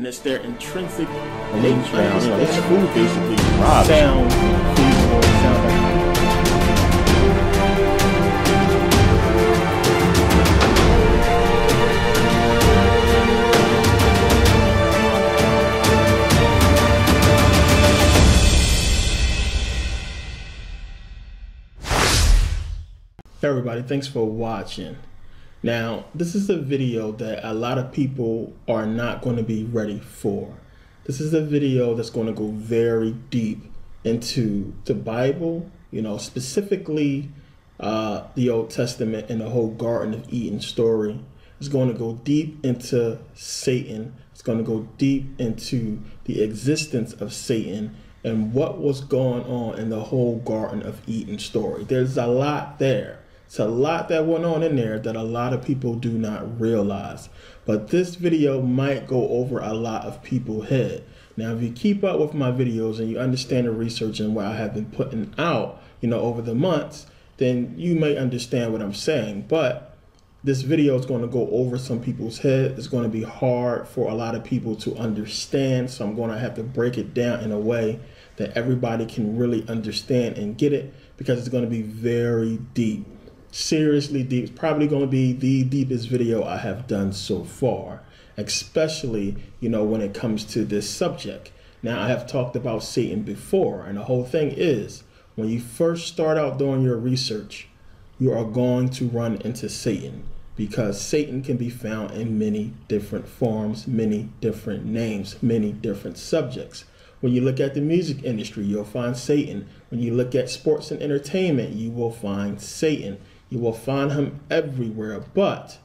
and it's their intrinsic nature. It's food basically. Sound, visual, sound like. Hey everybody, thanks for watching. Now, this is a video that a lot of people are not going to be ready for. This is a video that's going to go very deep into the Bible, specifically the Old Testament and the whole Garden of Eden story. It's going to go deep into Satan. It's going to go deep into the existence of Satan and what was going on in the whole Garden of Eden story. There's a lot there. It's a lot that went on in there that a lot of people do not realize. But this video might go over a lot of people's head. Now, if you keep up with my videos and you understand the research and what I have been putting out, over the months, then you may understand what I'm saying. But this video is going to go over some people's head. It's going to be hard for a lot of people to understand. So I'm going to have to break it down in a way that everybody can really understand and get it, because it's going to be very deep. Seriously deep. It's probably going to be the deepest video I have done so far, especially, when it comes to this subject. Now, I have talked about Satan before, and the whole thing is, when you first start out doing your research, you are going to run into Satan, because Satan can be found in many different forms, many different names, many different subjects. When you look at the music industry, you'll find Satan. When you look at sports and entertainment, you will find Satan. You will find him everywhere. But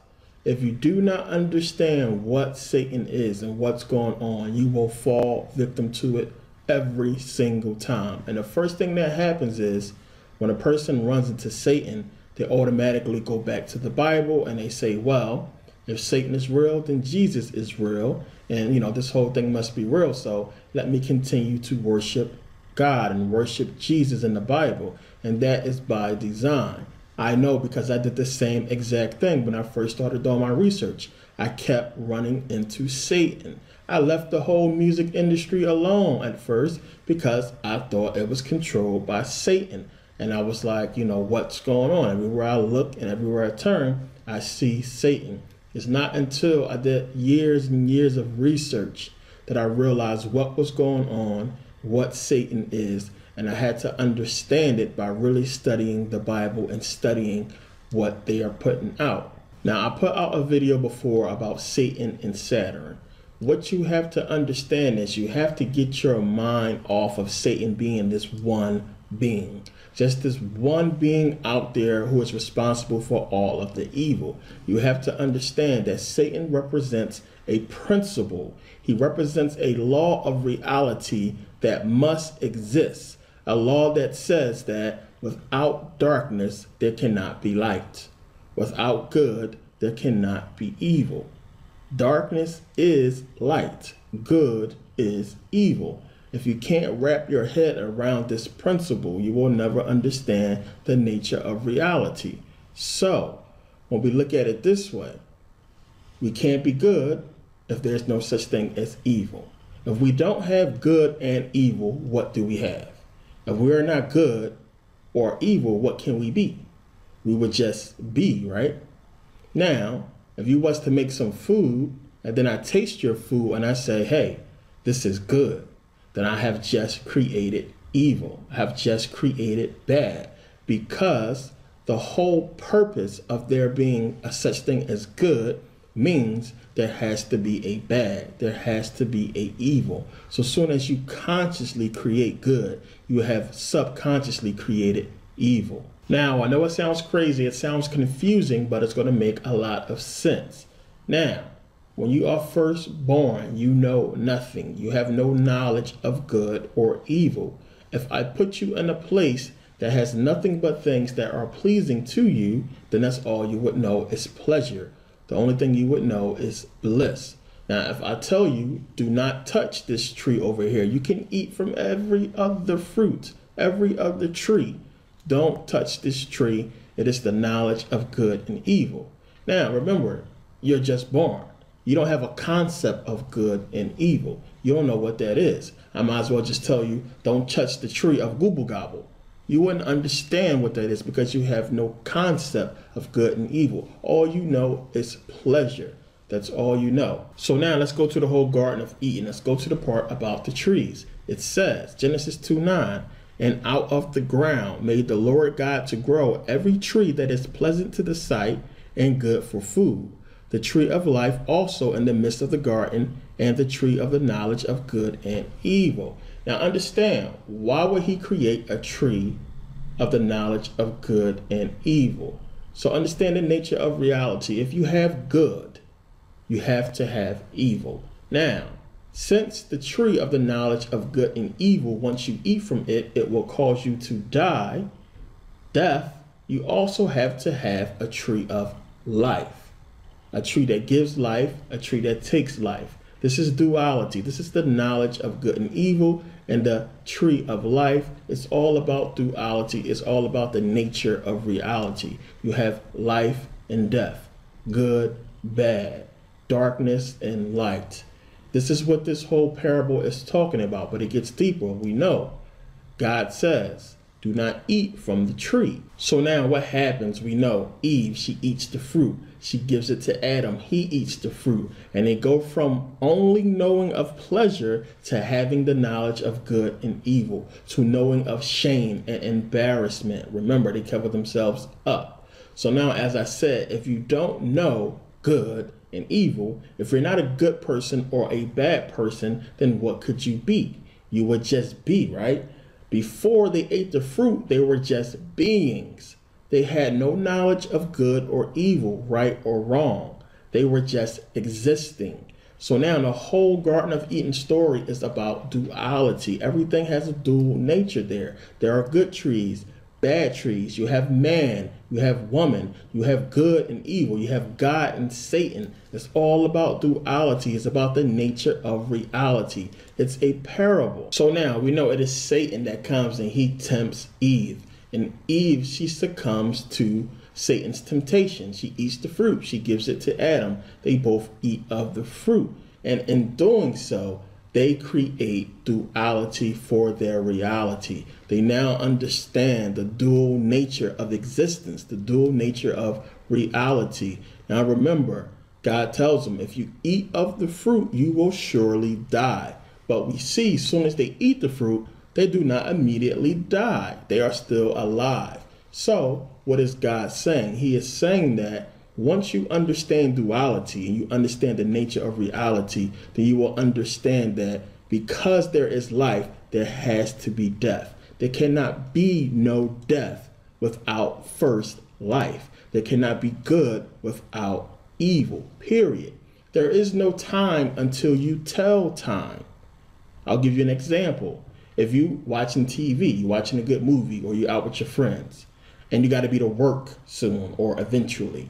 if you do not understand what Satan is and what's going on, you will fall victim to it every single time. And the first thing that happens is, when a person runs into Satan, they automatically go back to the Bible and they say, well, if Satan is real, then Jesus is real. And, this whole thing must be real. So let me continue to worship God and worship Jesus in the Bible. And that is by design. I know, because I did the same exact thing when I first started doing my research. I kept running into Satan. I left the whole music industry alone at first because I thought it was controlled by Satan. And I was like, what's going on? Everywhere I look and everywhere I turn, I see Satan. It's not until I did years and years of research that I realized what was going on, what Satan is. And I had to understand it by really studying the Bible and studying what they are putting out. Now, I put out a video before about Satan and Saturn. What you have to understand is you have to get your mind off of Satan being this one being. Just this one being out there who is responsible for all of the evil. You have to understand that Satan represents a principle. He represents a law of reality that must exist. A law that says that without darkness, there cannot be light. Without good, there cannot be evil. Darkness is light. Good is evil. If you can't wrap your head around this principle, you will never understand the nature of reality. So, when we look at it this way, we can't be good if there's no such thing as evil. If we don't have good and evil, what do we have? If we are not good or evil, what can we be? We would just be, right? Now, if you was to make some food and then I taste your food and I say, hey, this is good, then I have just created evil. I have just created bad, because the whole purpose of there being a such thing as good means there has to be a bad, there has to be a evil. So soon as you consciously create good, you have subconsciously created evil. Now, I know it sounds crazy, it sounds confusing, but it's going to make a lot of sense. Now, when you are first born, you know nothing. You have no knowledge of good or evil. If I put you in a place that has nothing but things that are pleasing to you, then that's all you would know is pleasure. The only thing you would know is bliss. Now, if I tell you, do not touch this tree over here, you can eat from every other fruit, every other tree. Don't touch this tree. It is the knowledge of good and evil. Now, remember, you're just born. You don't have a concept of good and evil. You don't know what that is. I might as well just tell you, don't touch the tree of Google Gobble. You wouldn't understand what that is because you have no concept of good and evil. All you know is pleasure. That's all you know. So now let's go to the whole Garden of Eden. Let's go to the part about the trees. It says, Genesis 2:9, and out of the ground made the Lord God to grow every tree that is pleasant to the sight and good for food. The tree of life also in the midst of the garden, and the tree of the knowledge of good and evil. Now understand, why would he create a tree of the knowledge of good and evil? So understand the nature of reality. If you have good, you have to have evil. Now, since the tree of the knowledge of good and evil, once you eat from it, it will cause you to die, death, you also have to have a tree of life. A tree that gives life, a tree that takes life. This is duality. This is the knowledge of good and evil, and the tree of life. It's all about duality. It's all about the nature of reality. You have life and death, good, bad, darkness and light. This is what this whole parable is talking about, but it gets deeper. We know God says, do not eat from the tree. So now what happens? We know Eve, she eats the fruit. She gives it to Adam. He eats the fruit. And they go from only knowing of pleasure to having the knowledge of good and evil, to knowing of shame and embarrassment. Remember, they cover themselves up. So now, as I said, if you don't know good and evil, if you're not a good person or a bad person, then what could you be? You would just be, right? Before they ate the fruit, they were just beings. They had no knowledge of good or evil, right or wrong. They were just existing. So now the whole Garden of Eden story is about duality. Everything has a dual nature there. There are good trees, bad trees. You have man, you have woman, you have good and evil, you have God and Satan. It's all about duality. It's about the nature of reality. It's a parable. So now we know it is Satan that comes and he tempts Eve. And Eve, she succumbs to Satan's temptation. She eats the fruit. She gives it to Adam. They both eat of the fruit. And in doing so, they create duality for their reality. They now understand the dual nature of existence, the dual nature of reality. Now remember, God tells them, if you eat of the fruit, you will surely die. But we see as soon as they eat the fruit, they do not immediately die. They are still alive. So what is God saying? He is saying that once you understand duality and you understand the nature of reality, then you will understand that because there is life, there has to be death. There cannot be no death without first life. There cannot be good without evil, period. There is no time until you tell time. I'll give you an example. If you watching TV, you're watching a good movie, or you're out with your friends, and you got to be to work soon or eventually,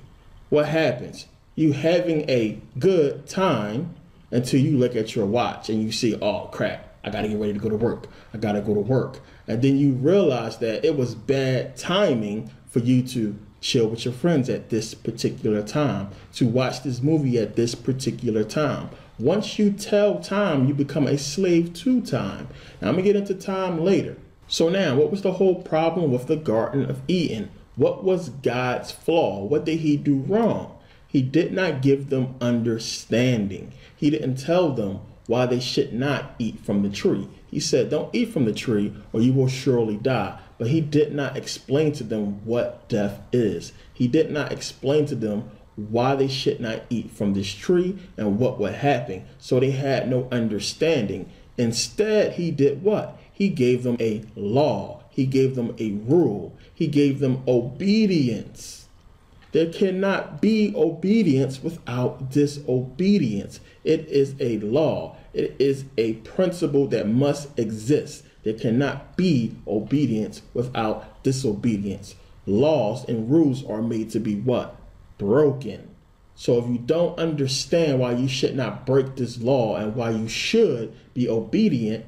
what happens? You having a good time until you look at your watch and you see, oh crap, I got to get ready to go to work. I got to go to work. And then you realize that it was bad timing for you to chill with your friends at this particular time, to watch this movie at this particular time. Once you tell time, you become a slave to time. Now, I'm going to get into time later. So now, what was the whole problem with the Garden of Eden? What was God's flaw? What did he do wrong? He did not give them understanding. He didn't tell them why they should not eat from the tree. He said, don't eat from the tree or you will surely die. But he did not explain to them what death is. He did not explain to them why they should not eat from this tree and what would happen. So they had no understanding. Instead, he did what? He gave them a law. He gave them a rule. He gave them obedience. There cannot be obedience without disobedience. It is a law. It is a principle that must exist. There cannot be obedience without disobedience. Laws and rules are made to be what? Broken. So if you don't understand why you should not break this law and why you should be obedient,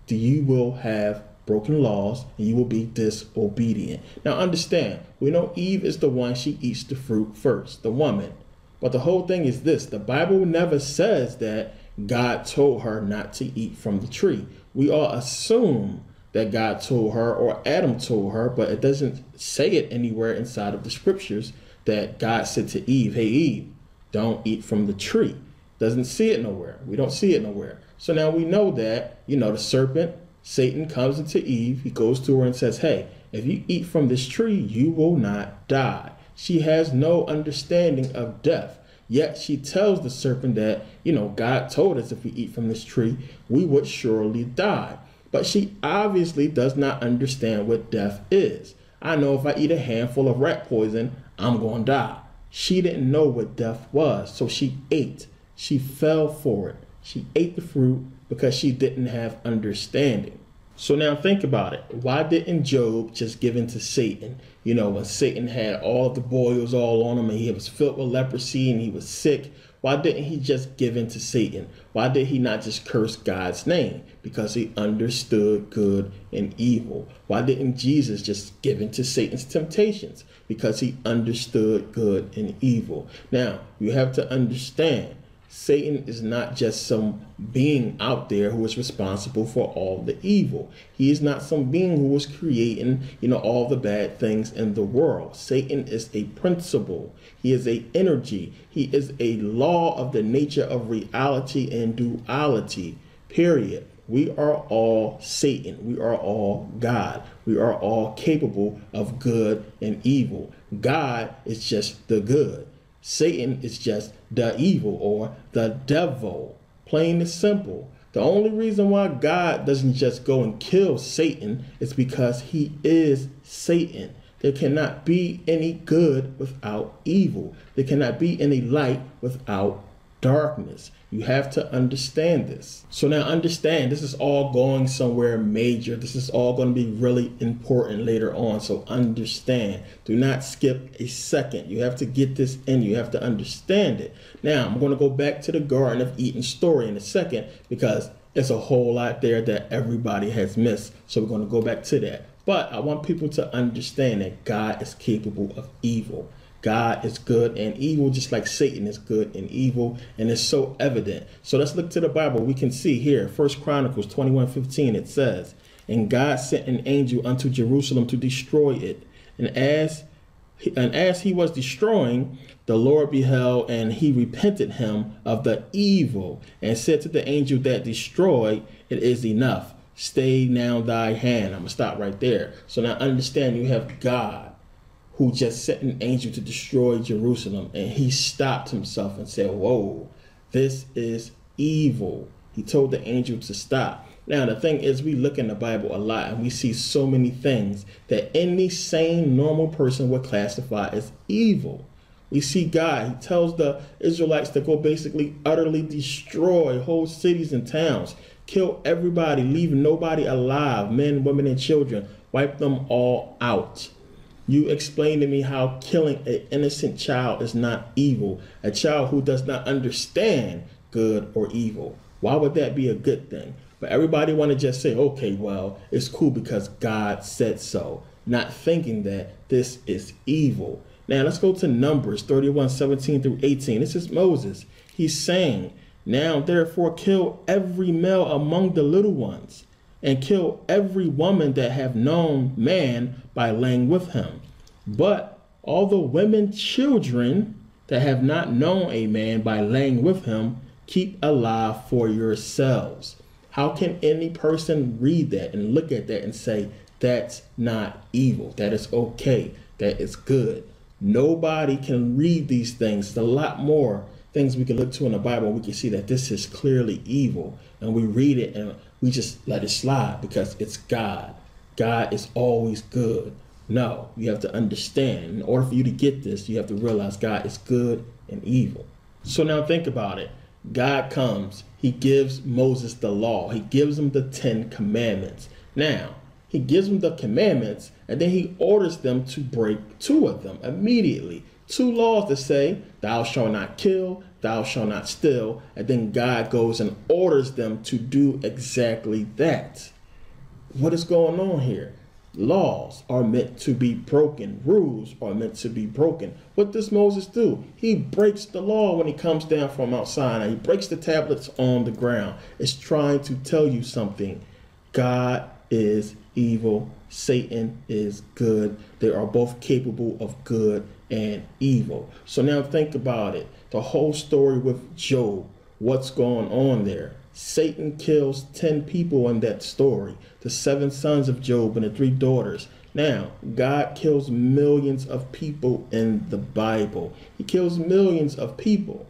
then you will have broken laws and you will be disobedient. Now understand, we know Eve is the one, she eats the fruit first, the woman. But the whole thing is this: the Bible never says that God told her not to eat from the tree. We all assume that God told her or Adam told her, but it doesn't say it anywhere inside of the scriptures that God said to Eve, hey, Eve, don't eat from the tree. Doesn't see it nowhere. We don't see it nowhere. So now we know that, the serpent, Satan, comes into Eve. He goes to her and says, hey, if you eat from this tree, you will not die. She has no understanding of death. Yet she tells the serpent that, God told us if we eat from this tree, we would surely die. But she obviously does not understand what death is. I know if I eat a handful of rat poison, I'm going to die. She didn't know what death was, so she ate. She fell for it. She ate the fruit because she didn't have understanding. So now think about it. Why didn't Job just give in to Satan? When Satan had all of the boils all on him and he was filled with leprosy and he was sick, why didn't he just give in to Satan? Why did he not just curse God's name? Because he understood good and evil. Why didn't Jesus just give in to Satan's temptations? Because he understood good and evil. Now, you have to understand, Satan is not just some being out there who is responsible for all the evil. He is not some being who is creating, all the bad things in the world. Satan is a principle. He is a energy. He is a law of the nature of reality and duality, period. We are all Satan. We are all God. We are all capable of good and evil. God is just the good. Satan is just the evil or the devil, plain and simple. The only reason why God doesn't just go and kill Satan is because he is Satan. There cannot be any good without evil. There cannot be any light without darkness. You have to understand this. So now understand, this is all going somewhere major. This is all going to be really important later on. So understand. Do not skip a second. You have to get this in. You have to understand it. Now, I'm going to go back to the Garden of Eden story in a second because it's a whole lot there that everybody has missed. So we're going to go back to that. But I want people to understand that God is capable of evil. God is good and evil, just like Satan is good and evil, and it's so evident. So let's look to the Bible. We can see here, 1 Chronicles 21:15, it says, and God sent an angel unto Jerusalem to destroy it. And as he was destroying, the Lord beheld, and he repented him of the evil, and said to the angel that destroyed, it is enough. Stay now thy hand. I'm going to stop right there. So now understand, you have God who just sent an angel to destroy Jerusalem, and he stopped himself and said, whoa, this is evil. He told the angel to stop. Now, the thing is, we look in the Bible a lot and we see so many things that any sane, normal person would classify as evil. We see God, he tells the Israelites to go basically utterly destroy whole cities and towns, kill everybody, leave nobody alive, men, women, and children, wipe them all out. You explain to me how killing an innocent child is not evil, a child who does not understand good or evil. Why would that be a good thing? But everybody want to just say, okay, well, it's cool because God said so, not thinking that this is evil. Now let's go to Numbers 31:17-18. This is Moses. He's saying, now therefore kill every male among the little ones, and kill every woman that have known man by laying with him. But all the women children that have not known a man by laying with him, keep alive for yourselves. How can any person read that and look at that and say, that's not evil, that is okay, that is good? Nobody can read these things. There's a lot more things we can look to in the Bible. We can see that this is clearly evil, and we read it and we just let it slide because it's God. God is always good. No, you have to understand. In order for you to get this, you have to realize God is good and evil. So now think about it. God comes. He gives Moses the law. He gives him the 10 commandments. Now, he gives them the commandments, and then he orders them to break 2 of them immediately. 2 laws that say, thou shalt not kill, thou shalt not steal, and then God goes and orders them to do exactly that. What is going on here? Laws are meant to be broken. Rules are meant to be broken. What does Moses do? He breaks the law when he comes down from Mount Sinai. He breaks the tablets on the ground. It's trying to tell you something. God is evil. Satan is good. They are both capable of good and evil. So now think about it. The whole story with Job. What's going on there? Satan kills 10 people in that story. The 7 sons of Job and the 3 daughters. Now, God kills millions of people in the Bible. He kills millions of people.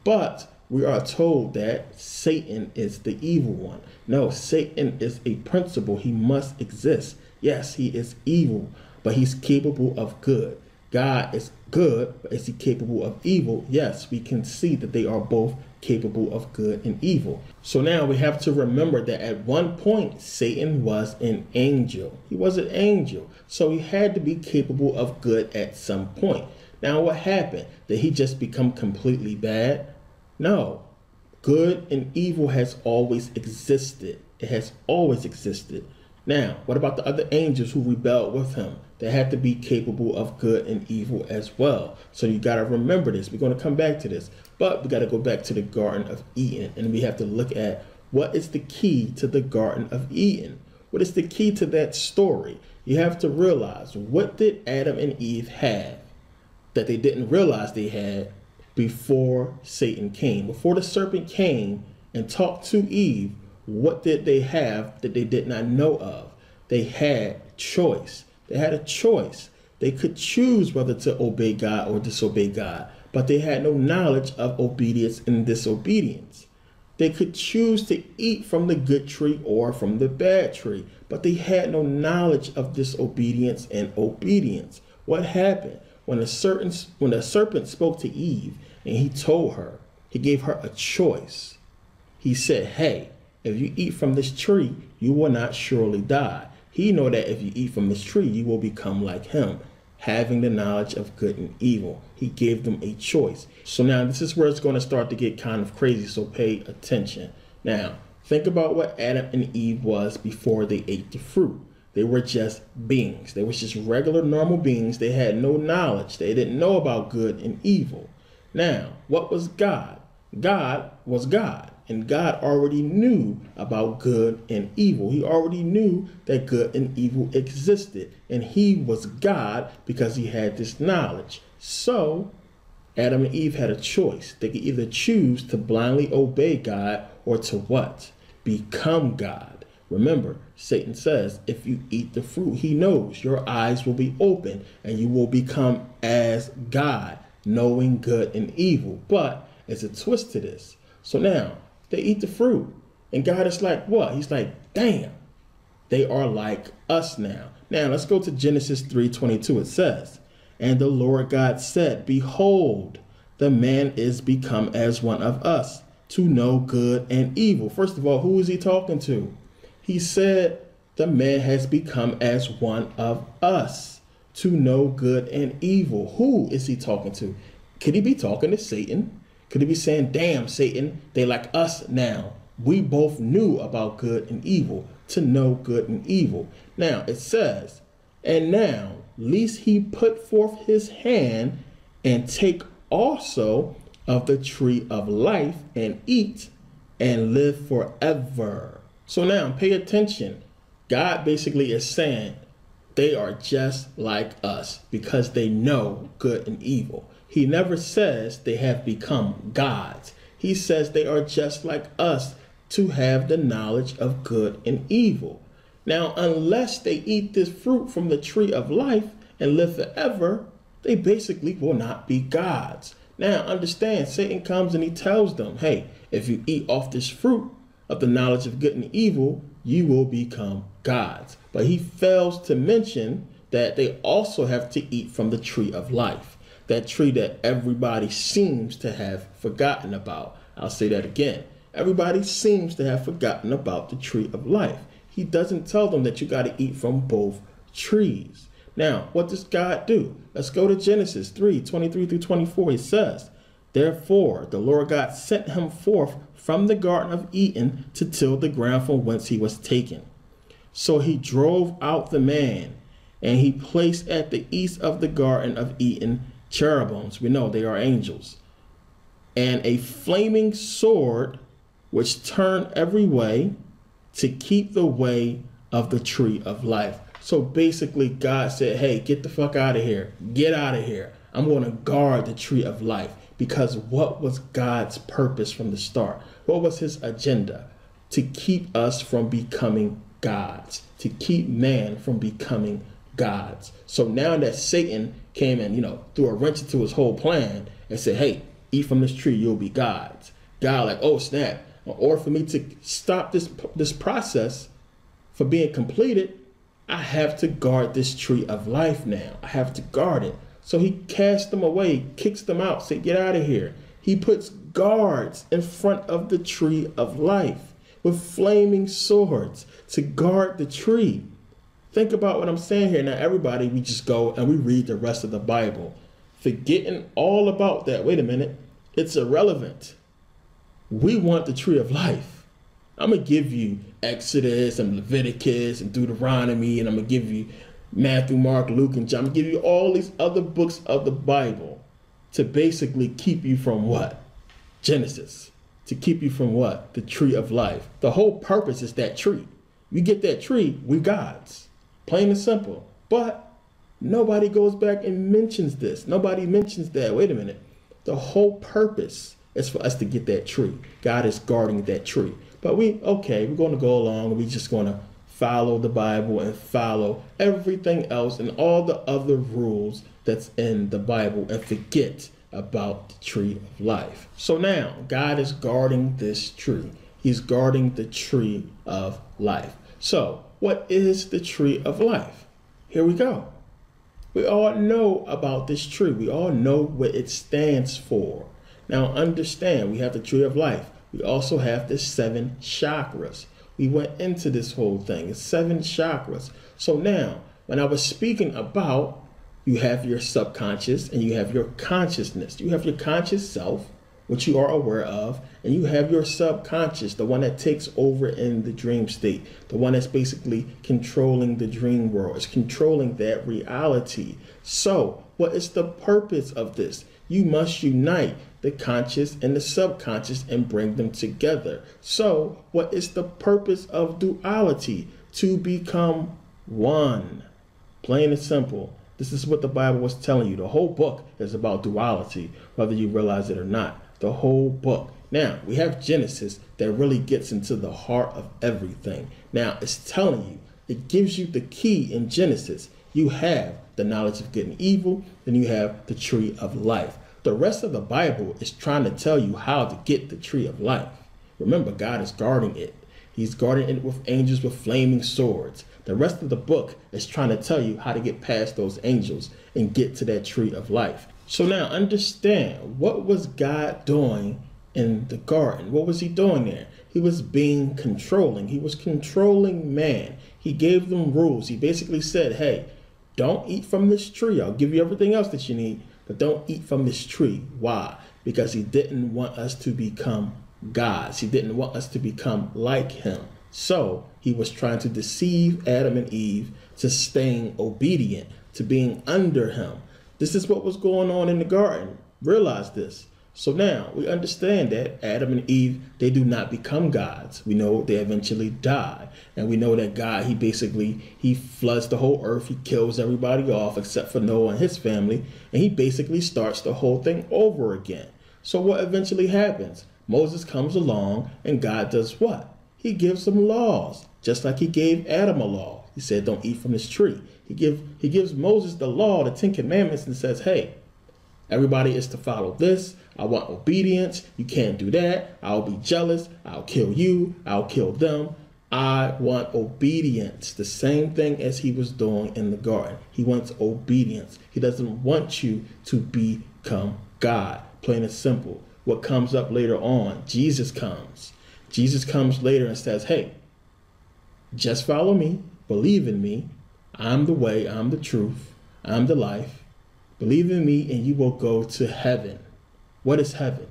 But we are told that Satan is the evil one. No, Satan is a principle. He must exist. Yes, he is evil, but he's capable of good. God is good, but is he capable of evil? Yes, we can see that they are both capable of good and evil. So now we have to remember that at one point, Satan was an angel. He was an angel. So he had to be capable of good at some point. Now what happened? Did he just become completely bad? No. Good and evil has always existed. It has always existed. Now, what about the other angels who rebelled with him? They had to be capable of good and evil as well. So you got to remember this. We're going to come back to this. But we got to go back to the Garden of Eden. And we have to look at what is the key to the Garden of Eden. What is the key to that story? You have to realize, what did Adam and Eve have that they didn't realize they had before Satan came? Before the serpent came and talked to Eve, what did they have that they did not know of? They had choice. They had a choice. They could choose whether to obey God or disobey God, but they had no knowledge of obedience and disobedience. They could choose to eat from the good tree or from the bad tree, but they had no knowledge of disobedience and obedience. What happened? When the serpent spoke to Eve and he told her, he gave her a choice. He said, hey, if you eat from this tree, you will not surely die. He know that if you eat from this tree, you will become like him, having the knowledge of good and evil. He gave them a choice. So now this is where it's going to start to get kind of crazy, so pay attention. Now, think about what Adam and Eve was before they ate the fruit. They were just beings. They were just regular, normal beings. They had no knowledge. They didn't know about good and evil. Now, what was God? God was God. And God already knew about good and evil. He already knew that good and evil existed. And he was God because he had this knowledge. So Adam and Eve had a choice. They could either choose to blindly obey God or to what? Become God. Remember, Satan says, if you eat the fruit, he knows your eyes will be open and you will become as God, knowing good and evil. But there's a twist to this. So now, they eat the fruit. And God is like, what? He's like, damn, they are like us now. Now, let's go to Genesis 3:22. It says, and the Lord God said, behold, the man is become as one of us, to know good and evil. First of all, who is he talking to? He said, the man has become as one of us, to know good and evil. Who is he talking to? Could he be talking to Satan? Could he be saying, damn, Satan, they like us now. We both knew about good and evil, to know good and evil. Now, it says, and now, lest he put forth his hand and take also of the tree of life and eat and live forever. So now, pay attention. God basically is saying they are just like us because they know good and evil. He never says they have become gods. He says they are just like us to have the knowledge of good and evil. Now, unless they eat this fruit from the tree of life and live forever, they basically will not be gods. Now, understand, Satan comes and he tells them, hey, if you eat off this fruit of the knowledge of good and evil, you will become gods. But he fails to mention that they also have to eat from the tree of life. That tree that everybody seems to have forgotten about. I'll say that again. Everybody seems to have forgotten about the tree of life. He doesn't tell them that you got to eat from both trees. Now, what does God do? Let's go to Genesis 3:23-24. It says, therefore, the Lord God sent him forth from the Garden of Eden to till the ground from whence he was taken. So he drove out the man, and he placed at the east of the Garden of Eden cherubims. We know they are angels. And a flaming sword, which turned every way to keep the way of the tree of life. So basically God said, hey, get the fuck out of here. Get out of here. I'm going to guard the tree of life. Because what was God's purpose from the start? What was his agenda? To keep us from becoming gods. To keep man from becoming gods. So now that Satan came and, threw a wrench into his whole plan and said, hey, eat from this tree, you'll be gods. God like, oh snap. In order for me to stop this process from being completed, I have to guard this tree of life now. I have to guard it. So he casts them away, kicks them out, say, get out of here. He puts guards in front of the tree of life with flaming swords to guard the tree. Think about what I'm saying here. Now, everybody, we just go and we read the rest of the Bible, forgetting all about that. Wait a minute. It's irrelevant. We want the tree of life. I'm going to give you Exodus and Leviticus and Deuteronomy, and I'm going to give you Matthew, Mark, Luke, and John. I'm going to give you all these other books of the Bible to basically keep you from what? Genesis. To keep you from what? The tree of life. The whole purpose is that tree. You get that tree, we're gods. Plain and simple. But nobody goes back and mentions this. Nobody mentions that. Wait a minute. The whole purpose is for us to get that tree. God is guarding that tree. But we're going to go along. We're just going to follow the Bible and follow everything else and all the other rules that's in the Bible and forget about the tree of life. So now God is guarding this tree. He's guarding the tree of life. So what is the tree of life? Here we go. We all know about this tree. We all know what it stands for. Now understand, we have the tree of life. We also have the 7 chakras. We went into this whole thing. It's 7 chakras. So now, when I was speaking about, you have your subconscious and you have your consciousness. You have your conscious self, which you are aware of, and you have your subconscious, the one that takes over in the dream state, the one that's basically controlling the dream world. It's controlling that reality. So what is the purpose of this? You must unite the conscious and the subconscious and bring them together. So what is the purpose of duality? To become one. Plain and simple. This is what the Bible was telling you. The whole book is about duality, whether you realize it or not. The whole book. Now, we have Genesis that really gets into the heart of everything. Now, it's telling you, it gives you the key in Genesis. You have the knowledge of good and evil, then you have the tree of life. The rest of the Bible is trying to tell you how to get the tree of life. Remember, God is guarding it. He's guarding it with angels with flaming swords. The rest of the book is trying to tell you how to get past those angels and get to that tree of life. So now understand, what was God doing in the garden? What was he doing there? He was being controlling. He was controlling man. He gave them rules. He basically said, hey, don't eat from this tree. I'll give you everything else that you need, but don't eat from this tree. Why? Because he didn't want us to become gods. He didn't want us to become like him. So he was trying to deceive Adam and Eve to staying obedient, to being under him. This is what was going on in the garden. Realize this. So now we understand that Adam and Eve, they do not become gods. We know they eventually die. And we know that God, he floods the whole earth. He kills everybody off except for Noah and his family. And he basically starts the whole thing over again. So what eventually happens? Moses comes along and God does what? He gives them laws, just like he gave Adam a law. He said, don't eat from this tree. He gives Moses the law, the 10 Commandments, and says, hey, everybody is to follow this. I want obedience. You can't do that. I'll be jealous. I'll kill you. I'll kill them. I want obedience. The same thing as he was doing in the garden. He wants obedience. He doesn't want you to become God. Plain and simple. What comes up later on, Jesus comes. Jesus comes later and says, hey, just follow me. Believe in me. I'm the way. I'm the truth. I'm the life. Believe in me and you will go to heaven. What is heaven?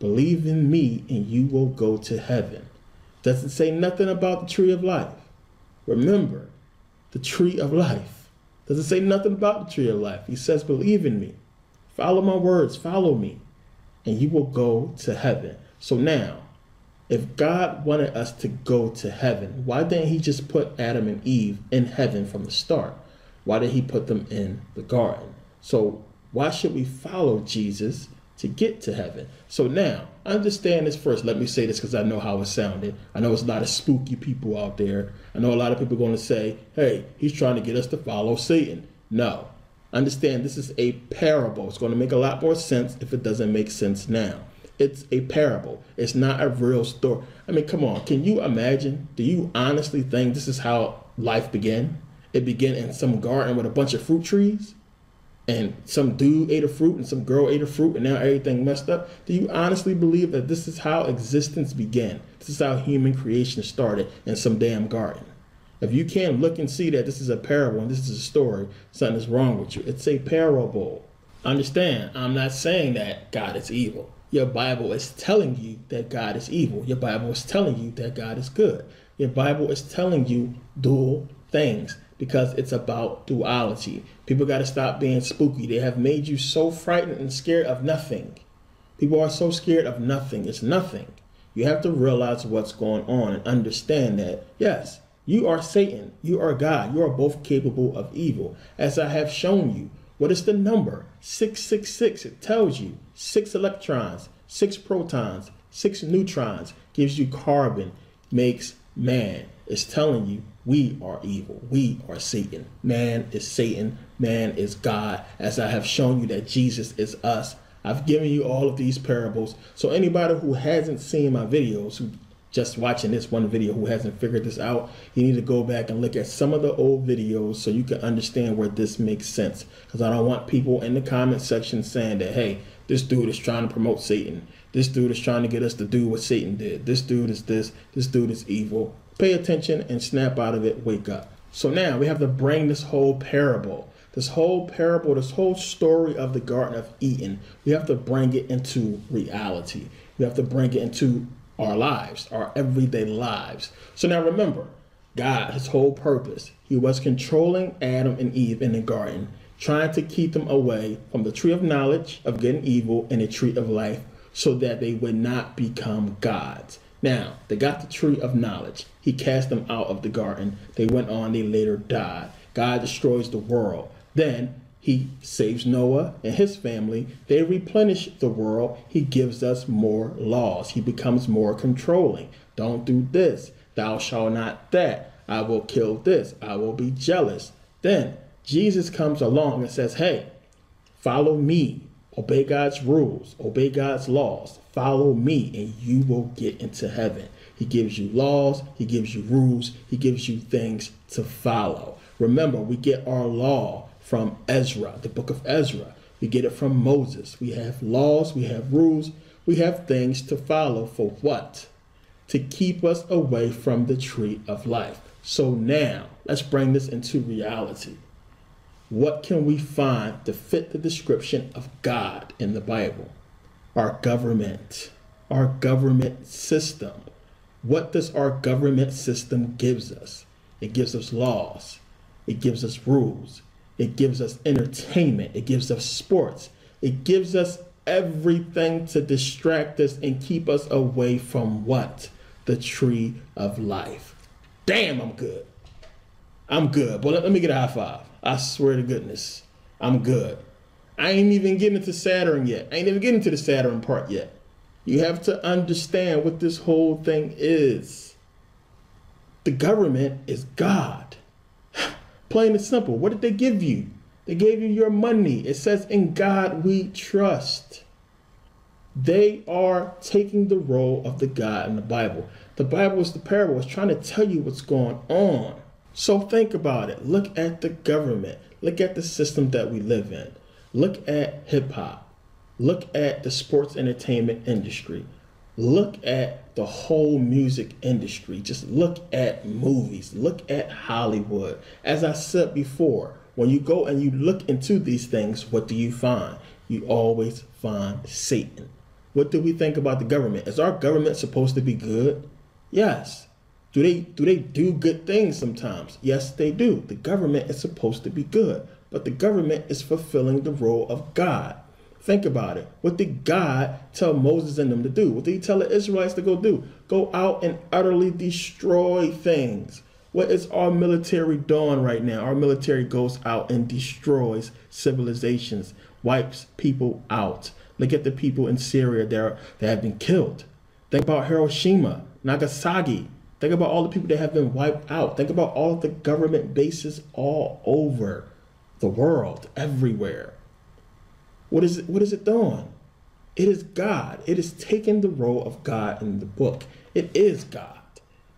Believe in me and you will go to heaven. Doesn't say nothing about the tree of life. Remember the tree of life. Doesn't say nothing about the tree of life. He says, believe in me. Follow my words. Follow me. And you will go to heaven. So now, if God wanted us to go to heaven, why didn't he just put Adam and Eve in heaven from the start? Why did he put them in the garden? So why should we follow Jesus to get to heaven? So now, understand this first. Let me say this because I know how it sounded. I know there's a lot of spooky people out there. I know a lot of people are going to say, hey, he's trying to get us to follow Satan. No. Understand, this is a parable. It's going to make a lot more sense if it doesn't make sense now. It's a parable. It's not a real story. I mean, come on. Can you imagine? Do you honestly think this is how life began? It began in some garden with a bunch of fruit trees? And some dude ate a fruit and some girl ate a fruit and now everything messed up? Do you honestly believe that this is how existence began? This is how human creation started in some damn garden? If you can't look and see that this is a parable and this is a story, something is wrong with you. It's a parable. Understand, I'm not saying that God is evil. Your Bible is telling you that God is evil. Your Bible is telling you that God is good. Your Bible is telling you dual things because it's about duality. People got to stop being spooky. They have made you so frightened and scared of nothing. People are so scared of nothing. It's nothing. You have to realize what's going on and understand that, yes, you are Satan. You are God. You are both capable of evil. As I have shown you, what is the number? 666. It tells you 6 electrons, 6 protons, 6 neutrons, gives you carbon, makes man. It's telling you we are evil. We are Satan. Man is Satan. Man is God. As I have shown you that Jesus is us. I've given you all of these parables. So anybody who hasn't seen my videos, who just watching this one video, who hasn't figured this out, you need to go back and look at some of the old videos so you can understand where this makes sense. Because I don't want people in the comment section saying that, hey, this dude is trying to promote Satan. This dude is trying to get us to do what Satan did. This dude is this. This dude is evil. Pay attention and snap out of it. Wake up. So now we have to bring this whole parable, this whole story of the Garden of Eden. We have to bring it into reality. We have to bring it into our lives, our everyday lives. So now remember, God, his whole purpose, he was controlling Adam and Eve in the garden, trying to keep them away from the tree of knowledge of good and evil and the tree of life so that they would not become gods. Now, they got the tree of knowledge. He cast them out of the garden. They went on, they later died. God destroys the world. Then he saves Noah and his family. They replenish the world. He gives us more laws. He becomes more controlling. Don't do this. Thou shalt not that. I will kill this. I will be jealous. Then Jesus comes along and says, hey, follow me. Obey God's rules. Obey God's laws. Follow me and you will get into heaven. He gives you laws. He gives you rules. He gives you things to follow. Remember, we get our law from Ezra, the book of Ezra. We get it from Moses. We have laws, we have rules, we have things to follow for what? To keep us away from the tree of life. So now, let's bring this into reality. What can we find to fit the description of God in the Bible? Our government system. What does our government system gives us? It gives us laws. It gives us rules. It gives us entertainment. It gives us sports. It gives us everything to distract us and keep us away from what? The tree of life. Damn, I'm good. I'm good. But let me get a high five. I swear to goodness, I'm good. I ain't even getting into Saturn yet. I ain't even getting to the Saturn part yet. You have to understand what this whole thing is. The government is God. Plain and simple. What did they give you? They gave you your money. It says, in God we trust. They are taking the role of the God in the Bible. The Bible is the parable. It's trying to tell you what's going on. So think about it. Look at the government. Look at the system that we live in. Look at hip hop. Look at the sports entertainment industry. Look at the whole music industry. Just look at movies. Look at Hollywood. As I said before, when you go and you look into these things, what do you find? You always find Satan. What do we think about the government? Is our government supposed to be good? Yes. Do they do good things sometimes? Yes, they do. The government is supposed to be good, but the government is fulfilling the role of God. Think about it. What did God tell Moses and them to do? What did he tell the Israelites to go do? Go out and utterly destroy things. What is our military doing right now? Our military goes out and destroys civilizations, wipes people out. Look at the people in Syria that have been killed. Think about Hiroshima, Nagasaki. Think about all the people that have been wiped out. Think about all of the government bases all over the world, everywhere. What is it doing? It is God. It is taking the role of God in the book. It is God.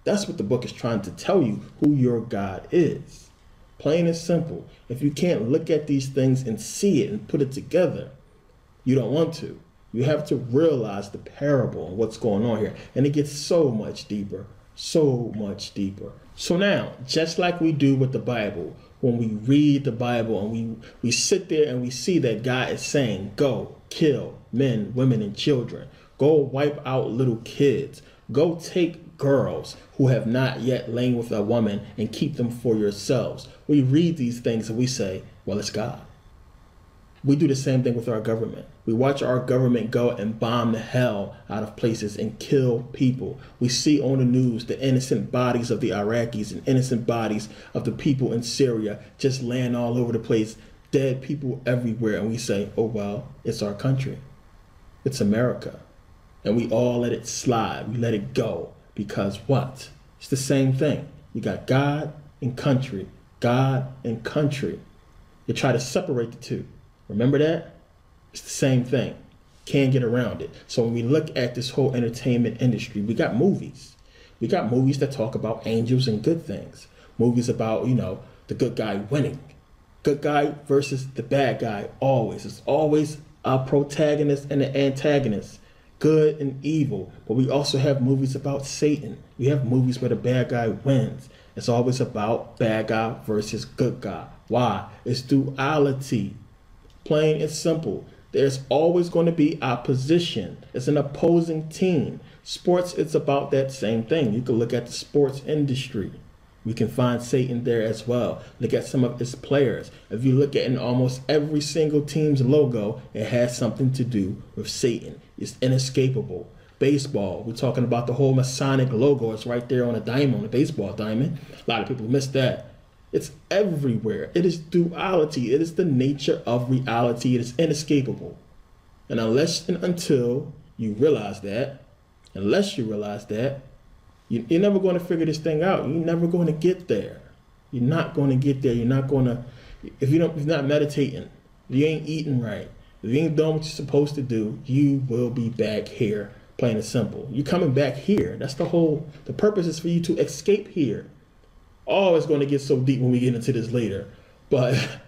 That's what the book is trying to tell you, who your God is. Plain and simple. If you can't look at these things and see it and put it together, you don't want to. You have to realize the parable and what's going on here. And it gets so much deeper, so much deeper. So now, just like we do with the Bible, when we read the Bible and we sit there and we see that God is saying, go kill men, women, and children. Go wipe out little kids. Go take girls who have not yet lain with a woman and keep them for yourselves. We read these things and we say, well, it's God. We do the same thing with our government. We watch our government go and bomb the hell out of places and kill people. We see on the news the innocent bodies of the Iraqis and innocent bodies of the people in Syria just laying all over the place, dead people everywhere. And we say, oh, well, it's our country. It's America. And we all let it slide. We let it go. Because what? It's the same thing. You got God and country. God and country. You try to separate the two. Remember that? It's the same thing. Can't get around it. So when we look at this whole entertainment industry, we got movies. We got movies that talk about angels and good things. Movies about, the good guy winning. Good guy versus the bad guy always. It's always a protagonist and an antagonist. Good and evil. But we also have movies about Satan. We have movies where the bad guy wins. It's always about bad guy versus good guy. Why? It's duality. Plain and simple. There's always going to be opposition. It's an opposing team. Sports, it's about that same thing. You can look at the sports industry. We can find Satan there as well. Look at some of its players. If you look at in almost every single team's logo, it has something to do with Satan. It's inescapable. Baseball, we're talking about the whole Masonic logo. It's right there on a diamond, on a baseball diamond. A lot of people miss that. It's everywhere. It is duality. It is the nature of reality. It is inescapable. And unless and until you realize that, you're never going to figure this thing out. You're never going to get there. You're not going to get there. You're not going to, if you're not meditating, if you ain't eating right, if you ain't doing what you're supposed to do, you will be back here, plain and simple. You're coming back here. That's the purpose is for you to escape here. Oh, it's going to get so deep when we get into this later. But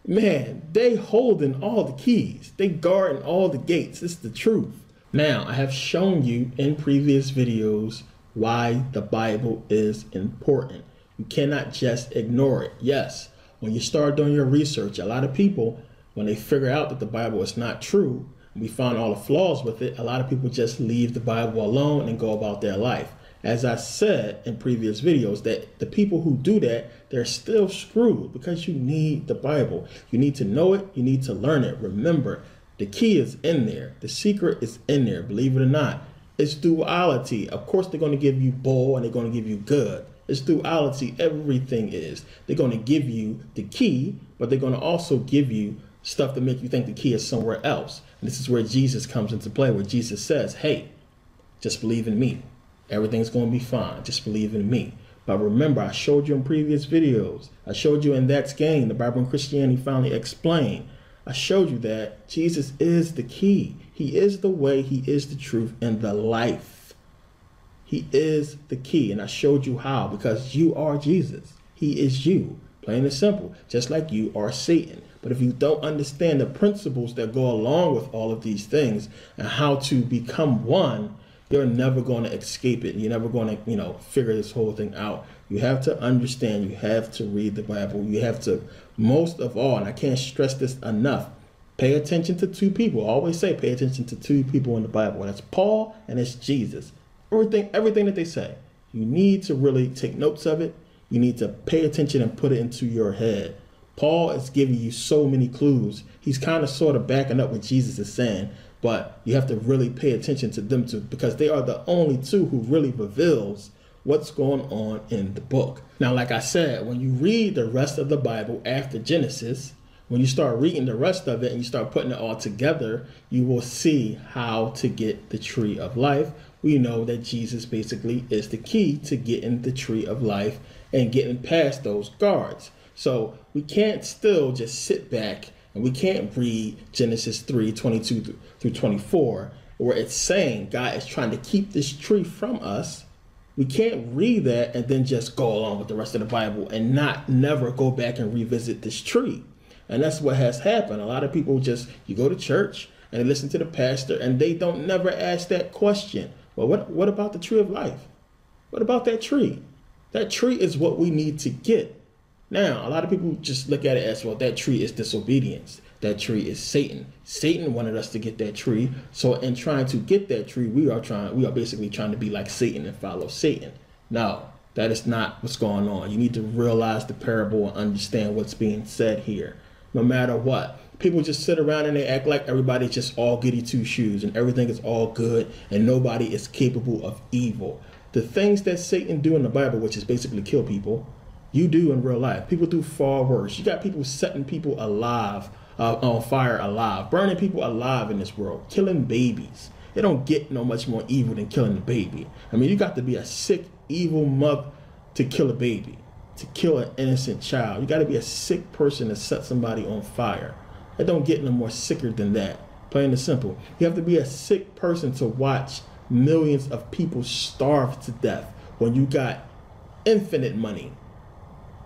man, they holding all the keys. They guarding all the gates. It's the truth. Now, I have shown you in previous videos why the Bible is important. You cannot just ignore it. Yes, when you start doing your research, a lot of people, when they figure out that the Bible is not true, and we find all the flaws with it, a lot of people just leave the Bible alone and go about their life. As I said in previous videos, that the people who do that, they're still screwed because you need the Bible. You need to know it. You need to learn it. Remember, the key is in there. The secret is in there. Believe it or not. It's duality. Of course, they're going to give you bull and they're going to give you good. It's duality. Everything is. They're going to give you the key, but they're going to also give you stuff to make you think the key is somewhere else. And this is where Jesus comes into play, where Jesus says, hey, just believe in me. Everything's going to be fine. Just believe in me. But remember, I showed you in previous videos. I showed you in That's Game, the Bible and Christianity Finally Explained. I showed you that Jesus is the key. He is the way, he is the truth, and the life. He is the key. And I showed you how, because you are Jesus. He is you. Plain and simple. Just like you are Satan. But if you don't understand the principles that go along with all of these things and how to become one, you're never going to escape it. You're never going to, figure this whole thing out. You have to understand. You have to read the Bible. You have to, most of all, and I can't stress this enough, pay attention to two people. I always say pay attention to two people in the Bible. And it's Paul and it's Jesus. Everything that they say. You need to really take notes of it. You need to pay attention and put it into your head. Paul is giving you so many clues. He's kind of sort of backing up what Jesus is saying, but you have to really pay attention to them too, because they are the only two who really reveals what's going on in the book. Now, like I said, when you read the rest of the Bible after Genesis, when you start reading the rest of it and you start putting it all together, you will see how to get the tree of life. We know that Jesus basically is the key to getting the tree of life and getting past those guards. So we can't still just sit back and we can't read Genesis 3:22 through 24, where it's saying God is trying to keep this tree from us. We can't read that and then just go along with the rest of the Bible and never go back and revisit this tree. And that's what has happened. A lot of people you go to church and they listen to the pastor and they don't never ask that question. Well, what about the tree of life? What about that tree? That tree is what we need to get. Now, a lot of people just look at it as, well, that tree is disobedience. That tree is Satan. Satan wanted us to get that tree. So in trying to get that tree, we are basically trying to be like Satan and follow Satan. No, that is not what's going on. You need to realize the parable and understand what's being said here. No matter what, people just sit around and they act like everybody's just all goody two shoes and everything is all good and nobody is capable of evil. The things that Satan do in the Bible, which is basically kill people, you do in real life. People do far worse. You got people setting people alive, on fire alive, burning people alive in this world, killing babies. It don't get no much more evil than killing a baby. I mean, you got to be a sick, evil mother to kill a baby, to kill an innocent child. You got to be a sick person to set somebody on fire. It don't get no more sicker than that. Plain and simple. You have to be a sick person to watch millions of people starve to death when you got infinite money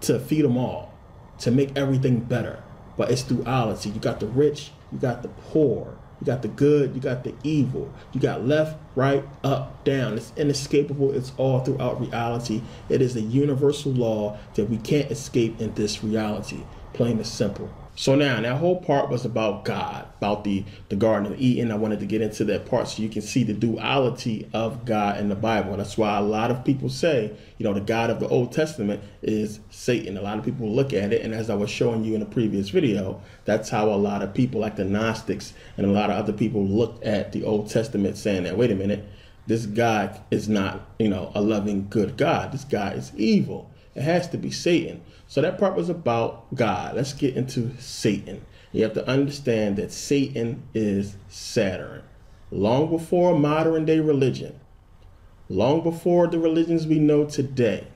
to feed them all, to make everything better. But it's duality. You got the rich, you got the poor, you got the good, you got the evil, you got left, right, up, down. It's inescapable. It's all throughout reality. It is a universal law that we can't escape in this reality. Plain and simple. So now, that whole part was about God, about the Garden of Eden. I wanted to get into that part so you can see the duality of God in the Bible. That's why a lot of people say, the God of the Old Testament is Satan. A lot of people look at it, and as I was showing you in a previous video, that's how a lot of people, like the Gnostics and a lot of other people, looked at the Old Testament saying that, wait a minute, this God is not, a loving, good God. This God is evil. It has to be Satan. So that part was about God. Let's get into Satan. You have to understand that Satan is Saturn. Long before modern day religion, long before the religions we know today,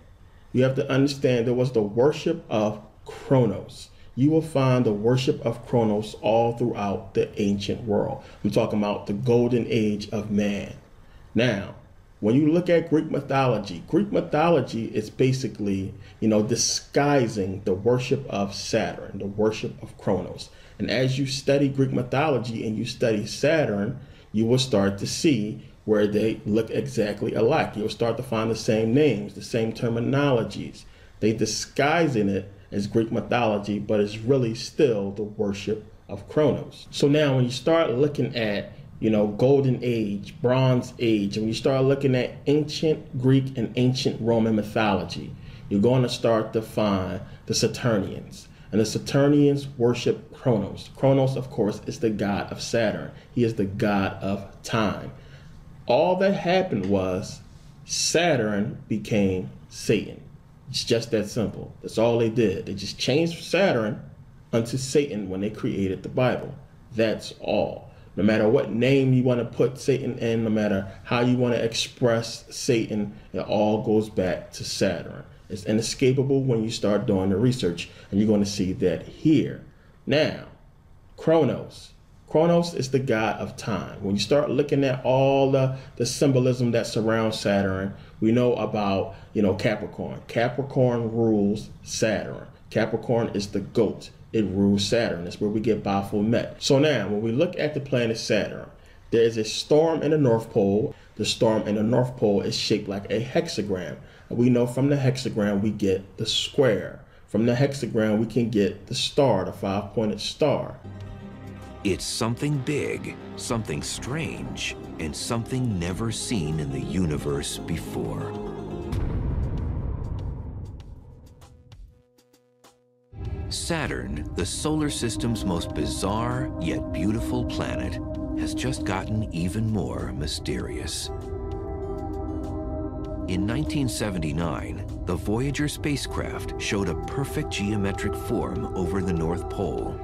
you have to understand there was the worship of Kronos. You will find the worship of Kronos all throughout the ancient world. We're talking about the golden age of man. Now, when you look at Greek mythology is basically, disguising the worship of Saturn, the worship of Kronos. And as you study Greek mythology and you study Saturn, you will start to see where they look exactly alike. You'll start to find the same names, the same terminologies. They disguising it as Greek mythology, but it's really still the worship of Kronos. So now when you start looking at Golden Age, Bronze Age, and when you start looking at ancient Greek and ancient Roman mythology, you're going to start to find the Saturnians. And the Saturnians worship Kronos. Kronos, of course, is the god of Saturn. He is the god of time. All that happened was Saturn became Satan. It's just that simple. That's all they did. They just changed Saturn unto Satan when they created the Bible. That's all. No matter what name you want to put Satan in, no matter how you want to express Satan, it all goes back to Saturn. It's inescapable when you start doing the research, and you're going to see that here. Now, Kronos. Kronos is the god of time. When you start looking at all the symbolism that surrounds Saturn, we know about, Capricorn. Capricorn rules Saturn. Capricorn is the goat. It rules Saturn. That's where we get Baphomet. So now, when we look at the planet Saturn, there is a storm in the North Pole. The storm in the North Pole is shaped like a hexagram. And we know from the hexagram we get the square. From the hexagram we can get the star, the 5-pointed star. It's something big, something strange, and something never seen in the universe before. Saturn, the solar system's most bizarre yet beautiful planet, has just gotten even more mysterious. In 1979, the Voyager spacecraft showed a perfect geometric form over the North Pole.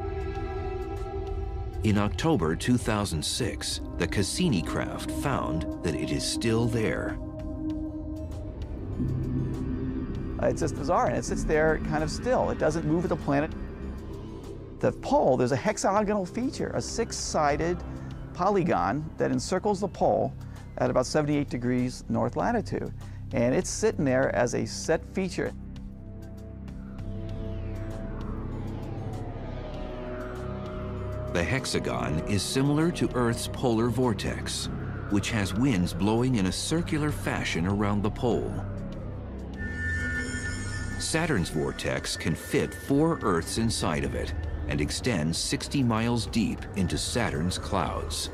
In October 2006, the Cassini craft found that it is still there. It's just bizarre, and it sits there kind of still. It doesn't move with the planet. The pole, there's a hexagonal feature, a six-sided polygon that encircles the pole at about 78 degrees north latitude. And it's sitting there as a set feature. The hexagon is similar to Earth's polar vortex, which has winds blowing in a circular fashion around the pole. Saturn's vortex can fit 4 Earths inside of it and extends 60 miles deep into Saturn's clouds.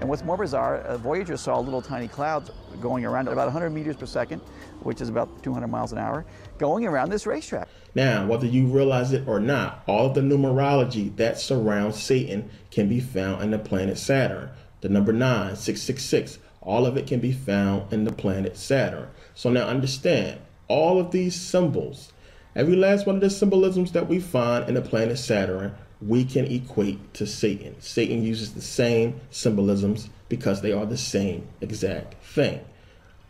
And what's more bizarre, Voyager saw little tiny clouds going around at about 100 meters per second, which is about 200 miles an hour, going around this racetrack. Now, whether you realize it or not, all of the numerology that surrounds Satan can be found in the planet Saturn. The number 9, 666, all of it can be found in the planet Saturn. So now understand, all of these symbols, every last one of the symbolisms that we find in the planet Saturn, we can equate to Satan. Satan uses the same symbolisms because they are the same exact thing.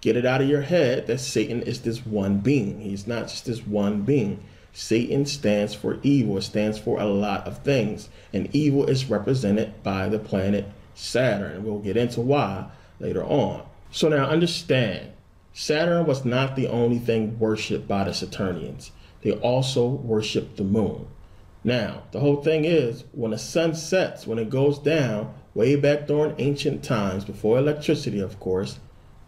Get it out of your head that Satan is this one being. He's not just this one being. Satan stands for evil. It stands for a lot of things. And evil is represented by the planet Saturn. We'll get into why later on. So now understand, Saturn was not the only thing worshipped by the Saturnians. They also worshiped the moon. Now, the whole thing is, when the sun sets, when it goes down, way back during ancient times, before electricity, of course,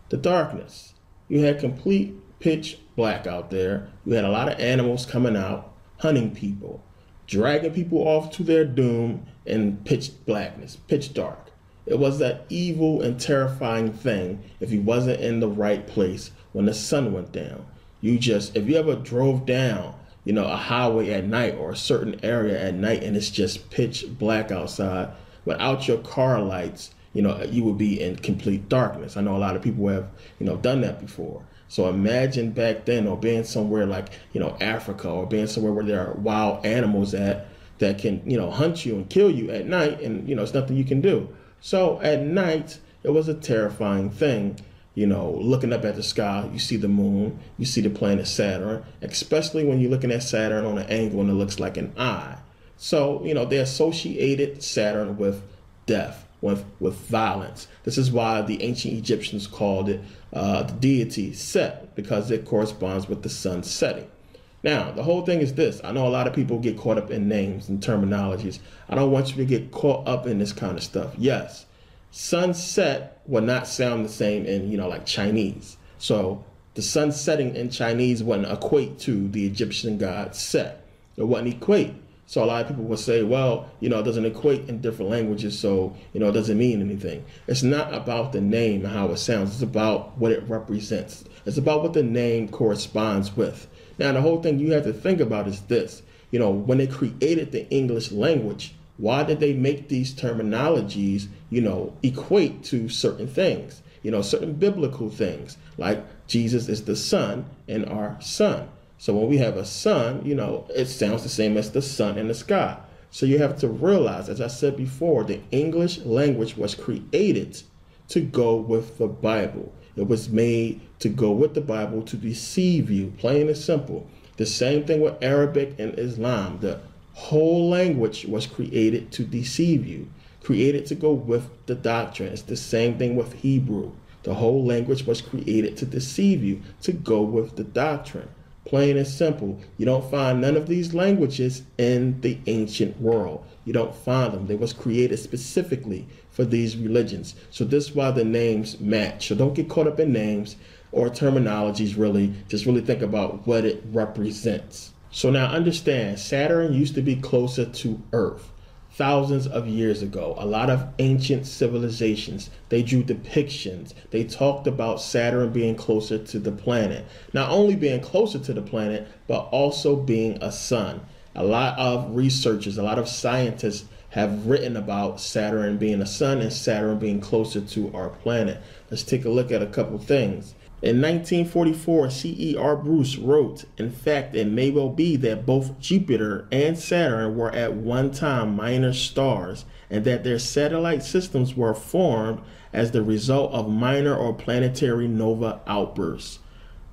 the darkness. You had complete pitch black out there. You had a lot of animals coming out, hunting people, dragging people off to their doom in pitch blackness, pitch dark. It was that evil and terrifying thing if you wasn't in the right place when the sun went down. If you ever drove down, a highway at night or a certain area at night and it's just pitch black outside, without your car lights, you would be in complete darkness. I know a lot of people have, done that before. So imagine back then, or being somewhere like, Africa, or being somewhere where there are wild animals that can, hunt you and kill you at night, and, it's nothing you can do. So at night, it was a terrifying thing. Looking up at the sky, you see the moon, you see the planet Saturn, especially when you're looking at Saturn on an angle and it looks like an eye. So, they associated Saturn with death, with violence. This is why the ancient Egyptians called it the deity Set, because it corresponds with the sun setting. Now, the whole thing is this. I know a lot of people get caught up in names and terminologies. I don't want you to get caught up in this kind of stuff. Yes, sunset will not sound the same in, like Chinese. So the sun setting in Chinese wouldn't equate to the Egyptian god Set. It wouldn't equate. So a lot of people will say, well, it doesn't equate in different languages, so, it doesn't mean anything. It's not about the name and how it sounds. It's about what it represents. It's about what the name corresponds with. Now, the whole thing you have to think about is this. When they created the English language, why did they make these terminologies, equate to certain things, certain biblical things, like Jesus is the sun and our sun. So when we have a sun, it sounds the same as the sun in the sky. So you have to realize, as I said before, the English language was created to go with the Bible. It was made to go with the Bible to deceive you, plain and simple. The same thing with Arabic and Islam. The whole language was created to deceive you, created to go with the doctrine. It's the same thing with Hebrew. The whole language was created to deceive you, to go with the doctrine. Plain and simple. You don't find none of these languages in the ancient world. You don't find them. They was created specifically for these religions. So this is why the names match. So don't get caught up in names or terminologies, really. Just really think about what it represents. So now understand, Saturn used to be closer to Earth. thousands of years ago. A lot of ancient civilizations, they drew depictions. They talked about Saturn being closer to the planet. Not only being closer to the planet, but also being a sun. A lot of researchers, a lot of scientists have written about Saturn being a sun and Saturn being closer to our planet. Let's take a look at a couple things. In 1944, C.E.R. Bruce wrote, "In fact, it may well be that both Jupiter and Saturn were at one time minor stars, and that their satellite systems were formed as the result of minor or planetary nova outbursts."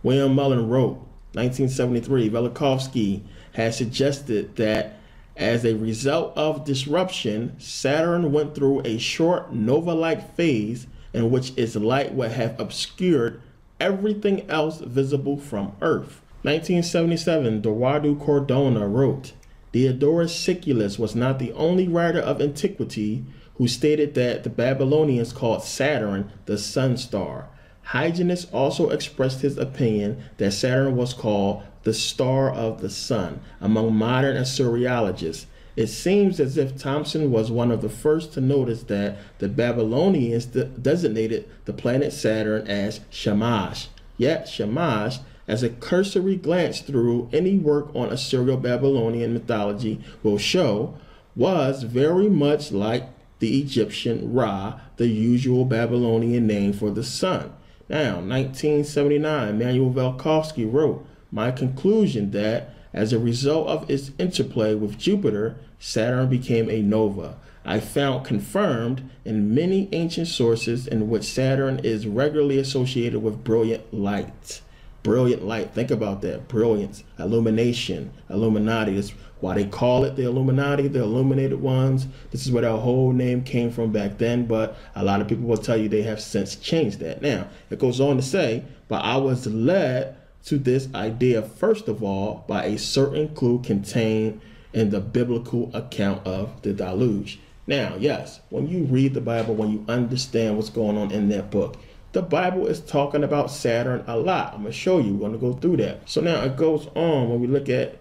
William Mullen wrote, 1973, Velikovsky had suggested that as a result of disruption, Saturn went through a short nova-like phase in which its light would have obscured everything else visible from Earth. 1977, Eduardo Cardona wrote, "Diodorus Siculus was not the only writer of antiquity who stated that the Babylonians called Saturn the sun star. Hyginus also expressed his opinion that Saturn was called the star of the sun among modern Assyriologists. It seems as if Thomson was one of the first to notice that the Babylonians designated the planet Saturn as Shamash. Yet Shamash, as a cursory glance through any work on Assyrio-Babylonian mythology will show, was very much like the Egyptian Ra, the usual Babylonian name for the sun." Now, 1979, Manuel Velikovsky wrote, "My conclusion that as a result of its interplay with Jupiter, Saturn became a nova. I found confirmed in many ancient sources in which Saturn is regularly associated with brilliant light." Brilliant light, think about that. Brilliance, illumination, Illuminati. That's why they call it the Illuminati, the illuminated ones. This is where that whole name came from back then, but a lot of people will tell you they have since changed that. Now, it goes on to say, "But I was led to this idea first of all by a certain clue contained in the biblical account of the deluge." Now, yes, when you read the Bible, when you understand what's going on in that book, the Bible is talking about Saturn a lot. I'm going to show you. We're going to go through that. So now it goes on when we look at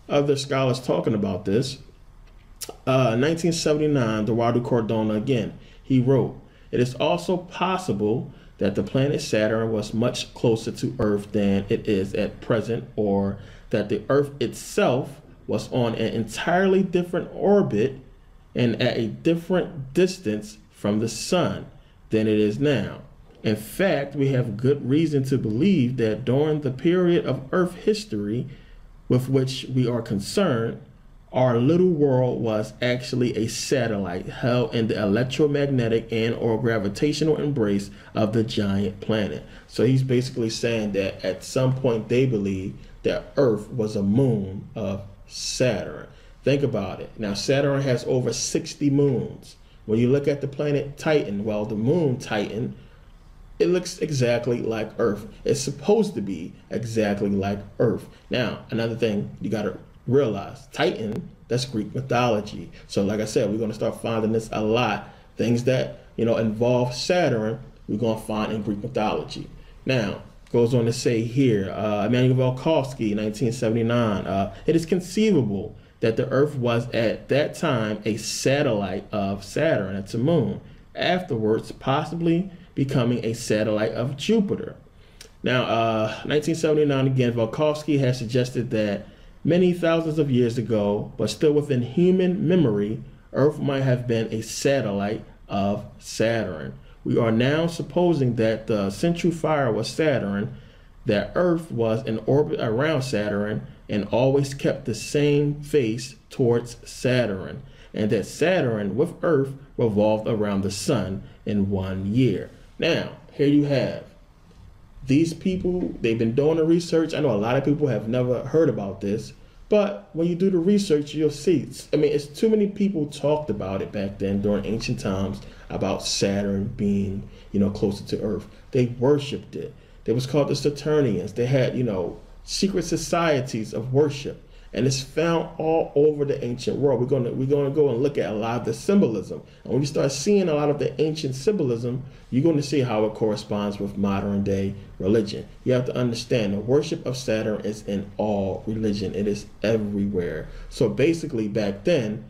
other scholars talking about this. 1979, Eduardo Cardona again, he wrote, "It is also possible that the planet Saturn was much closer to Earth than it is at present, or that the Earth itself was on an entirely different orbit and at a different distance from the sun than it is now. In fact, we have good reason to believe that during the period of Earth history with which we are concerned, our little world was actually a satellite held in the electromagnetic and or gravitational embrace of the giant planet." So he's basically saying that at some point they believe that Earth was a moon of Saturn. Think about it. Now Saturn has over 60 moons. When you look at the planet Titan, well, the moon Titan, it looks exactly like Earth. It's supposed to be exactly like Earth. Now, another thing you got to realize, Titan, that's Greek mythology. So like I said, we're going to start finding this a lot. Things that, involve Saturn, we're going to find in Greek mythology. Now, goes on to say here, Emanuel Velikovsky, 1979, "It is conceivable that the Earth was at that time a satellite of Saturn, it's a moon, afterwards possibly becoming a satellite of Jupiter." Now, 1979 again, Velikovsky has suggested that many thousands of years ago, but still within human memory, Earth might have been a satellite of Saturn. We are now supposing that the central fire was Saturn, that Earth was in orbit around Saturn and always kept the same face towards Saturn, and that Saturn with Earth revolved around the sun in 1 year. Now, here you have these people, they've been doing the research. I know a lot of people have never heard about this, but when you do the research, you'll see. It's too many people talked about it back then during ancient times about Saturn being, closer to Earth. They worshipped it. They was called the Saturnians. They had, secret societies of worship. And it's found all over the ancient world. We're gonna go and look at a lot of the symbolism. And when you start seeing a lot of the ancient symbolism, you're going to see how it corresponds with modern day religion. You have to understand the worship of Saturn is in all religion. It is everywhere. So basically back then,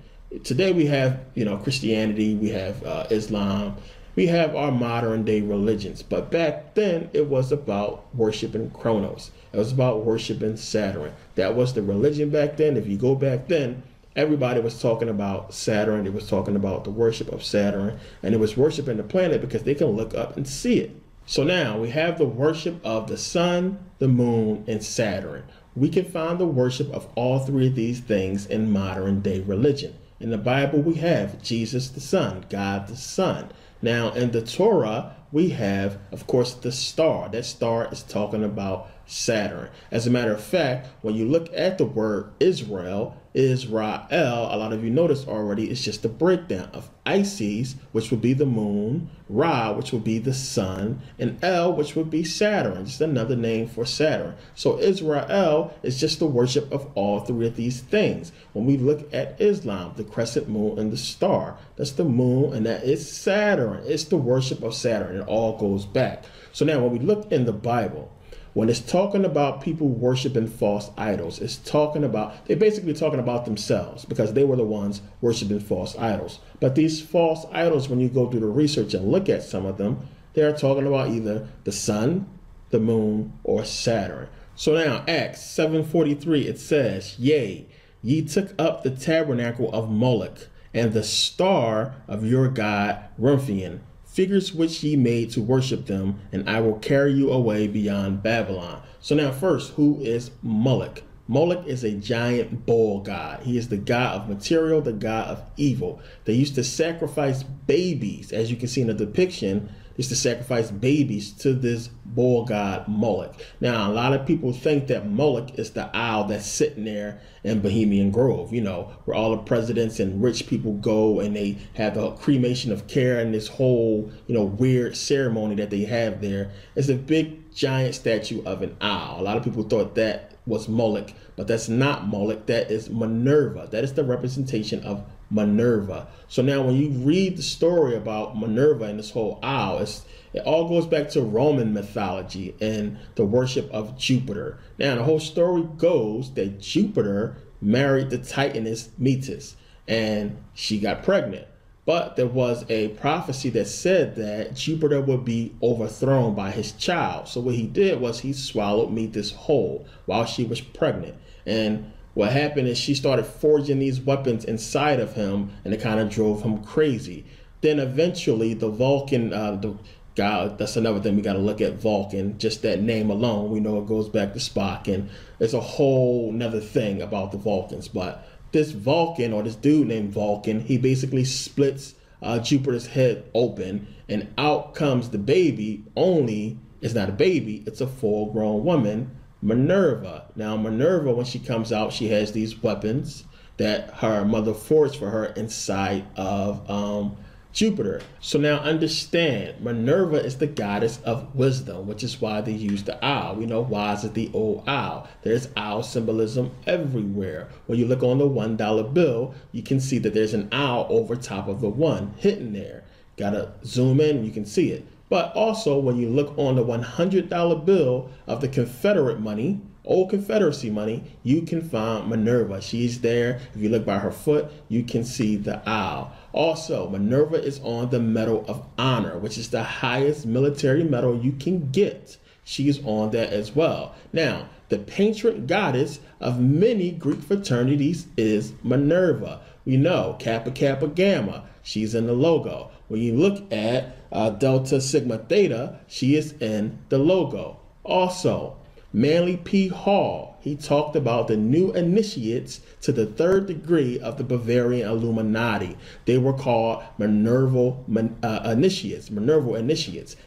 today we have, Christianity, we have Islam, we have our modern day religions. But back then it was about worshiping Kronos. It was about worshiping Saturn. That was the religion back then. If you go back then, everybody was talking about Saturn. It was talking about the worship of Saturn, and it was worshiping the planet because they can look up and see it. So now we have the worship of the sun, the moon, and Saturn. We can find the worship of all three of these things in modern day religion. In the Bible, we have Jesus the Son, God the Son. Now in the Torah, we have, of course, the star. That star is talking about Saturn. As a matter of fact, when you look at the word Israel, a lot of you noticed already, it's just a breakdown of Isis, which would be the moon, Ra, which would be the sun, and El, which would be Saturn, just another name for Saturn. So Israel is just the worship of all three of these things. When we look at Islam, the crescent moon and the star, that's the moon, and that is Saturn. It's the worship of Saturn. It all goes back. So now when we look in the Bible, when it's talking about people worshiping false idols, they're basically talking about themselves because they were the ones worshiping false idols. But these false idols, when you go through the research and look at some of them, they're talking about either the sun, the moon, or Saturn. So now Acts 7:43, it says, "Yea, ye took up the tabernacle of Moloch and the star of your god Remphion, figures which ye made to worship them, and I will carry you away beyond Babylon." So now first, who is Moloch? Moloch is a giant bull god. He is the god of material, the god of evil. They used to sacrifice babies, as you can see in the depiction. They used to sacrifice babies to this bull god Moloch. Now, a lot of people think that Moloch is the owl that's sitting there in Bohemian Grove, where all the presidents and rich people go and they have the cremation of care and this whole, weird ceremony that they have there. It's a big giant statue of an owl. A lot of people thought that was Moloch, but that's not Moloch. That is Minerva. That is the representation of Minerva. So now when you read the story about Minerva and this whole owl, it all goes back to Roman mythology and the worship of Jupiter. Now the whole story goes that Jupiter married the Titaness Metis and she got pregnant. But there was a prophecy that said that Jupiter would be overthrown by his child. So what he did was he swallowed Metis whole while she was pregnant. And what happened is she started forging these weapons inside of him, and it kind of drove him crazy. Then eventually the Vulcan, the God, that's another thing we got to look at, Vulcan. Just that name alone, we know it goes back to Spock, and it's a whole nother thing about the Vulcans. But this Vulcan, or this dude named Vulcan, he basically splits Jupiter's head open, and out comes the baby. Only it's not a baby, it's a full-grown woman, Minerva. Now Minerva, when she comes out, she has these weapons that her mother forged for her inside of Jupiter. So now understand, Minerva is the goddess of wisdom, which is why they use the owl. We know wise is the old owl. There's owl symbolism everywhere. When you look on the $1 bill, you can see that there's an owl over top of the one hidden there. Gotta zoom in, you can see it. But also when you look on the $100 bill of the Confederate money, old Confederacy money, you can find Minerva. She's there. If you look by her foot, you can see the owl. Also, Minerva is on the Medal of Honor, which is the highest military medal you can get. She is on that as well. Now, the patron goddess of many Greek fraternities is Minerva. We know Kappa Kappa Gamma, she's in the logo. When you look at Delta Sigma Theta, she is in the logo. Also, Manly P. Hall, he talked about the new initiates to the 3rd degree of the Bavarian Illuminati. They were called Minerval initiates.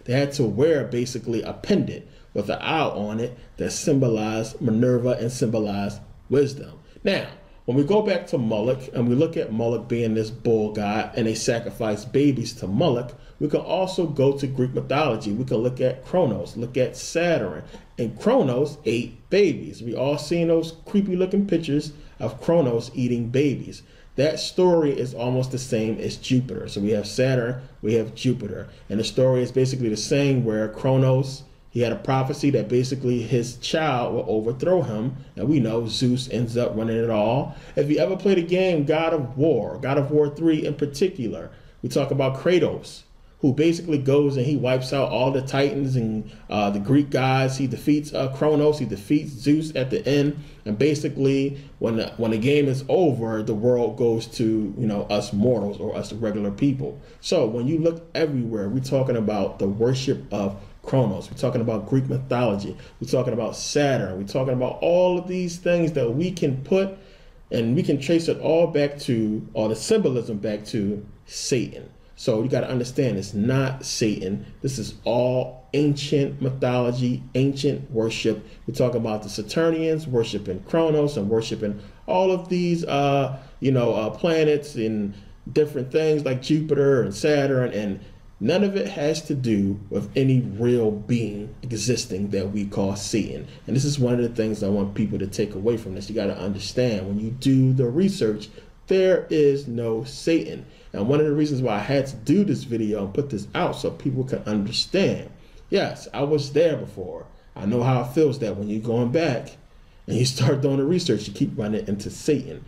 They had to wear basically a pendant with an owl on it that symbolized Minerva and symbolized wisdom. Now, when we go back to Moloch and we look at Moloch being this bull god and they sacrifice babies to Moloch, we can also go to Greek mythology. We can look at Kronos, look at Saturn. And Kronos ate babies. We all seen those creepy looking pictures of Kronos eating babies. That story is almost the same as Jupiter. So we have Saturn, we have Jupiter. And the story is basically the same, where Kronos, He had a prophecy that basically his child will overthrow him. And we know Zeus ends up running it all. If you ever played a game, God of War 3 in particular, we talk about Kratos, who basically goes and he wipes out all the Titans and the Greek gods. He defeats Kronos. He defeats Zeus at the end. And basically, when the game is over, the world goes to, you know, us mortals or us regular people. So when you look everywhere, we're talking about the worship of Kronos. We're talking about Greek mythology. We're talking about Saturn. We're talking about all of these things that we can put and we can trace it all back to, or the symbolism back to, Satan. So you got to understand, it's not Satan. This is all ancient mythology, ancient worship. We're talking about the Saturnians worshiping Kronos and worshiping all of these, planets and different things like Jupiter and Saturn, and none of it has to do with any real being existing that we call Satan. And this is one of the things I want people to take away from this. You got to understand, when you do the research, there is no Satan. And one of the reasons why I had to do this video and put this out so people can understand. Yes, I was there before. I know how it feels that when you're going back and you start doing the research, you keep running into Satan.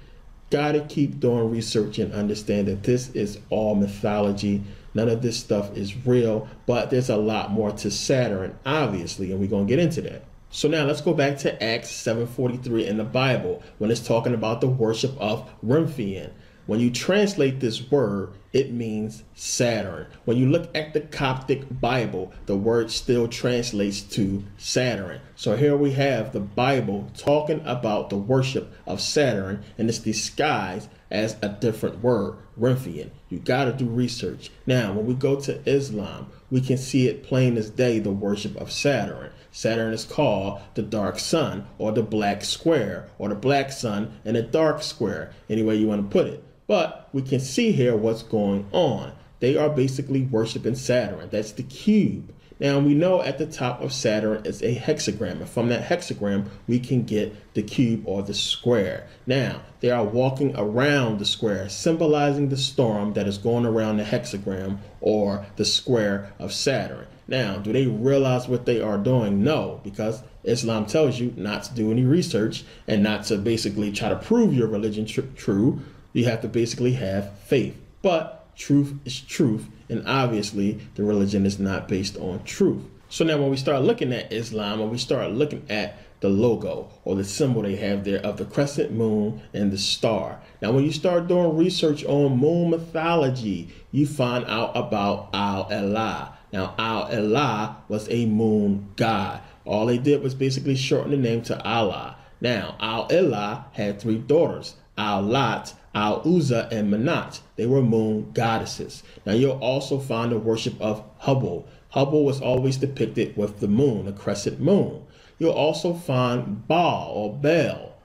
Gotta keep doing research and understand that this is all mythology. None of this stuff is real, but there's a lot more to Saturn, obviously, and we're gonna get into that. So now let's go back to Acts 7:43 in the Bible when it's talking about the worship of Remphian. When you translate this word, it means Saturn. When you look at the Coptic Bible, the word still translates to Saturn. So here we have the Bible talking about the worship of Saturn, and it's disguised as a different word, Remphian. You got to do research. Now, when we go to Islam, we can see it plain as day, the worship of Saturn. Saturn is called the dark sun, or the black square, or the black sun and the dark square, any way you want to put it. But we can see here what's going on. They are basically worshiping Saturn. That's the cube. Now we know at the top of Saturn is a hexagram. And from that hexagram, we can get the cube or the square. Now they are walking around the square, symbolizing the storm that is going around the hexagram or the square of Saturn. Now, do they realize what they are doing? No, because Islam tells you not to do any research and not to basically try to prove your religion true. You have to basically have faith. But truth is truth, and obviously the religion is not based on truth. So now when we start looking at Islam, when we start looking at the logo or the symbol they have there of the crescent moon and the star. Now when you start doing research on moon mythology, you find out about Al-Elah. Now Al-Elah was a moon god. All they did was basically shorten the name to Allah. Now Al-Elah had 3 daughters, Al-Lat, Al-Uzza, and Manat. They were moon goddesses. Now you'll also find the worship of Hubble. Hubble was always depicted with the moon, the crescent moon. You'll also find Baal or Baal,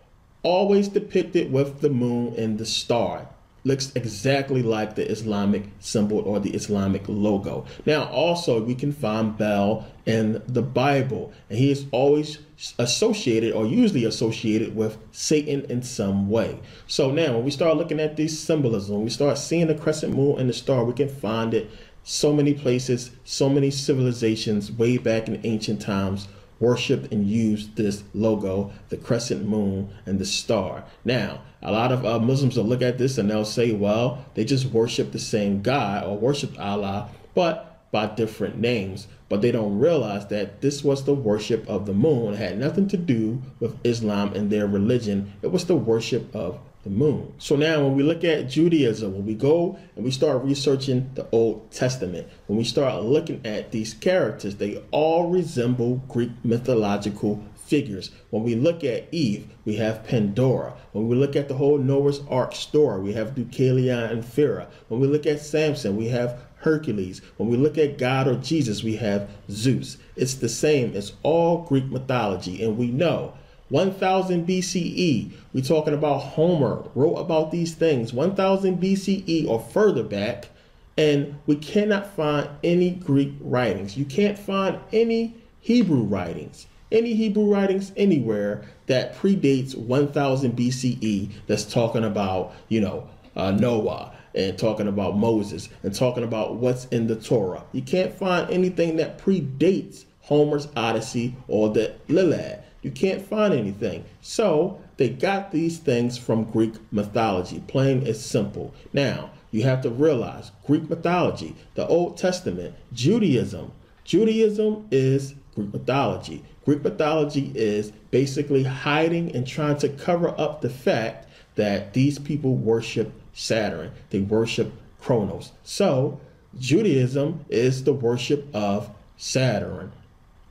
always depicted with the moon and the star. Looks exactly like the Islamic symbol or the Islamic logo. Now also we can find Baal in the Bible, and he is always associated or usually associated with Satan in some way. So now when we start looking at these symbolism, when we start seeing the crescent moon and the star, we can find it so many places, so many civilizations way back in ancient times worshipped and used this logo, the crescent moon and the star. Now, a lot of Muslims will look at this and they'll say, well, they just worship the same God or worship Allah, but by different names. But they don't realize that this was the worship of the moon. It had nothing to do with Islam and their religion. It was the worship of the moon. So now when we look at Judaism, when we go and we start researching the Old Testament, when we start looking at these characters, they all resemble Greek mythological figures. When we look at Eve, we have Pandora. When we look at the whole Noah's Ark story, we have Deucalion and Pharaoh. When we look at Samson, we have Hercules. When we look at God or Jesus, we have Zeus. It's the same. It's all Greek mythology. And we know 1000 BCE, we're talking about Homer wrote about these things, 1000 BCE or further back, and we cannot find any Greek writings. You can't find any Hebrew writings anywhere that predates 1000 BCE that's talking about, Noah and talking about Moses and talking about what's in the Torah. You can't find anything that predates Homer's Odyssey or the Iliad. You can't find anything. So they got these things from Greek mythology, plain and simple. Now, you have to realize Greek mythology, the Old Testament, Judaism. Judaism is Greek mythology. Greek mythology is basically hiding and trying to cover up the fact that these people worship Saturn. They worship Kronos. So Judaism is the worship of Saturn.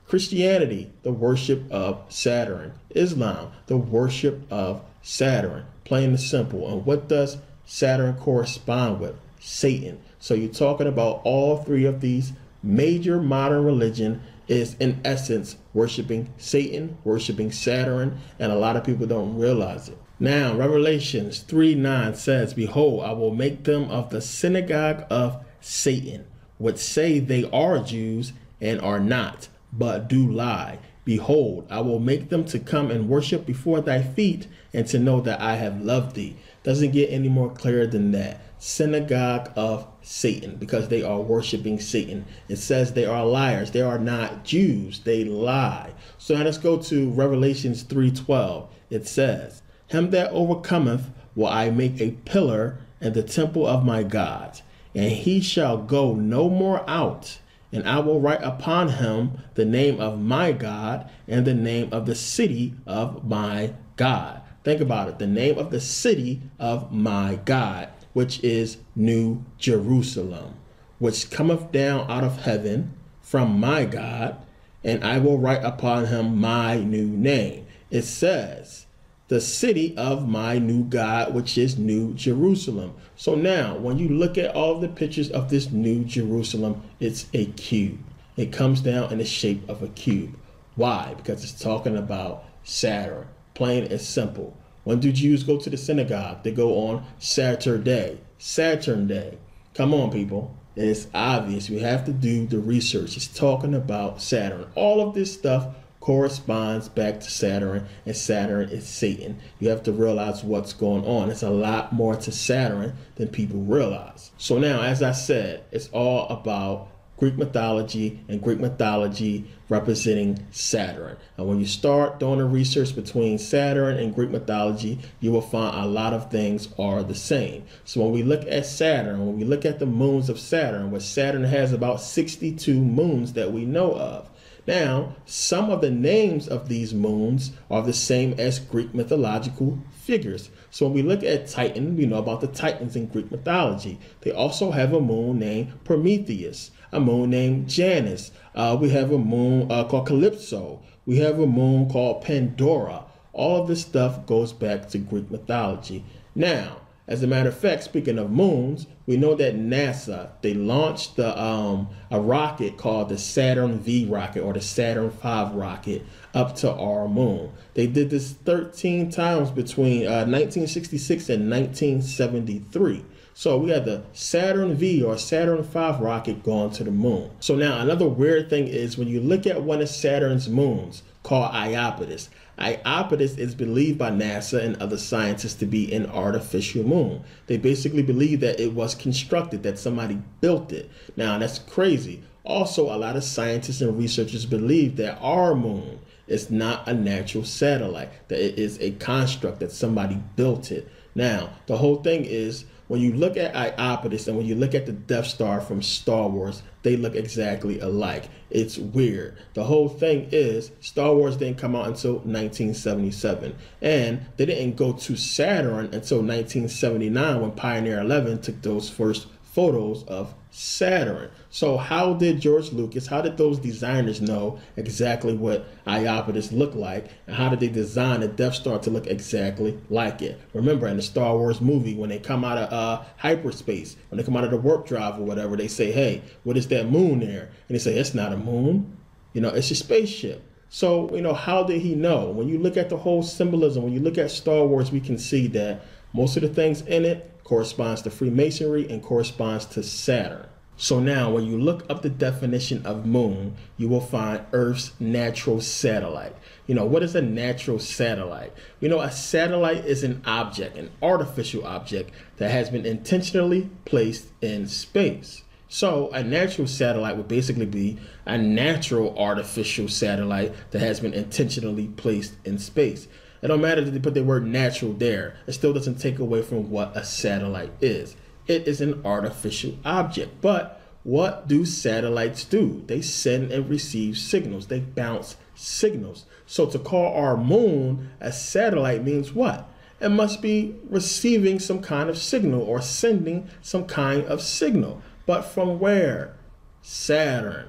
Christianity, the worship of Saturn. Islam, the worship of Saturn. Plain and simple. And what does Saturn correspond with? Satan. So you're talking about all three of these major modern religion is in essence worshiping Satan, worshiping Saturn, and a lot of people don't realize it. Now, Revelations 3:9 says, "Behold, I will make them of the synagogue of Satan, which say they are Jews and are not, but do lie. Behold, I will make them to come and worship before thy feet, and to know that I have loved thee." Doesn't get any more clear than that. Synagogue of Satan, because they are worshiping Satan. It says they are liars. They are not Jews. They lie. So now let's go to Revelations 3:12. It says, "Him that overcometh will I make a pillar in the temple of my God, and he shall go no more out. And I will write upon him the name of my God and the name of the city of my God." Think about it. The name of the city of my God, which is New Jerusalem, which cometh down out of heaven from my God, and I will write upon him my new name. It says, the city of my new God, which is New Jerusalem. So now, when you look at all the pictures of this New Jerusalem, it's a cube. It comes down in the shape of a cube. Why? Because it's talking about Saturn. Plain and simple. When do Jews go to the synagogue? They go on Saturday. Saturn Day. Come on, people. It's obvious. We have to do the research. It's talking about Saturn. All of this stuff corresponds back to Saturn, and Saturn is Satan. You have to realize what's going on. It's a lot more to Saturn than people realize. So now, as I said, it's all about Greek mythology, and Greek mythology representing Saturn. And when you start doing the research between Saturn and Greek mythology, you will find a lot of things are the same. So when we look at Saturn, when we look at the moons of Saturn, which Saturn has about 62 moons that we know of. Now, some of the names of these moons are the same as Greek mythological figures. So when we look at Titan, we know about the Titans in Greek mythology. They also have a moon named Prometheus, a moon named Janus. We have a moon called Calypso. We have a moon called Pandora. All of this stuff goes back to Greek mythology. Now, as a matter of fact, speaking of moons, we know that NASA, they launched a rocket called the Saturn V rocket or the Saturn V rocket up to our moon. They did this 13 times between 1966 and 1973. So we had the Saturn V or Saturn V rocket going to the moon. So now another weird thing is when you look at one of Saturn's moons called Iapetus. Iapetus is believed by NASA and other scientists to be an artificial moon. They basically believe that it was constructed, that somebody built it. Now that's crazy. Also, a lot of scientists and researchers believe that our moon is not a natural satellite, that it is a construct, that somebody built it. Now, the whole thing is, when you look at Iapetus and when you look at the Death Star from Star Wars, they look exactly alike. It's weird. The whole thing is Star Wars didn't come out until 1977. And they didn't go to Saturn until 1979 when Pioneer 11 took those first photos of Saturn. So how did George Lucas, how did those designers know exactly what Iapetus looked like? And how did they design the Death Star to look exactly like it? Remember in the Star Wars movie, when they come out of hyperspace, when they come out of the warp drive or whatever, they say, hey, what is that moon there? And they say, it's not a moon. You know, it's a spaceship. So, you know, how did he know? When you look at the whole symbolism, when you look at Star Wars, we can see that most of the things in it corresponds to Freemasonry and corresponds to Saturn. So now when you look up the definition of moon, you will find Earth's natural satellite. You know, what is a natural satellite? You know, a satellite is an object, an artificial object that has been intentionally placed in space. So a natural satellite would basically be a natural artificial satellite that has been intentionally placed in space. It don't matter that they put the word natural there. It still doesn't take away from what a satellite is. It is an artificial object. But what do satellites do? They send and receive signals. They bounce signals. So to call our moon a satellite means what? It must be receiving some kind of signal or sending some kind of signal. But from where? Saturn.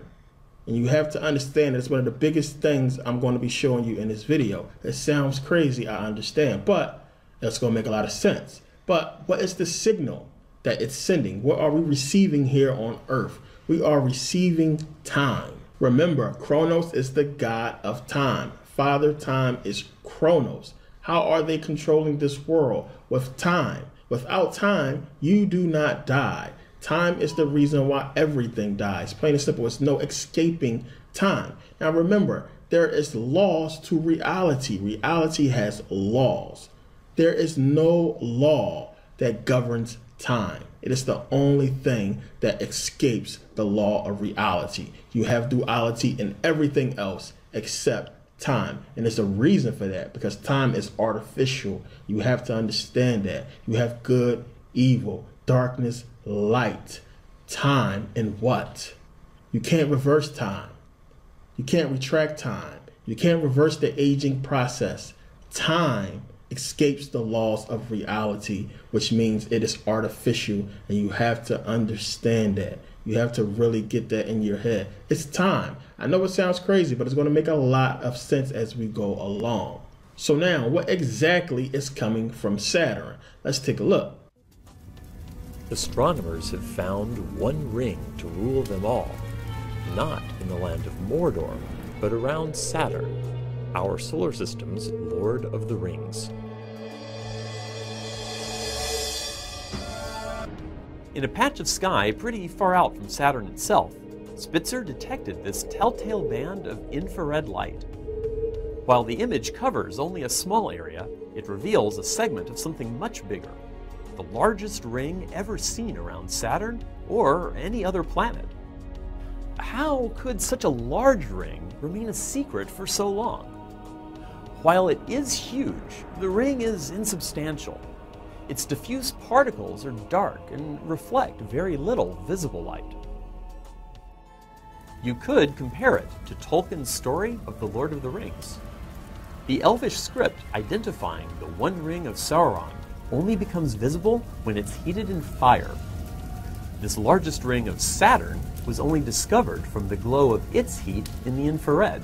And you have to understand it's one of the biggest things I'm going to be showing you in this video. It sounds crazy, I understand, but it's going to make a lot of sense. But what is the signal that it's sending? What are we receiving here on Earth? We are receiving time. Remember, Chronos is the god of time. Father Time is Chronos. How are they controlling this world? With time. Without time, you do not die. Time is the reason why everything dies. Plain and simple, it's no escaping time. Now remember, there is laws to reality. Reality has laws. There is no law that governs time. It is the only thing that escapes the law of reality. You have duality in everything else except time. And there's a reason for that, because time is artificial. You have to understand that. You have good, evil, darkness, light, time, and what? You can't reverse time. You can't retract time. You can't reverse the aging process. Time escapes the laws of reality, which means it is artificial, and you have to understand that. You have to really get that in your head. It's time. I know it sounds crazy, but it's going to make a lot of sense as we go along. So now, what exactly is coming from Saturn? Let's take a look. Astronomers have found one ring to rule them all, not in the land of Mordor, but around Saturn, our solar system's Lord of the Rings. In a patch of sky pretty far out from Saturn itself, Spitzer detected this telltale band of infrared light. While the image covers only a small area, it reveals a segment of something much bigger. The largest ring ever seen around Saturn or any other planet. How could such a large ring remain a secret for so long? While it is huge, the ring is insubstantial. Its diffuse particles are dark and reflect very little visible light. You could compare it to Tolkien's story of the Lord of the Rings. The Elvish script identifying the One Ring of Sauron only becomes visible when it's heated in fire. This largest ring of Saturn was only discovered from the glow of its heat in the infrared.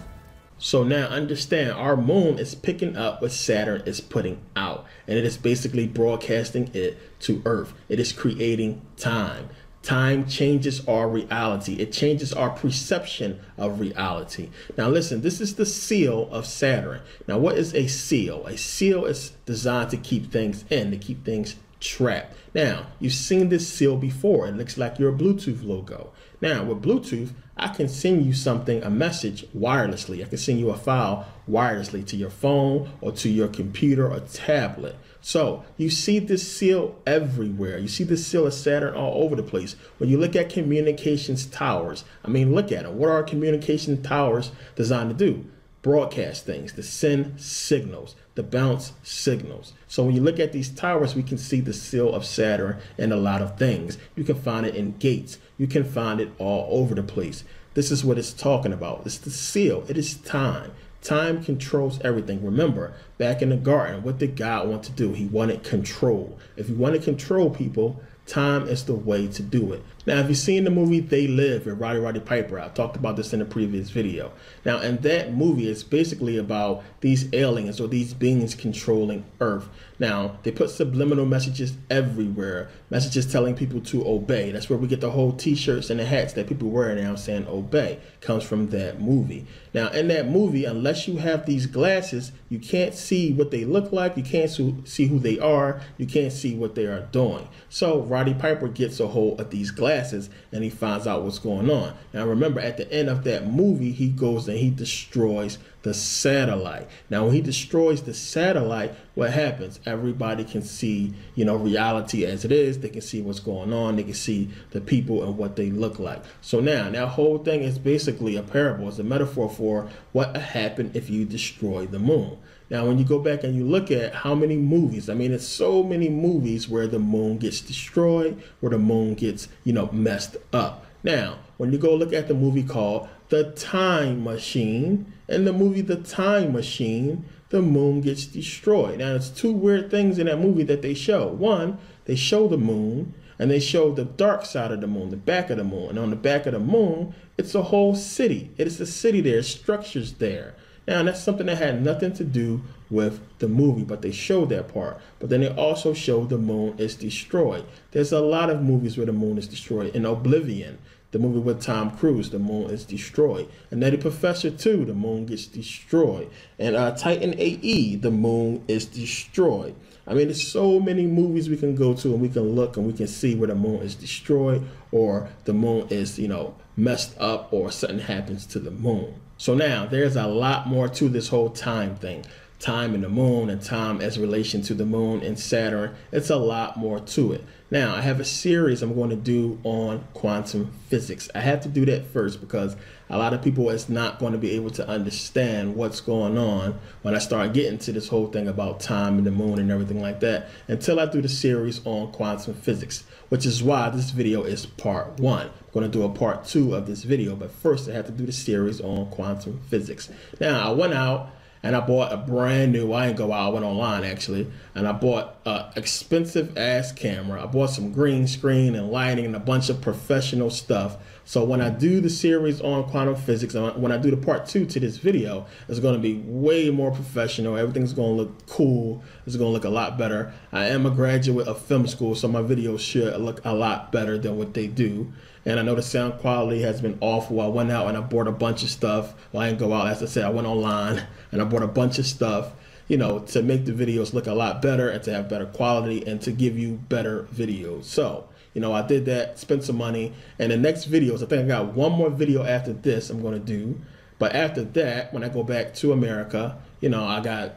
So now understand, our moon is picking up what Saturn is putting out, and it is basically broadcasting it to Earth. It is creating time. Time changes our reality. It changes our perception of reality. Now listen, this is the seal of Saturn. Now what is a seal? A seal is designed to keep things in, to keep things trapped. Now, you've seen this seal before. It looks like your Bluetooth logo. Now, with Bluetooth, I can send you something, a message wirelessly. I can send you a file wirelessly to your phone or to your computer or tablet. So you see this seal everywhere. You see this seal of Saturn all over the place. When you look at communications towers, I mean, look at them. What are communication towers designed to do? Broadcast things, to send signals, to bounce signals. So when you look at these towers, we can see the seal of Saturn in a lot of things. You can find it in gates. You can find it all over the place. This is what it's talking about. It's the seal. It is time. Time controls everything. Remember, back in the garden, what did God want to do? He wanted control. If you want to control people, time is the way to do it. Now, have you seen the movie They Live with Roddy Piper? I talked about this in a previous video. Now, in that movie, it's basically about these aliens or these beings controlling Earth. Now, they put subliminal messages everywhere, messages telling people to obey. That's where we get the whole t-shirts and the hats that people wear now saying obey. Comes from that movie. Now, in that movie, unless you have these glasses, you can't see what they look like. You can't see who they are. You can't see what they are doing. So Roddy Piper gets a hold of these glasses and he finds out what's going on. Now remember, at the end of that movie, he goes and he destroys the satellite. Now when he destroys the satellite, what happens? Everybody can see, you know, reality as it is. They can see what's going on. They can see the people and what they look like. So now that whole thing is basically a parable. It's a metaphor for what happened if you destroy the moon. Now, when you go back and you look at how many movies, I mean, it's so many movies where the moon gets destroyed, where the moon gets, you know, messed up. Now, when you go look at the movie called The Time Machine, in the movie The Time Machine, the moon gets destroyed. Now, there's two weird things in that movie that they show. One, they show the moon, and they show the dark side of the moon, the back of the moon. And on the back of the moon, it's a whole city. It is a city there, structures there. Now, that's something that had nothing to do with the movie, but they showed that part. But then they also showed the moon is destroyed. There's a lot of movies where the moon is destroyed. In Oblivion, the movie with Tom Cruise, the moon is destroyed. And Nutty Professor 2, the moon gets destroyed. And Titan AE, the moon is destroyed. I mean, there's so many movies we can go to and we can look and we can see where the moon is destroyed or the moon is, you know, messed up or something happens to the moon. So now there's a lot more to this whole time thing. Time and the moon and time as relation to the moon and Saturn. It's a lot more to it. Now, I have a series I'm going to do on quantum physics. I have to do that first because a lot of people is not going to be able to understand what's going on when I start getting to this whole thing about time and the moon and everything like that until I do the series on quantum physics, which is why this video is part 1. I'm going to do a part 2 of this video, but first I have to do the series on quantum physics. Now, I went out and I bought a brand new, I went online actually, and I bought an expensive ass camera. I bought some green screen and lighting and a bunch of professional stuff. So when I do the series on quantum physics, when I do the part 2 to this video, it's going to be way more professional. Everything's going to look cool. It's going to look a lot better. I am a graduate of film school, so my videos should look a lot better than what they do. And I know the sound quality has been awful. I went out and I bought a bunch of stuff. Well, I didn't go out, as I said, I went online and I bought a bunch of stuff, you know, to make the videos look a lot better and to have better quality and to give you better videos. So, you know, I did that, spent some money, and the next videos, I think I got one more video after this I'm going to do. But after that, when I go back to America, you know, I got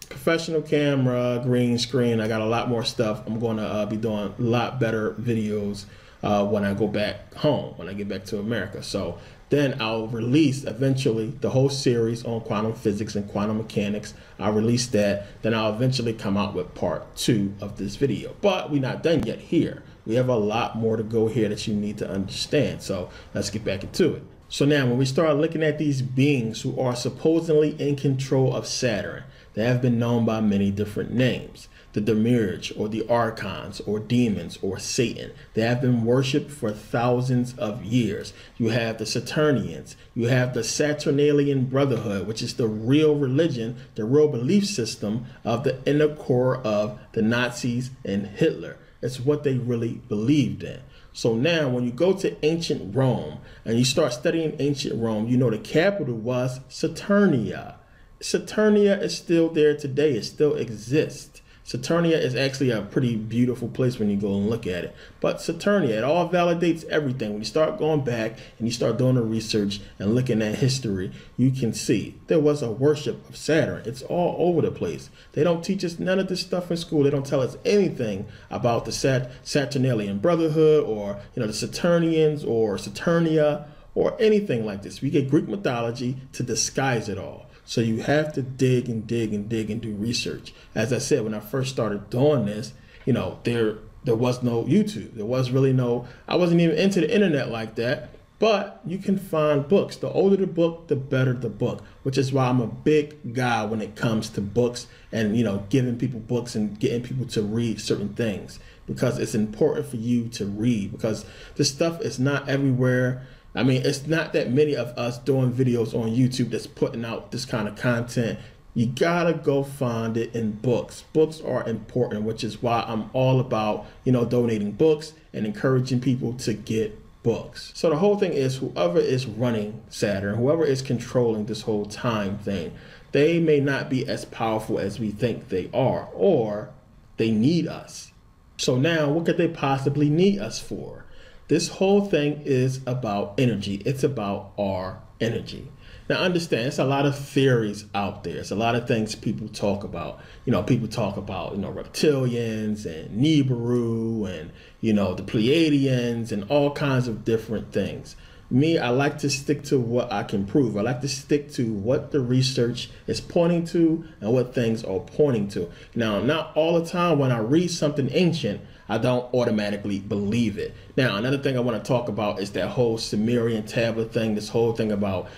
professional camera, green screen, I got a lot more stuff. I'm going to be doing a lot better videos when I go back home, when I get back to America. So then I'll release eventually the whole series on quantum physics and quantum mechanics. I'll release that. Then I'll eventually come out with part 2 of this video. But we're not done yet here. We have a lot more to go here that you need to understand. So let's get back into it. So now when we start looking at these beings who are supposedly in control of Saturn, they have been known by many different names. The Demiurge or the Archons or demons or Satan. They have been worshipped for thousands of years. You have the Saturnians. You have the Saturnalian Brotherhood, which is the real religion, the real belief system of the inner core of the Nazis and Hitler. It's what they really believed in. So now when you go to ancient Rome and you start studying ancient Rome, you know the capital was Saturnia. Saturnia is still there today. It still exists. Saturnia is actually a pretty beautiful place when you go and look at it. But Saturnia, it all validates everything. When you start going back and you start doing the research and looking at history, you can see there was a worship of Saturn. It's all over the place. They don't teach us none of this stuff in school. They don't tell us anything about the Saturnalian Brotherhood or, you know, the Saturnians or Saturnia or anything like this. We get Greek mythology to disguise it all. So you have to dig and dig and dig and do research. As I said, when I first started doing this, you know, there was no YouTube. There was really no, I wasn't even into the internet like that. But you can find books. The older the book, the better the book, which is why I'm a big guy when it comes to books and, you know, giving people books and getting people to read certain things, because it's important for you to read, because this stuff is not everywhere. I mean, it's not that many of us doing videos on YouTube that's putting out this kind of content. You gotta go find it in books. Books are important, which is why I'm all about, you know, donating books and encouraging people to get books. So the whole thing is, whoever is running Saturn, whoever is controlling this whole time thing, they may not be as powerful as we think they are, or they need us. So now what could they possibly need us for? This whole thing is about energy. It's about our energy. Now understand, there's a lot of theories out there. It's a lot of things people talk about. People talk about, reptilians and Nibiru and, the Pleiadians and all kinds of different things. Me, I like to stick to what I can prove. I like to stick to what the research is pointing to and what things are pointing to. Now, not all the time when I read something ancient, I don't automatically believe it. Now, another thing I want to talk about is that whole Sumerian tablet thing, this whole thing about,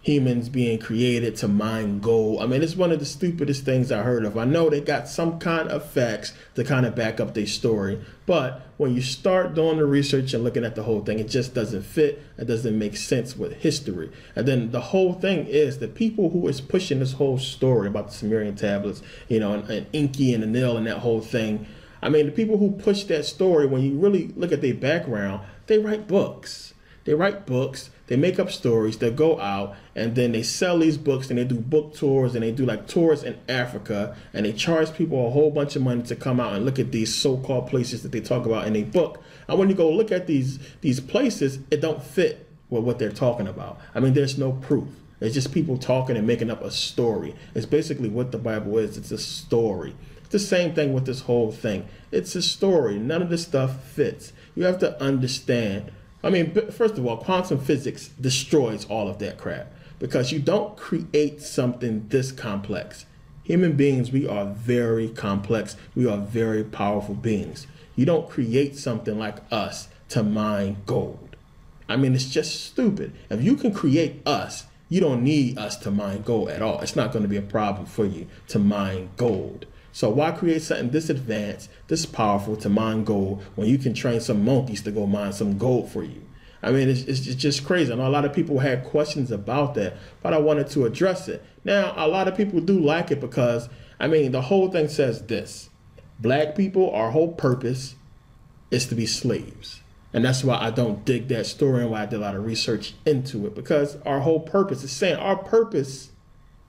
humans being created to mine gold. I mean, it's one of the stupidest things I heard of. I know they got some kind of facts to kind of back up their story, but when you start doing the research and looking at the whole thing, it just doesn't fit. It doesn't make sense with history. And then the whole thing is the people who is pushing this whole story about the Sumerian tablets, and Enki and Enlil and that whole thing. I mean, the people who push that story, when you really look at their background, they write books. They write books, they make up stories, they go out, and then they sell these books, and they do book tours, and they do like tours in Africa, and they charge people a whole bunch of money to come out and look at these so-called places that they talk about in a book. And when you go look at these places, it don't fit with what they're talking about. I mean, there's no proof. It's just people talking and making up a story. It's basically what the Bible is. It's a story. It's the same thing with this whole thing. It's a story. None of this stuff fits. You have to understand. I mean, first of all, quantum physics destroys all of that crap because you don't create something this complex. Human beings, we are very complex. We are very powerful beings. You don't create something like us to mine gold. I mean, it's just stupid. If you can create us, you don't need us to mine gold at all. It's not going to be a problem for you to mine gold. So why create something this advanced, this powerful to mine gold when you can train some monkeys to go mine some gold for you? I mean, it's just crazy. I know a lot of people had questions about that, but I wanted to address it. Now, a lot of people do like it because, I mean, the whole thing says this. Black people, our whole purpose is to be slaves. And that's why I don't dig that story and why I did a lot of research into it, because our whole purpose is saying our purpose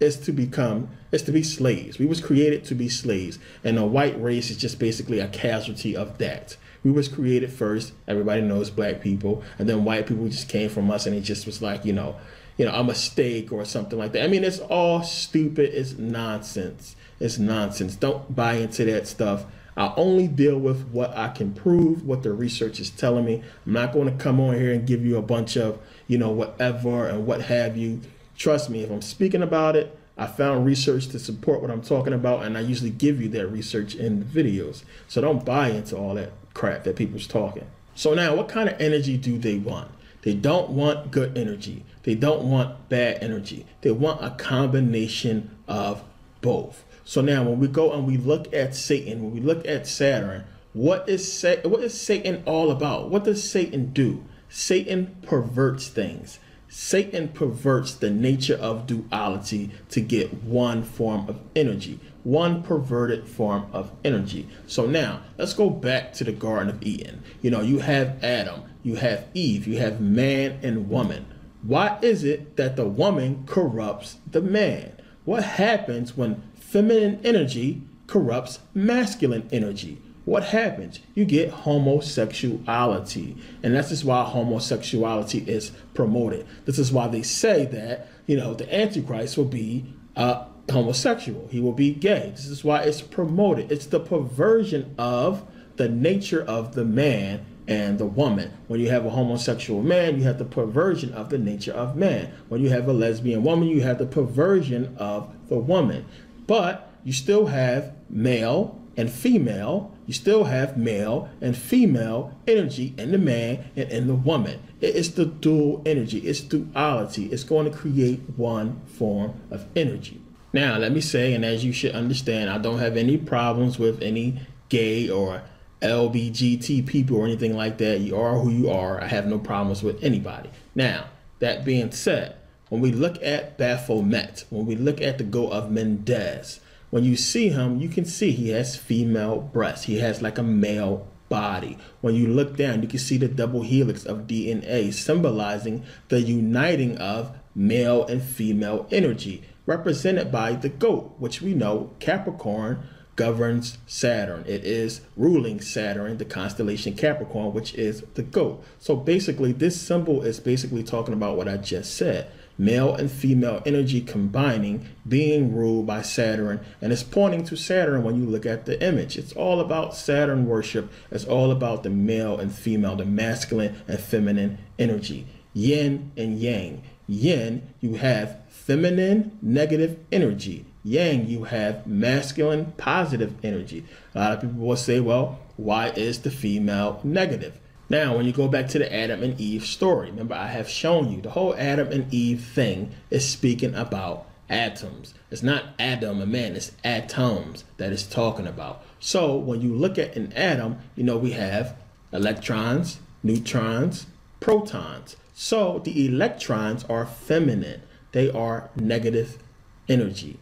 is to be slaves. We was created to be slaves, and the white race is just basically a casualty of that. We was created first. Everybody knows black people, and then white people just came from us, and it just was like, a mistake or something like that. I mean, it's all stupid. It's nonsense. It's nonsense. Don't buy into that stuff. I only deal with what I can prove, what the research is telling me. I'm not going to come on here and give you a bunch of, whatever and what have you. Trust me, if I'm speaking about it, I found research to support what I'm talking about, and I usually give you that research in the videos. So don't buy into all that crap that people's talking. So now, what kind of energy do they want? They don't want good energy. They don't want bad energy. They want a combination of both. So now when we go and we look at Satan, when we look at Saturn, what is Satan all about? What does Satan do? Satan perverts things. Satan perverts the nature of duality to get one form of energy, one perverted form of energy. So now let's go back to the Garden of Eden. You have Adam, you have Eve, you have man and woman. Why is it that the woman corrupts the man? What happens when feminine energy corrupts masculine energy? What happens? You get homosexuality. And that's just why homosexuality is promoted. This is why they say that, the Antichrist will be homosexual. He will be gay. This is why it's promoted. It's the perversion of the nature of the man and the woman. When you have a homosexual man, you have the perversion of the nature of man. When you have a lesbian woman, you have the perversion of the woman. But you still have male and female. You still have male and female energy in the man and in the woman. It's the dual energy. It's duality. It's going to create one form of energy. Now, let me say, and as you should understand, I don't have any problems with any gay or LBGT people or anything like that. You are who you are. I have no problems with anybody. Now, that being said, when we look at Baphomet, when we look at the go of Mendez, when you see him, you can see he has female breasts. He has like a male body. When you look down, you can see the double helix of DNA symbolizing the uniting of male and female energy, represented by the goat, which we know Capricorn governs Saturn. It is ruling Saturn, the constellation Capricorn, which is the goat. So basically, this symbol is basically talking about what I just said. Male and female energy combining, being ruled by Saturn, and it's pointing to Saturn when you look at the image. It's all about Saturn worship. It's all about the male and female, the masculine and feminine energy, yin and yang. Yin, you have feminine negative energy. Yang, you have masculine positive energy. A lot of people will say, well, why is the female negative? Now, when you go back to the Adam and Eve story, remember I have shown you the whole Adam and Eve thing is speaking about atoms. It's not Adam, a man, it's atoms that it's talking about. So when you look at an atom, you know, we have electrons, neutrons, protons. So the electrons are feminine. They are negative energy.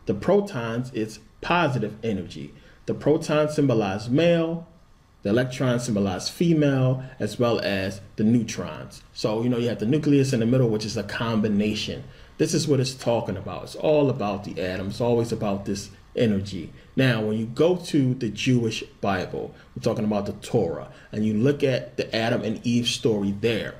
The protons is positive energy. The protons symbolize male. The electrons symbolize female, as well as the neutrons. So, you know, you have the nucleus in the middle, which is a combination. This is what it's talking about. It's all about the atom. It's always about this energy. Now, when you go to the Jewish Bible, we're talking about the Torah, and you look at the Adam and Eve story there,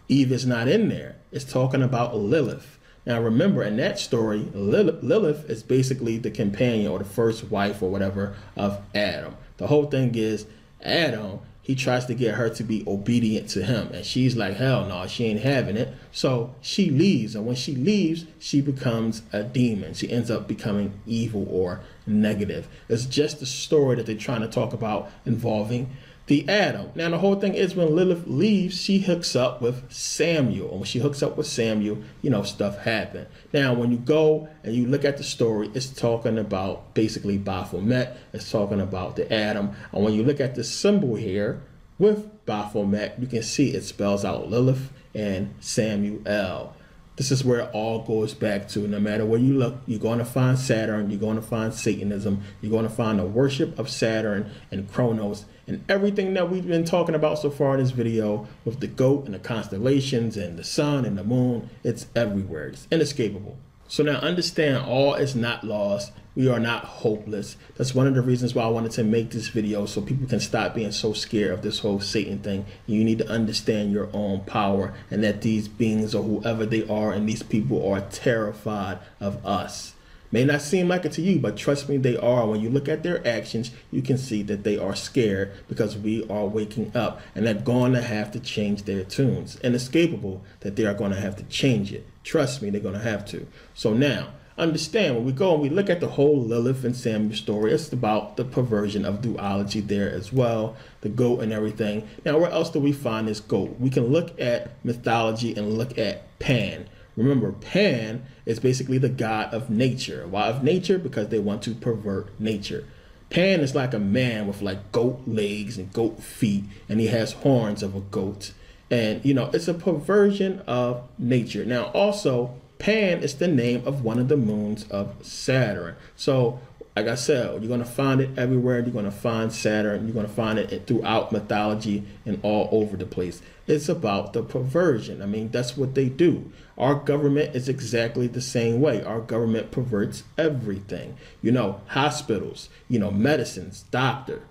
Eve is not in there. It's talking about Lilith. Now, remember, in that story, Lilith is basically the companion or the first wife or whatever of Adam. The whole thing is Adam, he tries to get her to be obedient to him. And she's like, hell no, she ain't having it. So she leaves. And when she leaves, she becomes a demon. She ends up becoming evil or negative. It's just a story that they're trying to talk about involving the Adam. Now, the whole thing is when Lilith leaves, she hooks up with Samuel. And when she hooks up with Samuel, you know, stuff happened. Now, when you go and you look at the story, it's talking about basically Baphomet. It's talking about the Adam. And when you look at the symbol here with Baphomet, you can see it spells out Lilith and Samuel. This is where it all goes back to. No matter where you look, you're going to find Saturn, you're going to find Satanism, you're going to find the worship of Saturn and Kronos, and everything that we've been talking about so far in this video with the goat and the constellations and the sun and the moon. It's everywhere. It's inescapable. So now understand, all is not lost. We are not hopeless. That's one of the reasons why I wanted to make this video, so people can stop being so scared of this whole Satan thing. You need to understand your own power, and that these beings or whoever they are and these people are terrified of us. May not seem like it to you, but trust me, they are. When you look at their actions, you can see that they are scared because we are waking up, and they're going to have to change their tunes. Inescapable that they are going to have to change it. Trust me, they're going to have to. So now, understand, when we go and we look at the whole Lilith and Samuel story, it's about the perversion of duality there as well, the goat and everything. Now, where else do we find this goat? We can look at mythology and look at Pan. Remember, Pan is basically the god of nature. Why of nature? Because they want to pervert nature. Pan is like a man with like goat legs and goat feet, and he has horns of a goat. And, you know, it's a perversion of nature. Now, also, Pan is the name of one of the moons of Saturn. So, like I said, you're going to find it everywhere. You're going to find Saturn. You're going to find it throughout mythology and all over the place. It's about the perversion. I mean, that's what they do. Our government is exactly the same way. Our government perverts everything. You know, hospitals, you know, medicines, doctor.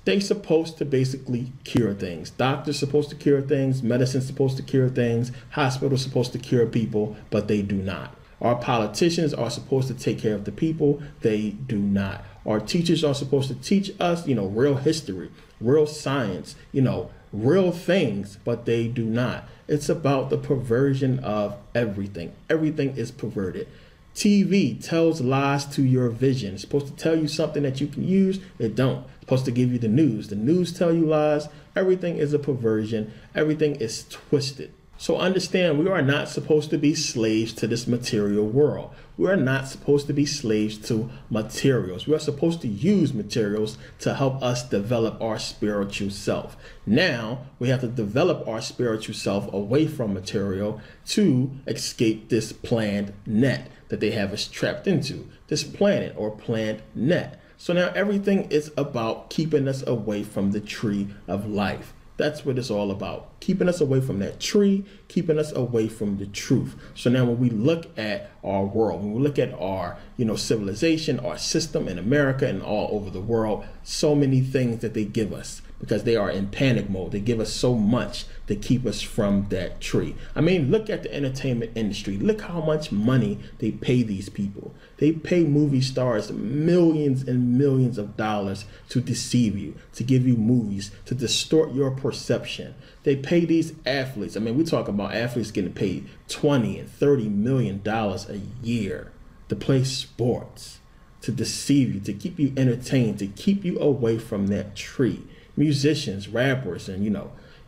They're supposed to basically cure things. Doctors supposed to cure things. Medicine's supposed to cure things. Hospitals supposed to cure people, but they do not. Our politicians are supposed to take care of the people. They do not. Our teachers are supposed to teach us, you know, real history, real science, you know, real things, but they do not. It's about the perversion of everything. Everything is perverted. TV tells lies to your vision. It's supposed to tell you something that you can use. It don't. It's supposed to give you the news. The news tell you lies. Everything is a perversion. Everything is twisted. So understand, we are not supposed to be slaves to this material world. We are not supposed to be slaves to materials. We are supposed to use materials to help us develop our spiritual self. Now, we have to develop our spiritual self away from material to escape this planned net that they have us trapped into, this planet or planned net. So now everything is about keeping us away from the tree of life. That's what it's all about. Keeping us away from that tree, keeping us away from the truth. So now when we look at our world, when we look at our, civilization, our system in America and all over the world, so many things that they give us because they are in panic mode. They give us so much to keep us from that tree. I mean, look at the entertainment industry. Look how much money they pay these people. They pay movie stars millions and millions of dollars to deceive you, to give you movies, to distort your perception. They pay these athletes. I mean, we talk about athletes getting paid $20 and $30 million a year to play sports, to deceive you, to keep you entertained, to keep you away from that tree. Musicians, rappers, and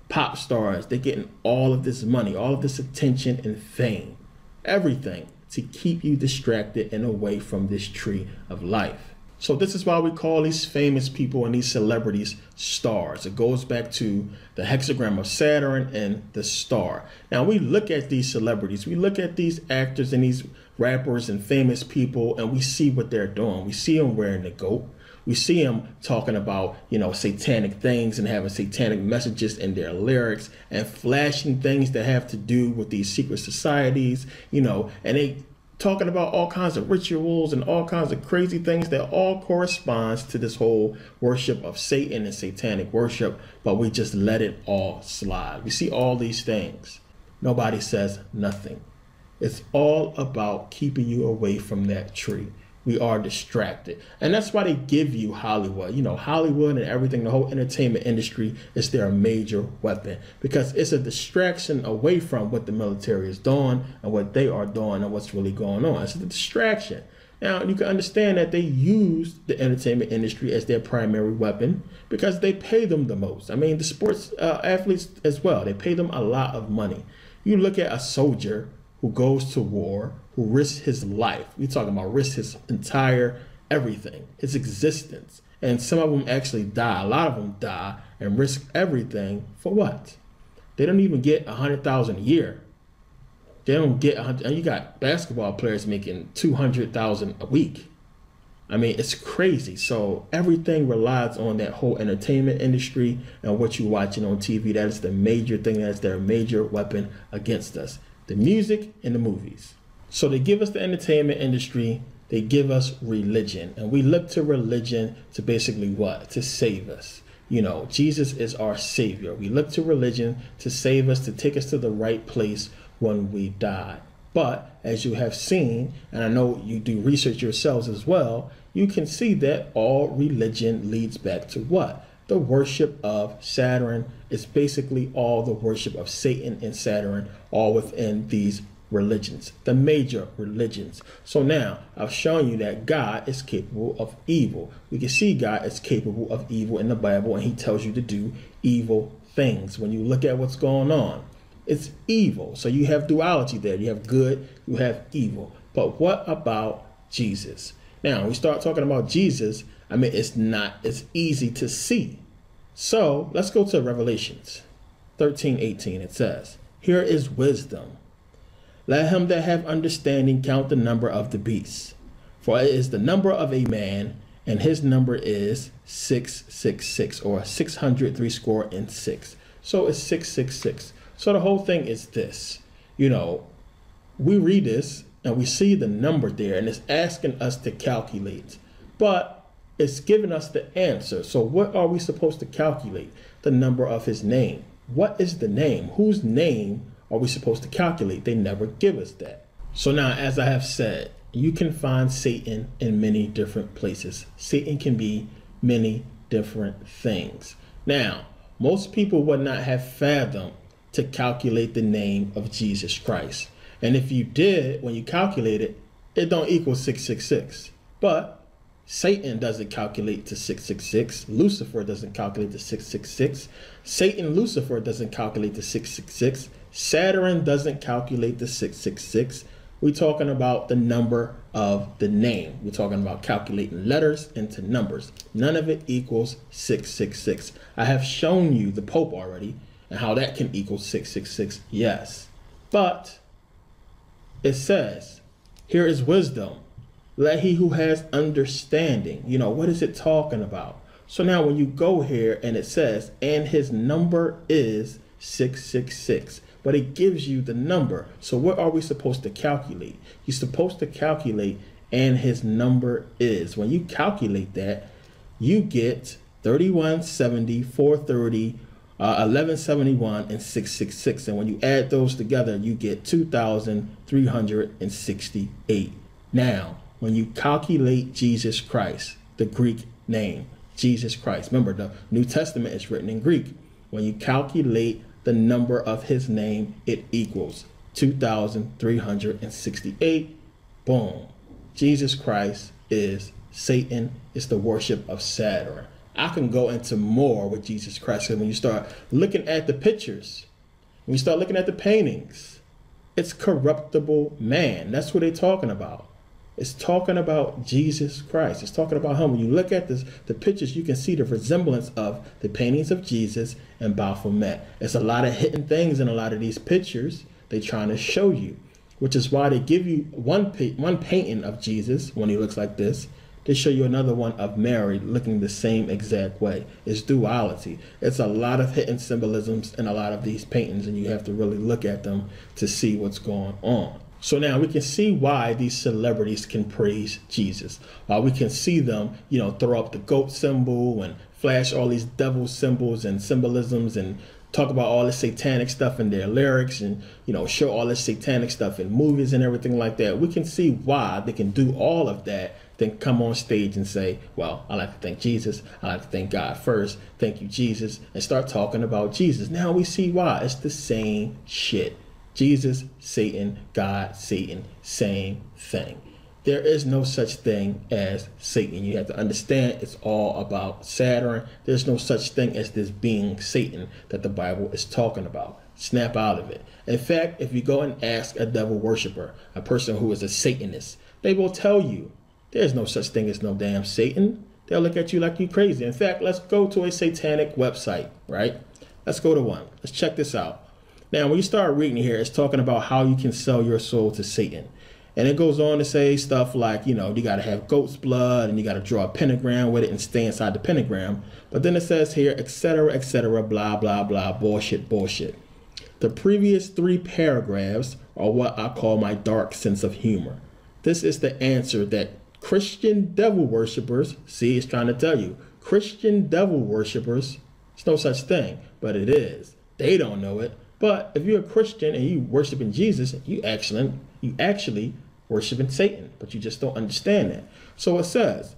pop stars, they're getting all of this money, all of this attention and fame, everything to keep you distracted and away from this tree of life. So this is why we call these famous people and these celebrities stars. It goes back to the hexagram of Saturn and the star. Now we look at these celebrities, we look at these actors and these rappers and famous people, and we see what they're doing. We see them wearing the goat. We see them talking about, satanic things and having satanic messages in their lyrics and flashing things that have to do with these secret societies, and they talking about all kinds of rituals and all kinds of crazy things that all corresponds to this whole worship of Satan and satanic worship, but we just let it all slide. We see all these things. Nobody says nothing. It's all about keeping you away from that tree. We are distracted. And that's why they give you Hollywood. Hollywood and everything, the whole entertainment industry is their major weapon because it's a distraction away from what the military is doing and what they are doing and what's really going on. It's a distraction. Now, you can understand that they use the entertainment industry as their primary weapon because they pay them the most. I mean, the sports athletes as well, they pay them a lot of money. You look at a soldier who goes to war, who risks his life. We're talking about risk his entire everything, his existence. And some of them actually die. A lot of them die and risk everything for what? They don't even get $100,000 a year. They don't get and you got basketball players making $200,000 a week. I mean, it's crazy. So everything relies on that whole entertainment industry and what you're watching on TV. That is the major thing. That's their major weapon against us. The music and the movies. So they give us the entertainment industry, they give us religion, and we look to religion to basically what? To save us. Jesus is our savior. We look to religion to save us, to take us to the right place when we die. But as you have seen, and I know you do research yourselves as well, you can see that all religion leads back to what? The worship of Saturn. Is basically all the worship of Satan and Saturn, all within these religions, the major religions. So now I've shown you that God is capable of evil. We can see God is capable of evil in the Bible, and he tells you to do evil things. When you look at what's going on, it's evil. So you have duality there. You have good, you have evil. But what about Jesus? Now, when we start talking about Jesus, I mean, it's not as easy to see. So let's go to Revelations 13:18. It says, "Here is wisdom. Let him that have understanding count the number of the beast, for it is the number of a man, and his number is 666, or 666. So it's 666. So the whole thing is this. We read this and we see the number there, and it's asking us to calculate. But it's giving us the answer. So what are we supposed to calculate? The number of his name. What is the name? Whose name are we supposed to calculate? They never give us that. So now, as I have said, you can find Satan in many different places. Satan can be many different things. Now, most people would not have fathomed to calculate the name of Jesus Christ. And if you did, when you calculate it, it don't equal 666. But Satan doesn't calculate to 666. Lucifer doesn't calculate to 666. Satan, Lucifer doesn't calculate to 666. Saturn doesn't calculate to 666. We're talking about the number of the name. We're talking about calculating letters into numbers. None of it equals 666. I have shown you the Pope already and how that can equal 666. Yes. But it says, here is wisdom. Let he who has understanding. What is it talking about? So now when you go here and it says, and his number is 666, but it gives you the number. So what are we supposed to calculate? You're supposed to calculate and his number is. When you calculate that, you get 3170, 430, 1171, and 666. And when you add those together, you get 2,368. Now, when you calculate Jesus Christ, the Greek name, Jesus Christ. Remember, the New Testament is written in Greek. When you calculate the number of his name, it equals 2,368. Boom. Jesus Christ is Satan. It's the worship of Saturn. I can go into more with Jesus Christ. And when you start looking at the pictures, when you start looking at the paintings, it's corruptible man. That's what they're talking about. It's talking about Jesus Christ. It's talking about him. When you look at this, the pictures, you can see the resemblance of the paintings of Jesus and Baphomet. There's a lot of hidden things in a lot of these pictures they're trying to show you, which is why they give you one painting of Jesus when he looks like this. They show you another one of Mary looking the same exact way. It's duality. It's a lot of hidden symbolisms in a lot of these paintings, and you have to really look at them to see what's going on. So now we can see why these celebrities can praise Jesus. We can see them, throw up the goat symbol and flash all these devil symbols and symbolisms and talk about all this satanic stuff in their lyrics and, show all this satanic stuff in movies and everything like that. We can see why they can do all of that, then come on stage and say, well, I like to thank Jesus. I like to thank God first. Thank you, Jesus. And start talking about Jesus. Now we see why. It's the same shit. Jesus, Satan, God, Satan, same thing. There is no such thing as Satan. You have to understand it's all about Saturn. There's no such thing as this being Satan that the Bible is talking about. Snap out of it. In fact, if you go and ask a devil worshiper, a person who is a Satanist, they will tell you there's no such thing as no damn Satan. They'll look at you like you crazy. In fact, let's go to a satanic website, right? Let's go to one. Let's check this out. Now, when you start reading here, it's talking about how you can sell your soul to Satan. And it goes on to say stuff like, you got to have goat's blood and you got to draw a pentagram with it and stay inside the pentagram. But then it says here, etc., blah, blah, blah, bullshit. The previous 3 paragraphs are what I call my dark sense of humor. This is the answer that Christian devil worshippers, see, it's trying to tell you, Christian devil worshippers, it's no such thing, but it is. They don't know it. But if you're a Christian and you worshiping Jesus, you actually worshiping Satan, but you just don't understand that. So it says,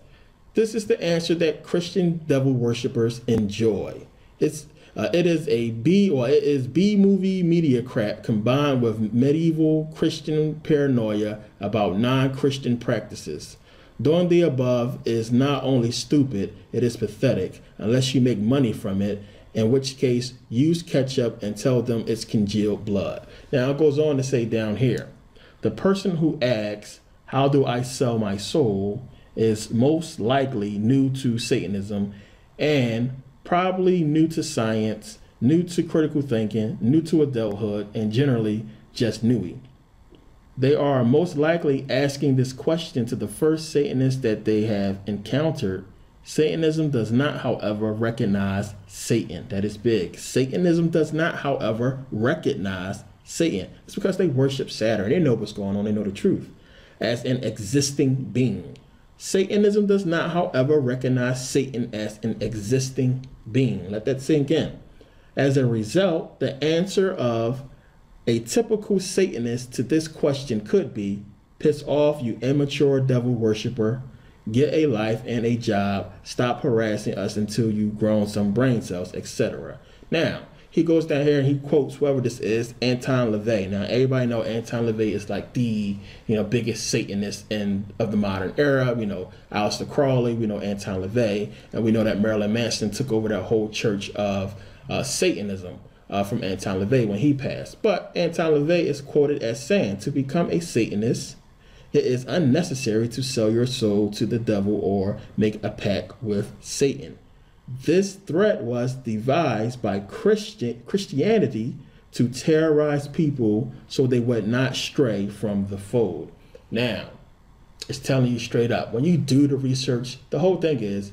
this is the answer that Christian devil worshippers enjoy. It is B-movie media crap combined with medieval Christian paranoia about non-Christian practices. Doing the above is not only stupid, it is pathetic, unless you make money from it, in which case use ketchup and tell them it's congealed blood. Now it goes on to say down here, the person who asks, how do I sell my soul, is most likely new to Satanism and probably new to science, new to critical thinking, new to adulthood, and generally just newy. They are most likely asking this question to the first Satanist that they have encountered. Satanism does not, however, recognize Satan. That is big. Satanism does not, however, recognize Satan. It's because they worship Saturn. They know what's going on. They know the truth as an existing being. Satanism does not, however, recognize Satan as an existing being. Let that sink in. As a result, the answer of a typical Satanist to this question could be, piss off, you immature devil worshiper. Get a life and a job. Stop harassing us until you've grown some brain cells, etc. Now, he goes down here and he quotes whoever this is, Anton LaVey. Now, everybody know Anton LaVey is like the, biggest Satanist of the modern era. We know Aleister Crowley. We know Anton LaVey. And we know that Marilyn Manson took over that whole church of Satanism from Anton LaVey when he passed. But Anton LaVey is quoted as saying, to become a Satanist, it is unnecessary to sell your soul to the devil or make a pact with Satan. This threat was devised by Christianity to terrorize people so they would not stray from the fold. Now, it's telling you straight up, when you do the research, the whole thing is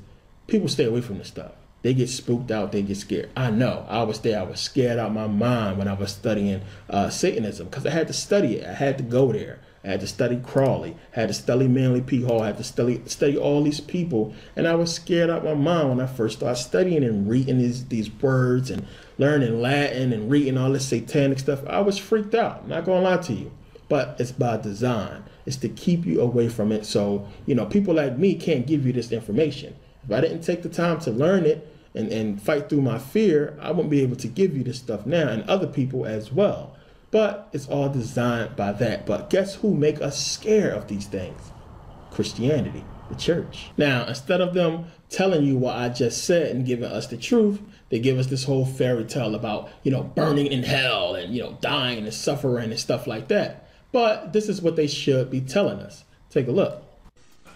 people stay away from this stuff. They get spooked out, they get scared. I know, I was there, I was scared out of my mind when I was studying Satanism, because I had to study it. I had to go there. I had to study Crawley, I had to study Manly P. Hall, I had to study all these people, and I was scared out of my mind when I first started studying and reading these words and learning Latin and reading all this satanic stuff. I was freaked out, I'm not gonna lie to you, but it's by design. It's to keep you away from it, so people like me can't give you this information. If I didn't take the time to learn it and fight through my fear, I wouldn't be able to give you this stuff now, and other people as well. But it's all designed by that. But guess who make us scared of these things? Christianity, the church. Now, instead of them telling you what I just said and giving us the truth, they give us this whole fairy tale about, burning in hell and, dying and suffering and stuff like that. But this is what they should be telling us. Take a look.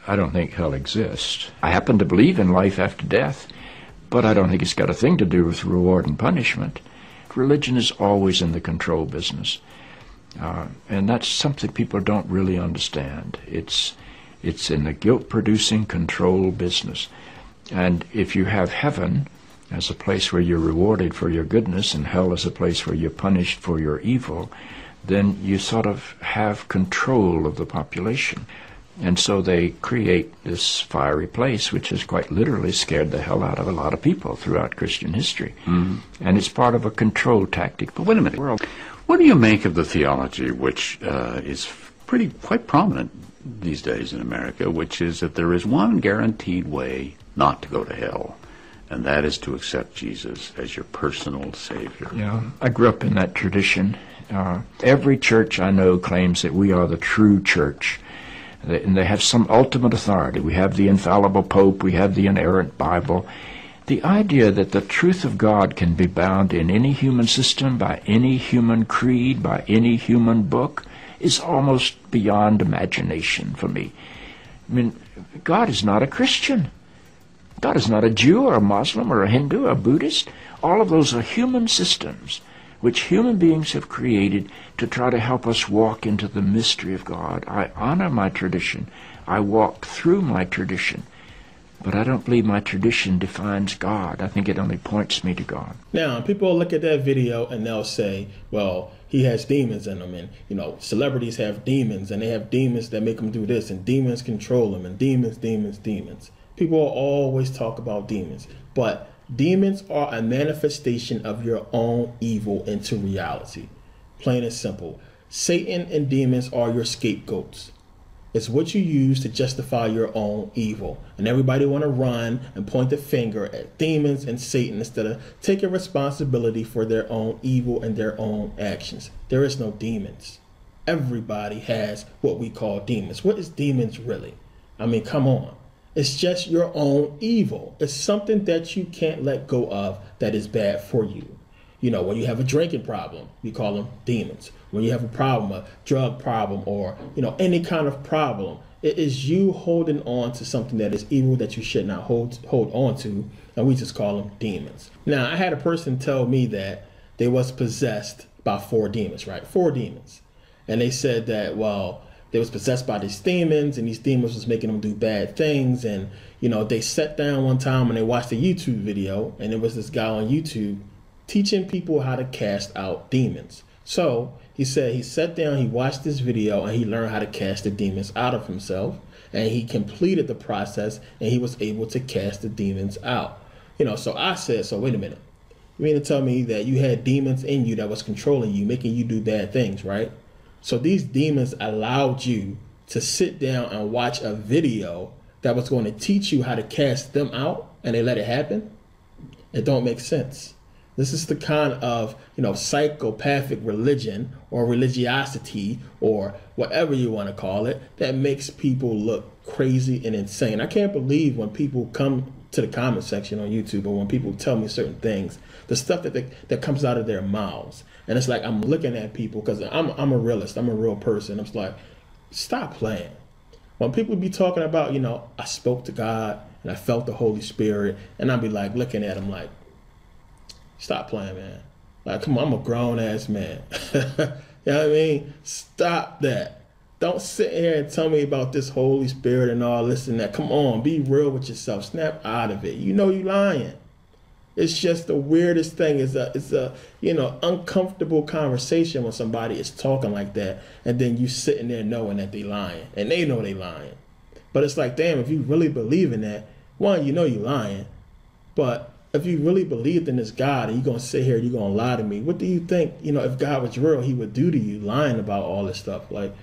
I don't think hell exists. I happen to believe in life after death, but I don't think it's got a thing to do with reward and punishment. Religion is always in the control business, and that's something people don't really understand. It's in the guilt-producing control business. And if you have heaven as a place where you're rewarded for your goodness and hell as a place where you're punished for your evil, then you sort of have control of the population. And so they create this fiery place, which has quite literally scared the hell out of a lot of people throughout Christian history. Mm-hmm. And it's part of a control tactic. But wait a minute. What do you make of the theology, which is quite prominent these days in America, which is that there is one guaranteed way not to go to hell, and that is to accept Jesus as your personal Savior? Yeah, I grew up in that tradition. Every church I know claims that we are the true church. And they have some ultimate authority. We have the infallible Pope, we have the inerrant Bible. The idea that the truth of God can be bound in any human system, by any human creed, by any human book, is almost beyond imagination for me. I mean, God is not a Christian. God is not a Jew or a Muslim or a Hindu or a Buddhist. All of those are human systems which human beings have created to try to help us walk into the mystery of God. I honor my tradition. I walk through my tradition. But I don't believe my tradition defines God. I think it only points me to God. Now, people look at that video and they'll say, well, he has demons in him. And, celebrities have demons, and they have demons that make them do this, and demons control them, and demons. People always talk about demons. But demons are a manifestation of your own evil into reality. Plain and simple. Satan and demons are your scapegoats. It's what you use to justify your own evil. And everybody want to run and point the finger at demons and Satan instead of taking responsibility for their own evil and their own actions. There is no demons. Everybody has what we call demons. What is demons really? I mean, come on. It's just your own evil. It's something that you can't let go of that is bad for you. When you have a drinking problem, we call them demons. When you have a problem, a drug problem, or, any kind of problem, it is you holding on to something that is evil that you should not hold on to, and we just call them demons. Now, I had a person tell me that they was possessed by 4 demons, right? 4 demons. And they said that, well, they was possessed by these demons, and these demons was making them do bad things. And, they sat down one time and they watched a YouTube video, and there was this guy on YouTube teaching people how to cast out demons. So he said he sat down, he watched this video, and he learned how to cast the demons out of himself. And he completed the process, and he was able to cast the demons out. So I said, so wait a minute. You mean to tell me that you had demons in you that was controlling you, making you do bad things, right? So these demons allowed you to sit down and watch a video that was going to teach you how to cast them out, and they let it happen? It don't make sense. This is the kind of, psychopathic religion or religiosity or whatever you want to call it that makes people look crazy and insane. I can't believe when people come to the comment section on YouTube or when people tell me certain things, the stuff that comes out of their mouths. And it's like I'm looking at people because I'm a realist. I'm a real person. I'm just like, stop playing. When people be talking about, I spoke to God and I felt the Holy Spirit, and I'll be like looking at them like, stop playing, man. Like, come on, I'm a grown ass man. You know what I mean? Stop that. Don't sit here and tell me about this Holy Spirit and all this and that. Come on, be real with yourself. Snap out of it. You know you lying. It's just the weirdest thing. It's a uncomfortable conversation when somebody is talking like that, and then you sitting there knowing that they lying, and they know they lying. But it's like, damn, if you really believe in that, one, you know you lying. But if you really believed in this God and you're gonna sit here and you're gonna lie to me, what do you think, if God was real, he would do to you, lying about all this stuff? Like,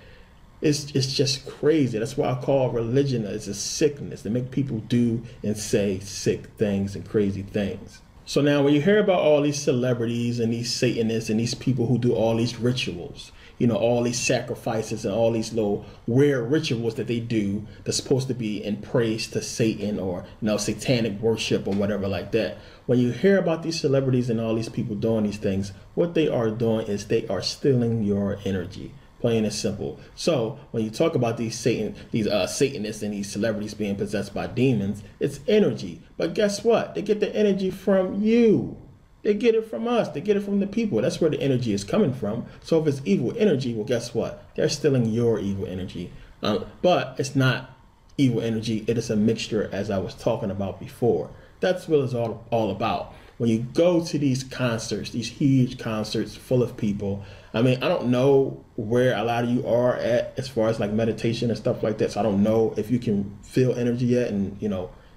it's just crazy. That's why I call religion it's a sickness. They make people do and say sick things and crazy things. So now when you hear about all these celebrities and these Satanists and these people who do all these rituals, all these sacrifices and all these little weird rituals that they do that's supposed to be in praise to Satan or, satanic worship or whatever like that. When you hear about these celebrities and all these people doing these things, what they are doing is they are stealing your energy. Plain and simple. So when you talk about these Satanists and these celebrities being possessed by demons, it's energy. But guess what? They get the energy from you. They get it from us. They get it from the people. That's where the energy is coming from. So if it's evil energy, well, guess what? They're stealing your evil energy. But it's not evil energy. It is a mixture, as I was talking about before. That's what it's all about. When you go to these concerts, these huge concerts full of people, I don't know where a lot of you are at as far as like meditation and stuff like that. So I don't know if you can feel energy yet and,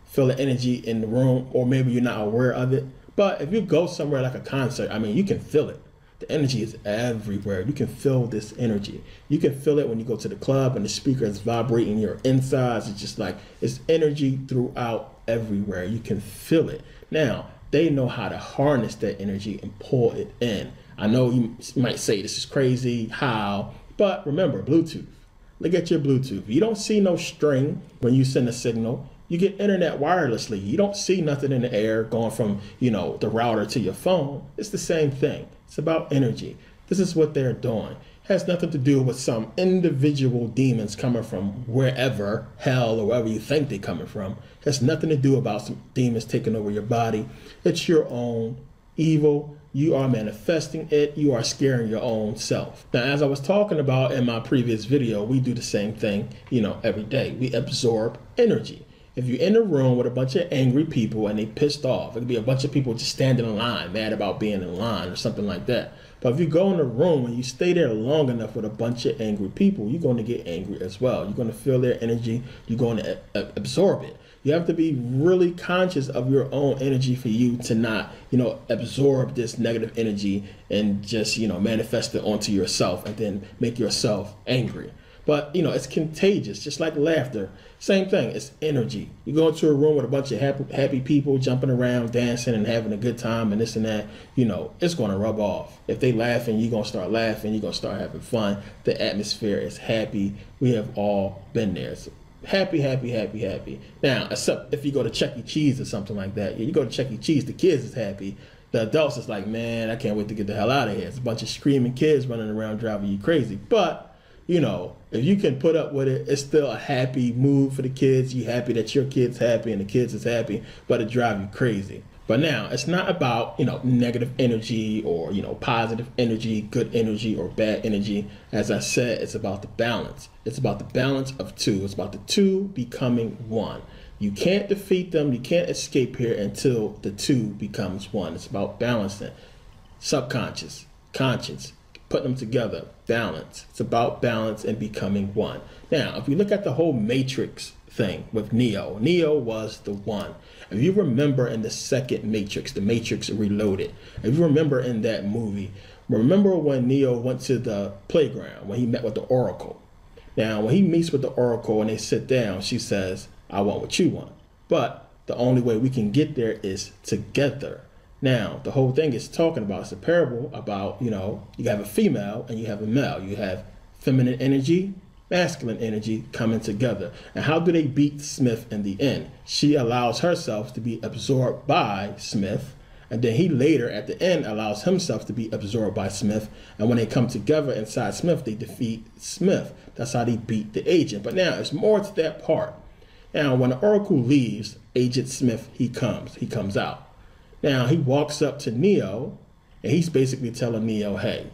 feel the energy in the room, or maybe you're not aware of it. But if you go somewhere like a concert, you can feel it. The energy is everywhere. You can feel this energy. You can feel it when you go to the club and the speaker is vibrating your insides. It's just like, it's energy throughout everywhere. You can feel it. Now, they know how to harness that energy and pull it in. I know you might say this is crazy, how? But remember, Bluetooth. Look at your Bluetooth. You don't see no string when you send a signal. You get internet wirelessly. You don't see nothing in the air going from, the router to your phone. It's the same thing. It's about energy. This is what they're doing. It has nothing to do with some individual demons coming from wherever, hell, or wherever you think they're coming from. It has nothing to do about some demons taking over your body. It's your own evil. You are manifesting it. You are scaring your own self. Now, as I was talking about in my previous video, we do the same thing, every day. We absorb energy. If you're in a room with a bunch of angry people and they pissed off, it could be a bunch of people just standing in line, mad about being in line or something like that. But if you go in a room and you stay there long enough with a bunch of angry people, you're going to get angry as well. You're going to feel their energy. You're going to absorb it. You have to be really conscious of your own energy for you to not, absorb this negative energy and just, manifest it onto yourself and then make yourself angry. But, it's contagious, just like laughter. Same thing, it's energy. You go into a room with a bunch of happy people jumping around, dancing and having a good time and this and that, it's going to rub off. If they laughing, you're going to start laughing. You're going to start having fun. The atmosphere is happy. We have all been there. So happy, happy, happy, happy. Now, except if you go to Chuck E. Cheese or something like that. You go to Chuck E. Cheese, the kids is happy. The adults is like, man, I can't wait to get the hell out of here. It's a bunch of screaming kids running around driving you crazy. But if you can put up with it, it's still a happy mood for the kids. You're happy that your kid's happy and the kids is happy, but it drives you crazy. But now, it's not about, negative energy or, positive energy, good energy or bad energy. As I said, it's about the balance. It's about the balance of two. It's about the two becoming one. You can't defeat them. You can't escape here until the two becomes one. It's about balancing. Subconscious, conscious. Put them together, balance. It's about balance and becoming one. Now, if you look at the whole Matrix thing with Neo, Neo was the one. If you remember in the second Matrix, the Matrix Reloaded, if you remember in that movie, remember when Neo went to the playground, when he met with the Oracle. Now, when he meets with the Oracle and they sit down, she says, I want what you want. But the only way we can get there is together. Now, the whole thing is talking about, it's a parable about, you have a female and you have a male. You have feminine energy, masculine energy coming together. And how do they beat Smith in the end? She allows herself to be absorbed by Smith. And then he later, at the end, allows himself to be absorbed by Smith. And when they come together inside Smith, they defeat Smith. That's how they beat the agent. But now, there's more to that part. Now, when the Oracle leaves, Agent Smith, he comes out. Now, he walks up to Neo, and he's basically telling Neo, hey,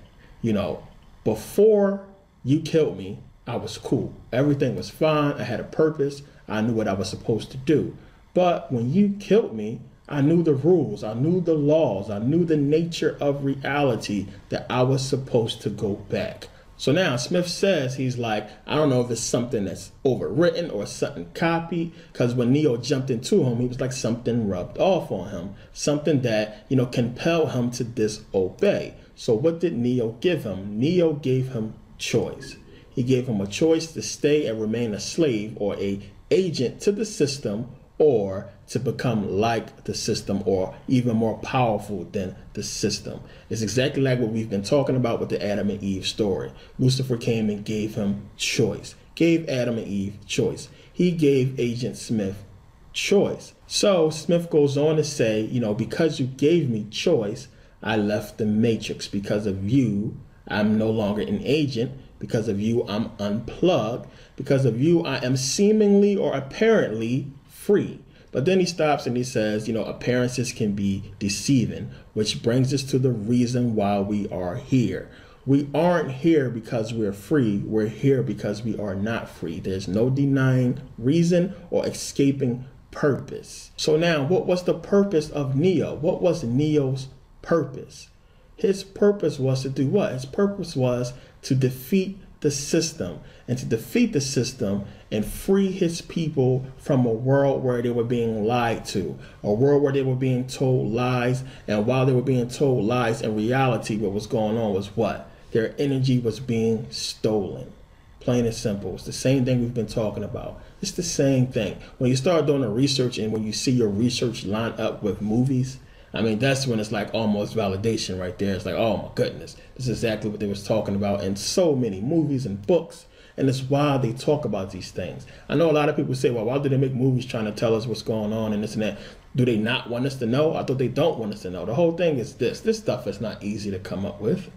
before you killed me, I was cool. Everything was fine. I had a purpose. I knew what I was supposed to do. But when you killed me, I knew the rules. I knew the laws. I knew the nature of reality that I was supposed to go back. So now Smith says, he's like, I don't know if it's something that's overwritten or something copied, because when Neo jumped into him, he was like something rubbed off on him, something that, compelled him to disobey. So what did Neo give him? Neo gave him choice. He gave him a choice to stay and remain a slave or a agent to the system, or to become like the system, or even more powerful than the system. It's exactly like what we've been talking about with the Adam and Eve story. Lucifer came and gave him choice, gave Adam and Eve choice. He gave Agent Smith choice. So Smith goes on to say, because you gave me choice, I left the matrix. Because of you, I'm no longer an agent. Because of you, I'm unplugged. Because of you, I am seemingly or apparently free. But then he stops and he says, appearances can be deceiving, which brings us to the reason why we are here. We aren't here because we're free. We're here because we are not free. There's no denying reason or escaping purpose. So now, what was the purpose of Neo? What was Neo's purpose? His purpose was to do what? His purpose was to defeat the system, and to defeat the system and free his people from a world where they were being lied to, a world where they were being told lies. And while they were being told lies, in reality, what was going on was what? Their energy was being stolen. Plain and simple. It's the same thing we've been talking about. It's the same thing. When you start doing the research and when you see your research line up with movies, that's when it's like almost validation right there. It's like, oh my goodness, this is exactly what they was talking about in so many movies and books. And it's why they talk about these things. I know a lot of people say, well, why do they make movies trying to tell us what's going on and this and that? Do they not want us to know? I thought they don't want us to know. The whole thing is this. This stuff is not easy to come up with.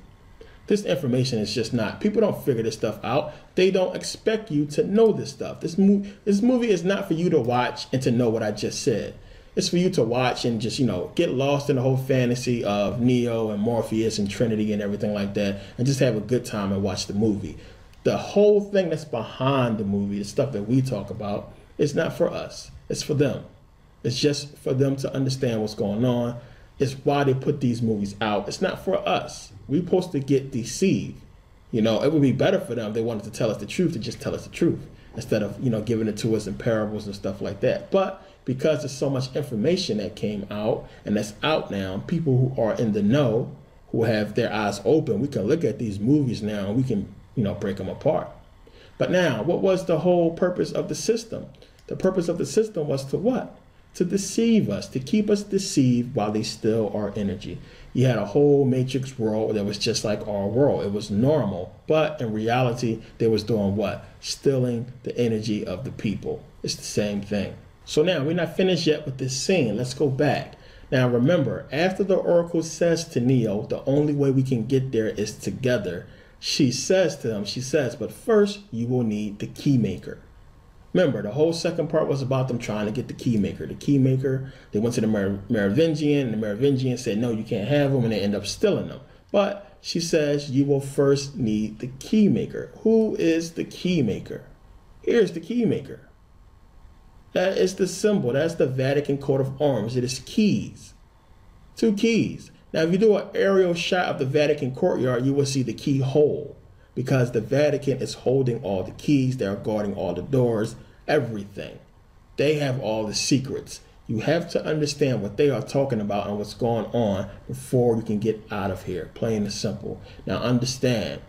This information is just not. People don't figure this stuff out. They don't expect you to know this stuff. This movie is not for you to watch and to know what I just said. It's for you to watch and just, get lost in the whole fantasy of Neo and Morpheus and Trinity and everything like that, and just have a good time and watch the movie. The whole thing that's behind the movie, the stuff that we talk about, is not for us. It's for them. It's just for them to understand what's going on. It's why they put these movies out. It's not for us. We're supposed to get deceived. It would be better for them if they wanted to tell us the truth, to just tell us the truth, instead of, giving it to us in parables and stuff like that. But because there's so much information that came out and that's out now, people who are in the know, who have their eyes open, we can look at these movies now and we can, break them apart. But now, what was the whole purpose of the system? The purpose of the system was to what? To deceive us, to keep us deceived while they steal our energy. You had a whole matrix world that was just like our world. It was normal, but in reality, they was doing what? Stealing the energy of the people. It's the same thing. So now, we're not finished yet with this scene. Let's go back. Now remember, after the Oracle says to Neo, the only way we can get there is together, she says to him, but first you will need the key maker. Remember, the whole second part was about them trying to get the key maker. The key maker, they went to the Merovingian, and the Merovingian said, no, you can't have them, and they end up stealing them. But she says, you will first need the key maker. Who is the key maker? Here's the key maker. That is the symbol. That's the Vatican coat of arms. It is keys. 2 keys. Now, if you do an aerial shot of the Vatican courtyard, you will see the keyhole, because the Vatican is holding all the keys. They're guarding all the doors, everything. They have all the secrets. You have to understand what they are talking about and what's going on before you can get out of here, plain and simple. Now, understand,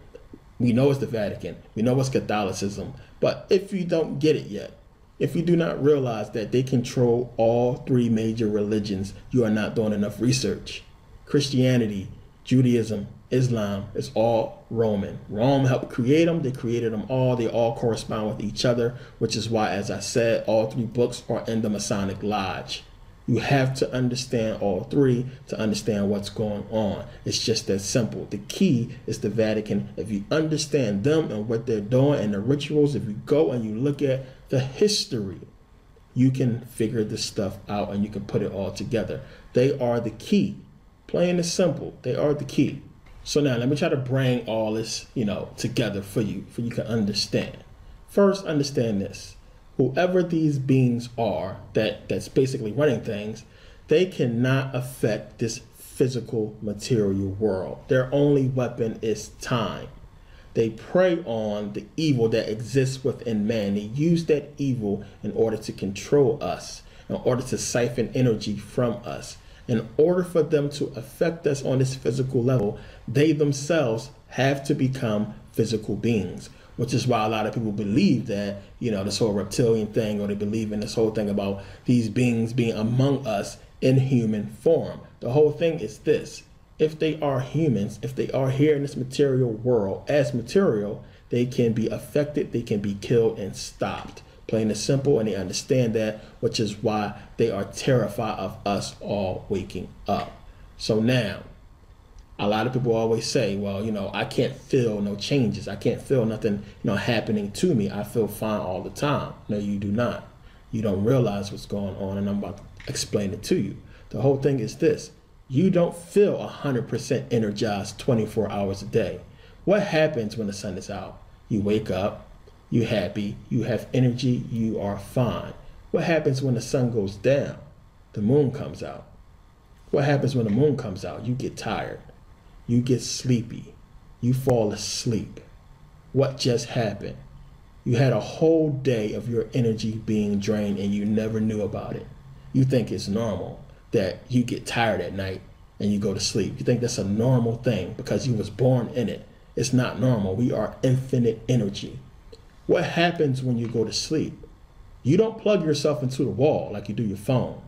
we know it's the Vatican. We know it's Catholicism. But if you don't get it yet, if you do not realize that they control all 3 major religions, you are not doing enough research. Christianity, Judaism, Islam, is all Roman. Rome helped create them. They created them all. They all correspond with each other, which is why, as I said, all 3 books are in the Masonic Lodge. You have to understand all 3 to understand what's going on. It's just that simple. The key is the Vatican. If you understand them and what they're doing and the rituals, if you go and you look at the history, you can figure this stuff out and you can put it all together. They are the key. Plain and simple. They are the key. So now let me try to bring all this, together for you can understand. First, understand this. Whoever these beings are that's basically running things, they cannot affect this physical material world. Their only weapon is time. They prey on the evil that exists within man. They use that evil in order to control us, in order to siphon energy from us. In order for them to affect us on this physical level, they themselves have to become physical beings, which is why a lot of people believe that, this whole reptilian thing, or they believe in this whole thing about these beings being among us in human form. The whole thing is this: if they are humans, if they are here in this material world as material, they can be affected, they can be killed and stopped. Plain and simple, and they understand that, which is why they are terrified of us all waking up. So now, a lot of people always say, well, I can't feel no changes. I can't feel nothing, happening to me. I feel fine all the time. No, you do not. You don't realize what's going on, and I'm about to explain it to you. The whole thing is this: you don't feel 100% energized 24 hours a day. What happens when the sun is out? You wake up, you're happy, you have energy, you are fine. What happens when the sun goes down? The moon comes out. What happens when the moon comes out? You get tired, you get sleepy, you fall asleep. What just happened? You had a whole day of your energy being drained and you never knew about it. You think it's normal that you get tired at night and you go to sleep. You think that's a normal thing because you was born in it. It's not normal. We are infinite energy. What happens when you go to sleep? You don't plug yourself into the wall like you do your phone.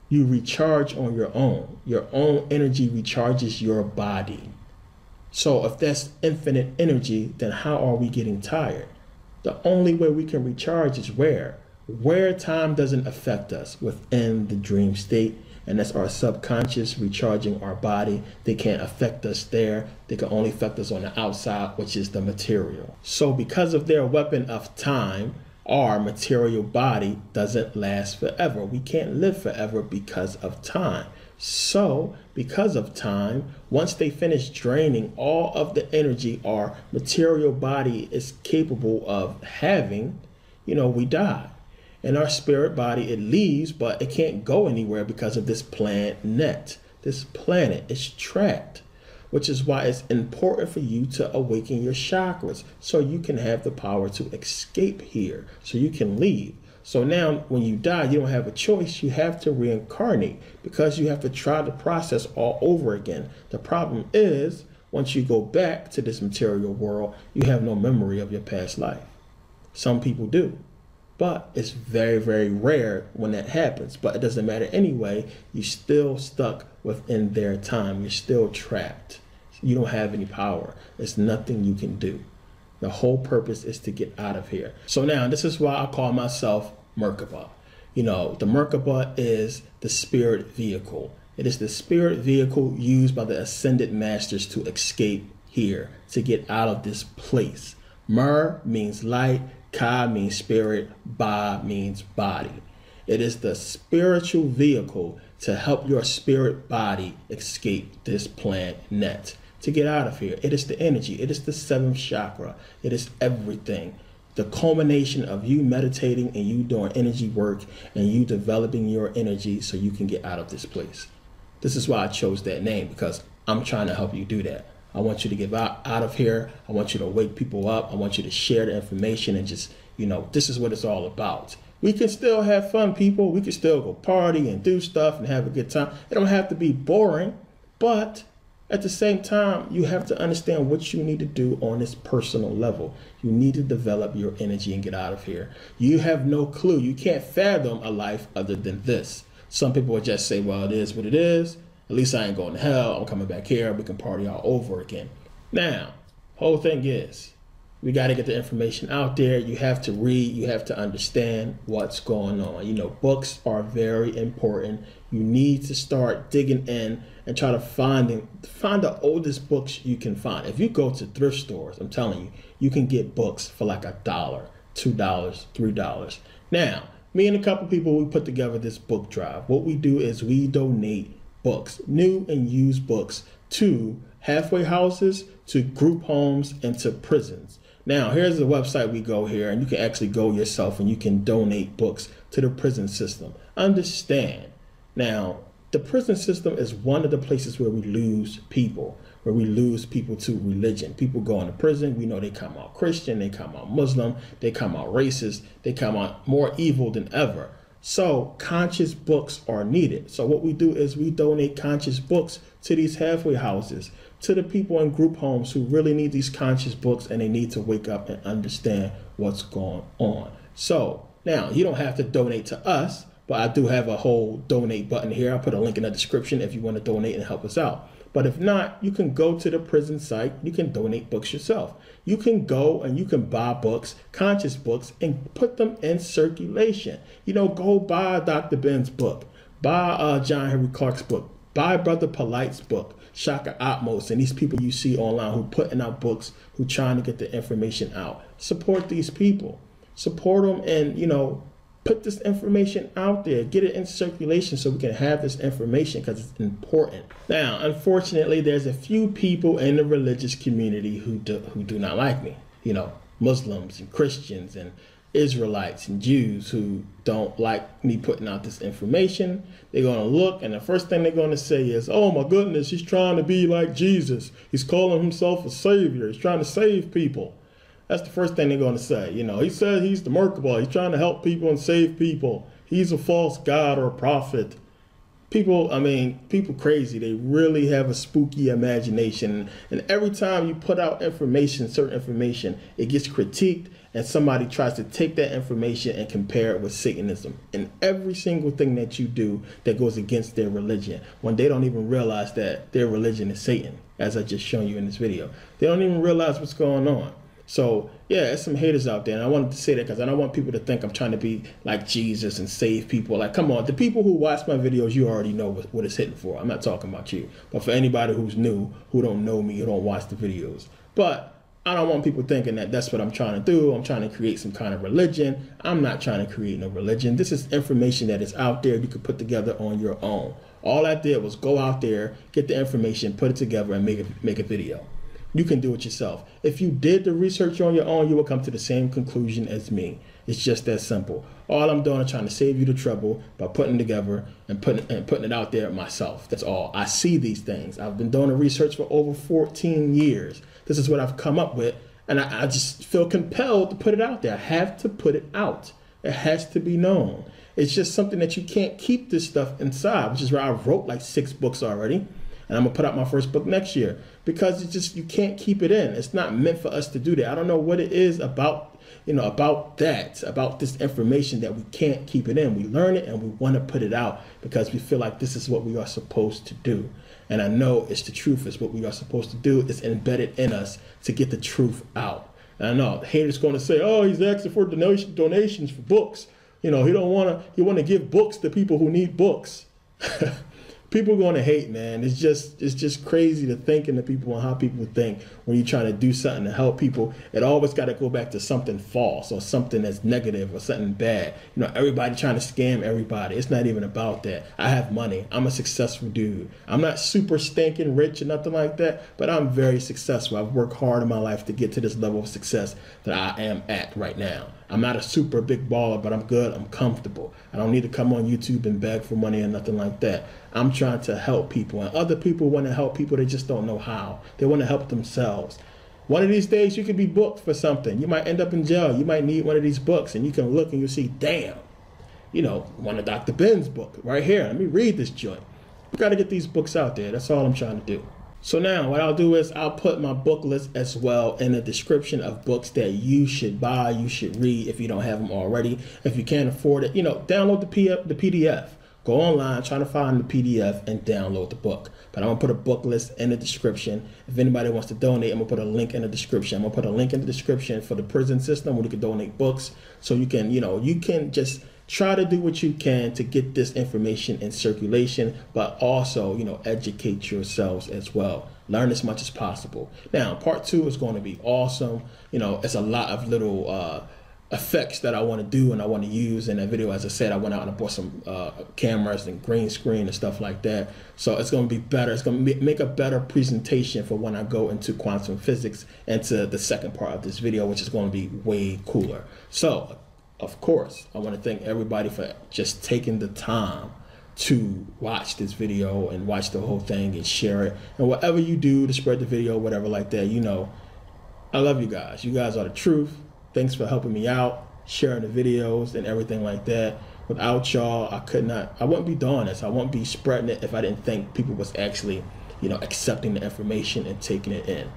You recharge on your own. Your own energy recharges your body. So if that's infinite energy, then how are we getting tired? The only way we can recharge is where time doesn't affect us, within the dream state. And that's our subconscious recharging our body. They can't affect us there. They can only affect us on the outside, which is the material. So because of their weapon of time, our material body doesn't last forever. We can't live forever because of time. So because of time, once they finish draining all of the energy our material body is capable of having, we die. And our spirit body, it leaves, but it can't go anywhere because of this planet. This planet is trapped, which is why it's important for you to awaken your chakras so you can have the power to escape here, so you can leave. So now when you die, you don't have a choice. You have to reincarnate because you have to try the process all over again. The problem is, once you go back to this material world, you have no memory of your past life. Some people do. But it's very, very rare when that happens. But it doesn't matter anyway. You're still stuck within their time. You're still trapped. You don't have any power. There's nothing you can do. The whole purpose is to get out of here. So now this is why I call myself Merkabah. The Merkabah is the spirit vehicle. It is the spirit vehicle used by the ascended masters to escape here, to get out of this place. Mer means light. Ka means spirit, Ba means body. It is the spiritual vehicle to help your spirit body escape this planet, to get out of here. It is the energy. It is the seventh chakra. It is everything. The culmination of you meditating and you doing energy work and you developing your energy so you can get out of this place. This is why I chose that name, because I'm trying to help you do that. I want you to get out of here. I want you to wake people up. I want you to share the information and just, this is what it's all about. We can still have fun, people. We can still go party and do stuff and have a good time. It don't have to be boring, but at the same time, you have to understand what you need to do on this personal level. You need to develop your energy and get out of here. You have no clue. You can't fathom a life other than this. Some people would just say, well, it is what it is. At least I ain't going to hell. I'm coming back here. We can party all over again. Now, whole thing is, we got to get the information out there. You have to read. You have to understand what's going on. Books are very important. You need to start digging in and try to find the oldest books you can find. If you go to thrift stores, I'm telling you, you can get books for like $1, $2, $3. Now, me and a couple people, we put together this book drive. What we do is we donate books, new and used books, to halfway houses, to group homes, and to prisons. Now, here's the website we go here, and you can actually go yourself and you can donate books to the prison system. Understand, now, the prison system is one of the places where we lose people, to religion. People go into prison, we know they come out Christian, they come out Muslim, they come out racist, they come out more evil than ever. So conscious books are needed. So what we do is we donate conscious books to these halfway houses, to the people in group homes who really need these conscious books, and they need to wake up and understand what's going on. So now you don't have to donate to us, but I do have a whole donate button here. I'll put a link in the description if you want to donate and help us out. But if not, you can go to the prison site. You can donate books yourself. You can go and you can buy books, conscious books, and put them in circulation. You know, go buy Dr. Ben's book, buy John Henry Clark's book, buy Brother Polite's book, Shaka Atmos, and these people you see online who putting out books, who trying to get the information out. Support these people. Support them, and, you know, put this information out there, get it in circulation so we can have this information, because it's important. Now, unfortunately, there's a few people in the religious community who do not like me. You know, Muslims and Christians and Israelites and Jews who don't like me putting out this information. They're going to look, and the first thing they're going to say is, oh my goodness, he's trying to be like Jesus. He's calling himself a savior. He's trying to save people. That's the first thing they're going to say. You know, he said he's the Merkabah. He's trying to help people and save people. He's a false god or a prophet. People, I mean, people crazy. They really have a spooky imagination. And every time you put out information, certain information, it gets critiqued, and somebody tries to take that information and compare it with Satanism. And every single thing that you do that goes against their religion, when they don't even realize that their religion is Satan, as I just shown you in this video. They don't even realize what's going on. So, yeah, there's some haters out there, and I wanted to say that because I don't want people to think I'm trying to be like Jesus and save people. Like, come on, the people who watch my videos, you already know what it's hitting for. I'm not talking about you. But for anybody who's new, who don't know me, who don't watch the videos. But I don't want people thinking that that's what I'm trying to do. I'm trying to create some kind of religion. I'm not trying to create no religion. This is information that is out there you could put together on your own. All I did was go out there, get the information, put it together, and make a video. You can do it yourself. If you did the research on your own, you will come to the same conclusion as me. It's just that simple. All I'm doing is trying to save you the trouble by putting it together and putting it out there myself. That's all. I see these things. I've been doing the research for over 14 years. This is what I've come up with, and I just feel compelled to put it out there. I have to put it out. It has to be known. It's just something that you can't keep this stuff inside, which is why I wrote like 6 books already. And I'm going to put out my first book next year, because it's just, you can't keep it in. It's not meant for us to do that. I don't know what it is about, you know, about this information that we can't keep it in. We learn it and we want to put it out because we feel like this is what we are supposed to do. And I know it's the truth. It's what we are supposed to do. It's embedded in us to get the truth out. And I know the haters going to say, oh, he's asking for donations for books. You know, he want to give books to people who need books. People are going to hate, man. It's just crazy to think into people and how people think when you're trying to do something to help people. It always got to go back to something false or something that's negative or something bad. You know, everybody trying to scam everybody. It's not even about that. I have money. I'm a successful dude. I'm not super stinking rich or nothing like that, but I'm very successful. I've worked hard in my life to get to this level of success that I am at right now. I'm not a super big baller, but I'm good. I'm comfortable. I don't need to come on YouTube and beg for money or nothing like that. I'm trying to help people, and other people want to help people. They just don't know how. They want to help themselves. One of these days, you could be booked for something. You might end up in jail. You might need one of these books, and you can look and you see, damn, you know, one of Dr. Ben's book right here. Let me read this joint. We got to get these books out there. That's all I'm trying to do. So now what I'll do is I'll put my book list as well in the description of books that you should buy, you should read if you don't have them already. If you can't afford it, you know, download the PDF. Go online, try to find the PDF and download the book. But I'm going to put a book list in the description. If anybody wants to donate, I'm going to put a link in the description. I'm going to put a link in the description for the prison system where you can donate books. So you can, you know, you can just try to do what you can to get this information in circulation, but also, you know, educate yourselves as well. Learn as much as possible. Now, part 2 is going to be awesome. You know, it's a lot of little effects that I want to do and I want to use in that video. As I said, I went out and I bought some cameras and green screen and stuff like that. So it's going to be better. It's going to make a better presentation for when I go into quantum physics and to the second part of this video, which is going to be way cooler. So, of course, I want to thank everybody for just taking the time to watch this video and watch the whole thing and share it. And whatever you do to spread the video, whatever like that, you know, I love you guys. You guys are the truth. Thanks for helping me out, sharing the videos and everything like that. Without y'all, I wouldn't be doing this. I wouldn't be spreading it if I didn't think people was actually, you know, accepting the information and taking it in.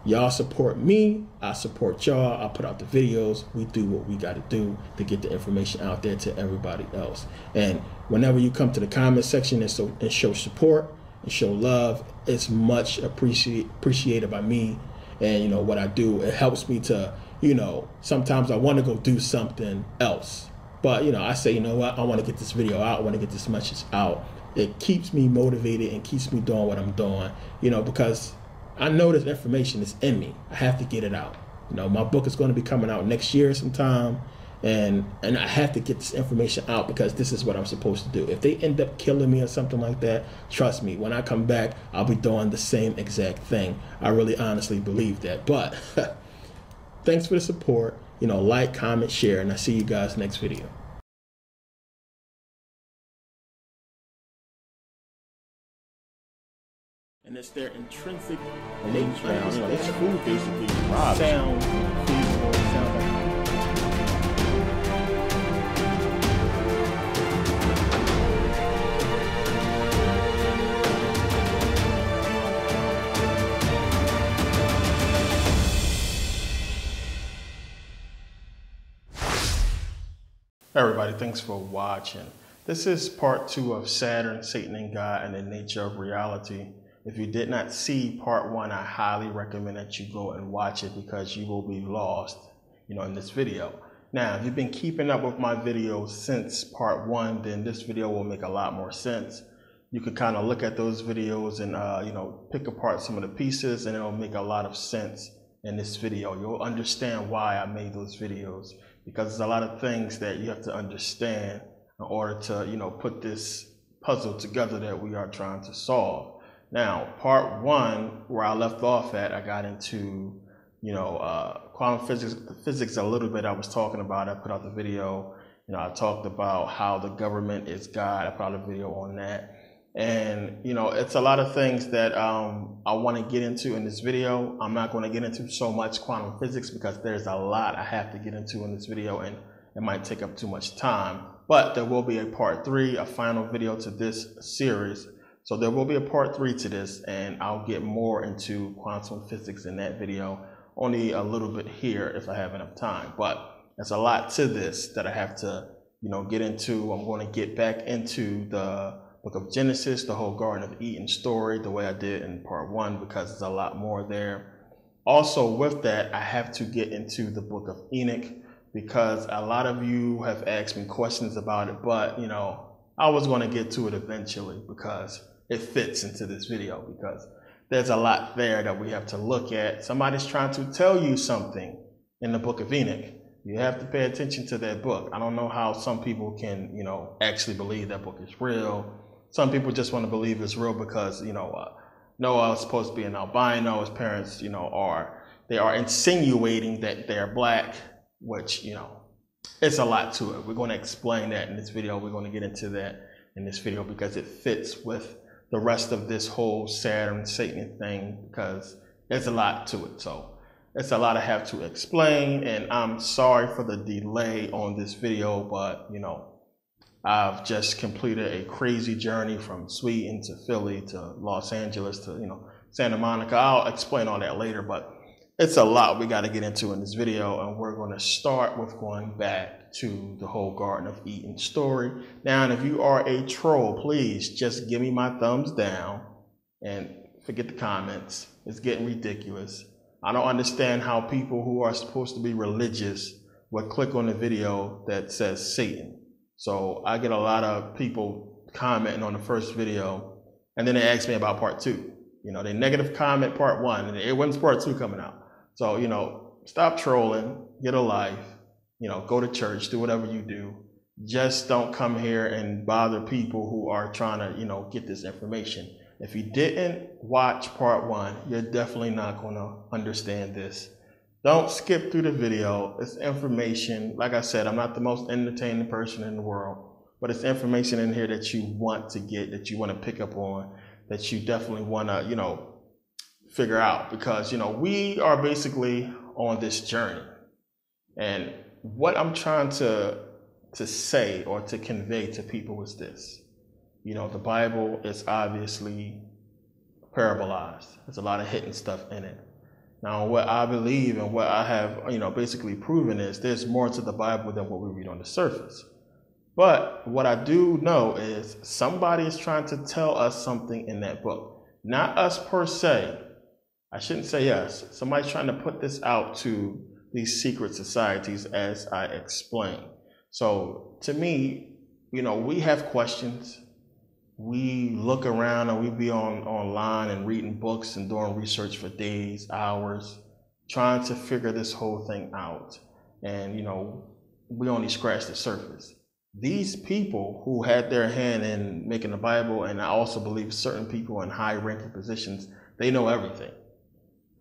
Y'all support me, I support y'all. I put out the videos. We do what we got to do to get the information out there to everybody else. And whenever you come to the comment section and show support and show love, it's much appreciated by me. And you know what I do, it helps me to, you know, sometimes I want to go do something else, but you know, I say, you know what, I want to get this video out, I want to get this message out. It keeps me motivated and keeps me doing what I'm doing, you know, because I know this information is in me. I have to get it out. You know, my book is going to be coming out next year sometime, and I have to get this information out because this is what I'm supposed to do. If they end up killing me or something like that, trust me, when I come back, I'll be doing the same exact thing. I really honestly believe that. But thanks for the support. You know, like, comment, share, and I'll see you guys next video. And it's their intrinsic nature. You know, it's food basically robs. Sound, visual, sound like. Everybody, thanks for watching. This is part 2 of Saturn, Satan and God, and the Nature of Reality. If you did not see part 1, I highly recommend that you go and watch it because you will be lost, you know, in this video. Now, if you've been keeping up with my videos since part 1, then this video will make a lot more sense. You could kind of look at those videos and, you know, pick apart some of the pieces, and it'll make a lot of sense in this video. You'll understand why I made those videos, because there's a lot of things that you have to understand in order to, you know, put this puzzle together that we are trying to solve. Now, part 1, where I left off at, I got into, you know, quantum physics a little bit. I was talking about, I put out the video, you know, I talked about how the government is God. I put out a video on that. And, you know, it's a lot of things that I want to get into in this video. I'm not going to get into so much quantum physics because there's a lot I have to get into in this video, and it might take up too much time. But there will be a part 3, a final video to this series. So there will be a part 3 to this, and I'll get more into quantum physics in that video, only a little bit here if I have enough time. But there's a lot to this that I have to, you know, get into. I'm going to get back into the Book of Genesis, the whole Garden of Eden story, the way I did in part 1, because there's a lot more there. Also with that, I have to get into the Book of Enoch, because a lot of you have asked me questions about it, but you know, I was going to get to it eventually because it fits into this video, because there's a lot there that we have to look at. Somebody's trying to tell you something in the Book of Enoch. You have to pay attention to that book. I don't know how some people can, you know, actually believe that book is real. Some people just want to believe it's real because, you know, Noah was supposed to be an albino. His parents, you know, they are insinuating that they're black, which, you know, it's a lot to it. We're going to explain that in this video. We're going to get into that in this video because it fits with the rest of this whole Saturn, Satan thing, because there's a lot to it. So it's a lot I have to explain, and I'm sorry for the delay on this video, but, you know, I've just completed a crazy journey from Sweden to Philly to Los Angeles to, you know, Santa Monica. I'll explain all that later, but it's a lot we got to get into in this video, and we're going to start with going back to the whole Garden of Eden story. Now, and if you are a troll, please just give me my thumbs down and forget the comments. It's getting ridiculous. I don't understand how people who are supposed to be religious would click on a video that says Satan. So I get a lot of people commenting on the first video, and then they ask me about part 2. You know, they negative comment part 1, and when's part 2 coming out? So, you know, stop trolling, get a life, go to church, do whatever you do. Just don't come here and bother people who are trying to, get this information. If you didn't watch part 1, you're definitely not going to understand this. Don't skip through the video. It's information. Like I said, I'm not the most entertaining person in the world, but it's information in here that you want to get, that you want to pick up on, that you definitely want to, figure out, because, we are basically on this journey. And what I'm trying to say or to convey to people is this. The Bible is obviously parabolized. There's a lot of hidden stuff in it. Now, what I believe and what I have, basically proven is there's more to the Bible than what we read on the surface. But what I do know is somebody is trying to tell us something in that book. Not us per se. I shouldn't say us. Somebody's trying to put this out to these secret societies, as I explained. So to me, we have questions. We look around and we be online and reading books and doing research for days, hours, trying to figure this whole thing out. And, we only scratch the surface. These people who had their hand in making the Bible, and I also believe certain people in high-ranking positions, they know everything.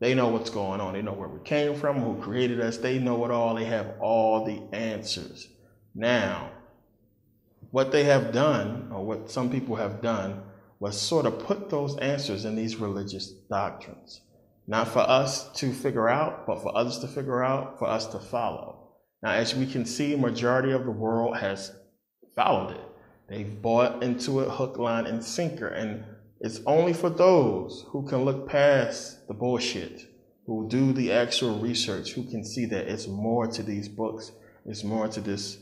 They know what's going on. They know where we came from, who created us. They know it all. They have all the answers. Now, what they have done, or what some people have done, was sort of put those answers in these religious doctrines. Not for us to figure out, but for others to figure out, for us to follow. Now, as we can see, majority of the world has followed it. They've bought into it hook, line, and sinker. And it's only for those who can look past the bullshit, who do the actual research, who can see that it's more to these books, it's more to this,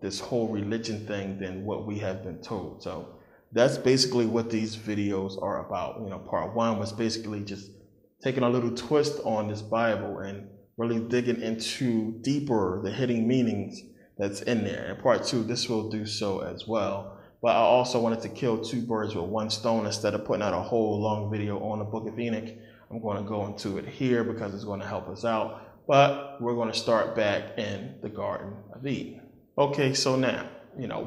this whole religion thing than what we have been told. So that's basically what these videos are about. Part 1 was basically just taking a little twist on this Bible and really digging into deeper the hidden meanings that's in there. And part 2, this will do so as well. But I also wanted to kill 2 birds with 1 stone. Instead of putting out a whole long video on the Book of Enoch, I'm going to go into it here because it's going to help us out. But we're going to start back in the Garden of Eden. Okay, so now,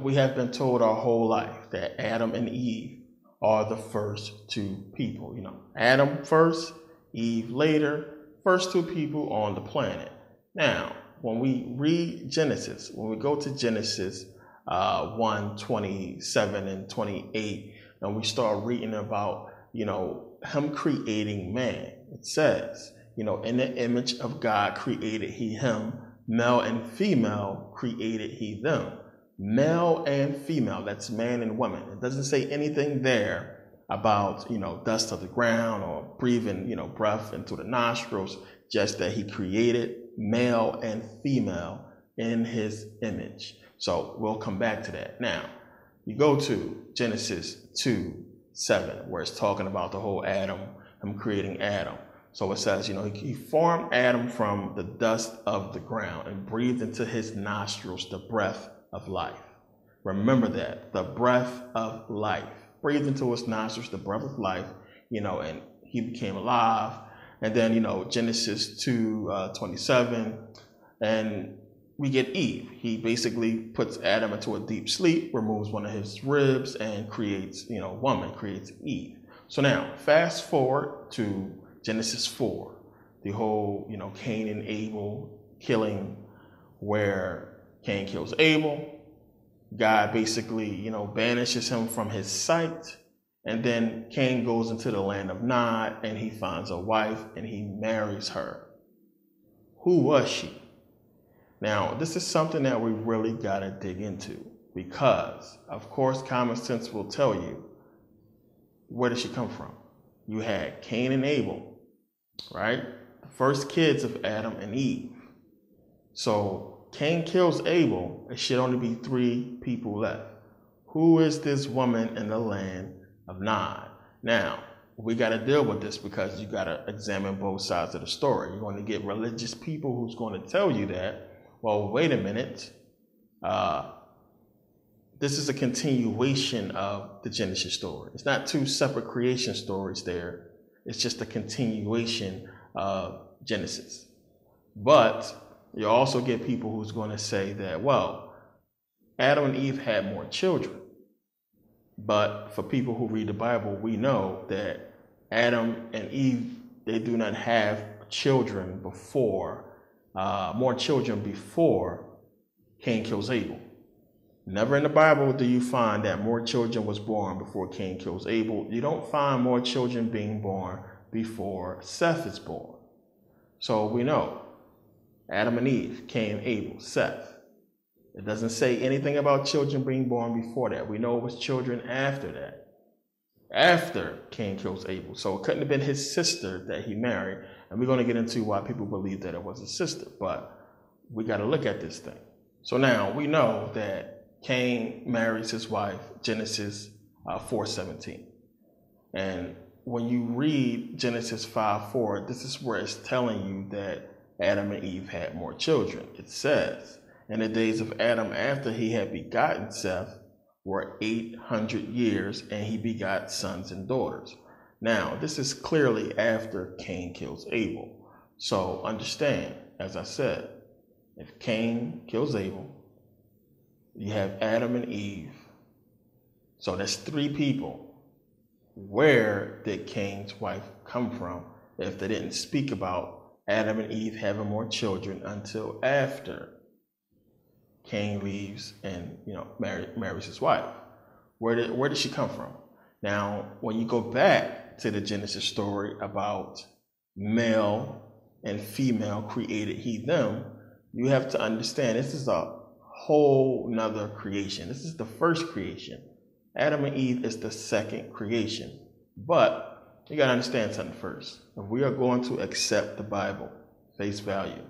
we have been told our whole life that Adam and Eve are the first 2 people. Adam first, Eve later, first 2 people on the planet. Now, when we read Genesis, when we go to Genesis 1:27 and 28, and we start reading about, him creating man, it says, in the image of God created he him, male and female created he them. Male and female, that's man and woman. It doesn't say anything there about, dust of the ground or breathing, breath into the nostrils, just that he created male and female in his image. So we'll come back to that. Now, you go to Genesis 2:7, where it's talking about the whole Adam, him creating Adam. So it says, he formed Adam from the dust of the ground and breathed into his nostrils the breath of life. Remember that, the breath of life. Breathed into his nostrils the breath of life, and he became alive. And then, Genesis 2:27, and we get Eve. He basically puts Adam into a deep sleep, removes one of his ribs, and creates, woman, creates Eve. So now, fast forward to Genesis 4, the whole, Cain and Abel killing, where Cain kills Abel. God basically, banishes him from his sight. And then Cain goes into the land of Nod, and he finds a wife, and he marries her. Who was she? Now, this is something that we really got to dig into, because, of course, common sense will tell you, where did she come from? You had Cain and Abel, right? The first kids of Adam and Eve. So Cain kills Abel. It should only be 3 people left. Who is this woman in the land of Nod? Now, we got to deal with this because you got to examine both sides of the story. You're going to get religious people who's going to tell you that, well, wait a minute. This is a continuation of the Genesis story. It's not 2 separate creation stories there. It's just a continuation of Genesis. But You also get people who's going to say that, well, Adam and Eve had more children. But for people who read the Bible, we know that Adam and Eve, they do not have children before, more children before Cain kills Abel. Never in the Bible do you find that more children was born before Cain kills Abel. You don't find more children being born before Seth is born. So we know Adam and Eve, Cain, Abel, Seth. It doesn't say anything about children being born before that. We know it was children after that, after Cain kills Abel. So it couldn't have been his sister that he married. And we're going to get into why people believe that it was his sister. But we got to look at this thing. So now we know that Cain marries his wife, Genesis 4:17. And when you read Genesis 5:4, this is where it's telling you that Adam and Eve had more children. It says, in the days of Adam after he had begotten Seth were 800 years, and he begot sons and daughters. Now, this is clearly after Cain kills Abel. So understand, as I said, if Cain kills Abel, you have Adam and Eve. So that's 3 people. Where did Cain's wife come from if they didn't speak about Adam and Eve having more children until after Cain leaves and marries his wife? Where did she come from? Now, when you go back to the Genesis story about male and female created he them, you have to understand this is a whole nother creation. This is the first creation. Adam and Eve is the second creation. But you got to understand something first. If we are going to accept the Bible face value,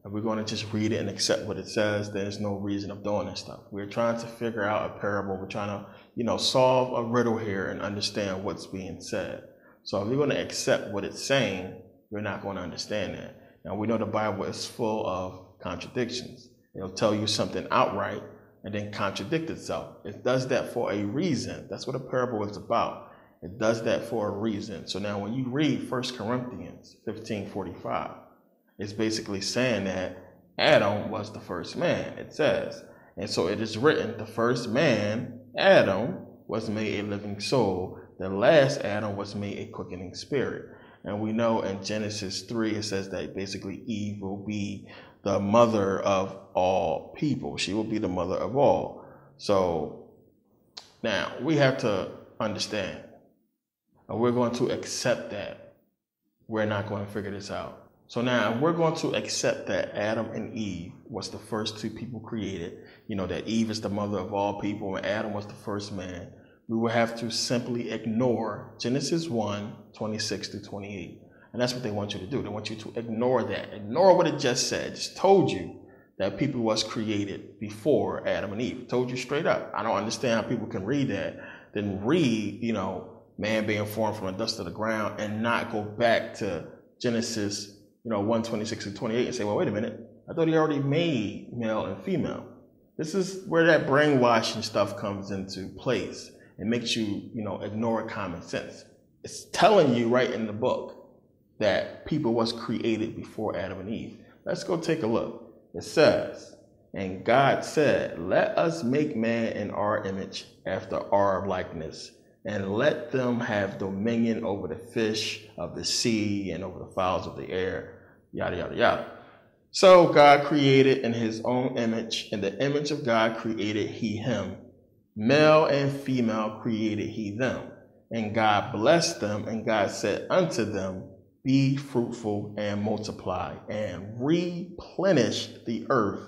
if we're going to just read it and accept what it says, there's no reason of doing this stuff. We're trying to figure out a parable. We're trying to, solve a riddle here and understand what's being said. So if we're going to accept what it's saying, we're not going to understand that. Now, we know the Bible is full of contradictions. It'll tell you something outright and then contradict itself. It does that for a reason. That's what a parable is about. It does that for a reason. So now when you read 1 Corinthians 15:45, it's basically saying that Adam was the first man, it says. And so it is written, the first man, Adam, was made a living soul. The last Adam was made a quickening spirit. And we know in Genesis 3, it says that basically Eve will be the mother of all people. She will be the mother of all. So now we have to understand, and we're going to accept that. We're not going to figure this out. So now we're going to accept that Adam and Eve was the first 2 people created, that Eve is the mother of all people and Adam was the first man. We will have to simply ignore Genesis 1:26-28. And that's what they want you to do. They want you to ignore that. Ignore what it just said. It just told you that people was created before Adam and Eve. It told you straight up. I don't understand how people can read that, then read, man being formed from the dust of the ground and not go back to Genesis 1:26-28 and say, well, wait a minute. I thought he already made male and female. This is where that brainwashing stuff comes into place. It makes you, ignore common sense. It's telling you right in the book that people was created before Adam and Eve. Let's go take a look. It says, and God said, let us make man in our image after our likeness, and let them have dominion over the fish of the sea and over the fowls of the air, yada, yada, yada. So God created in his own image. In the image of God created he him. Male and female created he them. And God blessed them, and God said unto them, be fruitful and multiply and replenish the earth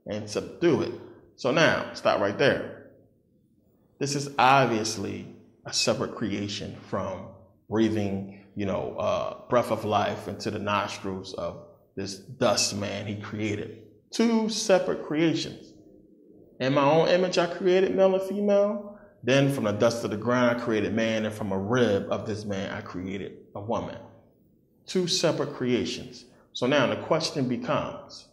and subdue it. So now, stop right there. This is obviously a separate creation from breathing, breath of life into the nostrils of this dust man he created. 2 separate creations. In my own image, I created male and female. Then from the dust of the ground, I created man. And from a rib of this man, I created a woman. 2 separate creations. So now the question becomes,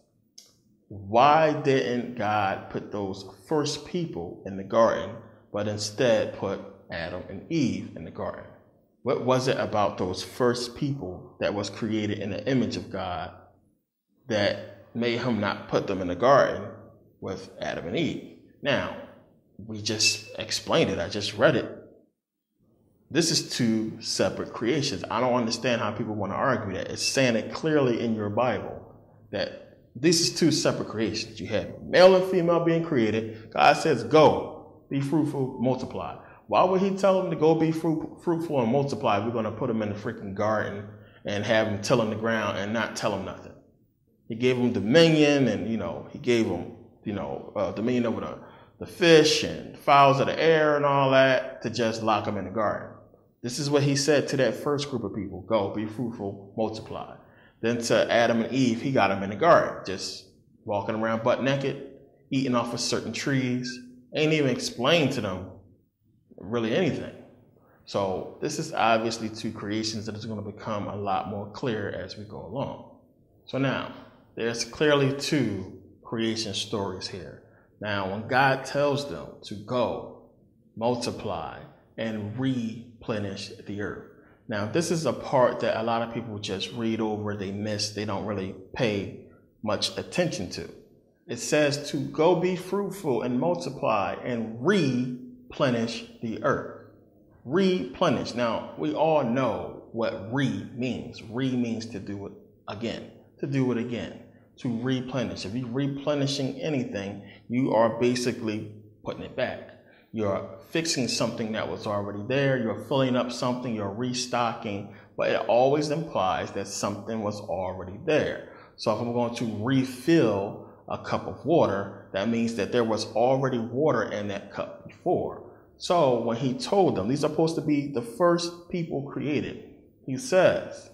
why didn't God put those first people in the garden, but instead put Adam and Eve in the garden? What was it about those first people that was created in the image of God that made him not put them in the garden with Adam and Eve. Now, we just explained it. I just read it. This is two separate creations. I don't understand how people want to argue that. It's saying it clearly in your Bible that this is two separate creations. You have male and female being created. God says, go, be fruitful, multiply. Why would he tell them to go be fruitful and multiply? We're going to put them in the freaking garden and have them tilling the ground and not tell them nothing. He gave them dominion, and, he gave them, dominion over the fish and fowls of the air and all that to just lock them in the garden. This is what he said to that first group of people. Go, be fruitful, multiply. Then to Adam and Eve, he got them in the garden, just walking around butt naked, eating off of certain trees. Ain't even explained to them really anything. So this is obviously two creations that is going to become a lot more clear as we go along. So now, there's clearly two creation stories here. Now, when God tells them to go, multiply, and replenish the earth. Now, this is a part that a lot of people just read over, they miss, they don't really pay much attention to. It says to go be fruitful and multiply and replenish the earth. Replenish. Now, we all know what means. Means to do it again, to replenish. If you're replenishing anything, you are basically putting it back. You're fixing something that was already there. You're filling up something. You're restocking. But it always implies that something was already there. So if I'm going to refill a cup of water, that means that there was already water in that cup before. So when he told them, these are supposed to be the first people created. He says,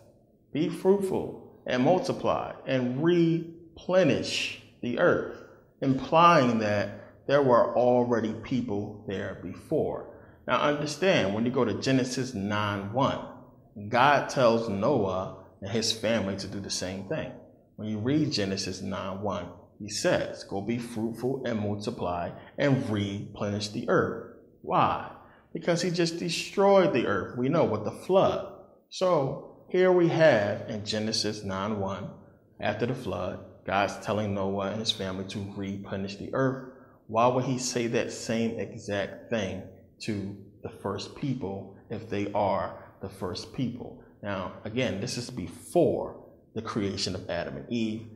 be fruitful and multiply and replenish the earth, implying that there were already people there before. Now understand, when you go to Genesis 9:1, God tells Noah and his family to do the same thing. When you read Genesis 9:1, he says, go be fruitful and multiply and replenish the earth. Why? Because he just destroyed the earth, we know, with the flood. So here we have in Genesis 9:1, after the flood, God's telling Noah and his family to replenish the earth. Why would he say that same exact thing to the first people if they are the first people? Now, again, this is before the creation of Adam and Eve.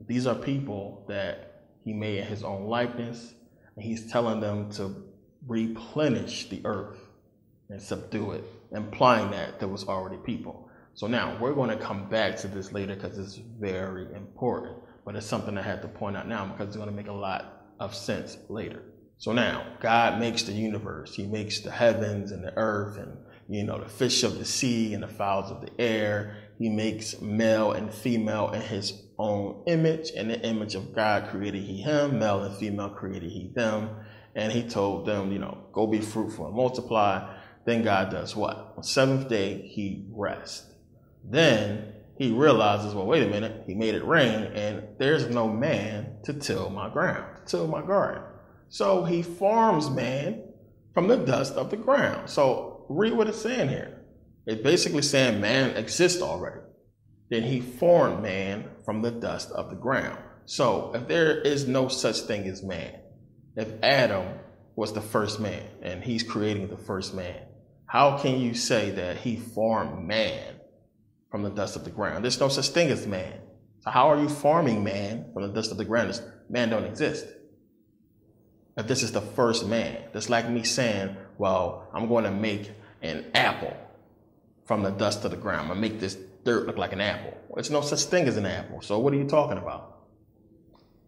These are people that he made in his own likeness, and he's telling them to replenish the earth and subdue it, implying that there was already people. So now we're going to come back to this later because it's very important, but it's something I have to point out now because it's going to make a lot of sense later. So now God makes the universe. He makes the heavens and the earth and, the fish of the sea and the fowls of the air. He makes male and female in his own image. In the image of God created he him, male and female created he them. And he told them, go be fruitful and multiply. Then God does what? On the seventh day, he rests. Then he realizes, well, wait a minute, he made it rain and there's no man to till my ground, to till my garden. So he forms man from the dust of the ground. So read what it's saying here. It's basically saying man exists already. Then he formed man from the dust of the ground. So if there is no such thing as man, if Adam was the first man and he's creating the first man, how can you say that he formed man from the dust of the ground? There's no such thing as man. So how are you forming man from the dust of the ground? Man don't exist. If this is the first man, that's like me saying, well, I'm going to make an apple from the dust of the ground. I'm going to make this dirt look like an apple. There's no such thing as an apple. So what are you talking about?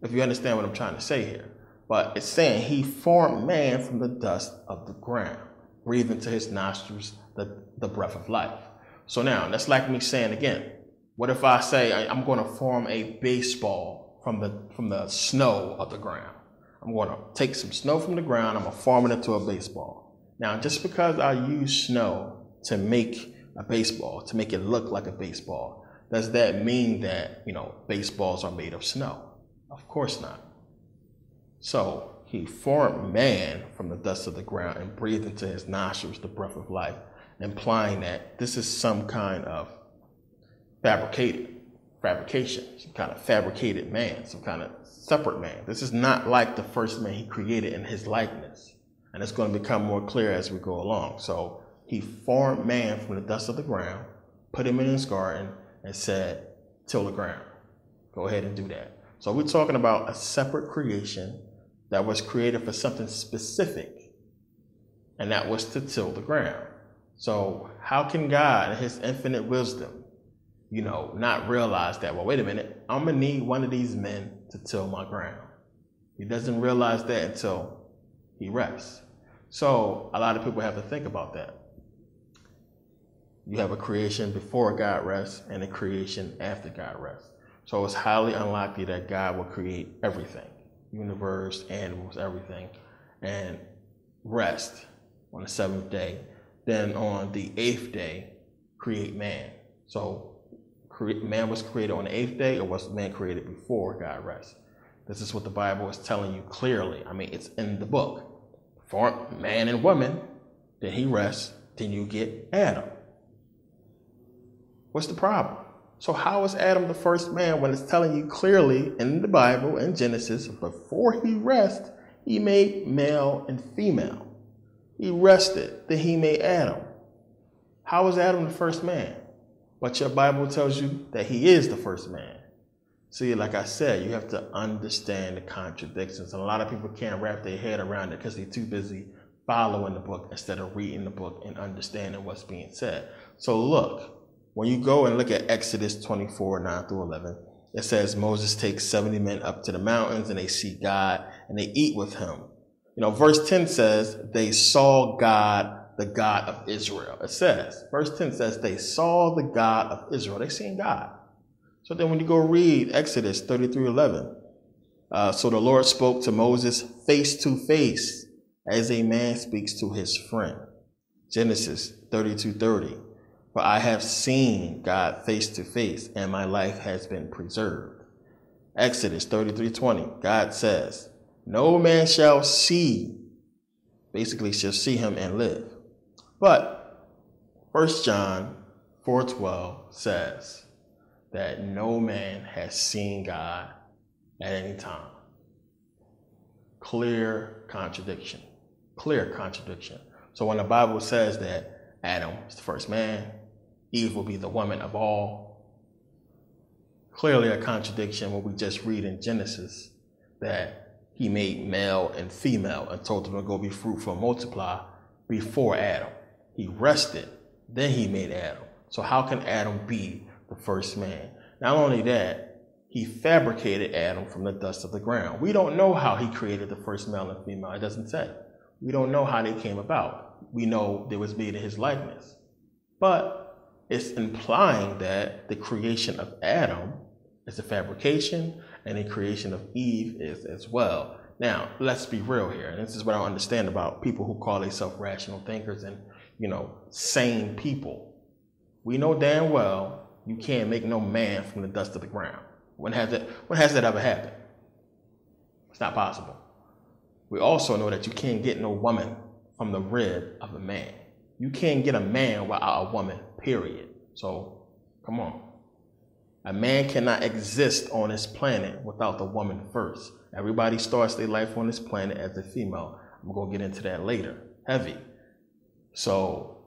If you understand what I'm trying to say here. But it's saying he formed man from the dust of the ground, breathed into his nostrils the breath of life. So now, that's like me saying again, what if I say I'm going to form a baseball from the snow of the ground? I'm going to take some snow from the ground, I'm going to form it into a baseball. Now, just because I use snow to make a baseball, to make it look like a baseball, does that mean that, baseballs are made of snow? Of course not. So he formed man from the dust of the ground and breathed into his nostrils the breath of life, implying that this is some kind of fabricated fabrication, some kind of fabricated man, some kind of separate man. This is not like the first man he created in his likeness. And it's going to become more clear as we go along. So he formed man from the dust of the ground, put him in his garden, and said, till the ground. Go ahead and do that. So we're talking about a separate creation that was created for something specific, and that was to till the ground. So how can God, in his infinite wisdom, not realize that, well, wait a minute, I'm going to need one of these men to till my ground? He doesn't realize that until he rests. So a lot of people have to think about that. You have a creation before God rests and a creation after God rests. So it's highly unlikely that God will create everything, universe, animals, everything, and rest on the seventh day. Then on the eighth day, create man. So man was created on the eighth day, or was man created before God rests? This is what the Bible is telling you clearly. I mean, it's in the book. For man and woman, then he rests, then you get Adam. What's the problem? So how is Adam the first man when it's telling you clearly in the Bible, in Genesis, before he rests, he made male and female. He rested, then he made Adam. How is Adam the first man? But your Bible tells you that he is the first man. See, like I said, you have to understand the contradictions. And a lot of people can't wrap their head around it because they're too busy following the book instead of reading the book and understanding what's being said. So look, when you go and look at Exodus 24, 9 through 11, it says Moses takes 70 men up to the mountains and they see God and they eat with him. Verse 10 says they saw God, the God of Israel. It says, verse 10 says they saw the God of Israel. They seen God. So then when you go read Exodus 33:11, so the Lord spoke to Moses face to face as a man speaks to his friend. Genesis 32:30. For I have seen God face to face, and my life has been preserved. Exodus 33:20. God says, no man shall see, basically shall see him and live. But 1 John 4:12 says that no man has seen God at any time. Clear contradiction. Clear contradiction. So when the Bible says that Adam is the first man, Eve will be the woman of all, clearly a contradiction when we just read in Genesis that he made male and female and told them to go be fruitful and multiply before Adam. He rested, then he made Adam. So how can Adam be the first man? Not only that, he fabricated Adam from the dust of the ground. We don't know how he created the first male and female. It doesn't say. We don't know how they came about. We know they was made in his likeness. But it's implying that the creation of Adam is a fabrication and the creation of Eve is as well. Now, let's be real here. And this is what I understand about people who call themselves rational thinkers and, sane people. We know damn well you can't make no man from the dust of the ground. When has that ever happened? It's not possible. We also know that you can't get no woman from the rib of a man. You can't get a man without a woman, period. So, come on. A man cannot exist on this planet without the woman first. Everybody starts their life on this planet as a female. I'm going to get into that later. Heavy. So,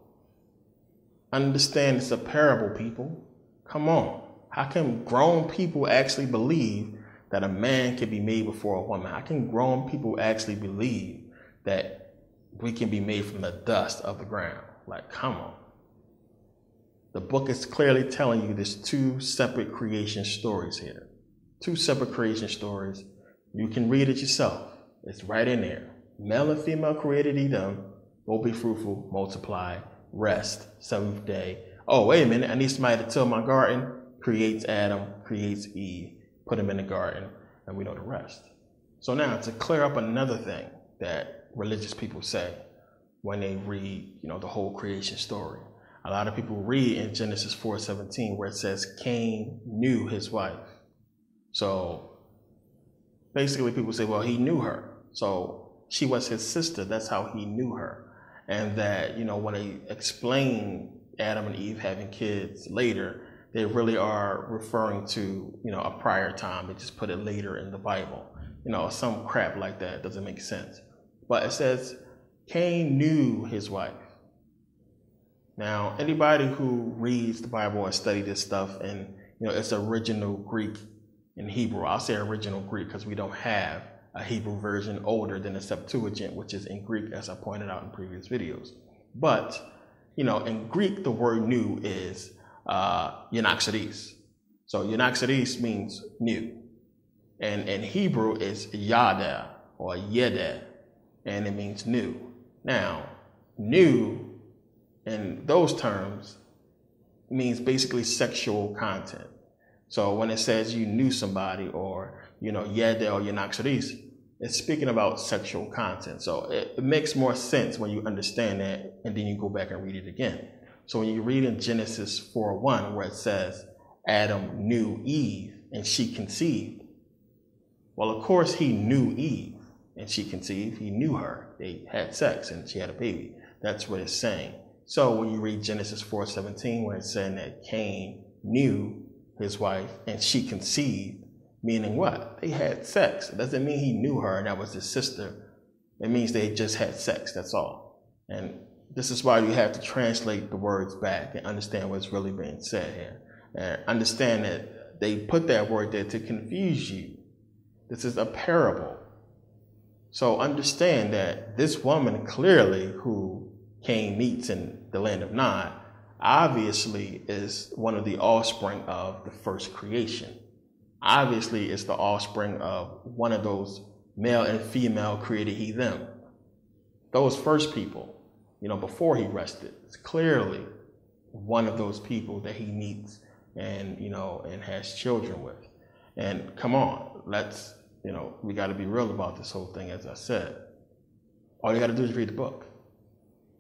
understand it's a parable, people. Come on. How can grown people actually believe that a man can be made before a woman? How can grown people actually believe that we can be made from the dust of the ground? Like, come on. The book is clearly telling you there's two separate creation stories here. Two separate creation stories. You can read it yourself. It's right in there. Male and female created Edom. Go be fruitful, multiply, rest, seventh day. Oh, wait a minute. I need somebody to till my garden. Creates Adam, creates Eve, put him in the garden, and we know the rest. So now to clear up another thing that religious people say when they read, the whole creation story. A lot of people read in Genesis 4:17 where it says Cain knew his wife. So basically people say, well, he knew her. So she was his sister. That's how he knew her. And that, when they explain Adam and Eve having kids later, they really are referring to, a prior time. They just put it later in the Bible. Some crap like that doesn't make sense. But it says Cain knew his wife. Now, anybody who reads the Bible and study this stuff, and it's original Greek and Hebrew. I'll say original Greek because we don't have a Hebrew version older than the Septuagint, which is in Greek, as I pointed out in previous videos. But, in Greek, the word new is Yonaxaris. So Yonaxaris means new. And in Hebrew, it's Yada or Yeda, and it means new. Now, new in those terms means basically sexual content. So when it says you knew somebody, or, Yeda or Yonaxaris, it's speaking about sexual content. So it makes more sense when you understand that, and then you go back and read it again. So when you read in Genesis 4:1, where it says Adam knew Eve and she conceived, well, of course he knew Eve and she conceived. He knew her. They had sex and she had a baby. That's what it's saying. So when you read Genesis 4:17, where it's saying that Cain knew his wife and she conceived, meaning what? They had sex. It doesn't mean he knew her and that was his sister. It means they just had sex. That's all. And this is why you have to translate the words back and understand what's really being said here. And understand that they put that word there to confuse you. This is a parable. So understand that this woman clearly, who Cain meets in the land of Nod, obviously is one of the offspring of the first creation. Obviously it's the offspring of one of those male and female created he, them. Those first people, before he rested, it's clearly one of those people that he meets and, and has children with. And come on, let's, we got to be real about this whole thing. As I said, all you got to do is read the book.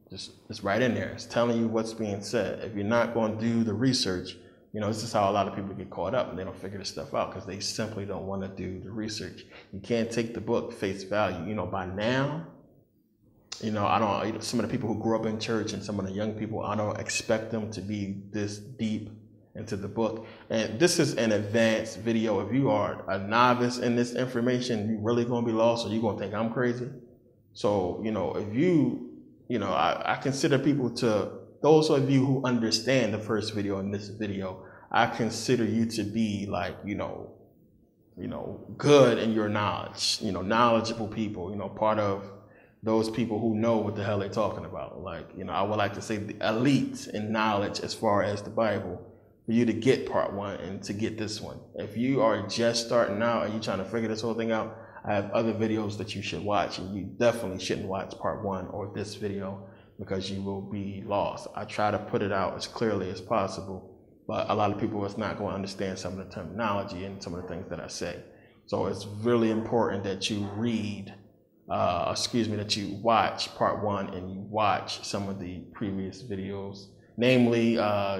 It's right in there. It's telling you what's being said. If you're not going to do the research, this is how a lot of people get caught up and they don't figure this stuff out because they simply don't want to do the research. You can't take the book face value. By now, I don't, some of the people who grew up in church and some of the young people, I don't expect them to be this deep into the book. And this is an advanced video. If you are a novice in this information, you're really going to be lost, or you're going to think I'm crazy. So, if you, I consider people to, those of you who understand the first video and this video, I consider you to be like, good in your knowledge, knowledgeable people, part of those people who know what the hell they're talking about. Like, I would like to say the elite in knowledge as far as the Bible, for you to get part one and to get this one. If you are just starting out and you're trying to figure this whole thing out, I have other videos that you should watch, and you definitely shouldn't watch part one or this video because you will be lost. I try to put it out as clearly as possible, but a lot of people is not going to understand some of the terminology and some of the things that I say. So it's really important that you read, that you watch part one and you watch some of the previous videos. Namely,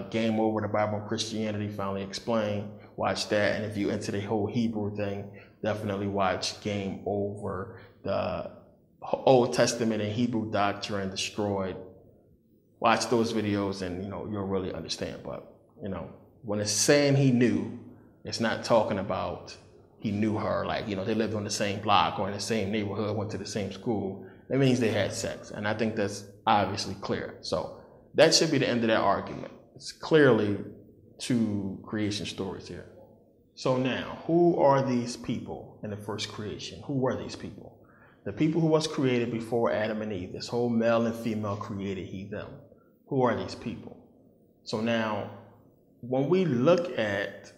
Game Over the Bible and Christianity Finally Explained. Watch that. And if you're into the whole Hebrew thing, definitely watch Game Over the Old Testament and Hebrew Doctrine Destroyed. Watch those videos and, you'll really understand. But, when it's saying he knew, it's not talking about he knew her. Like, they lived on the same block or in the same neighborhood, went to the same school. That means they had sex. And I think that's obviously clear. So that should be the end of that argument. It's clearly two creation stories here. So now, who are these people in the first creation? Who were these people? The people who was created before Adam and Eve, this whole male and female created he, them. Who are these people? So now, when we look at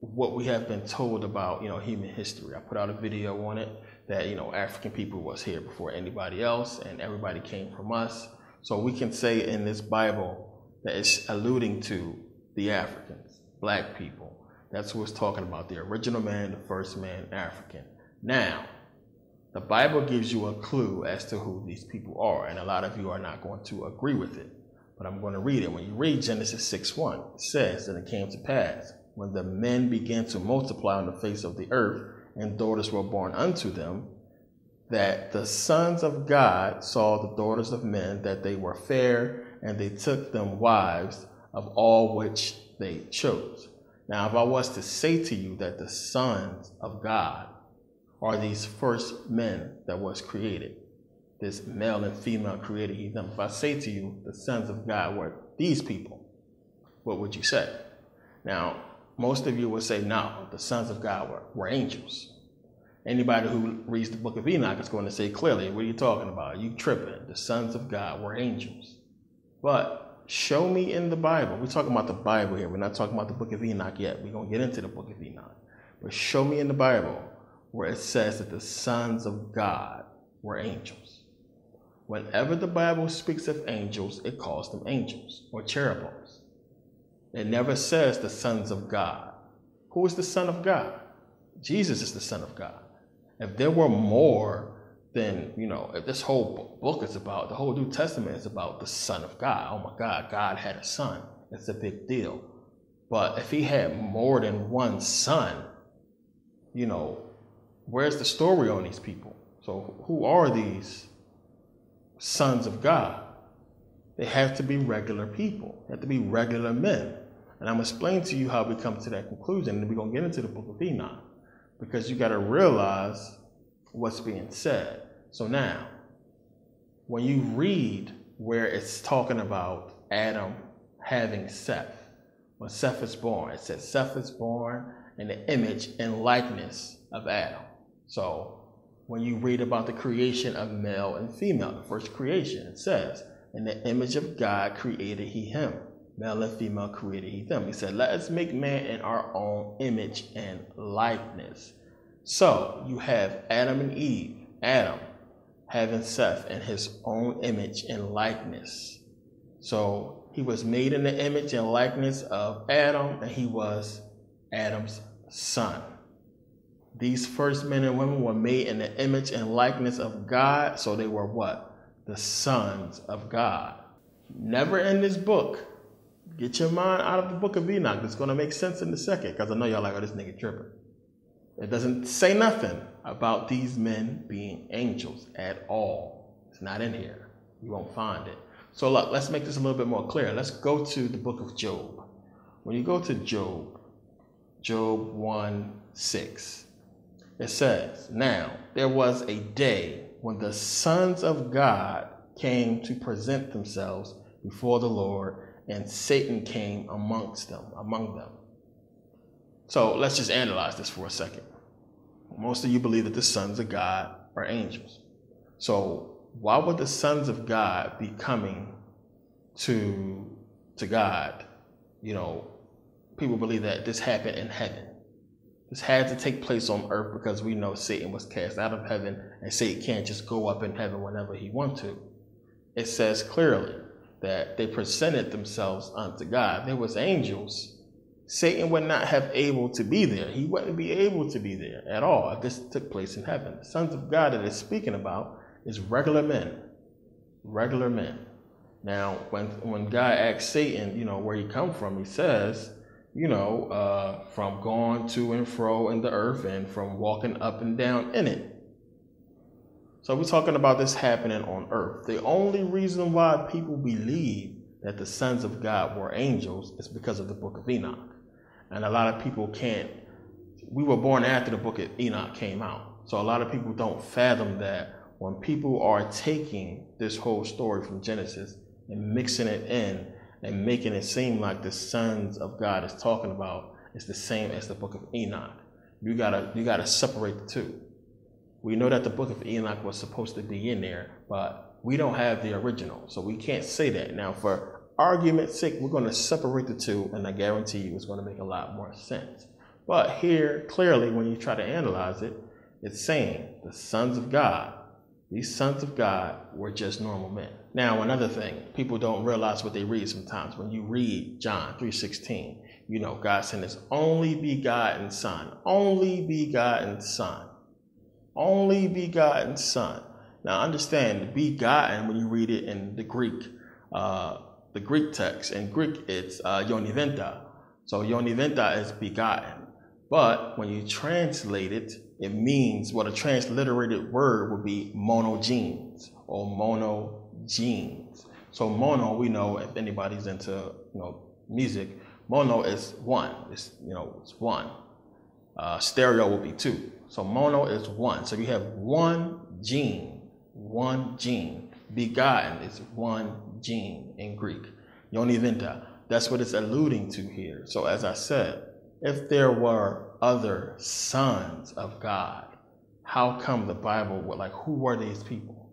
what we have been told about, human history, I put out a video on it that, African people was here before anybody else and everybody came from us. So we can say in this Bible that it's alluding to the Africans, black people. That's who it's talking about, the original man, the first man, African. Now, the Bible gives you a clue as to who these people are, and a lot of you are not going to agree with it. But I'm going to read it. When you read Genesis 6:1, it says that it came to pass, when the men began to multiply on the face of the earth, and daughters were born unto them, that the sons of God saw the daughters of men, that they were fair, and they took them wives of all which they chose. Now, if I was to say to you that the sons of God are these first men that was created, this male and female created he, them. If I say to you the sons of God were these people, what would you say? Now, most of you would say, no, the sons of God were angels. Anybody who reads the book of Enoch is going to say clearly, what are you talking about? Are you tripping? The sons of God were angels. But show me in the Bible. We're talking about the Bible here. We're not talking about the book of Enoch yet. We're going to get into the book of Enoch. But show me in the Bible where it says that the sons of God were angels. Whenever the Bible speaks of angels, it calls them angels or cherubims. It never says the sons of God. Who is the Son of God? Jesus is the Son of God. If there were more than, if this whole book is about, the whole New Testament is about the Son of God. Oh my God, God had a son. It's a big deal. But if he had more than one son, where's the story on these people? So who are these sons of God? They have to be regular people. They have to be regular men. And I'm going to explain to you how we come to that conclusion, and we're going to get into the book of Enoch, because you got to realize what's being said. So now, when you read where it's talking about Adam having Seth, when Seth is born, it says Seth is born in the image and likeness of Adam. So when you read about the creation of male and female, the first creation, it says, in the image of God created he him. Male and female created he them. He said, let us make man in our own image and likeness. So you have Adam and Eve, Adam having Seth in his own image and likeness. So he was made in the image and likeness of Adam, and he was Adam's son. These first men and women were made in the image and likeness of God, so they were what? The sons of God. Never in this book. Get your mind out of the book of Enoch. It's going to make sense in a second, because I know y'all like, oh, this nigga tripping. It doesn't say nothing about these men being angels at all. It's not in here. You won't find it. So look, let's make this a little bit more clear. Let's go to the book of Job. When you go to Job 1:6, it says, now there was a day when the sons of God came to present themselves before the Lord, and Satan came among them. So let's just analyze this for a second. Most of you believe that the sons of God are angels. So why would the sons of God be coming to God? People believe that this happened in heaven. This had to take place on earth because we know Satan was cast out of heaven, and Satan can't just go up in heaven whenever he wants to. It says clearly that they presented themselves unto God. There was angels. Satan would not have able to be there. He wouldn't be able to be there at all if this took place in heaven. The sons of God that it's speaking about is regular men. Regular men. Now, when God asks Satan, where he come from, he says, from going to and fro in the earth and from walking up and down in it. So we're talking about this happening on earth. The only reason why people believe that the sons of God were angels is because of the book of Enoch. And a lot of people we were born after the book of Enoch came out. So a lot of people don't fathom that when people are taking this whole story from Genesis and mixing it in and making it seem like the sons of God is talking about is the same as the book of Enoch. You gotta separate the two. We know that the book of Enoch was supposed to be in there, but we don't have the original, so we can't say that. Now, for argument's sake, we're going to separate the two, and I guarantee you it's going to make a lot more sense. But here, clearly, when you try to analyze it, it's saying the sons of God, these sons of God were just normal men. Now, another thing, people don't realize what they read sometimes. When you read John 3:16, God sent his only begotten son, only begotten son. Only begotten son. Now understand, begotten, when you read it in the Greek text, in Greek it's yoniventa. So yoniventa is begotten. But when you translate it, it means, what a transliterated word would be monogenes or monogenes. So mono, we know, if anybody's into music, Mono is one. It's, it's one. Stereo will be two. So mono is one. So you have one gene. One gene. Begotten is one gene in Greek. Yoniventa. That's what it's alluding to here. So as I said, if there were other sons of God, how come the Bible would, who were these people?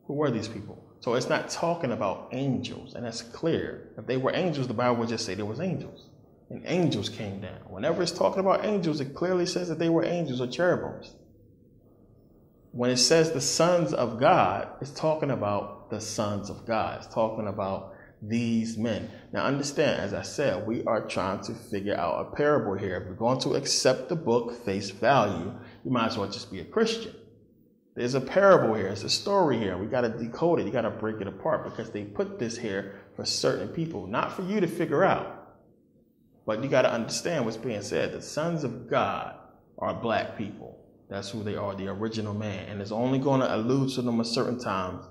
Who were these people? So it's not talking about angels, and that's clear. If they were angels, the Bible would just say there was angels. And angels came down. Whenever it's talking about angels, it clearly says that they were angels or cherubims. When it says the sons of God, it's talking about the sons of God. It's talking about these men. Now understand, as I said, we are trying to figure out a parable here. If we're going to accept the book face value, you might as well just be a Christian. There's a parable here. It's a story here. We got to decode it. You got to break it apart, because they put this here for certain people, not for you to figure out. But you got to understand what's being said. The sons of God are black people. That's who they are, the original man. And it's only going to allude to them at certain times.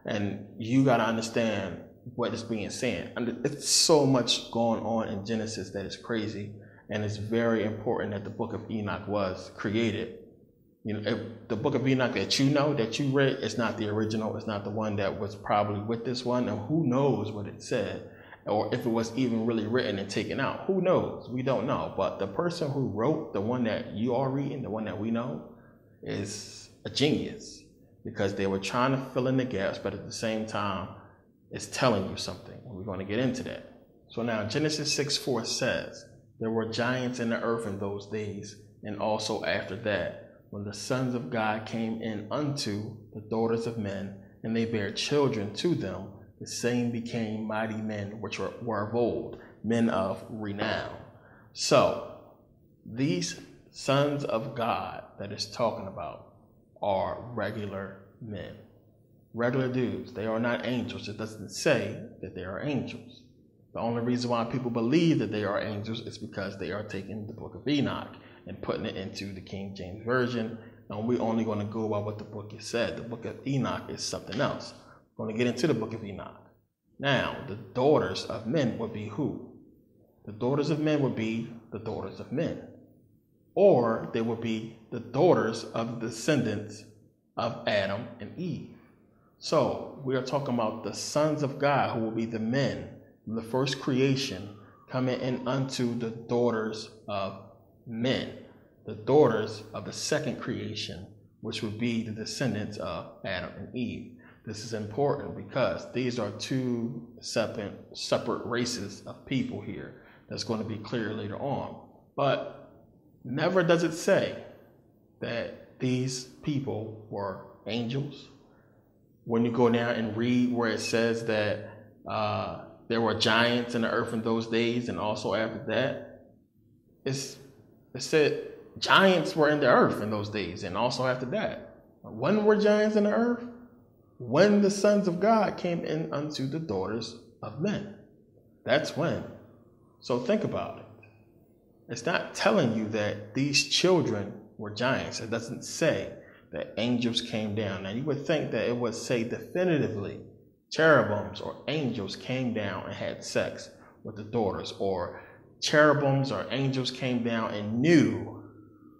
And you got to understand what is being said. It's so much going on in Genesis that is crazy. And it's very important that the book of Enoch was created. If the book of Enoch that you read, it's not the original. It's not the one that was probably with this one. And who knows what it said, or if it was even really written and taken out. Who knows? We don't know. But the person who wrote the one that you are reading, the one that we know, is a genius, because they were trying to fill in the gaps, but at the same time, it's telling you something. And we're going to get into that. So now Genesis 6:4 says, there were giants in the earth in those days, and also after that, when the sons of God came in unto the daughters of men, and they bare children to them, the same became mighty men which were of old, men of renown. So these sons of God that it's talking about are regular men, regular dudes. They are not angels. It doesn't say that they are angels. The only reason why people believe that they are angels is because they are taking the book of Enoch and putting it into the King James Version. And we're only going to go by what the book has said. The book of Enoch is something else. We're going to get into the book of Enoch. Now, the daughters of men would be who? The daughters of men would be the daughters of men. Or they would be the daughters of the descendants of Adam and Eve. So we are talking about the sons of God, who will be the men of the first creation, coming in unto the daughters of men, the daughters of the second creation, which would be the descendants of Adam and Eve. This is important because these are two separate races of people here. That's going to be clear later on. But never does it say that these people were angels. When you go down and read where it says that there were giants in the earth in those days, and also after that, it said giants were in the earth in those days, and also after that. When were giants in the earth? When the sons of God came in unto the daughters of men. That's when. So think about it. It's not telling you that these children were giants. It doesn't say that angels came down. Now you would think that it would say definitively cherubims or angels came down and had sex with the daughters, or cherubims or angels came down and knew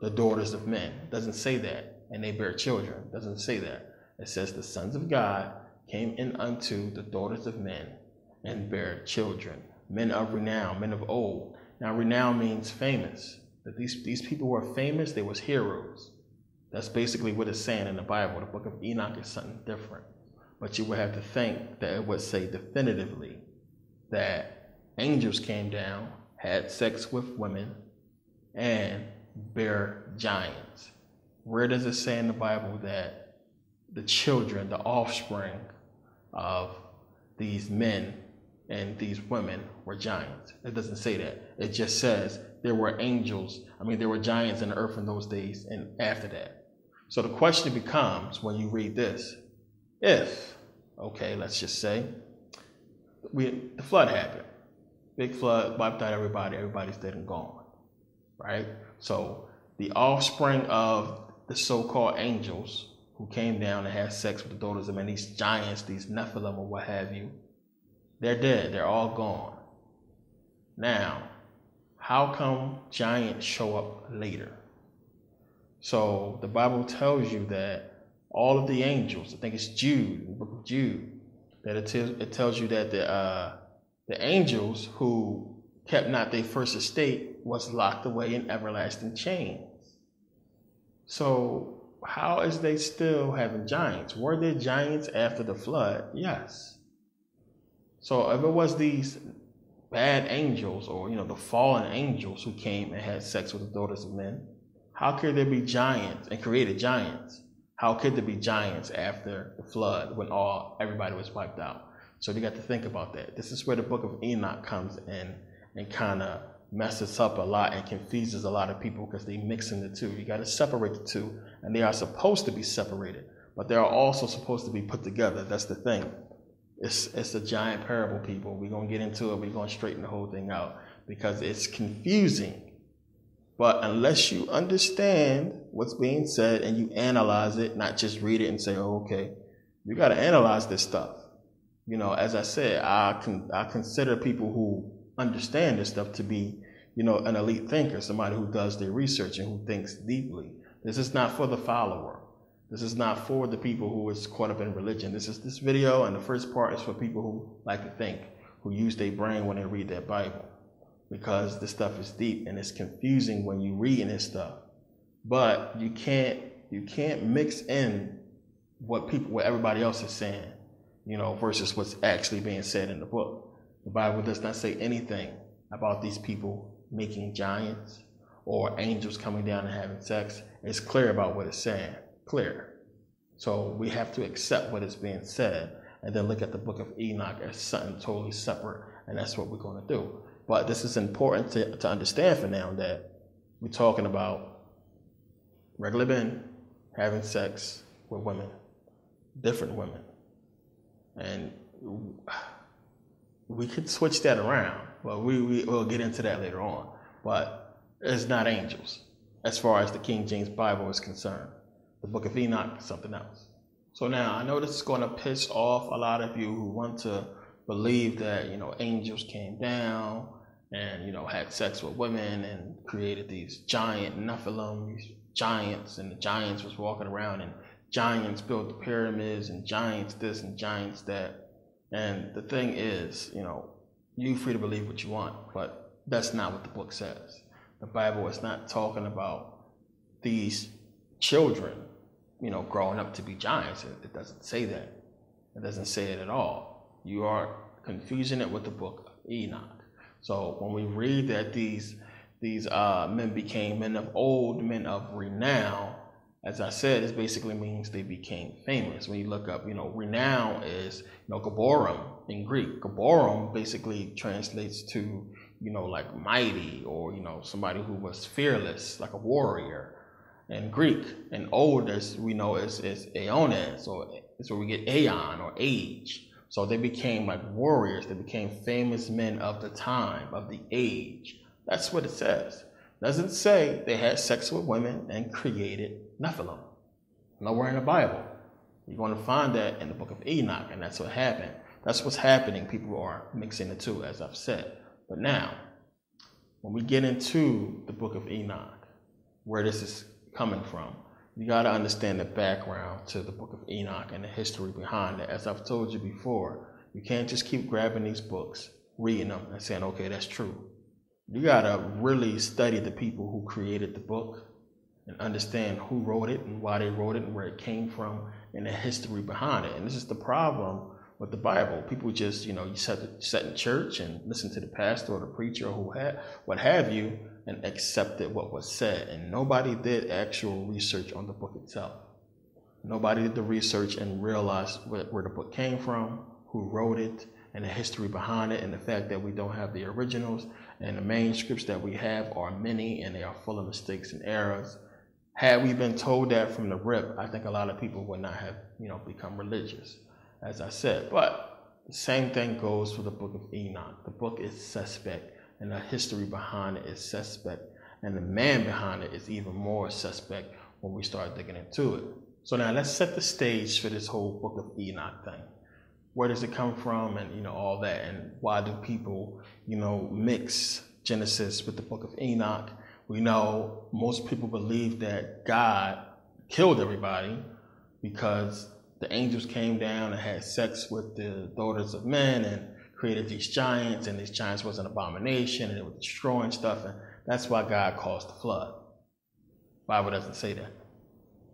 the daughters of men. It doesn't say that. And they bear children. It doesn't say that. It says the sons of God came in unto the daughters of men and bare children, men of renown, men of old. Now renown means famous. That these people were famous. They was heroes. That's basically what it's saying in the Bible. The book of Enoch is something different. But you would have to think that it would say definitively that angels came down, had sex with women, and bare giants. Where does it say in the Bible that the children, the offspring of these men and these women were giants? It doesn't say that. It just says there were there were giants in the earth in those days and after that. So the question becomes, when you read this, let's just say, the flood happened. Big flood, wiped out everybody. Everybody's dead and gone, right? So the offspring of the so-called angels who came down and had sex with the daughters of men, these giants, these Nephilim or what have you, they're dead. They're all gone. Now, how come giants show up later? So the Bible tells you that all of the angels, I think it's Jude, the book of Jude, that it tells you that the angels who kept not their first estate was locked away in everlasting chains. So how is they still having giants? Were there giants after the flood? Yes. So if it was these bad angels, or the fallen angels who came and had sex with the daughters of men, how could there be giants and created giants? How could there be giants after the flood when everybody was wiped out? So you got to think about that. This is where the book of Enoch comes in and kind of messes up a lot and confuses a lot of people because they mix in the two. You got to separate the two, and they are supposed to be separated, but they are also supposed to be put together. That's the thing. It's a giant parable, people. We're going to get into it. We're going to straighten the whole thing out because it's confusing. But unless you understand what's being said and you analyze it, not just read it and say, oh, okay, you got to analyze this stuff. As I said, I consider people who understand this stuff to be, an elite thinker, somebody who does their research and who thinks deeply. This is not for the follower. This is not for the people who is caught up in religion. This video, and the first part is for people who like to think, who use their brain when they read their Bible, because this stuff is deep and it's confusing when you read this stuff. But you can't mix in what everybody else is saying, versus what's actually being said in the book. The Bible does not say anything about these people making giants or angels coming down and having sex. It's clear about what it's saying. Clear. So we have to accept what is being said and then look at the book of Enoch as something totally separate, and that's what we're going to do. But this is important to understand for now, that we're talking about regular men having sex with women, different women. And we could switch that around, but we'll get into that later on. But it's not angels as far as the King James Bible is concerned. The book of Enoch is something else. So now I know this is going to piss off a lot of you who want to believe that angels came down and had sex with women and created these giant Nephilim, these giants, and the giants was walking around, and giants built the pyramids, and giants this and giants that. And the thing is, you're free to believe what you want, but that's not what the book says. The Bible is not talking about these children, growing up to be giants. It doesn't say that. It doesn't say it at all. You are confusing it with the book of Enoch. So when we read that these men became men of old, men of renown, as I said, it basically means they became famous. When you look up, renown is, gaborum in Greek. Gaborum basically translates to, like mighty, or, somebody who was fearless, like a warrior in Greek. And old, as we know, is aeones, so it's where we get aeon, or age. So they became like warriors. They became famous men of the time, of the age. That's what it says. It doesn't say they had sex with women and created Nephilim. Nowhere in the Bible. You're going to find that in the book of Enoch, and that's what happened. That's what's happening. People are mixing the two, as I've said. But now, when we get into the book of Enoch, where this is coming from, you got to understand the background to the book of Enoch and the history behind it. As I've told you before, you can't just keep grabbing these books, reading them, and saying, okay, that's true. You got to really study the people who created the book and understand who wrote it and why they wrote it and where it came from and the history behind it. And this is the problem with the Bible. People just, you sit in church and listen to the pastor or the preacher or what have you, and accepted what was said. And nobody did actual research on the book itself. Nobody did the research and realized where the book came from, who wrote it, and the history behind it, and the fact that we don't have the originals, and the manuscripts that we have are many, and they are full of mistakes and errors. Had we been told that from the rip, I think a lot of people would not have, become religious, as I said. But the same thing goes for the book of Enoch. The book is suspect, and the history behind it is suspect, and the man behind it is even more suspect when we start digging into it. So now let's set the stage for this whole book of Enoch thing. where does it come from, and all that, and why do people mix Genesis with the book of Enoch. We know most people believe that God killed everybody because the angels came down and had sex with the daughters of men and created these giants, and these giants was an abomination and they were destroying stuff, and that's why God caused the flood. Bible doesn't say that.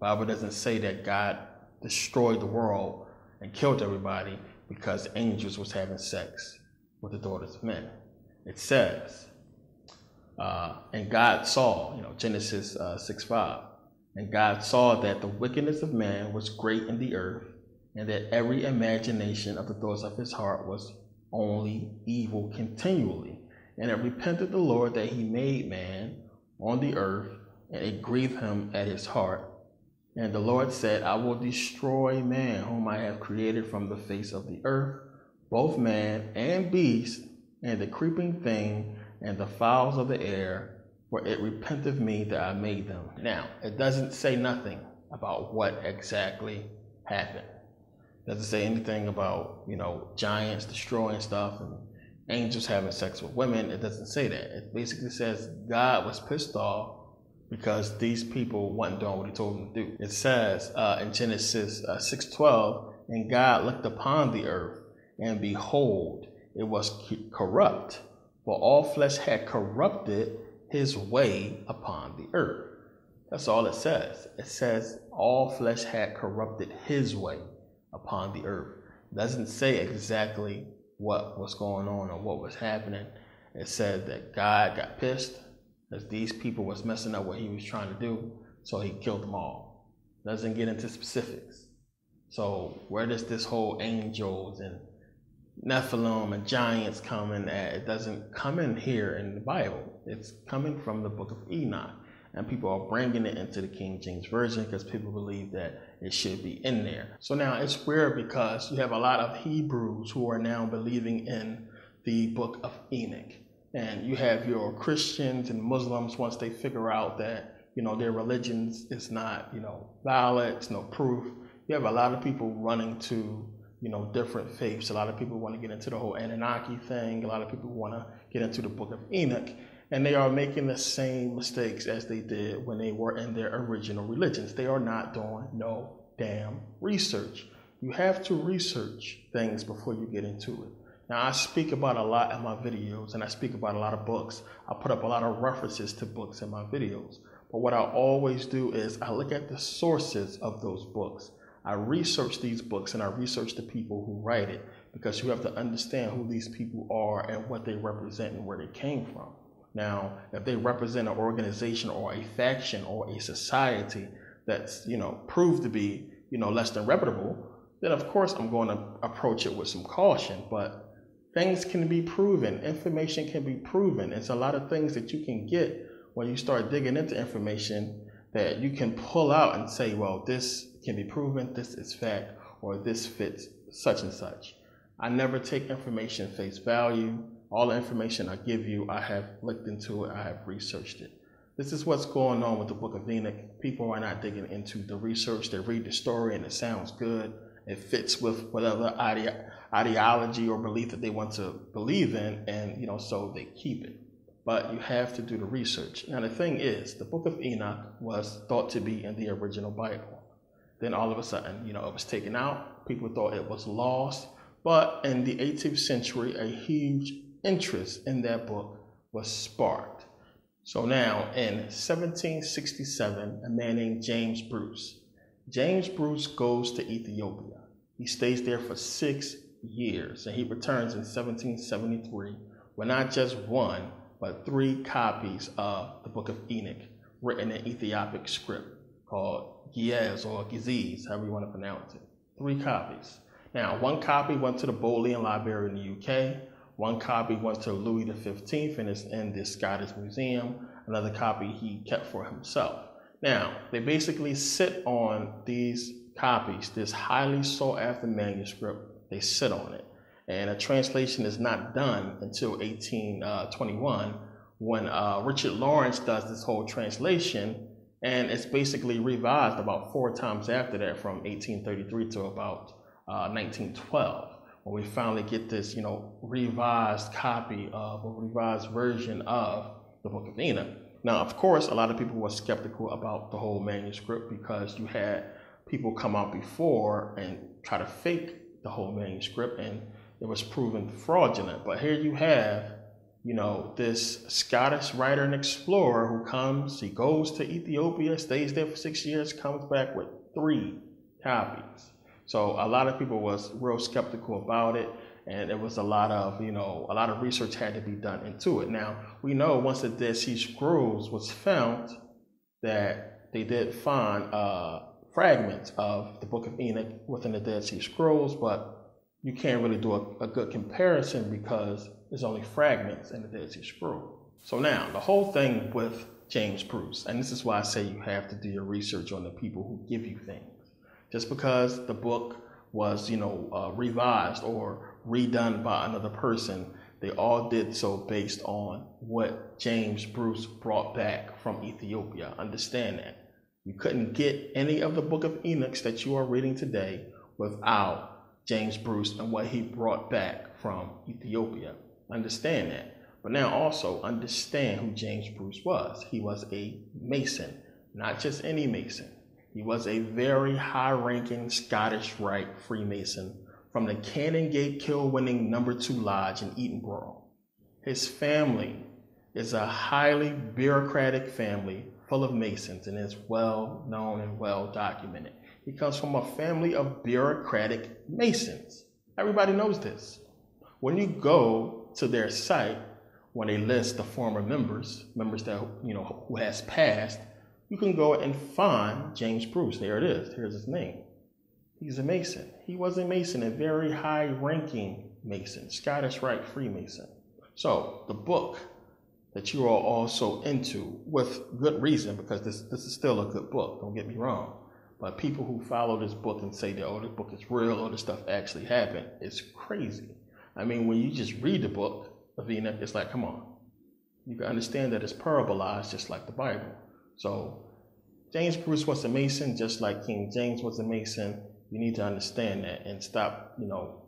Bible doesn't say that God destroyed the world and killed everybody because angels was having sex with the daughters of men. It says, and God saw, Genesis 6:5, and God saw that the wickedness of man was great in the earth, and that every imagination of the thoughts of his heart was only evil continually. And it repented the Lord that he made man on the earth, and it grieved him at his heart. And the Lord said, I will destroy man whom I have created from the face of the earth, both man and beast, and the creeping thing, and the fowls of the air, for it repenteth me that I made them. Now, it doesn't say nothing about what exactly happened. It doesn't say anything about, giants destroying stuff and angels having sex with women. It doesn't say that. It basically says God was pissed off because these people weren't doing what he told them to do. It says in Genesis 6:12, and God looked upon the earth, and behold, it was corrupt, for all flesh had corrupted his way upon the earth. That's all it says. It says all flesh had corrupted his way upon the earth. It doesn't say exactly what was going on or what was happening. It said that God got pissed because these people was messing up what he was trying to do, so he killed them all. Doesn't get into specifics. So where does this whole angels and Nephilim and giants come in at? It doesn't come in here in the Bible. It's coming from the book of Enoch. And people are bringing it into the King James Version because people believe that it should be in there. So now it's weird because you have a lot of Hebrews who are now believing in the book of Enoch. And you have your Christians and Muslims, once they figure out that, their religions is not, valid, it's no proof. You have a lot of people running to, different faiths. A lot of people want to get into the whole Anunnaki thing. A lot of people want to get into the book of Enoch. And they are making the same mistakes as they did when they were in their original religions. They are not doing no damn research. You have to research things before you get into it. Now, I speak about a lot in my videos, and I speak about a lot of books. I put up a lot of references to books in my videos. But what I always do is I look at the sources of those books. I research these books, and I research the people who write it, because you have to understand who these people are and what they represent and where they came from. Now, if they represent an organization or a faction or a society that's, proved to be, less than reputable, then of course I'm going to approach it with some caution. But things can be proven, information can be proven. It's a lot of things that you can get when you start digging into information that you can pull out and say, well, this can be proven, this is fact, or this fits such and such. I never take information face value. All the information I give you, I have looked into it, I have researched it. This is what's going on with the book of Enoch. People are not digging into the research. They read the story and it sounds good. It fits with whatever ideology or belief that they want to believe in, and so they keep it. But you have to do the research. Now the thing is, the book of Enoch was thought to be in the original Bible. Then all of a sudden, it was taken out. People thought it was lost. But in the 18th century, a huge interest in that book was sparked. So now in 1767, a man named James Bruce goes to Ethiopia. He stays there for 6 years, and he returns in 1773 with not just one, but 3 copies of the book of Enoch written in Ethiopic script called Ge'ez or Ge'ez, however you want to pronounce it. 3 copies. Now, 1 copy went to the Bodleian Library in the UK. 1 copy went to Louis XV and is in the Scottish Museum. Another copy he kept for himself. Now, they basically sit on these copies, this highly sought after manuscript. They sit on it. And a translation is not done until 1821 when Richard Lawrence does this whole translation. And it's basically revised about 4 times after that, from 1833 to about 1912. when we finally get this, revised copy of, or revised version of the Book of Enoch. Now, of course, a lot of people were skeptical about the whole manuscript because you had people come out before and try to fake the whole manuscript, and it was proven fraudulent. But here you have, this Scottish writer and explorer who comes, he goes to Ethiopia, stays there for 6 years, comes back with 3 copies. So a lot of people was real skeptical about it, and there was a lot of research had to be done into it. Now, we know once the Dead Sea Scrolls was found that they did find fragments of the Book of Enoch within the Dead Sea Scrolls, but you can't really do a good comparison because there's only fragments in the Dead Sea Scroll. So now, the whole thing with James Bruce, and this is why I say you have to do your research on the people who give you things. Just because the book was, revised or redone by another person, they all did so based on what James Bruce brought back from Ethiopia. Understand that. You couldn't get any of the Book of Enoch that you are reading today without James Bruce and what he brought back from Ethiopia. Understand that. But now also understand who James Bruce was. He was a Mason, not just any Mason. He was a very high-ranking Scottish Rite Freemason from the Canongate Kill-winning No. 2 Lodge in Edinburgh. His family is a highly bureaucratic family full of Masons and is well known and well documented. He comes from a family of bureaucratic Masons. Everybody knows this. When you go to their site, when they list the former members that who has passed, you can go and find James Bruce. There it is. Here's his name. He's a Mason. He was a Mason, a very high-ranking Mason, Scottish Rite Freemason. So the book that you are also into, with good reason, because this is still a good book, don't get me wrong. But people who follow this book and say that, oh, this book is real, or this stuff actually happened, it's crazy. I mean, when you just read the book of Enoch, it's like, come on. You can understand that it's parabolized just like the Bible. So James Bruce was a Mason, just like King James was a Mason. You need to understand that and stop,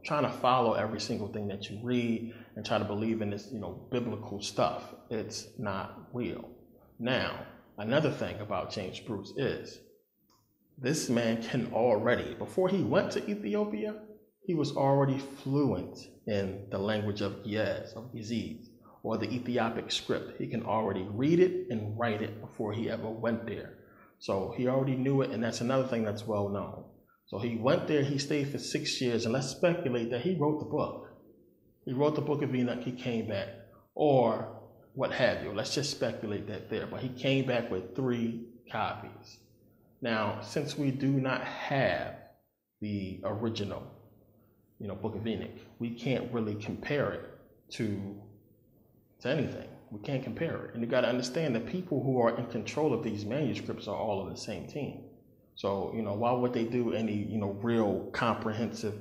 trying to follow every single thing that you read and try to believe in this, biblical stuff. It's not real. Now, another thing about James Bruce is this man can already, before he went to Ethiopia, he was already fluent in the language of Yazid, or the Ethiopic script. He can already read it and write it before he ever went there. So he already knew it, and that's another thing that's well known. So he went there, he stayed for 6 years, and let's speculate that he wrote the book. He wrote the Book of Enoch, he came back, or what have you. Let's just speculate that there. But he came back with 3 copies. Now, since we do not have the original, Book of Enoch, we can't really compare it to anything. We can't compare it. And you got to understand that people who are in control of these manuscripts are all on the same team. So, why would they do any, real comprehensive,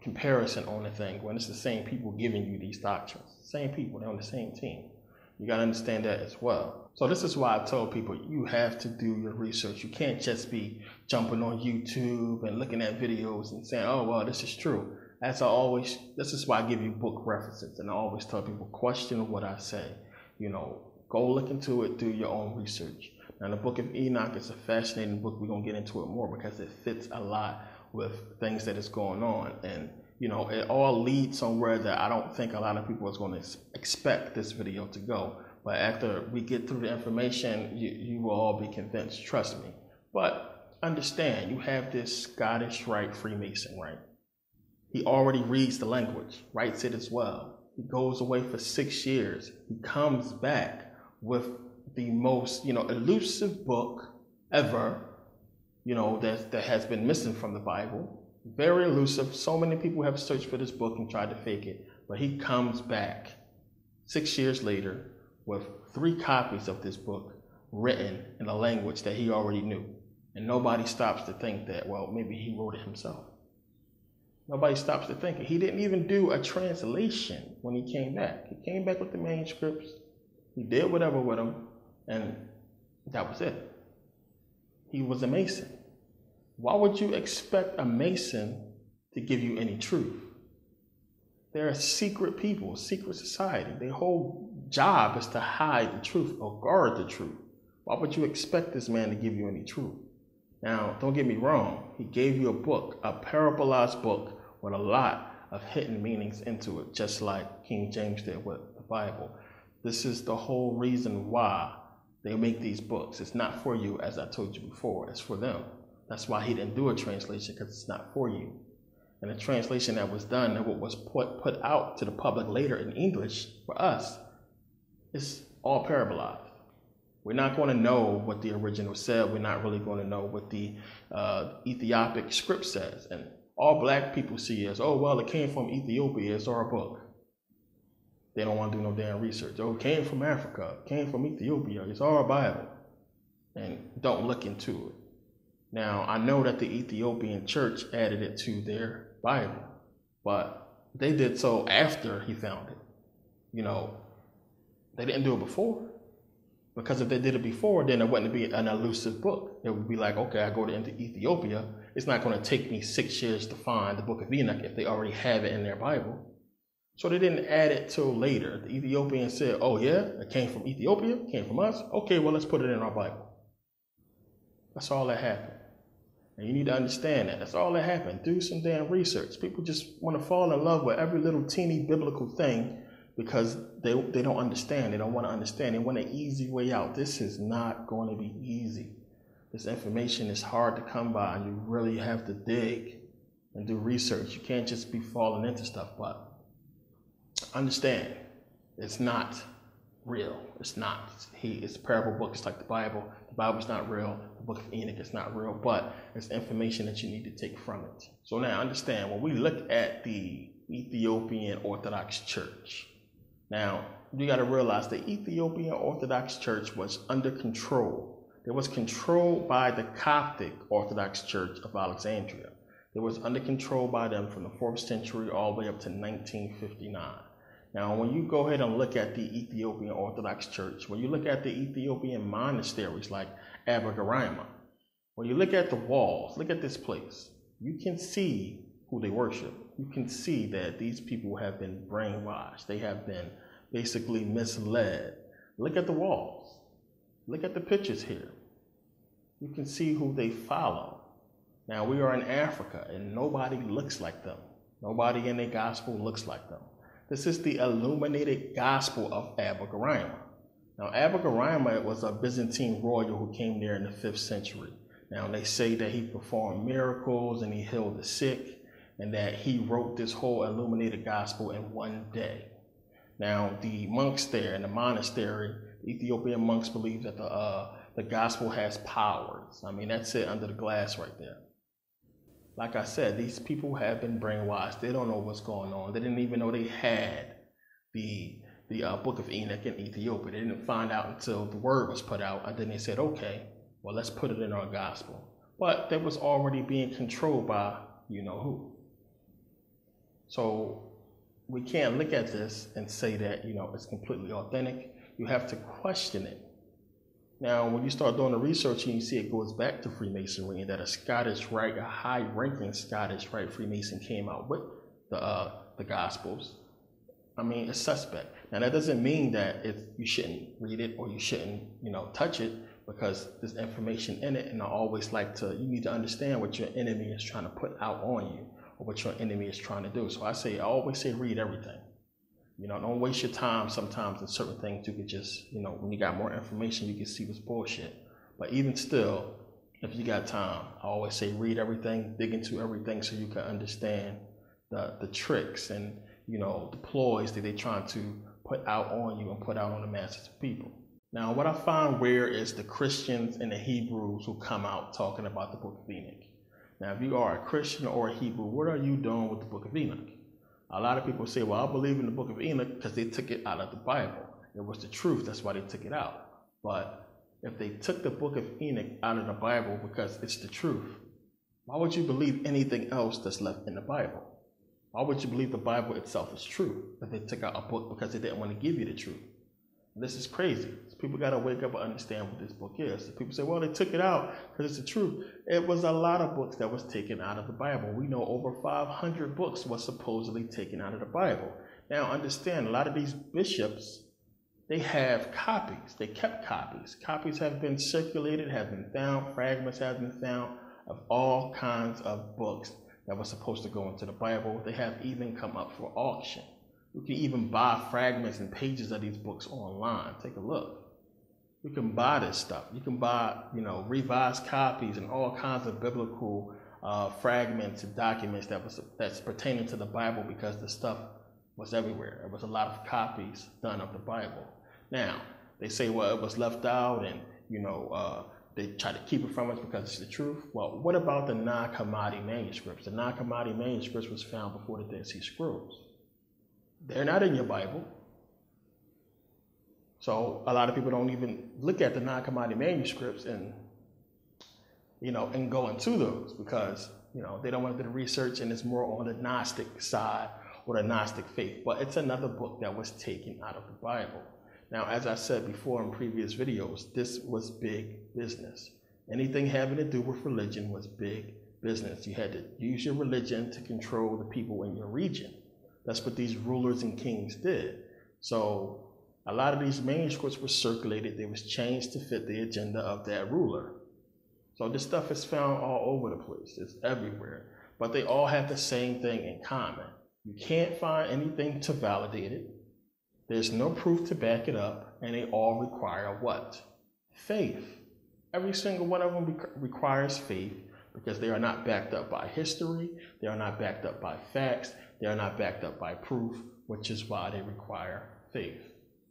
comparison on the thing when it's the same people giving you these doctrines? Same people, they're on the same team. You got to understand that as well. So this is why I told people you have to do your research. You can't just be jumping on YouTube and looking at videos and saying, oh, well, this is true. This is why I give you book references. And I always tell people, question what I say. Go look into it, do your own research. Now, the Book of Enoch is a fascinating book. We're going to get into it more because it fits a lot with things that is going on. And, it all leads somewhere that I don't think a lot of people is going to expect this video to go. But after we get through the information, you will all be convinced, trust me. But understand, you have this Scottish Rite Freemason, right? He already reads the language, writes it as well. He goes away for 6 years. He comes back with the most, elusive book ever, that has been missing from the Bible. Very elusive. So many people have searched for this book and tried to fake it. But he comes back 6 years later with 3 copies of this book written in a language that he already knew. And nobody stops to think that, well, maybe he wrote it himself. Nobody stops to think it. He didn't even do a translation when he came back. He came back with the manuscripts. He did whatever with them, and that was it. He was a Mason. Why would you expect a Mason to give you any truth? They're a secret people, a secret society. Their whole job is to hide the truth or guard the truth. Why would you expect this man to give you any truth? Now, don't get me wrong. He gave you a book, a parabolized book with a lot of hidden meanings into it, just like King James did with the Bible. This is the whole reason why they make these books. It's not for you, as I told you before. It's for them. That's why he didn't do a translation, because it's not for you. And the translation that was done and what was put out to the public later in English for us, it's all parabolized. We're not going to know what the original said. We're not really going to know what the Ethiopic script says. And all black people see is, oh, well, it came from Ethiopia. It's our book. They don't want to do no damn research. Oh, it came from Africa. It came from Ethiopia. It's our Bible. And don't look into it. Now, I know that the Ethiopian church added it to their Bible, but they did so after he found it. You know, they didn't do it before. Because if they did it before, then it wouldn't be an elusive book. It would be like, okay, I go to Ethiopia. It's not going to take me 6 years to find the book of Enoch if they already have it in their Bible. So they didn't add it till later. The Ethiopians said, oh yeah, it came from Ethiopia, it came from us. Okay, well, let's put it in our Bible. That's all that happened. And you need to understand that. That's all that happened. Do some damn research. People just want to fall in love with every little teeny biblical thing because they don't understand. They don't want to understand. They want an easy way out. This is not going to be easy. This information is hard to come by, and you really have to dig and do research. You can't just be falling into stuff. But understand, it's not real. It's not. It's a parable book. It's like the Bible. The Bible's not real. The book of Enoch is not real. But it's information that you need to take from it. So now understand, when we look at the Ethiopian Orthodox Church, now you got to realize the Ethiopian Orthodox Church was under control. It was controlled by the Coptic Orthodox Church of Alexandria. It was under control by them from the 4th century all the way up to 1959. Now, when you go ahead and look at the Ethiopian Orthodox Church, when you look at the Ethiopian monasteries like Abba-Garima, when you look at the walls, look at this place, you can see who they worship. You can see that these people have been brainwashed. They have been basically misled. Look at the walls. Look at the pictures here. You can see who they follow. Now, we are in Africa, and nobody looks like them. Nobody in their gospel looks like them. This is the illuminated gospel of Abba-Garima. Now, Abba-Garima was a Byzantine royal who came there in the 5th century. Now, they say that he performed miracles and he healed the sick, and that he wrote this whole illuminated gospel in one day. Now, the monks there in the monastery, the Ethiopian monks believe that the gospel has powers. I mean, that's it under the glass right there. Like I said, these people have been brainwashed. They don't know what's going on. They didn't even know they had the book of Enoch in Ethiopia. They didn't find out until the word was put out, and then they said, okay, well, let's put it in our gospel. But that was already being controlled by you know who. So we can't look at this and say that, it's completely authentic. You have to question it. Now, when you start doing the research and you see it goes back to Freemasonry, and that a Scottish Rite, a high-ranking Scottish Rite Freemason came out with the Gospels, I mean, it's suspect. Now, that doesn't mean that you shouldn't read it or you shouldn't, touch it, because there's information in it, and I always you need to understand what your enemy is trying to put out on you, or what your enemy is trying to do. So I always say read everything. Don't waste your time sometimes in certain things. You could just, when you got more information, you can see what's bullshit. But even still, if you got time, I always say read everything, dig into everything so you can understand the tricks and, the ploys that they're trying to put out on you and put out on the masses of people. Now, what I find weird is the Christians and the Hebrews who come out talking about the book of Enoch. Now, if you are a Christian or a Hebrew, what are you doing with the book of Enoch? A lot of people say, well, I believe in the book of Enoch because they took it out of the Bible. It was the truth. That's why they took it out. But if they took the book of Enoch out of the Bible because it's the truth, why would you believe anything else that's left in the Bible? Why would you believe the Bible itself is true if they took out a book because they didn't want to give you the truth? This is crazy. People got to wake up and understand what this book is. People say, well, they took it out because it's the truth. It was a lot of books that was taken out of the Bible. We know over 500 books was supposedly taken out of the Bible. Now, understand, a lot of these bishops, they have copies. They kept copies. Copies have been circulated, have been found, fragments have been found of all kinds of books that were supposed to go into the Bible. They have even come up for auction. You can even buy fragments and pages of these books online. Take a look. You can buy this stuff. You can buy, revised copies and all kinds of biblical fragments and documents that's pertaining to the Bible, because the stuff was everywhere. There was a lot of copies done of the Bible. Now, they say, well, it was left out and, they try to keep it from us because it's the truth. Well, what about the Nag Hammadi manuscripts? The Nag Hammadi manuscripts was found before the Dead Sea Scrolls. They're not in your Bible. So a lot of people don't even look at the Nag Hammadi manuscripts and go into those, because, they don't want to do the research, and it's more on the Gnostic side or the Gnostic faith. But it's another book that was taken out of the Bible. Now, as I said before in previous videos, this was big business. Anything having to do with religion was big business. You had to use your religion to control the people in your region. That's what these rulers and kings did. So a lot of these manuscripts were circulated. They was changed to fit the agenda of that ruler. So this stuff is found all over the place. It's everywhere. But they all have the same thing in common. You can't find anything to validate it. There's no proof to back it up. And they all require what? Faith. Every single one of them requires faith, because they are not backed up by history. They are not backed up by facts. They are not backed up by proof, which is why they require faith.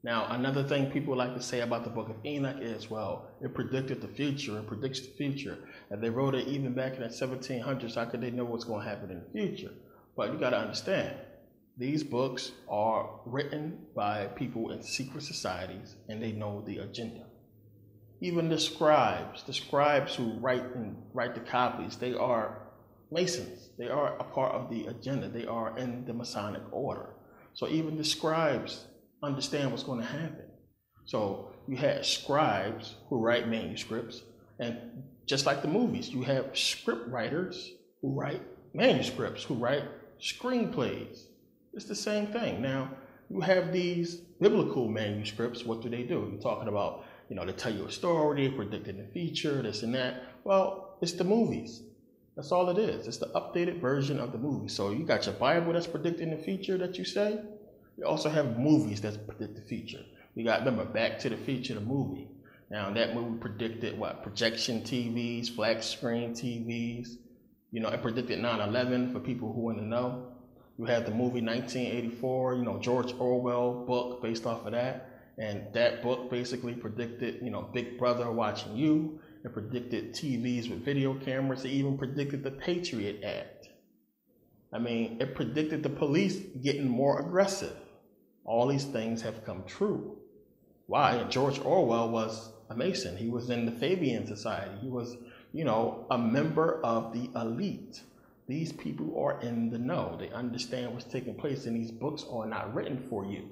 Now, another thing people like to say about the book of Enoch is, well, it predicted the future. It predicts the future. And they wrote it even back in the 1700s. How could they know what's going to happen in the future? But you got to understand, these books are written by people in secret societies, and they know the agenda. Even the scribes who write the copies, they are Masons. They are a part of the agenda. They are in the Masonic order. So even the scribes understand what's going to happen. So you had scribes who write manuscripts, and just like the movies, you have script writers who write manuscripts, who write screenplays. It's the same thing. Now, you have these biblical manuscripts. What do? You're talking about, they tell you a story, they predicting the future, this and that. Well, it's the movies. That's all it is. It's the updated version of the movie. So you got your Bible that's predicting the future that you say. You also have movies that predict the future. You got, remember, Back to the Future, the movie. Now, that movie predicted what? Projection TVs, flat screen TVs. It predicted 9/11 for people who want to know. You had the movie 1984, George Orwell book based off of that. And that book basically predicted, Big Brother watching you. It predicted TVs with video cameras. It even predicted the Patriot Act. I mean, it predicted the police getting more aggressive. All these things have come true. Why? And George Orwell was a Mason. He was in the Fabian Society. He was, a member of the elite. These people are in the know. They understand what's taking place, and these books are not written for you.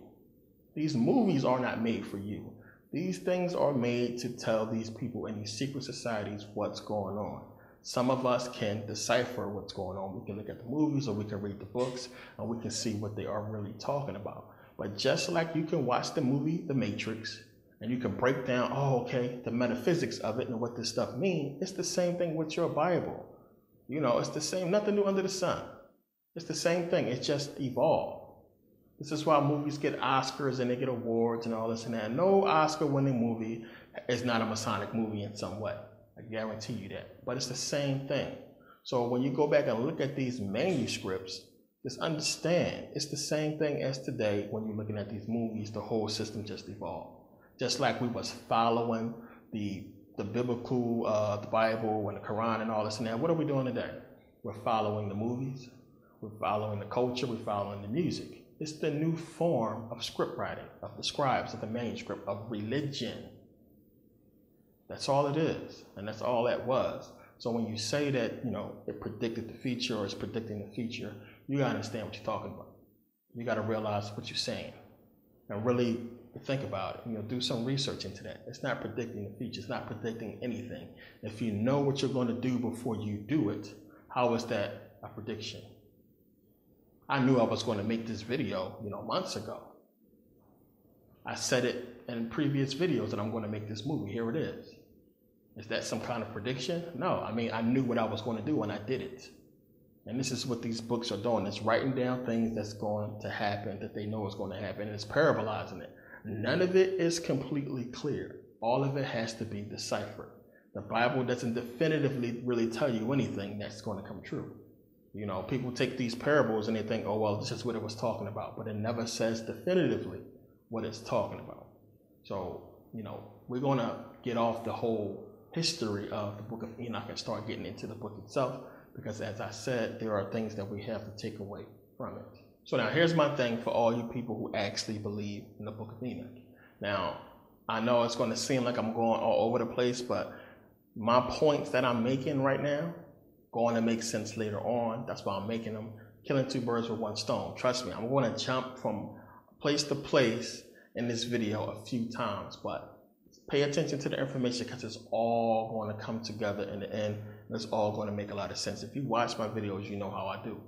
These movies are not made for you. These things are made to tell these people in these secret societies what's going on. Some of us can decipher what's going on. We can look at the movies, or we can read the books, and we can see what they are really talking about. But just like you can watch the movie The Matrix, and you can break down, the metaphysics of it and what this stuff means, it's the same thing with your Bible. It's the same, nothing new under the sun. It's the same thing. It's just evolved. This is why movies get Oscars and they get awards and all this and that. No Oscar-winning movie is not a Masonic movie in some way. I guarantee you that. But it's the same thing. So when you go back and look at these manuscripts, just understand it's the same thing as today. When you're looking at these movies, the whole system just evolved. Just like we was following the biblical, the Bible and the Quran and all this and that. What are we doing today? We're following the movies. We're following the culture. We're following the music. It's the new form of script writing, of the scribes, of the manuscript, of religion. That's all it is, and that's all that was. So when you say that, it predicted the future or it's predicting the future, you gotta understand what you're talking about. You gotta realize what you're saying. and really think about it. You know, do some research into that. It's not predicting the future. It's not predicting anything. If you know what you're going to do before you do it, how is that a prediction? I knew I was going to make this video, you know, months ago. I said it in previous videos that I'm going to make this movie. Here it is. Is that some kind of prediction? No, I mean, I knew what I was going to do and I did it. And this is what these books are doing. It's writing down things that's going to happen, that they know is going to happen, and it's parabolizing it. None of it is completely clear. All of it has to be deciphered. The Bible doesn't definitively really tell you anything that's going to come true. You know, people take these parables and they think, oh, well, this is what it was talking about, but it never says definitively what it's talking about. So, you know, we're going to get off the whole history of the book of Enoch and start getting into the book itself, because as I said, there are things that we have to take away from it. So now here's my thing for all you people who actually believe in the book of Enoch. Now, I know it's going to seem like I'm going all over the place, but my points that I'm making right now going to make sense later on. That's why I'm making them. Killing two birds with one stone. Trust me, I'm going to jump from place to place in this video a few times, but pay attention to the information because it's all going to come together in the end. And it's all going to make a lot of sense. If you watch my videos, you know how I do.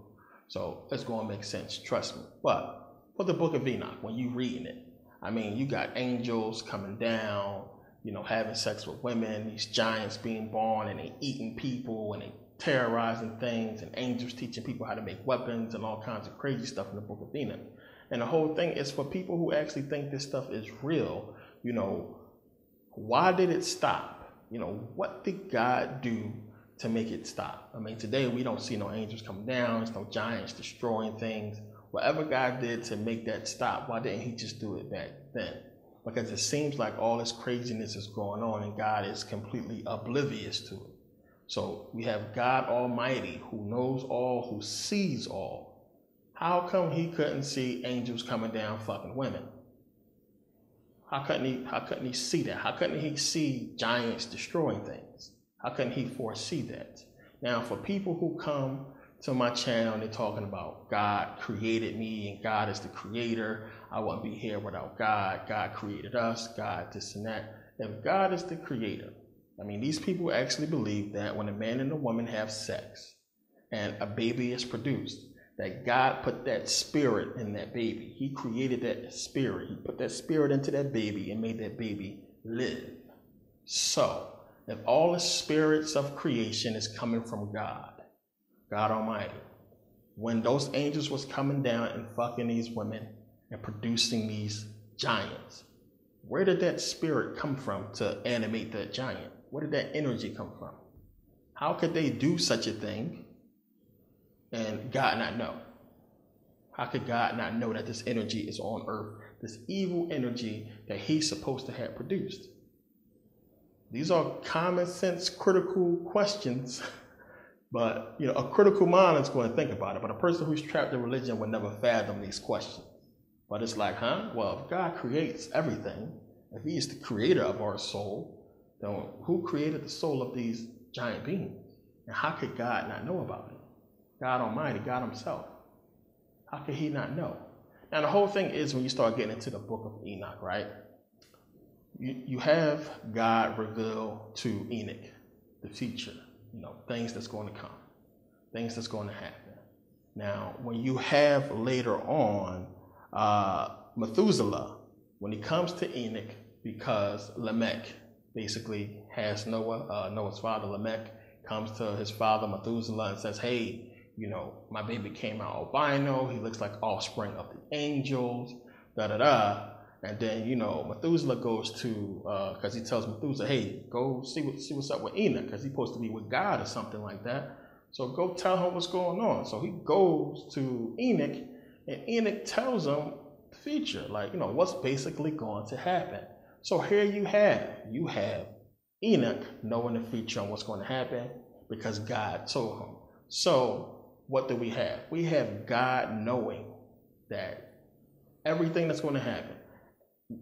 So it's going to make sense, trust me. But for the book of Enoch, when you're reading it, I mean, you got angels coming down, you know, having sex with women, these giants being born, and they eating people, and they terrorizing things, and angels teaching people how to make weapons and all kinds of crazy stuff in the book of Enoch. And the whole thing is for people who actually think this stuff is real. You know, why did it stop? You know, what did God do to make it stop? I mean, today we don't see no angels coming down, there's no giants destroying things. Whatever God did to make that stop, why didn't he just do it back then? Because it seems like all this craziness is going on and God is completely oblivious to it. So we have God Almighty who knows all, who sees all. How come he couldn't see angels coming down fucking women? How couldn't he see that? How couldn't he see giants destroying things? How couldn't he foresee that? Now, for people who come to my channel and they're talking about God created me and God is the creator, I wouldn't be here without God, God created us, God this and that. If God is the creator, I mean, these people actually believe that when a man and a woman have sex and a baby is produced, that God put that spirit in that baby. He created that spirit. He put that spirit into that baby and made that baby live. So, if all the spirits of creation is coming from God, God Almighty, when those angels was coming down and fucking these women and producing these giants, where did that spirit come from to animate that giant? Where did that energy come from? How could they do such a thing and God not know? How could God not know that this energy is on earth, this evil energy that he's supposed to have produced? These are common sense, critical questions, but you know, a critical mind is going to think about it, but a person who's trapped in religion would never fathom these questions. But it's like, huh? Well, if God creates everything, if he is the creator of our soul, then who created the soul of these giant beings? And how could God not know about it? God Almighty, God himself. How could he not know? Now, the whole thing is when you start getting into the book of Enoch, right? You have God reveal to Enoch the future, you know, things that's going to come, things that's going to happen. Now, when you have later on Methuselah, when he comes to Enoch, because Lamech basically has Noah, Noah's father Lamech comes to his father Methuselah and says, hey, you know, my baby came out albino, he looks like offspring of the angels, da-da-da. And then, you know, Methuselah goes to, because he tells Methuselah, hey, go see what's up with Enoch, because he's supposed to be with God or something like that. So go tell him what's going on. So he goes to Enoch, and Enoch tells him the future, like, you know, what's basically going to happen. So here you have Enoch knowing the future and what's going to happen because God told him. So what do we have? We have God knowing that everything that's going to happen.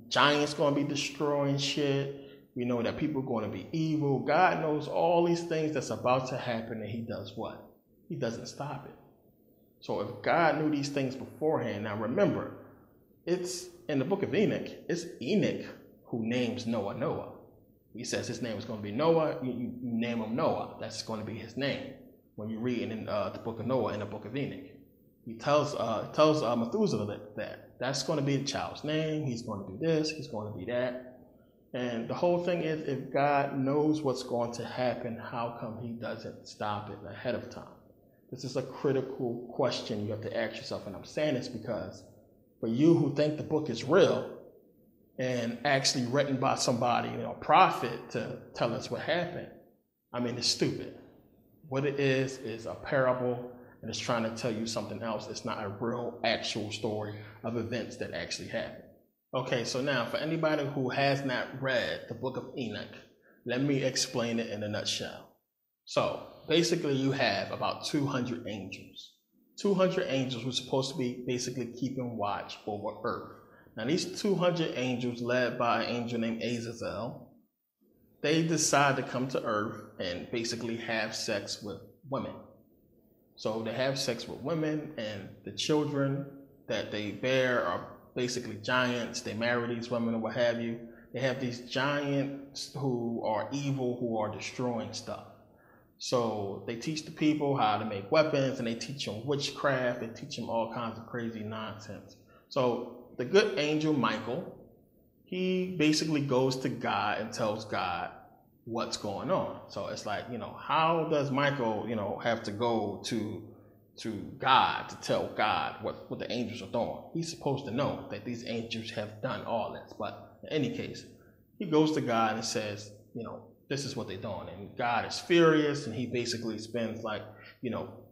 Giants going to be destroying shit. We know that people are going to be evil. God knows all these things that's about to happen, and he does what? He doesn't stop it. So if God knew these things beforehand, now remember, it's in the book of Enoch, it's Enoch who names Noah Noah. He says his name is going to be Noah. You name him Noah. That's going to be his name. When you read in the book of Noah and the book of Enoch, he tells Methuselah that's going to be the child's name. He's going to do this. He's going to be that. And the whole thing is, if God knows what's going to happen, how come he doesn't stop it ahead of time? This is a critical question you have to ask yourself. And I'm saying this because for you who think the book is real and actually written by somebody, a prophet, to tell us what happened, I mean, it's stupid. What it is a parable, and it's trying to tell you something else. It's not a real, actual story of events that actually happened. Okay, so now for anybody who has not read the book of Enoch, let me explain it in a nutshell. So basically you have about 200 angels. 200 angels were supposed to be basically keeping watch over earth. Now these 200 angels, led by an angel named Azazel, they decide to come to earth and basically have sex with women. So they have sex with women, and the children that they bear are basically giants. They marry these women or what have you. They have these giants who are evil, who are destroying stuff. So they teach the people how to make weapons, and they teach them witchcraft. They teach them all kinds of crazy nonsense. So the good angel Michael, he basically goes to God and tells God what's going on. So it's like, how does Michael, have to go to God to tell God what the angels are doing? He's supposed to know that these angels have done all this. But in any case, he goes to God and says, this is what they're doing. And God is furious, and he basically spends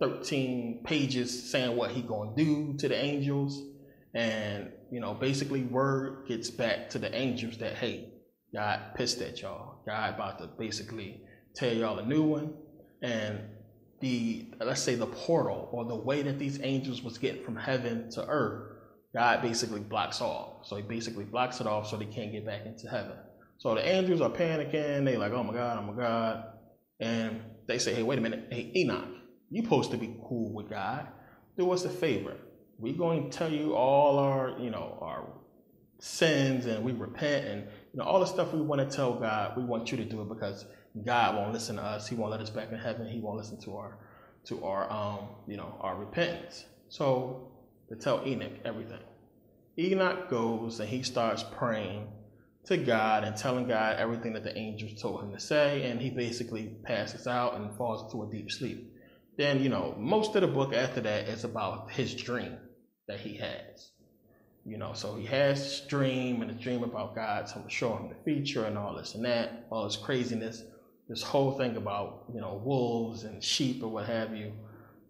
13 pages saying what he gonna do to the angels. And, basically word gets back to the angels that, hey, God pissed at y'all. God about to basically tell y'all a new one. And let's say the portal, or the way that these angels was getting from heaven to earth, God basically blocks off. So he basically blocks it off so they can't get back into heaven. So the angels are panicking. They like, oh my God. And they say, hey, wait a minute. Hey, Enoch, you're supposed to be cool with God. Do us a favor. We're going to tell you all our sins, and we repent, and all the stuff we want to tell God. We want you to do it because God won't listen to us. He won't let us back in heaven. He won't listen to our repentance. So to tell Enoch everything, Enoch goes and he starts praying to God and telling God everything that the angels told him to say, and he basically passes out and falls into a deep sleep. Then most of the book after that is about his dream that he has. So he has this dream, and a dream about God showing him the future and all this and that, all this craziness, this whole thing about, wolves and sheep or what have you,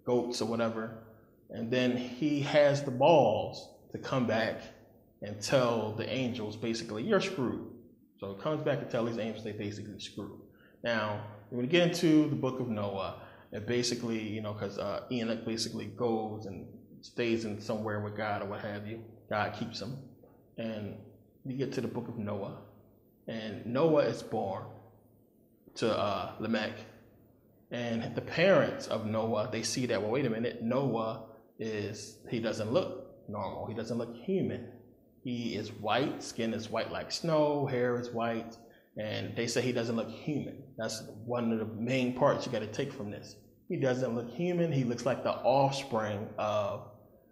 goats or whatever. And then he has the balls to come back and tell the angels, basically, you're screwed. So he comes back and tell these angels they basically screwed. Now, when we get into the book of Noah, it basically, because Enoch basically goes and stays in somewhere with God or what have you. God keeps him. And you get to the book of Noah, and Noah is born to Lamech. And the parents of Noah, they see that, well, wait a minute, Noah he doesn't look normal. He doesn't look human. He is white, skin is white like snow, hair is white, and they say he doesn't look human. That's one of the main parts you got to take from this. He doesn't look human. He looks like the offspring of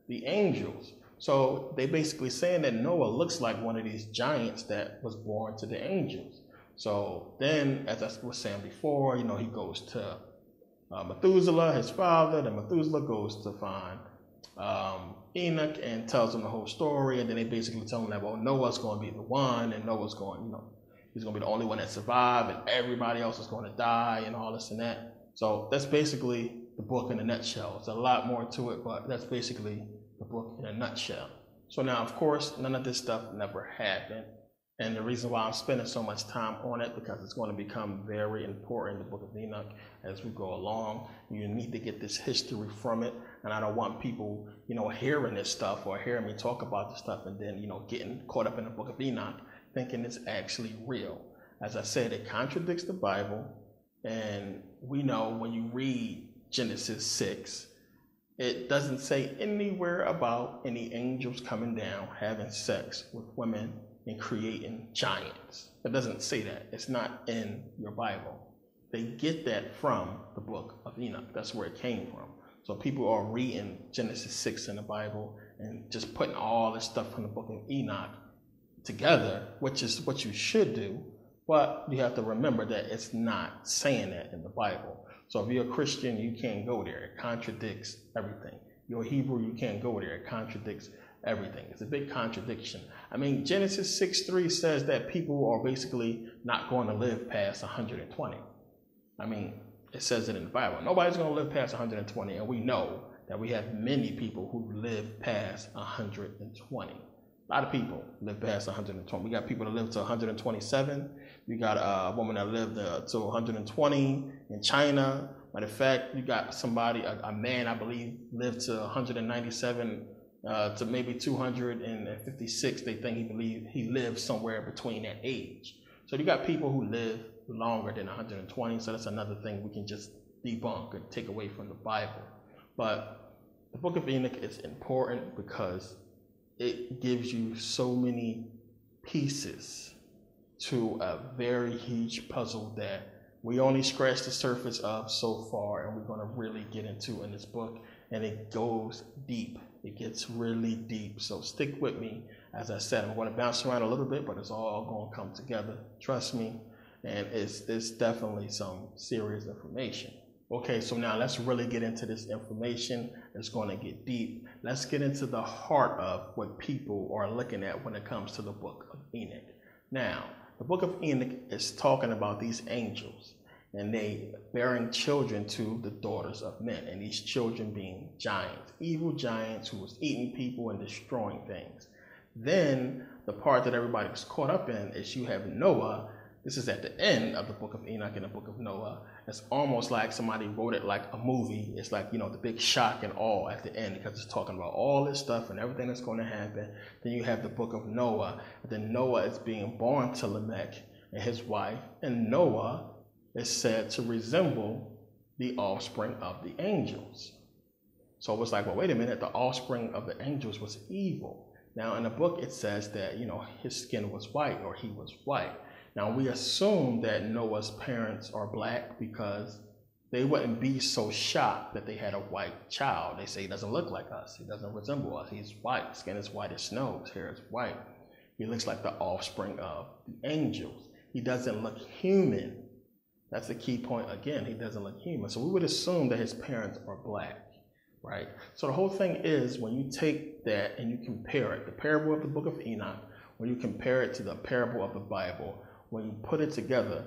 the angels. So they basically saying that Noah looks like one of these giants that was born to the angels. So then, as I was saying before, he goes to Methuselah, his father. Then Methuselah goes to find Enoch and tells him the whole story. And then they basically tell him that, well, Noah's going to be the one, and Noah's going, he's going to be the only one that survived, and everybody else is going to die, and all this and that. So that's basically the book in a nutshell. There's a lot more to it, but that's basically the book in a nutshell. So now, of course, none of this stuff never happened. And the reason why I'm spending so much time on it, because it's going to become very important, the book of Enoch, as we go along. You need to get this history from it. And I don't want people, hearing this stuff or hearing me talk about this stuff and then, getting caught up in the book of Enoch, thinking it's actually real. As I said, it contradicts the Bible. And we know when you read Genesis 6, It doesn't say anywhere about any angels coming down, having sex with women, and creating giants. It doesn't say that. It's not in your Bible. They get that from the book of Enoch. That's where it came from. So people are reading Genesis 6 in the Bible and just putting all this stuff from the book of Enoch together, which is what you should do. But you have to remember that it's not saying that in the Bible. So if you're a Christian, you can't go there. It contradicts everything. You're a Hebrew, you can't go there. It contradicts everything. It's a big contradiction. I mean, Genesis 6:3 says that people are basically not going to live past 120. I mean, it says it in the Bible. Nobody's going to live past 120, and we know that we have many people who live past 120. A lot of people live past 120. We got people that live to 127. You got a woman that lived to 120 in China. Matter of fact, you got somebody, a man, I believe, lived to 197 to maybe 256. They think he lived somewhere between that age. So you got people who live longer than 120. So that's another thing we can just debunk and take away from the Bible. But the book of Enoch is important because it gives you so many pieces to a very huge puzzle that we only scratched the surface of so far, and we're going to really get into in this book. And it goes deep. It gets really deep. So stick with me. As I said, I'm going to bounce around a little bit, but it's all going to come together. Trust me. And it's definitely some serious information. Okay, so now let's really get into this information. It's going to get deep. Let's get into the heart of what people are looking at when it comes to the book of Enoch. Now, the book of Enoch is talking about these angels, and they bearing children to the daughters of men, and these children being giants, evil giants who was eating people and destroying things. Then the part that everybody was caught up in is you have Noah. This is at the end of the book of Enoch and the book of Noah. It's almost like somebody wrote it like a movie. It's like, you know, the big shock and awe at the end, because it's talking about all this stuff and everything that's going to happen. Then you have the book of Noah. And then Noah is being born to Lamech and his wife. And Noah is said to resemble the offspring of the angels. So it was like, well, wait a minute, the offspring of the angels was evil. Now in the book it says that, you know, his skin was white, or he was white. Now we assume that Noah's parents are black because they wouldn't be so shocked that they had a white child. They say he doesn't look like us. He doesn't resemble us. He's white. Skin is white as snow. His hair is white. He looks like the offspring of the angels. He doesn't look human. That's the key point again. He doesn't look human. So we would assume that his parents are black, right? So the whole thing is, when you take that and you compare it, the parable of the book of Enoch, when you compare it to the parable of the Bible, when you put it together,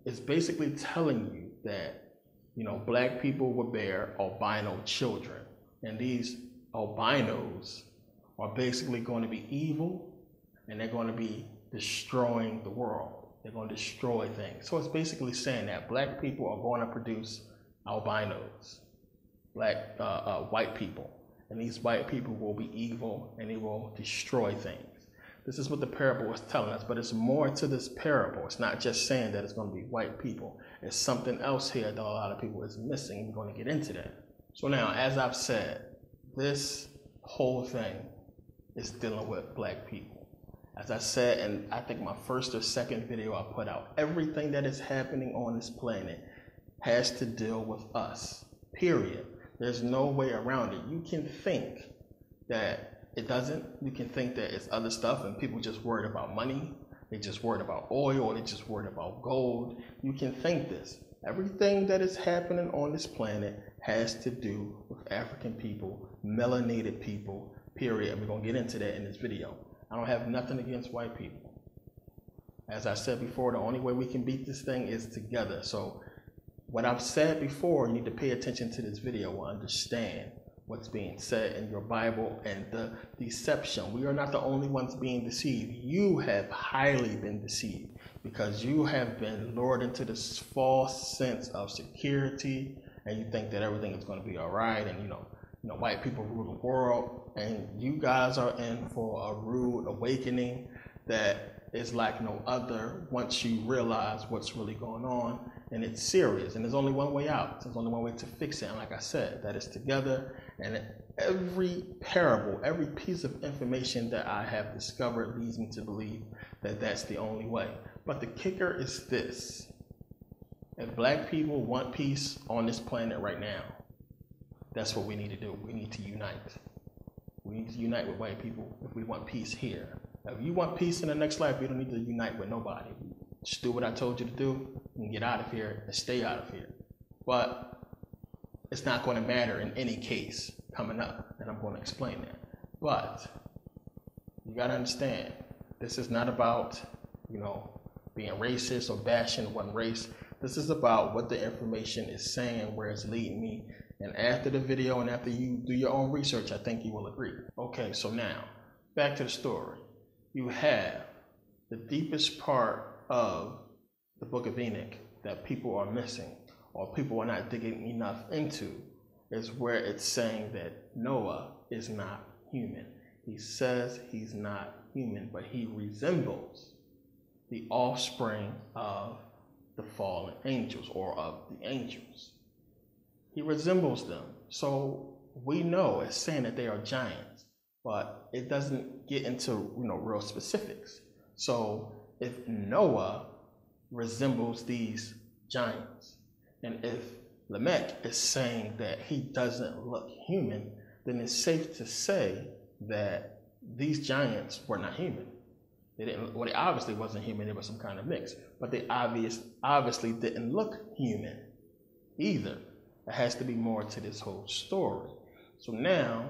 it's basically telling you that, you know, black people will bear albino children. And these albinos are basically going to be evil, and they're going to be destroying the world. They're going to destroy things. So it's basically saying that black people are going to produce albinos, white people. And these white people will be evil, and they will destroy things. This is what the parable is telling us, but it's more to this parable. It's not just saying that it's going to be white people. It's something else here that a lot of people is missing. We're going to get into that. So now, as I've said, this whole thing is dealing with black people. As I said, and I think my first or second video I put out, everything that is happening on this planet has to deal with us, period. There's no way around it. You can think that it doesn't. You can think that it's other stuff and people just worried about money. They just worried about oil, or they just worried about gold. You can think this. Everything that is happening on this planet has to do with African people, melanated people, period. And we're going to get into that in this video. I don't have nothing against white people. As I said before, the only way we can beat this thing is together. So what I've said before, you need to pay attention to this video and understand what's being said in your Bible and the deception. We are not the only ones being deceived. You have highly been deceived because you have been lured into this false sense of security, and you think that everything is going to be all right, and you know white people rule the world, and you guys are in for a rude awakening that is like no other once you realize what's really going on. and it's serious, and there's only one way out. There's only one way to fix it, and like I said, that is together. And every parable, every piece of information that I have discovered leads me to believe that that's the only way. But the kicker is this: if black people want peace on this planet right now, that's what we need to do. We need to unite. We need to unite with white people if we want peace here. Now, if you want peace in the next life, you don't need to unite with nobody. Just do what I told you to do and get out of here and stay out of here. But it's not going to matter in any case coming up, and I'm going to explain that. But you got to understand, this is not about, being racist or bashing one race. This is about what the information is saying, where it's leading me. And after the video and after you do your own research, I think you will agree. Okay, so now, back to the story. You have the deepest part of the Book of Enoch that people are missing, or people are not digging enough into, is where it's saying that Noah is not human. He says he's not human, but he resembles the offspring of the fallen angels, or of the angels. He resembles them. So we know it's saying that they are giants, but it doesn't get into real specifics. So if Noah resembles these giants, and if Lamech is saying that he doesn't look human, then it's safe to say that these giants were not human. They obviously wasn't human. There was some kind of mix, but they obviously didn't look human either. There has to be more to this whole story. So now,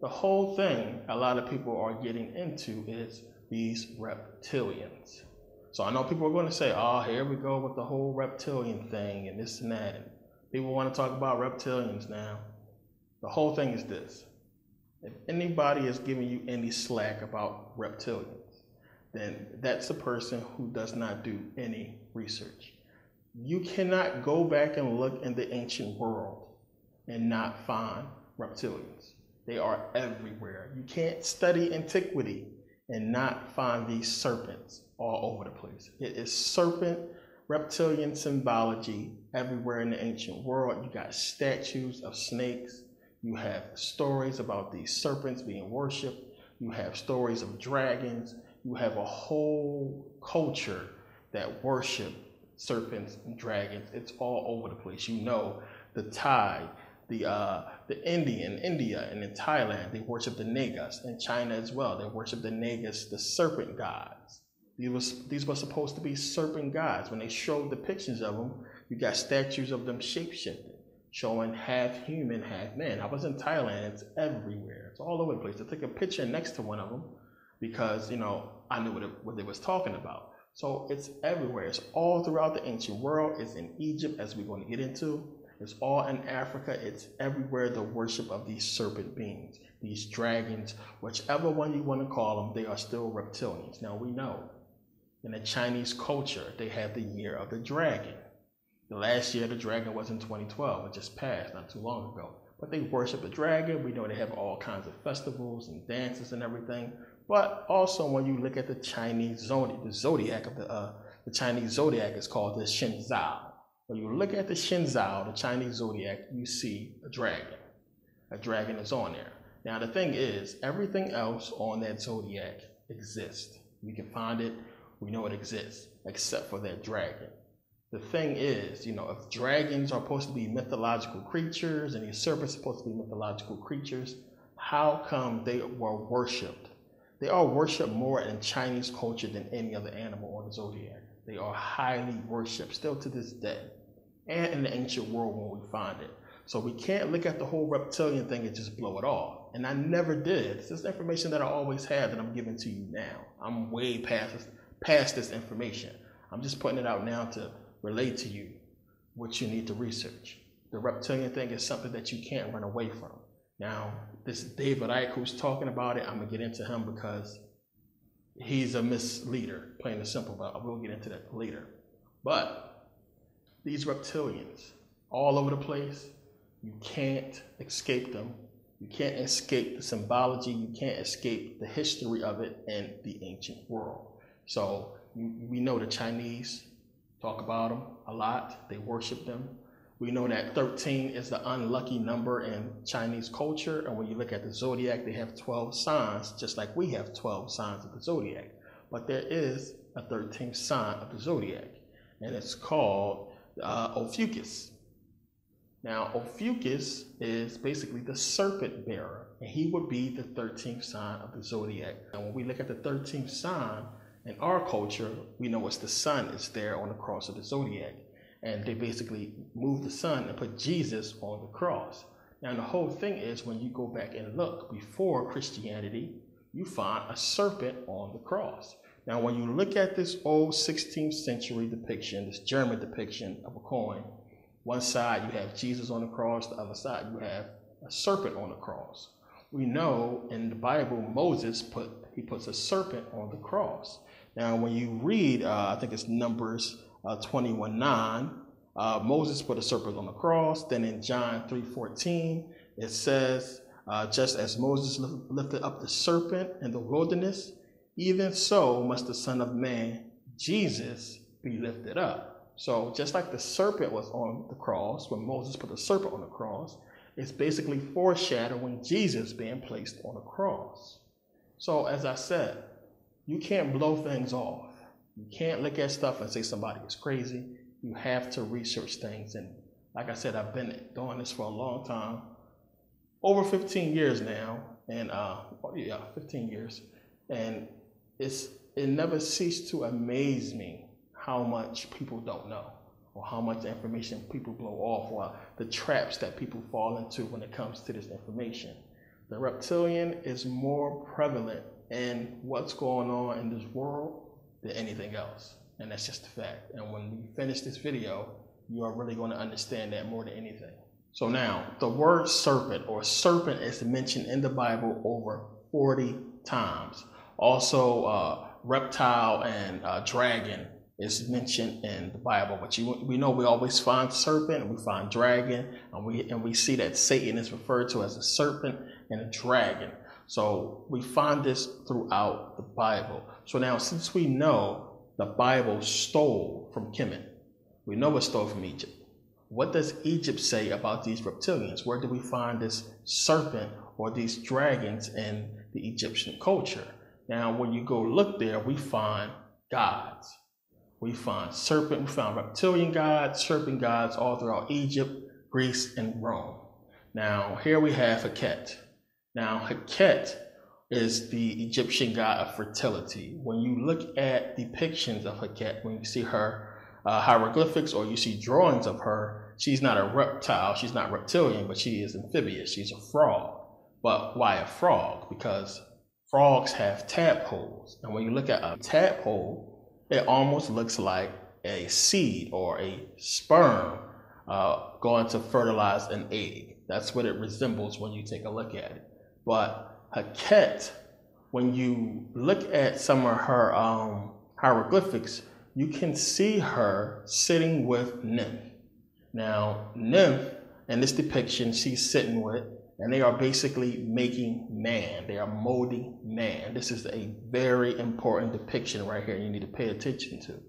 the whole thing a lot of people are getting into is these reptilians. So I know people are going to say, oh, here we go with the whole reptilian thing and this and that. And people want to talk about reptilians now. The whole thing is this: if anybody is giving you any slack about reptilians, then that's a person who does not do any research. You cannot go back and look in the ancient world and not find reptilians. They are everywhere. You can't study antiquity and not find these serpents all over the place. It is serpent, reptilian symbology everywhere in the ancient world. You got statues of snakes. You have stories about these serpents being worshipped. You have stories of dragons. You have a whole culture that worship serpents and dragons. It's all over the place. The Thai, the India, and in Thailand, they worship the Nagas. In China as well, they worship the Nagas, the serpent gods. These were supposed to be serpent gods. When they showed depictions of them, you got statues of them shapeshifting, showing half human, half man. I was in Thailand. It's everywhere. It's all over the place. I took a picture next to one of them because, I knew what they was talking about. So it's everywhere. It's all throughout the ancient world. It's in Egypt, as we're going to get into. It's all in Africa. It's everywhere, the worship of these serpent beings, these dragons, whichever one you want to call them, they are still reptilians. Now we know in the Chinese culture, they have the year of the dragon. The last year of the dragon was in 2012. It just passed not too long ago. But they worship the dragon. We know they have all kinds of festivals and dances and everything. But also, when you look at the Chinese zodiac, the Chinese zodiac is called the Shenzhou. When you look at the Shenzhou, the Chinese zodiac, you see a dragon. A dragon is on there. Now, the thing is, everything else on that zodiac exists. We can find it. We know it exists, except for that dragon. The thing is, if dragons are supposed to be mythological creatures and these serpents are supposed to be mythological creatures, how come they were worshipped? They are worshipped more in Chinese culture than any other animal on the zodiac. They are highly worshipped still to this day, and in the ancient world when we find it. So we can't look at the whole reptilian thing and just blow it off. And I never did. It's just information that I always had that I'm giving to you now. I'm way past this information. I'm just putting it out now to relate to you what you need to research. The reptilian thing is something that you can't run away from. Now, this David Icke who's talking about it, I'm going to get into him because he's a misleader, plain and simple, but we'll get into that later. But these reptilians, all over the place, you can't escape them. You can't escape the symbology. You can't escape the history of it in the ancient world. So we know the Chinese talk about them a lot. They worship them. We know that 13 is the unlucky number in Chinese culture. And when you look at the zodiac, they have 12 signs, just like we have 12 signs of the zodiac. But there is a 13th sign of the zodiac, and it's called Ophiuchus. Now, Ophiuchus is basically the serpent bearer, and he would be the 13th sign of the zodiac. And when we look at the 13th sign in our culture, we know it's the sun is there on the cross of the zodiac. And they basically moved the sun and put Jesus on the cross. Now, the whole thing is, when you go back and look before Christianity, you find a serpent on the cross. Now, when you look at this old 16th century depiction, this German depiction of a coin, one side you have Jesus on the cross, the other side you have a serpent on the cross. We know in the Bible, Moses puts a serpent on the cross. Now, when you read, I think it's Numbers 21:9, Moses put a serpent on the cross. Then in John 3:14, it says, just as Moses lifted up the serpent in the wilderness, even so must the Son of Man, Jesus, be lifted up. So just like the serpent was on the cross, when Moses put the serpent on the cross, it's basically foreshadowing Jesus being placed on the cross. So as I said, you can't blow things off. You can't look at stuff and say somebody is crazy. You have to research things. And like I said, I've been doing this for a long time, over 15 years now. And 15 years. And it never ceased to amaze me how much people don't know, or how much information people blow off, or the traps that people fall into when it comes to this information. The reptilian is more prevalent in what's going on in this world than anything else. And that's just a fact. And when we finish this video, you are really going to understand that more than anything. So now, the word serpent or serpent is mentioned in the Bible over 40 times. Also, reptile and dragon is mentioned in the Bible. But we know we always find serpent, and we find dragon, and we see that Satan is referred to as a serpent and a dragon. So we find this throughout the Bible. So now, since we know the Bible stole from Kemet, we know it stole from Egypt. What does Egypt say about these reptilians? Where do we find this serpent or these dragons in the Egyptian culture? Now, when you go look there, we find gods. We find serpent, we find reptilian gods, serpent gods all throughout Egypt, Greece, and Rome. Now, here we have Heket. Now, Heket is the Egyptian god of fertility. When you look at depictions of Heket, when you see her hieroglyphics or you see drawings of her, she's not a reptile, she's not reptilian, but she is amphibious, she's a frog. But why a frog? Because frogs have tadpoles. And when you look at a tadpole, it almost looks like a seed or a sperm going to fertilize an egg. That's what it resembles when you take a look at it. But Heket, when you look at some of her hieroglyphics, you can see her sitting with Nymph. Now, Nymph, in this depiction, she's sitting with, and they are basically making man. They are molding man. This is a very important depiction right here you need to pay attention to.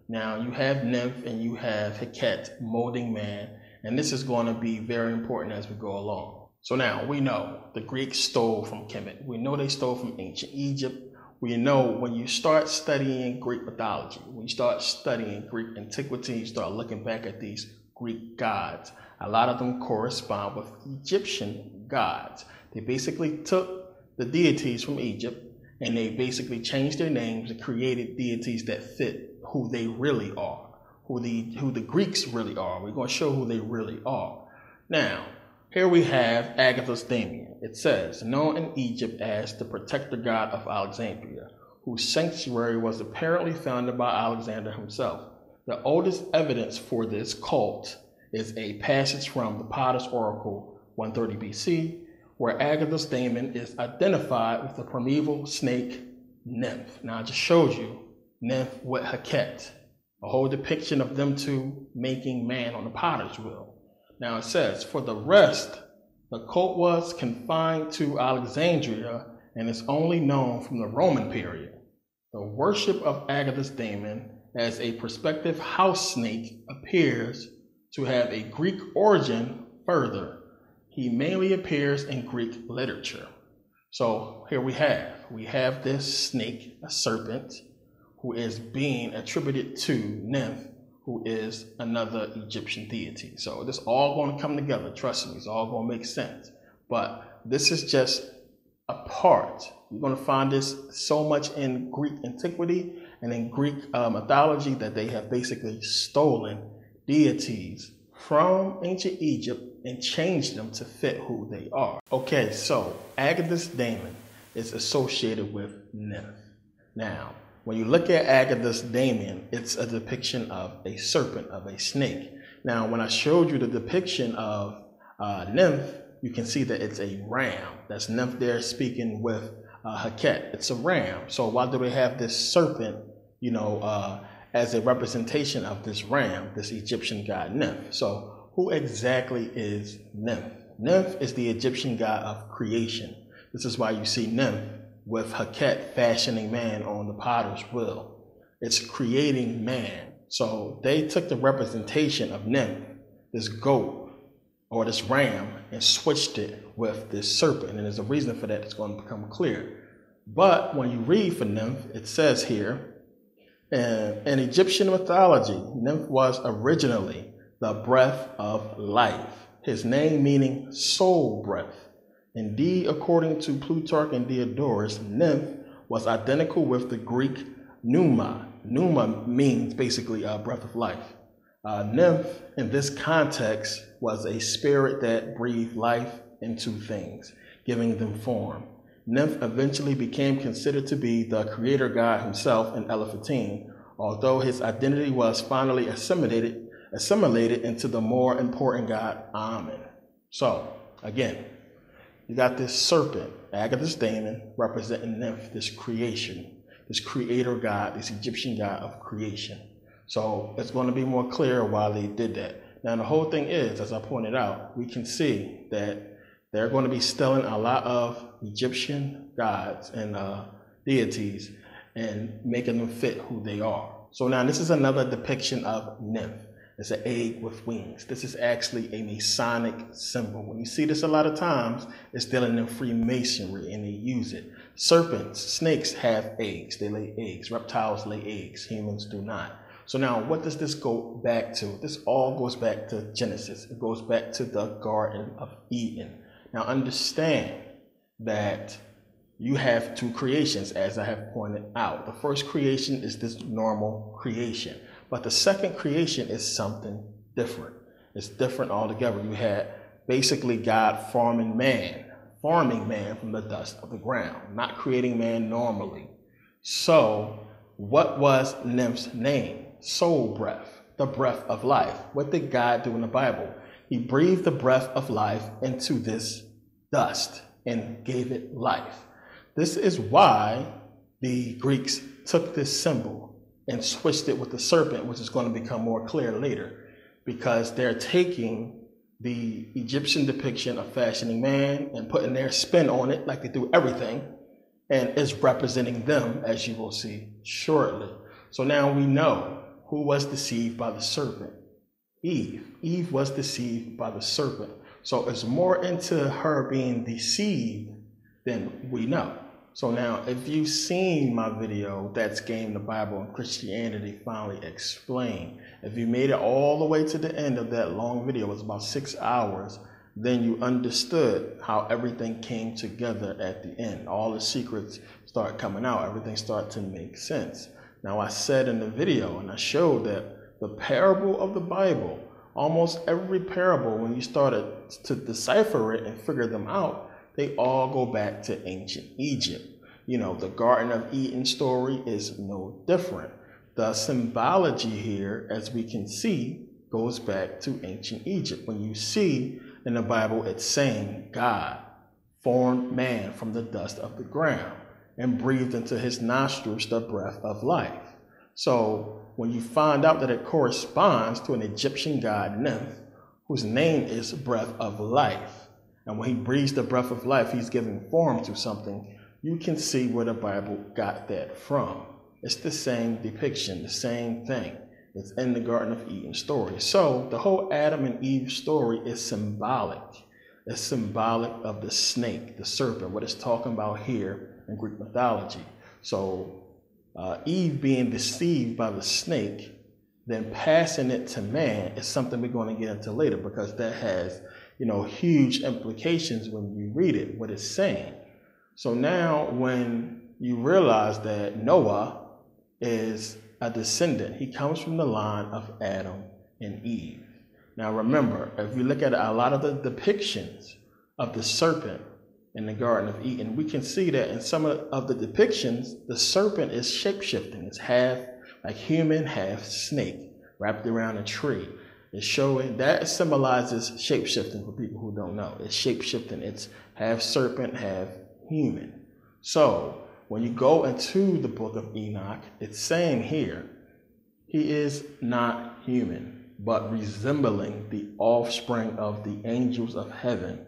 Now, you have Nymph and you have Heket molding man, and this is going to be very important as we go along. So now, we know the Greeks stole from Kemet. We know they stole from ancient Egypt. We know when you start studying Greek mythology, when you start studying Greek antiquity, you start looking back at these Greek gods, a lot of them correspond with Egyptian gods. They basically took the deities from Egypt and they basically changed their names and created deities that fit who they really are, who the Greeks really are. We're going to show who they really are. Now, here we have Agathos Damien. It says, known in Egypt as the protector god of Alexandria, whose sanctuary was apparently founded by Alexander himself. The oldest evidence for this cult is a passage from the Potter's Oracle, 130 BC, where Agathos Damien is identified with the primeval snake Nymph. Now, it just shows you Nymph with Heket, a whole depiction of them two making man on the potter's wheel. Now, it says, for the rest, the cult was confined to Alexandria and is only known from the Roman period. The worship of Agathos Damien as a prospective house snake appears to have a Greek origin further. He mainly appears in Greek literature. So here we have this snake, a serpent, who is being attributed to Nymph, who is another Egyptian deity. So this all going to come together, trust me, it's all going to make sense. But this is just a part. You're going to find this so much in Greek antiquity and in Greek mythology that they have basically stolen deities from ancient Egypt and changed them to fit who they are. Okay, so Agathis Daemon is associated with Nymph. Now, when you look at Agathis Daemon, it's a depiction of a serpent, of a snake. Now, when I showed you the depiction of Nymph, you can see that it's a ram. That's Nymph there speaking with Heket. It's a ram. So why do they have this serpent, as a representation of this ram, this Egyptian god Nymph? So who exactly is Nymph? Nymph is the Egyptian god of creation. This is why you see Nymph with Heket fashioning man on the potter's wheel. It's creating man. So they took the representation of Nymph, this goat or this ram, and switched it with this serpent. And there's a reason for that. It's going to become clear. But when you read for Nymph, it says here, in Egyptian mythology, Nymph was originally the breath of life, his name meaning soul breath. Indeed, according to Plutarch and Diodorus, Nymph was identical with the Greek pneuma. Pneuma means basically a breath of life. Nymph, in this context, was a spirit that breathed life into things, giving them form. Nymph eventually became considered to be the creator god himself in Elephantine, although his identity was finally assimilated into the more important god Amen. So, again, you got this serpent, Agathis Daemon, representing Nymph, this creation, this creator god, this Egyptian god of creation. So it's going to be more clear why they did that. Now, the whole thing is, as I pointed out, we can see that they're going to be stealing a lot of Egyptian gods and deities and making them fit who they are. So now this is another depiction of Nymph. It's an egg with wings. This is actually a Masonic symbol. When you see this a lot of times, it's dealing in Freemasonry and they use it. Serpents, snakes have eggs. They lay eggs. Reptiles lay eggs. Humans do not. So now what does this go back to? This all goes back to Genesis. It goes back to the Garden of Eden. Now understand that you have two creations, as I have pointed out. The first creation is this normal creation. But the second creation is something different. It's different altogether. You had basically God forming man from the dust of the ground, not creating man normally. So what was Nymph's name? Soul breath, the breath of life. What did God do in the Bible? He breathed the breath of life into this dust and gave it life. This is why the Greeks took this symbol and switched it with the serpent, which is going to become more clear later, because they're taking the Egyptian depiction of fashioning man and putting their spin on it like they do everything, and is representing them, as you will see shortly. So now we know who was deceived by the serpent. Eve. Eve was deceived by the serpent. So it's more into her being deceived than we know. So now, if you've seen my video, That's Game, the Bible and Christianity Finally Explained, if you made it all the way to the end of that long video, it was about 6 hours, then you understood how everything came together at the end. All the secrets start coming out. Everything started to make sense. Now, I said in the video, and I showed that the parable of the Bible, almost every parable, when you started to decipher it and figure them out, they all go back to ancient Egypt. You know, the Garden of Eden story is no different. The symbology here, as we can see, goes back to ancient Egypt. When you see in the Bible, it's saying God formed man from the dust of the ground and breathed into his nostrils the breath of life. So when you find out that it corresponds to an Egyptian god Nymph, whose name is breath of life, and when he breathes the breath of life, he's giving form to something, you can see where the Bible got that from. It's the same depiction, the same thing. It's in the Garden of Eden story. So the whole Adam and Eve story is symbolic. It's symbolic of the snake, the serpent, what it's talking about here in Greek mythology. So Eve being deceived by the snake, then passing it to man is something we're going to get into later, because that has, huge implications when you read it, what it's saying. So now when you realize that Noah is a descendant, he comes from the line of Adam and Eve. Now remember, if we look at a lot of the depictions of the serpent in the Garden of Eden, we can see that in some of the depictions, the serpent is shape-shifting. It's half like human, half snake, wrapped around a tree. It's showing that symbolizes shape-shifting for people who don't know. It's shape-shifting. It's half serpent, half human. So when you go into the book of Enoch, it's saying here, he is not human, but resembling the offspring of the angels of heaven,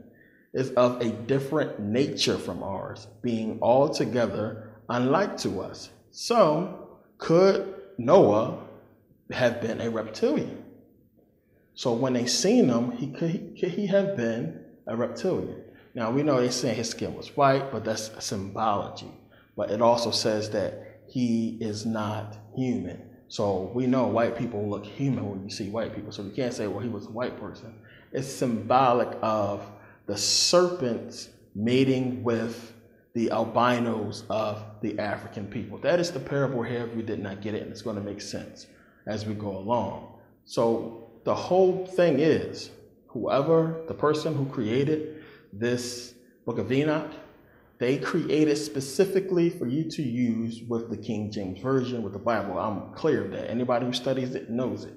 is of a different nature from ours, being altogether unlike to us. So could Noah have been a reptilian? So when they seen him, could he have been a reptilian? Now we know they're saying his skin was white, but that's symbology. But it also says that he is not human. So we know white people look human when you see white people. So you can't say, well, he was a white person. It's symbolic of the serpents mating with the albinos of the African people. That is the parable here if you did not get it, and it's going to make sense as we go along. So the whole thing is, the person who created this book of Enoch, they created specifically for you to use with the King James Version, with the Bible. I'm clear of that. Anybody who studies it knows it.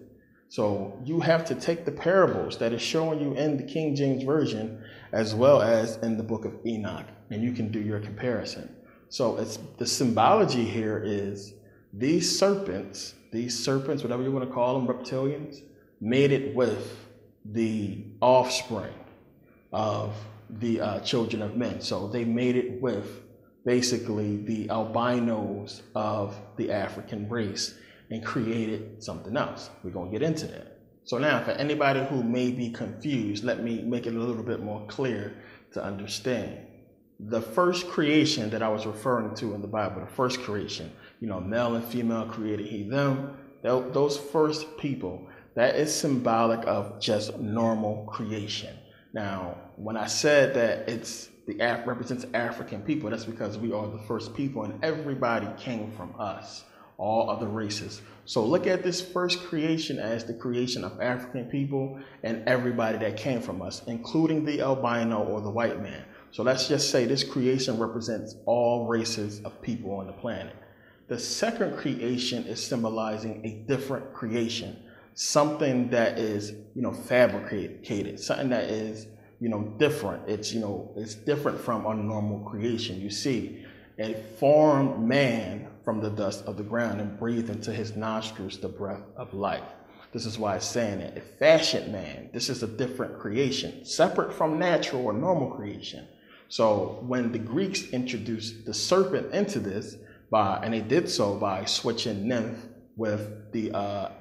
So you have to take the parables that is showing you in the King James Version as well as in the book of Enoch, and you can do your comparison. So it's the symbology here is these serpents, whatever you want to call them, reptilians, mated with the offspring of the children of men. So they mated with basically the albinos of the African race and created something else. We're going to get into that. So now for anybody who may be confused, let me make it a little bit more clear to understand. The first creation that I was referring to in the Bible, the first creation, male and female created he, them, those first people, that is symbolic of just normal creation. Now, when I said that represents African people, that's because we are the first people and everybody came from us, all other races. So look at this first creation as the creation of African people and everybody that came from us, including the albino or the white man. So let's just say this creation represents all races of people on the planet. The second creation is symbolizing a different creation, something that is, fabricated, something that is, different. It's different from our normal creation. You see, it formed man from the dust of the ground and breathed into his nostrils the breath of life. This is why it's saying that it fashioned man. This is a different creation, separate from natural or normal creation. So when the Greeks introduced the serpent into this, and they did so by switching nymph with the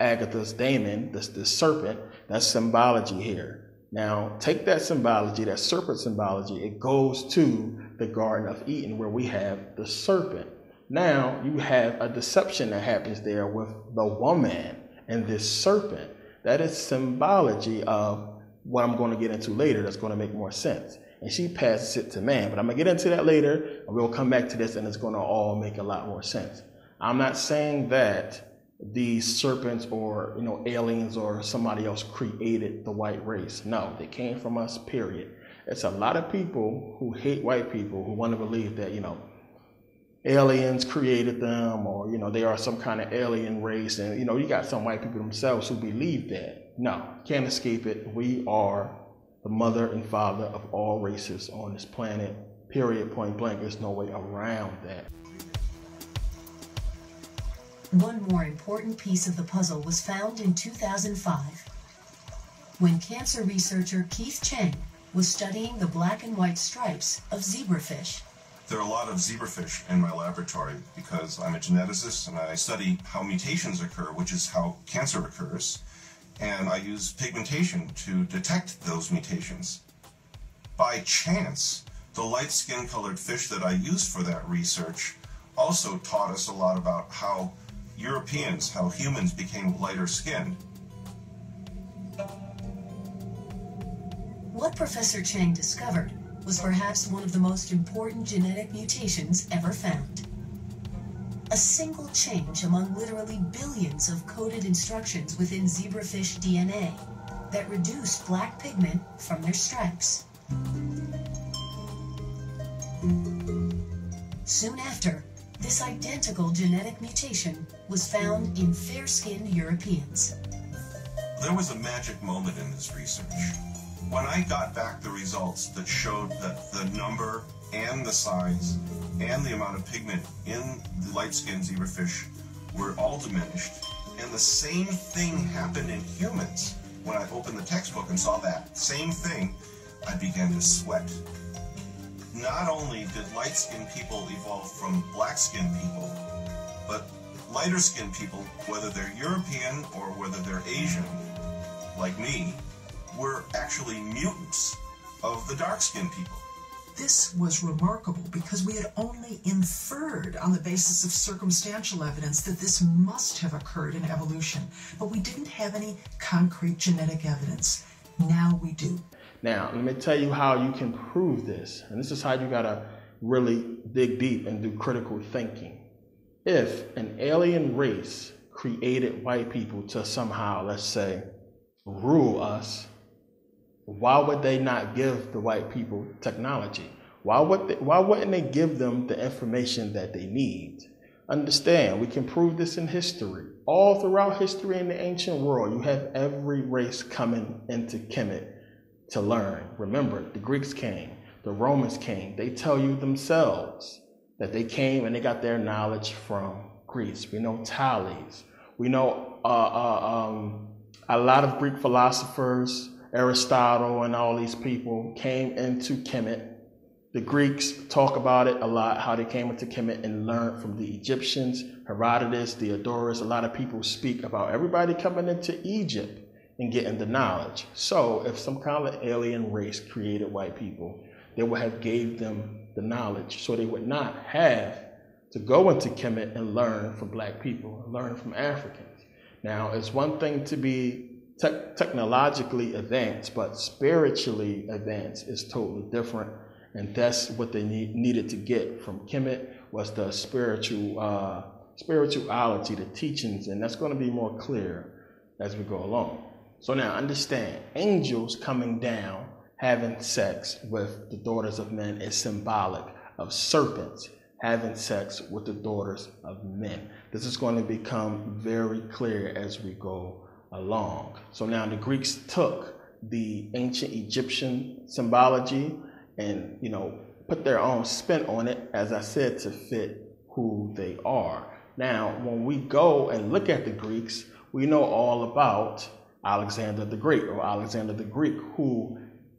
Agatha's daemon, the serpent, that's symbology here. Now, take that symbology, that serpent symbology, it goes to the Garden of Eden where we have the serpent. Now, you have a deception that happens there with the woman and this serpent. That is symbology of what I'm going to get into later that's going to make more sense. And she passes it to man. But I'm going to get into that later, and we'll come back to this, and it's going to all make a lot more sense. I'm not saying that these serpents or aliens or somebody else created the white race. No, they came from us, period. It's a lot of people who hate white people who want to believe that aliens created them, or they are some kind of alien race, and you got some white people themselves who believe that. No, can't escape it. We are the mother and father of all races on this planet, period, point blank. There's no way around that. One more important piece of the puzzle was found in 2005, when cancer researcher Keith Chang was studying the black and white stripes of zebrafish. There are a lot of zebrafish in my laboratory because I'm a geneticist and I study how mutations occur, which is how cancer occurs, and I use pigmentation to detect those mutations. By chance, the light skin-colored fish that I used for that research also taught us a lot about how Europeans, how humans became lighter skinned. What Professor Chang discovered was perhaps one of the most important genetic mutations ever found. A single change among literally billions of coded instructions within zebrafish DNA that reduced black pigment from their stripes. Soon after, this identical genetic mutation was found in fair-skinned Europeans. There was a magic moment in this research. When I got back the results that showed that the number and the size and the amount of pigment in the light-skinned zebrafish were all diminished, and the same thing happened in humans. When I opened the textbook and saw that same thing, I began to sweat. Not only did light-skinned people evolve from black-skinned people, but lighter-skinned people, whether they're European or whether they're Asian, like me, were actually mutants of the dark-skinned people. This was remarkable because we had only inferred on the basis of circumstantial evidence that this must have occurred in evolution, but we didn't have any concrete genetic evidence. Now we do. Now, let me tell you how you can prove this. And this is how you gotta really dig deep and do critical thinking. If an alien race created white people to somehow, let's say, rule us, why would they not give the white people technology? Why wouldn't they give them the information that they need? Understand, we can prove this in history. All throughout history in the ancient world, you have every race coming into Kemet to learn. Remember, the Greeks came, the Romans came. They tell you themselves that they came and they got their knowledge from Greece. We know Thales. We know a lot of Greek philosophers, Aristotle and all these people came into Kemet. The Greeks talk about it a lot, how they came into Kemet and learned from the Egyptians, Herodotus, Diodorus. A lot of people speak about everybody coming into Egypt and getting the knowledge. So if some kind of alien race created white people, they would have gave them the knowledge. So they would not have to go into Kemet and learn from black people, learn from Africans. Now, it's one thing to be technologically advanced, but spiritually advanced is totally different. And that's what they needed to get from Kemet, was the spirituality, the teachings, and that's going to be more clear as we go along. So now understand, angels coming down, having sex with the daughters of men is symbolic of serpents having sex with the daughters of men. This is going to become very clear as we go along. So now the Greeks took the ancient Egyptian symbology and, put their own spin on it, as I said, to fit who they are. Now, when we go and look at the Greeks, we know all about Alexander the Great, or Alexander the Greek, who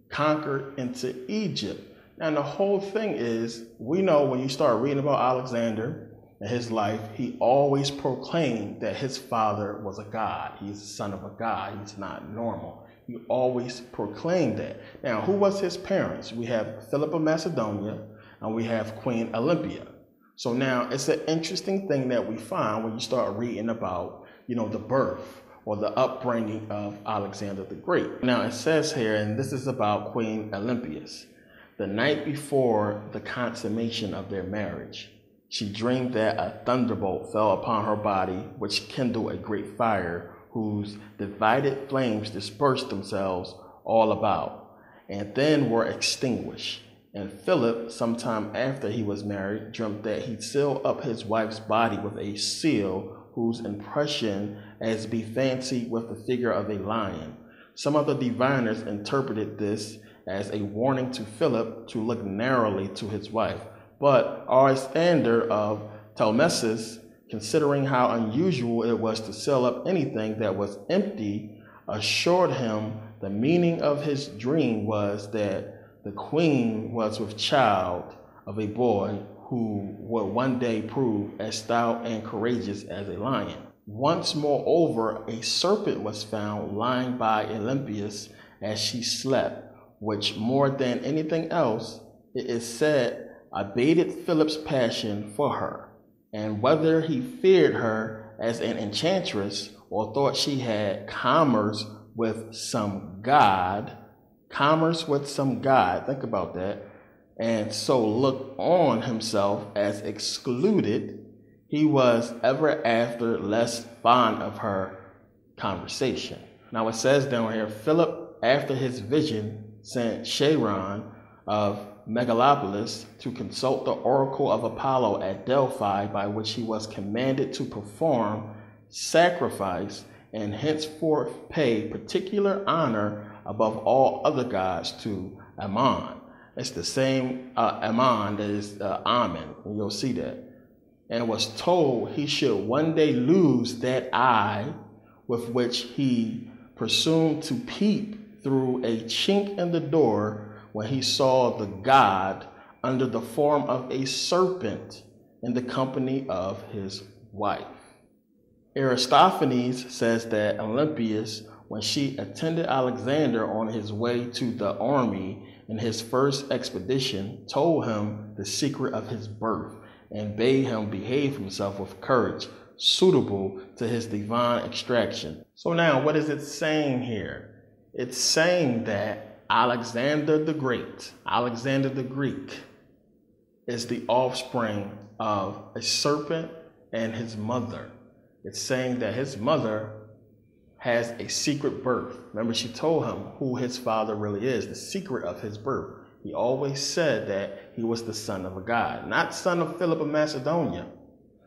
conquered into Egypt. Now, the whole thing is, we know when you start reading about Alexander and his life, he always proclaimed that his father was a god. He's the son of a god. He's not normal. He always proclaimed that. Now, who was his parents? We have Philip of Macedonia and we have Queen Olympia. So now it's an interesting thing that we find when you start reading about, the birth or the upbringing of Alexander the Great. Now it says here, and this is about Queen Olympias, the night before the consummation of their marriage, she dreamed that a thunderbolt fell upon her body, which kindled a great fire, whose divided flames dispersed themselves all about, and then were extinguished. And Philip, sometime after he was married, dreamt that he'd seal up his wife's body with a seal, whose impression as be fancied with the figure of a lion. Some of the diviners interpreted this as a warning to Philip to look narrowly to his wife. But Aristander of Ptolemais, considering how unusual it was to seal up anything that was empty, assured him the meaning of his dream was that the queen was with child of a boy who would one day prove as stout and courageous as a lion. Once, moreover, a serpent was found lying by Olympias as she slept, which more than anything else, it is said, abated Philip's passion for her. And whether he feared her as an enchantress or thought she had commerce with some god, think about that, and so looked on himself as excluded, he was ever after less fond of her conversation. Now it says down here, Philip, after his vision, sent Charon of Megalopolis to consult the oracle of Apollo at Delphi, by which he was commanded to perform sacrifice and henceforth pay particular honor above all other gods to Ammon. It's the same Ammon that is Ammon, and you'll see that. And was told he should one day lose that eye with which he presumed to peep through a chink in the door when he saw the god under the form of a serpent in the company of his wife. Aristophanes says that Olympias, when she attended Alexander on his way to the army in his first expedition, told him the secret of his birth and bade him behave himself with courage suitable to his divine extraction. So now, what is it saying here? It's saying that Alexander the Great, Alexander the Greek, is the offspring of a serpent and his mother. It's saying that his mother has a secret birth. Remember, she told him who his father really is, the secret of his birth. He always said that he was the son of a god, not son of Philip of Macedonia,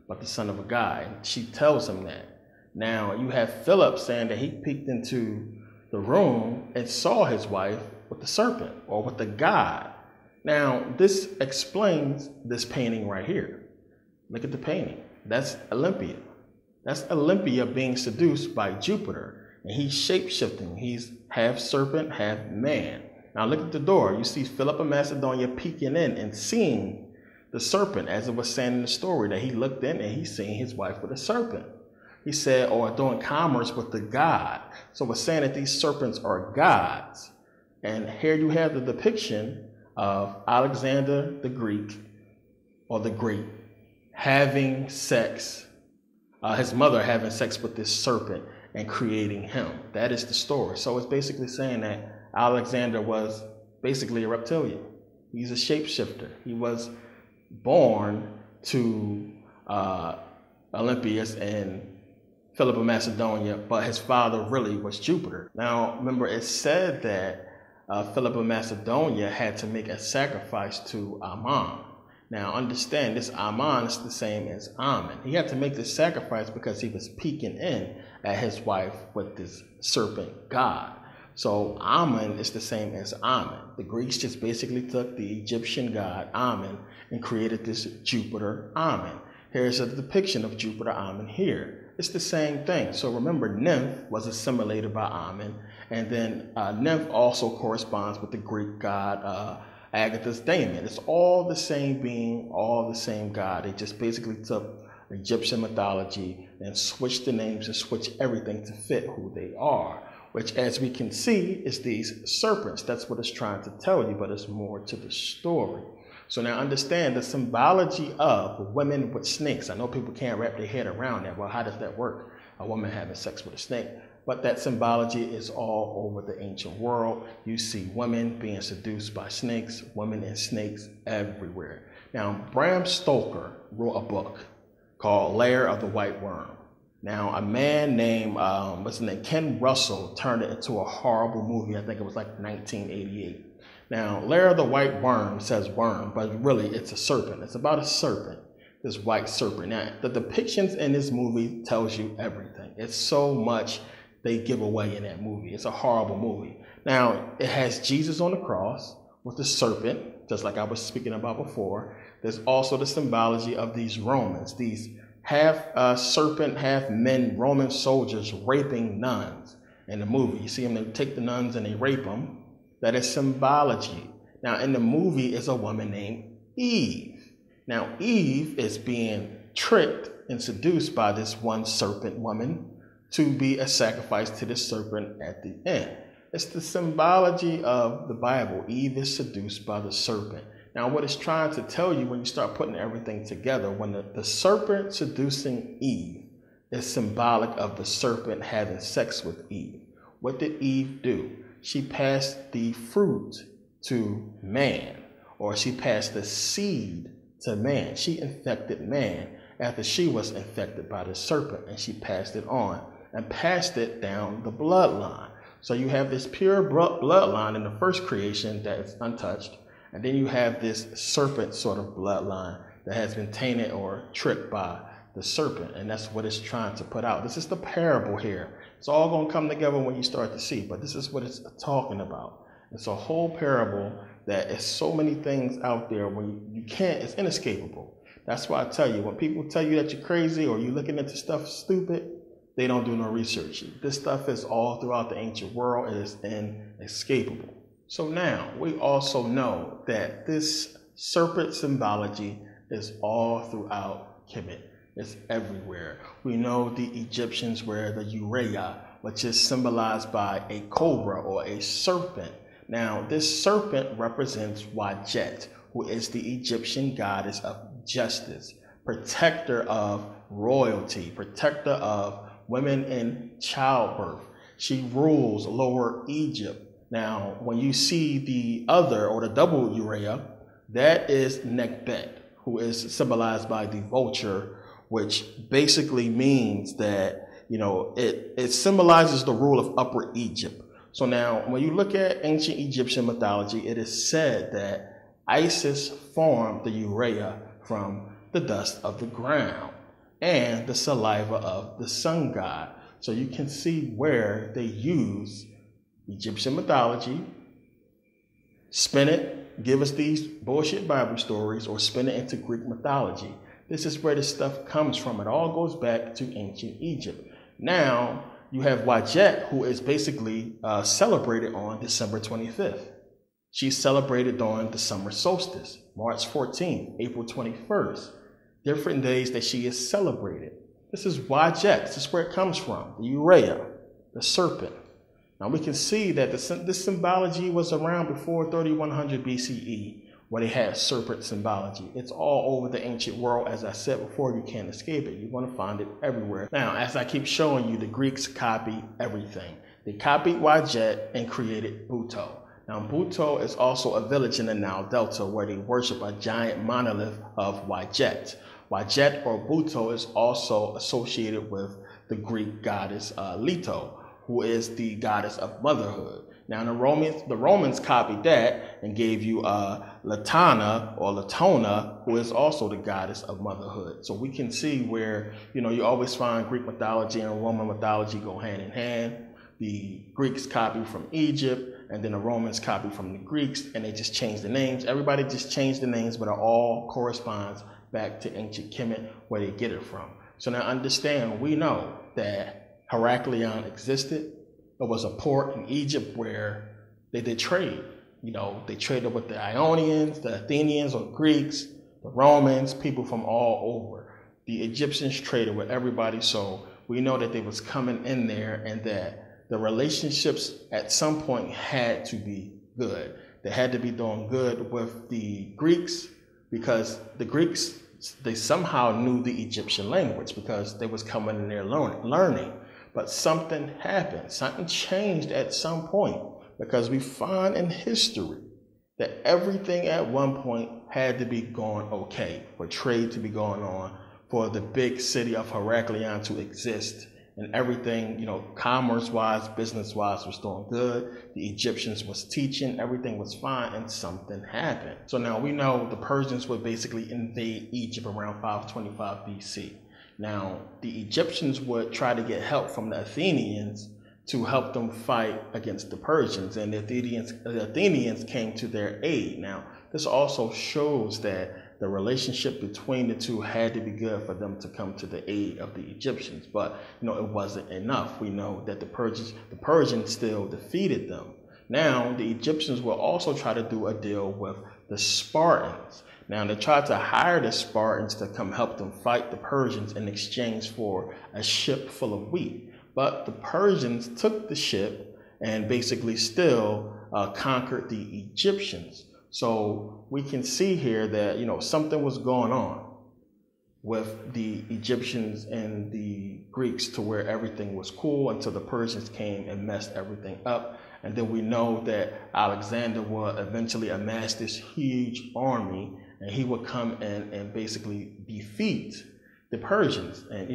but the son of a god. And she tells him that. Now you have Philip saying that he peeked into the room and saw his wife with the serpent or with the god. Now this explains this painting right here. Look at the painting. That's Olympia. That's Olympia being seduced by Jupiter, and he's shape-shifting. He's half serpent, half man. Now look at the door. You see Philip of Macedonia peeking in and seeing the serpent, as it was saying in the story, that he looked in and he's seeing his wife with a serpent. He said, or doing commerce with the god. So we're saying that these serpents are gods. And here you have the depiction of Alexander the Greek, or the Great, having sex, his mother having sex with this serpent and creating him. That is the story. So it's basically saying that Alexander was basically a reptilian. He's a shapeshifter. He was born to Olympias and Philip of Macedonia, but his father really was Jupiter. Now, remember, it said that Philip of Macedonia had to make a sacrifice to Ammon. Now, understand, this Ammon is the same as Ammon. He had to make this sacrifice because he was peeking in at his wife with this serpent god. So Ammon is the same as Ammon. The Greeks just basically took the Egyptian god Ammon and created this Jupiter Ammon. Here's a depiction of Jupiter Ammon here. It's the same thing. So remember, Nymph was assimilated by Ammon, and then Nymph also corresponds with the Greek god Agatha's daemon. It's all the same being, all the same god. They just basically took Egyptian mythology and switched the names and switched everything to fit who they are, which, as we can see, is these serpents. That's what it's trying to tell you, but there's more to the story. So now understand the symbology of women with snakes. I know people can't wrap their head around that. Well, how does that work? A woman having sex with a snake. But that symbology is all over the ancient world. You see women being seduced by snakes, women and snakes everywhere. Now, Bram Stoker wrote a book called Lair of the White Worm. Now, a man named, Ken Russell turned it into a horrible movie. I think it was like 1988. Now, Lair of the White Worm says worm, but really it's a serpent. It's about a serpent, this white serpent. Now, the depictions in this movie tells you everything. It's so much they give away in that movie. It's a horrible movie. Now, it has Jesus on the cross with the serpent, just like I was speaking about before. There's also the symbology of these Romans, these half serpent, half men Roman soldiers raping nuns in the movie. You see them, they take the nuns and they rape them. That is symbology. Now, in the movie is a woman named Eve. Now, Eve is being tricked and seduced by this one serpent woman to be a sacrifice to the serpent at the end. It's the symbology of the Bible. Eve is seduced by the serpent. Now, what it's trying to tell you when you start putting everything together, when the serpent seducing Eve is symbolic of the serpent having sex with Eve. What did Eve do? She passed the fruit to man, or she passed the seed to man. She infected man after she was infected by the serpent, and she passed it on and passed it down the bloodline. So you have this pure bloodline in the first creation that is untouched, and then you have this serpent sort of bloodline that has been tainted or tricked by the serpent, and that's what it's trying to put out. This is the parable here. It's all going to come together when you start to see, but this is what it's talking about. It's a whole parable that is so many things out there where you can't, it's inescapable. That's why I tell you, when people tell you that you're crazy or you're looking into stuff stupid, they don't do no research. This stuff is all throughout the ancient world. It is inescapable. So now we also know that this serpent symbology is all throughout Kemet. It's everywhere. We know the Egyptians wear the Urea, which is symbolized by a cobra or a serpent. Now, this serpent represents Wadjet, who is the Egyptian goddess of justice, protector of royalty, protector of women in childbirth. She rules Lower Egypt. Now, when you see the other or the double Urea, that is Nekbet, who is symbolized by the vulture, which basically means that, you know, it symbolizes the rule of Upper Egypt. So now, when you look at ancient Egyptian mythology, it is said that Isis formed the Urea from the dust of the ground and the saliva of the sun god. So you can see where they use Egyptian mythology, spin it, give us these bullshit Bible stories, or spin it into Greek mythology. This is where this stuff comes from. It all goes back to ancient Egypt. Now, you have Wadjet, who is basically celebrated on December 25th. She's celebrated during the summer solstice, March 14th, April 21st. Different days that she is celebrated. This is Wadjet. This is where it comes from, the Urea, the serpent. Now we can see that this symbology was around before 3100 BCE, where they had serpent symbology. It's all over the ancient world. As I said before, you can't escape it. You're going to find it everywhere. Now, as I keep showing you, the Greeks copy everything. They copied Wadjet and created Buto. Now, Buto is also a village in the Nile Delta where they worship a giant monolith of Wadjet. Wadjet or Buto is also associated with the Greek goddess Leto, who is the goddess of motherhood. Now, the Romans copied that and gave you Latana or Latona, who is also the goddess of motherhood. So we can see where, you know, you always find Greek mythology and Roman mythology go hand in hand. The Greeks copy from Egypt, and then the Romans copy from the Greeks, and they just changed the names. Everybody just changed the names, but it all corresponds back to ancient Kemet, where they get it from. So now understand, we know that Heraklion existed. It was a port in Egypt where they did trade. You know, they traded with the Ionians, the Athenians or Greeks, the Romans, people from all over. The Egyptians traded with everybody, so we know that they was coming in there and that the relationships at some point had to be good. They had to be doing good with the Greeks because the Greeks, they somehow knew the Egyptian language because they was coming in there learning. But something happened, something changed at some point, because we find in history that everything at one point had to be going okay, for trade to be going on, for the big city of Heraklion to exist, and everything, you know, commerce-wise, business-wise was doing good. The Egyptians was teaching, everything was fine, and something happened. So now we know the Persians would basically invade Egypt around 525 BC. Now, the Egyptians would try to get help from the Athenians to help them fight against the Persians, and the Athenians came to their aid. Now, this also shows that the relationship between the two had to be good for them to come to the aid of the Egyptians, but you know, it wasn't enough. We know that the Persians still defeated them. Now, the Egyptians will also try to do a deal with the Spartans. Now, they tried to hire the Spartans to come help them fight the Persians in exchange for a ship full of wheat. But the Persians took the ship and basically still conquered the Egyptians. So we can see here that, something was going on with the Egyptians and the Greeks to where everything was cool until the Persians came and messed everything up. And then we know that Alexander would eventually amass this huge army, and he would come in and basically defeat the Persians and,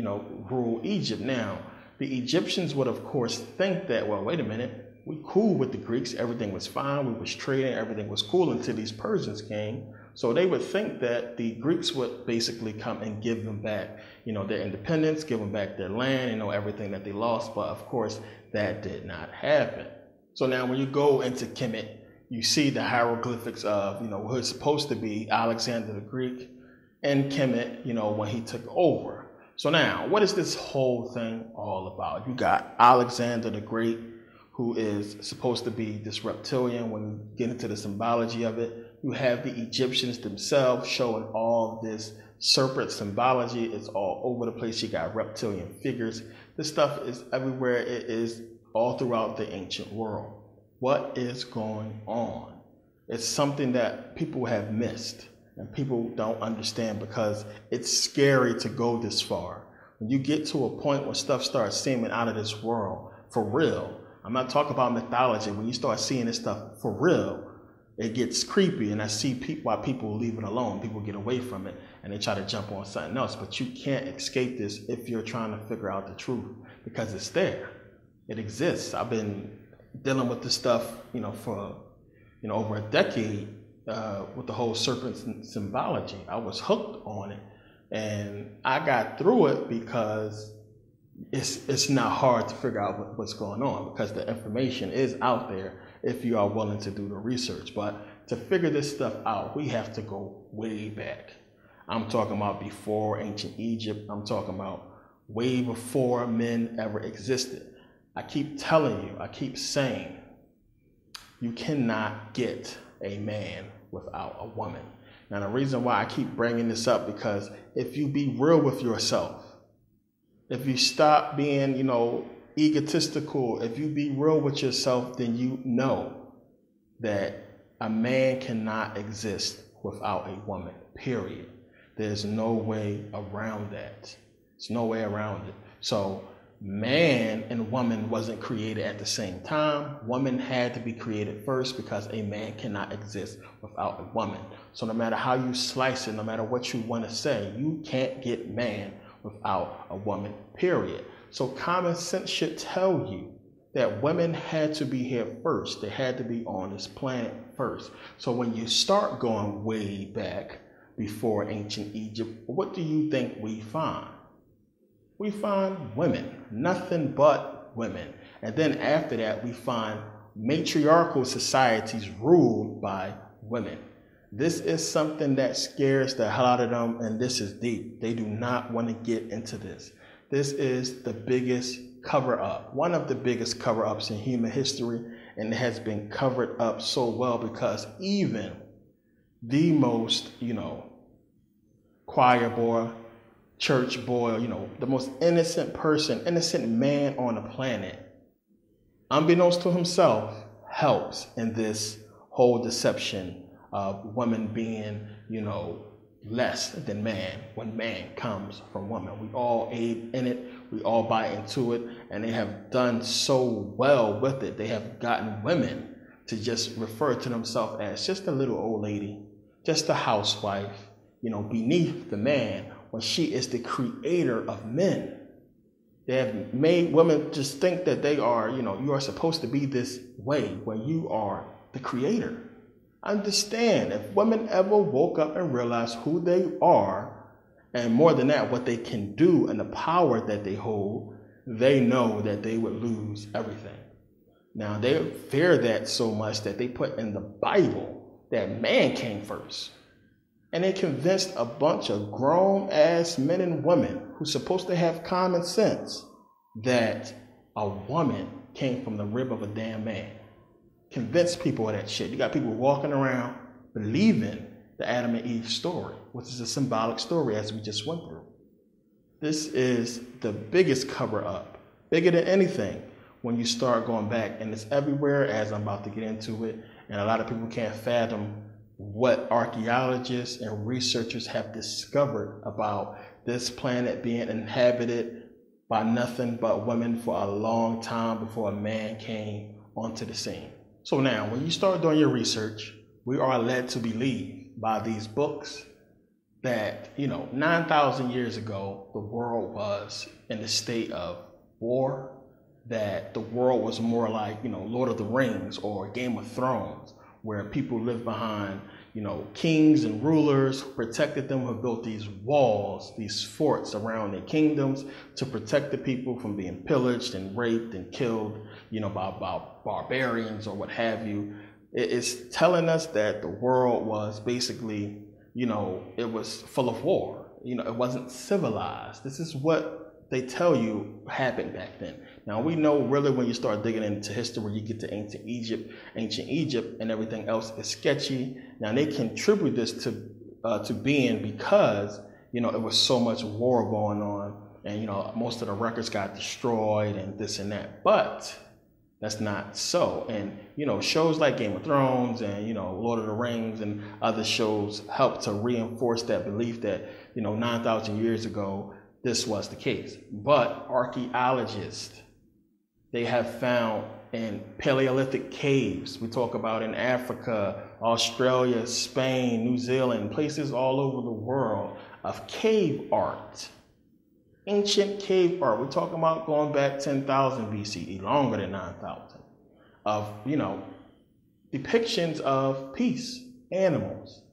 rule Egypt. Now, the Egyptians would, of course, think that, well, wait a minute, we cool with the Greeks, everything was fine, we was trading, everything was cool until these Persians came. So they would think that the Greeks would basically come and give them back, their independence, give them back their land, everything that they lost. But of course, that did not happen. So now when you go into Kemet, you see the hieroglyphics of, who is supposed to be Alexander the Greek and Kemet, when he took over. So now, what is this whole thing all about? You got Alexander the Great, who is supposed to be this reptilian. When you get into the symbology of it, you have the Egyptians themselves showing all this serpent symbology. It's all over the place. You got reptilian figures. This stuff is everywhere. It is all throughout the ancient world. What is going on? It's something that people have missed and people don't understand because it's scary to go this far. When you get to a point where stuff starts seeming out of this world, for real, I'm not talking about mythology. When you start seeing this stuff for real, it gets creepy, and I see why people leave it alone. People get away from it, and they try to jump on something else. But you can't escape this if you're trying to figure out the truth, because it's there. It exists. I've been dealing with this stuff, for over a decade with the whole serpent symbology. I was hooked on it, and I got through it because it's not hard to figure out what's going on, because the information is out there if you are willing to do the research. But to figure this stuff out, we have to go way back. I'm talking about before ancient Egypt. I'm talking about way before men ever existed. I keep telling you, I keep saying, you cannot get a man without a woman. Now, the reason why I keep bringing this up, because if you be real with yourself, if you stop being, egotistical, if you be real with yourself, then you know that a man cannot exist without a woman, period. There's no way around that. There's no way around it. So man and woman wasn't created at the same time. Woman had to be created first, because a man cannot exist without a woman. So no matter how you slice it, no matter what you want to say, you can't get man without a woman, period. So common sense should tell you that women had to be here first. They had to be on this planet first. So when you start going way back before ancient Egypt, what do you think we find? We find women, nothing but women. And then after that, we find matriarchal societies ruled by women. This is something that scares the hell out of them, and this is deep. They do not want to get into this. This is the biggest cover-up, one of the biggest cover-ups in human history, and it has been covered up so well because even the most, choir boy, church boy, the most innocent person, innocent man on the planet, unbeknownst to himself, helps in this whole deception of women being, less than man when man comes from woman. We all aid in it. We all buy into it. And they have done so well with it. They have gotten women to just refer to themselves as just a little old lady, just a housewife, beneath the man, when she is the creator of men. They have made women just think that they are, you are supposed to be this way when you are the creator. Understand, if women ever woke up and realized who they are, and more than that, what they can do and the power that they hold, they know that they would lose everything. Now, they fear that so much that they put in the Bible that man came first. And they convinced a bunch of grown-ass men and women who's supposed to have common sense that a woman came from the rib of a damn man. Convince people of that shit. You got people walking around believing the Adam and Eve story, which is a symbolic story as we just went through. This is the biggest cover-up, bigger than anything, when you start going back, and it's everywhere as I'm about to get into it, and a lot of people can't fathom what archaeologists and researchers have discovered about this planet being inhabited by nothing but women for a long time before a man came onto the scene. So now, when you start doing your research, we are led to believe by these books that, 9,000 years ago, the world was in a state of war, that the world was more like, Lord of the Rings or Game of Thrones, where people lived behind, kings and rulers who protected them, who built these walls, these forts around their kingdoms to protect the people from being pillaged and raped and killed, by barbarians or what have you. It's telling us that the world was basically, it was full of war. It wasn't civilized. This is what they tell you happened back then. Now we know really when you start digging into history, you get to ancient Egypt and everything else is sketchy. Now they contribute this to being because, it was so much war going on and, most of the records got destroyed and this and that, but that's not so. And, shows like Game of Thrones and, Lord of the Rings and other shows help to reinforce that belief that, 9,000 years ago, this was the case. But archaeologists, they have found in Paleolithic caves, we talk about in Africa, Australia, Spain, New Zealand, places all over the world, of cave art. Ancient cave art. We're talking about going back 10,000 BCE, longer than 9,000, of, depictions of peace, animals.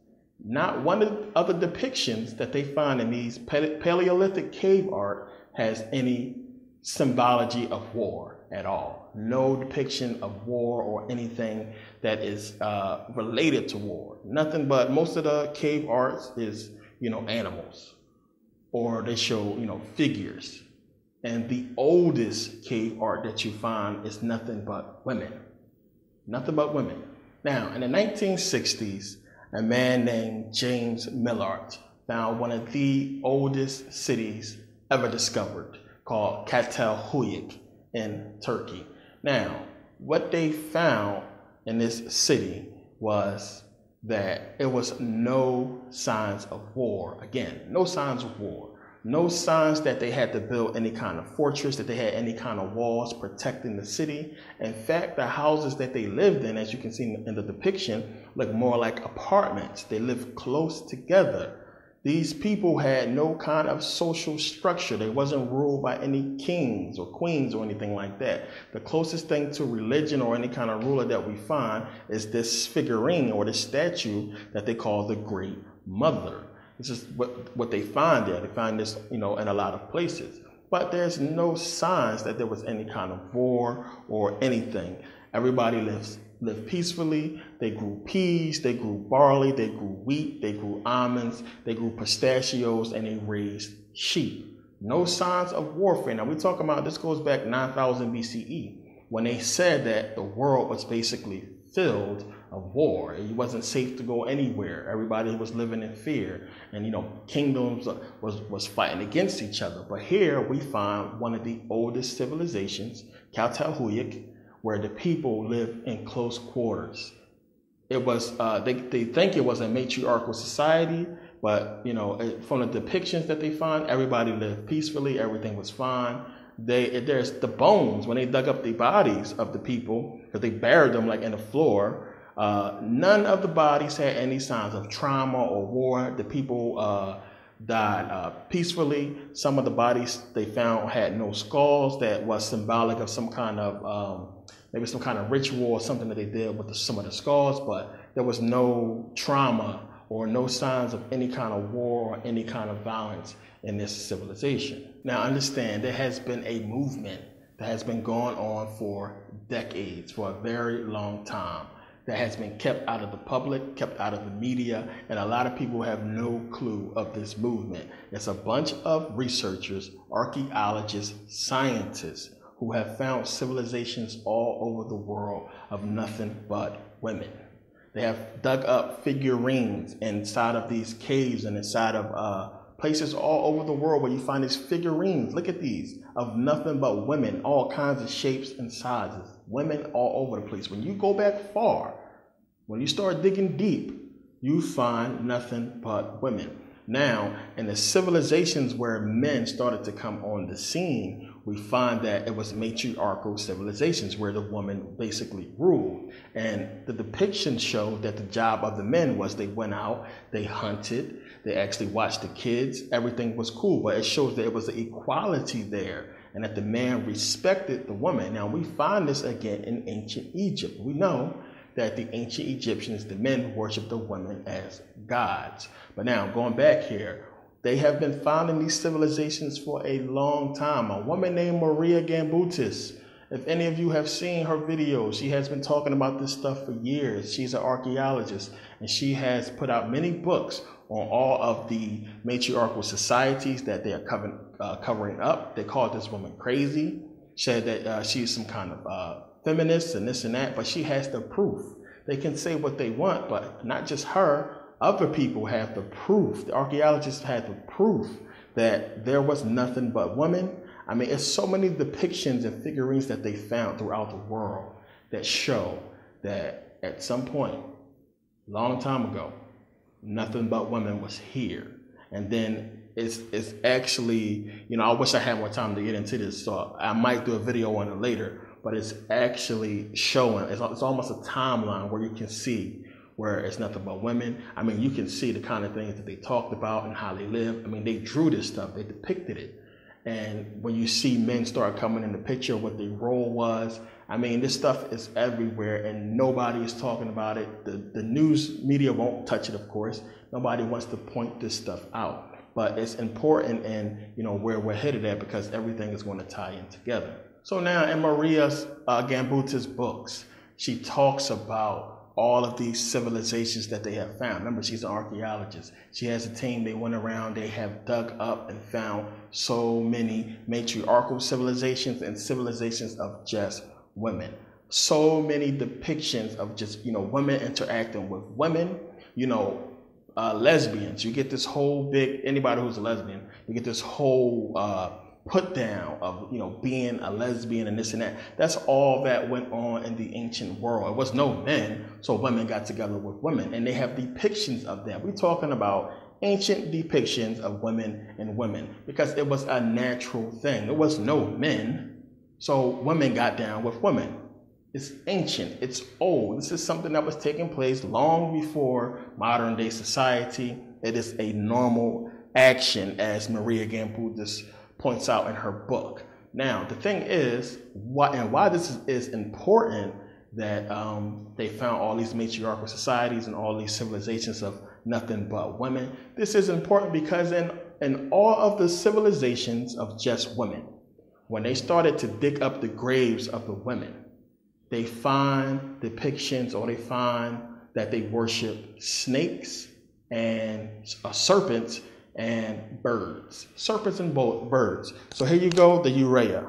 Not one of the depictions that they find in these Paleolithic cave art has any symbology of war at all. No depiction of war or anything that is related to war. Nothing but most of the cave arts is, animals, or they show, figures. And the oldest cave art that you find is nothing but women. Nothing but women. Now, in the 1960s, a man named James Millard found one of the oldest cities ever discovered, called Çatalhöyük in Turkey. Now, what they found in this city was that it was no signs of war. Again, no signs of war. No signs that they had to build any kind of fortress, that they had any kind of walls protecting the city. In fact, the houses that they lived in, as you can see in the depiction, look more like apartments. They lived close together. These people had no kind of social structure. They wasn't ruled by any kings or queens or anything like that. The closest thing to religion or any kind of ruler that we find is this figurine or this statue that they call the Great Mother. This is what they find there. They find this, in a lot of places. But there's no signs that there was any kind of war or anything. Everybody lived peacefully. They grew peas, they grew barley, they grew wheat, they grew almonds, they grew pistachios, and they raised sheep. No signs of warfare. Now we're talking about, this goes back 9,000 BCE, when they said that the world was basically filled of war. It wasn't safe to go anywhere. Everybody was living in fear, and kingdoms was fighting against each other. But here we find one of the oldest civilizations, Çatalhöyük, where the people live in close quarters. It was they think it was a matriarchal society, but from the depictions that they find, everybody lived peacefully. Everything was fine. There's the bones when they dug up the bodies of the people, because they buried them like in the floor. None of the bodies had any signs of trauma or war. The people died peacefully. Some of the bodies they found had no skulls. That was symbolic of some kind of maybe some kind of ritual or something that they did with some of the skulls, but there was no trauma or no signs of any kind of war or any kind of violence in this civilization. Now understand, there has been a movement that has been going on for decades, for a very long time, that has been kept out of the public, kept out of the media, and a lot of people have no clue of this movement. It's a bunch of researchers, archaeologists, scientists, who have found civilizations all over the world of nothing but women. They have dug up figurines inside of these caves and inside of places all over the world where you find these figurines. Look at these, of nothing but women, all kinds of shapes and sizes. Women all over the place. When you go back far, when you start digging deep, you find nothing but women. Now, in the civilizations where men started to come on the scene, we find that it was matriarchal civilizations where the woman basically ruled. And the depictions show that the job of the men was they went out, they hunted, they actually watched the kids, everything was cool, but it shows that it was an equality there and that the man respected the woman. Now, we find this again in ancient Egypt. We know that the ancient Egyptians, the men worshiped the women as gods. But now, going back here, they have been found in these civilizations for a long time. A woman named Maria Gambutis, if any of you have seen her videos, she has been talking about this stuff for years. She's an archaeologist, and she has put out many books on all of the matriarchal societies that they are covering up. They called this woman crazy, said that she's some kind of feminist and this and that, but she has the proof. They can say what they want, but not just her. Other people have the proof. The archaeologists had the proof that there was nothing but women. I mean, it's so many depictions and figurines that they found throughout the world that show that at some point, long time ago, nothing but women was here. And then it's actually, you know, I wish I had more time to get into this, so I might do a video on it later, but it's actually showing, it's almost a timeline where you can see where it's nothing but women. I mean, you can see the kind of things that they talked about and how they lived. I mean, they drew this stuff, they depicted it. And when you see men start coming in the picture, what their role was, I mean, this stuff is everywhere and nobody is talking about it. The news media won't touch it, of course. Nobody wants to point this stuff out. But it's important and, you know, where we're headed at, because everything is going to tie in together. So now in Maria's Gambutis books, she talks about all of these civilizations that they have found. Remember, she's an archaeologist. She has a team, they went around, they have dug up and found so many matriarchal civilizations and civilizations of just women. So many depictions of just, you know, women interacting with women, you know, lesbians. You get this whole big, anybody who's a lesbian, you get this whole put down of, you know, being a lesbian and this and that. That's all that went on in the ancient world. It was no men, so women got together with women, and they have depictions of them. We're talking about ancient depictions of women and women, because it was a natural thing. There was no men, so women got down with women. It's ancient, it's old. This is something that was taking place long before modern day society. It is a normal action, as Maria Gambutis points out in her book. Now, the thing is, why this is important, that they found all these matriarchal societies and all these civilizations of nothing but women. This is important because in all of the civilizations of just women, when they started to dig up the graves of the women, they find depictions, or they find that they worship snakes and serpents and birds. Serpents and birds. So here you go, the urea.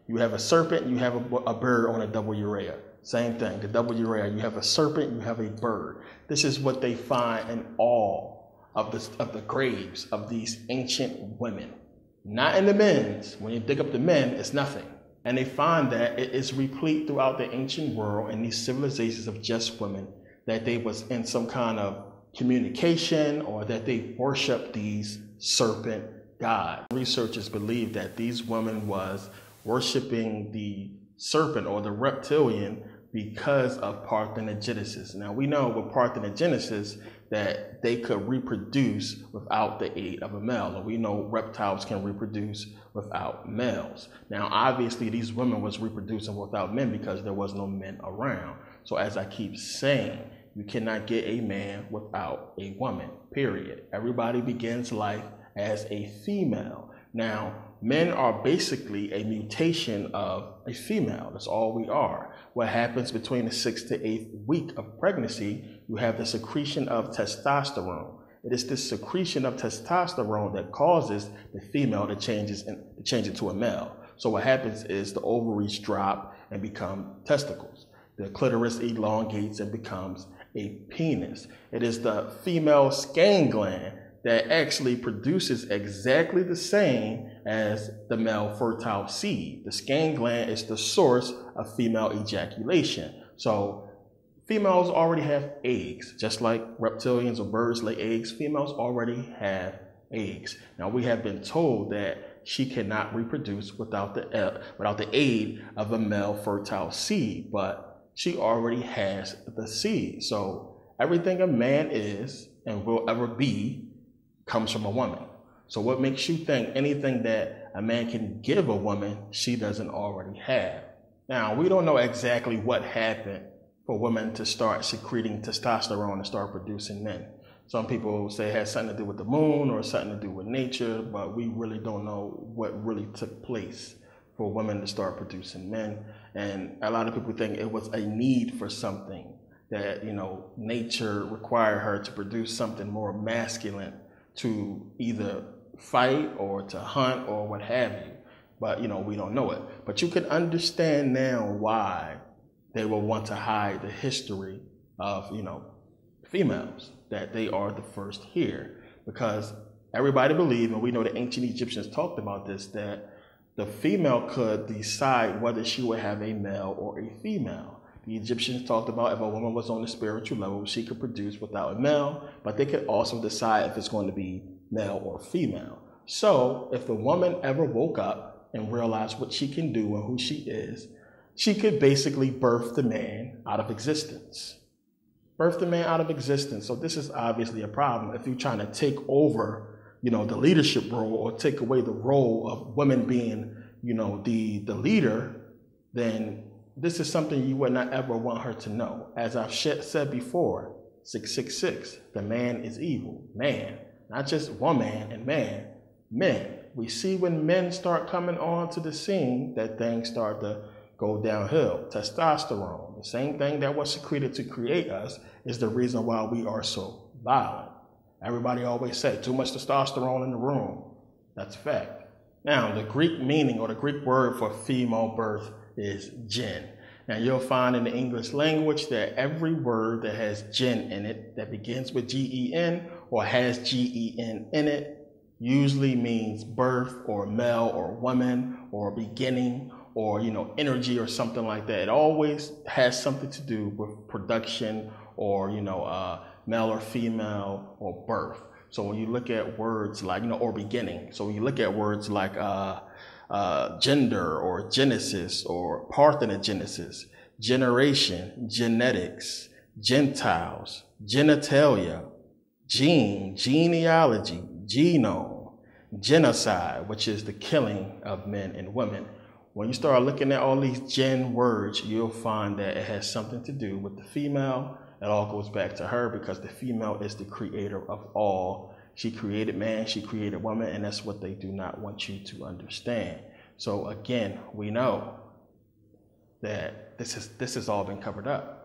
You have a serpent, you have a bird on a double urea. Same thing, the double urea. You have a serpent, you have a bird. This is what they find in all of the graves of these ancient women. Not in the men's. When you dig up the men, it's nothing. And they find that it is replete throughout the ancient world in these civilizations of just women, that they was in some kind of communication, or that they worship these serpent gods. Researchers believe that these women was worshiping the serpent or the reptilian because of parthenogenesis. Now, we know with parthenogenesis that they could reproduce without the aid of a male, and we know reptiles can reproduce without males. Now, obviously, these women was reproducing without men because there was no men around. So as I keep saying, you cannot get a man without a woman, period. Everybody begins life as a female. Now, men are basically a mutation of a female. That's all we are. What happens between the 6th to 8th week of pregnancy, you have the secretion of testosterone. It is this secretion of testosterone that causes the female to change into a male. So what happens is the ovaries drop and become testicles. The clitoris elongates and becomes a penis. It is the female skin gland that actually produces exactly the same as the male fertile seed. The skin gland is the source of female ejaculation. So females already have eggs, just like reptilians or birds lay eggs. Females already have eggs. Now we have been told that she cannot reproduce without the aid of a male fertile seed, but she already has the seed. So everything a man is and will ever be comes from a woman. So what makes you think anything that a man can give a woman she doesn't already have? Now, we don't know exactly what happened for women to start secreting testosterone and start producing men. Some people say it has something to do with the moon or something to do with nature, but we really don't know what really took place for women to start producing men. And a lot of people think it was a need for something, that, you know, nature required her to produce something more masculine to either fight or to hunt or what have you. But, you know, we don't know it. But you can understand now why they will want to hide the history of, you know, females, that they are the first here. Because everybody believed, and we know the ancient Egyptians talked about this, that the female could decide whether she would have a male or a female. The Egyptians talked about if a woman was on the spiritual level, she could produce without a male, but they could also decide if it's going to be male or female. So if the woman ever woke up and realized what she can do and who she is, she could basically birth the man out of existence. Birth the man out of existence. So this is obviously a problem if you're trying to take over, you know, the leadership role or take away the role of women being, you know, the leader, then this is something you would not ever want her to know. As I've said before, 666, the man is evil. Man, not just woman and man, men. We see when men start coming onto the scene that things start to go downhill. Testosterone, the same thing that was secreted to create us, is the reason why we are so violent. Everybody always say, too much testosterone in the room. That's a fact. Now, the Greek meaning or the Greek word for female birth is gen. Now, you'll find in the English language that every word that has gen in it, that begins with G-E-N or has G-E-N in it, usually means birth or male or woman or beginning or, you know, energy or something like that. It always has something to do with production or, you know, male or female or birth. So when you look at words like, you know, or beginning. So when you look at words like gender or genesis or parthenogenesis, generation, genetics, Gentiles, genitalia, gene, genealogy, genome, genocide, which is the killing of men and women. When you start looking at all these gen words, you'll find that it has something to do with the female. It all goes back to her because the female is the creator of all. She created man, she created woman, and that's what they do not want you to understand. So again, we know that this has all been covered up.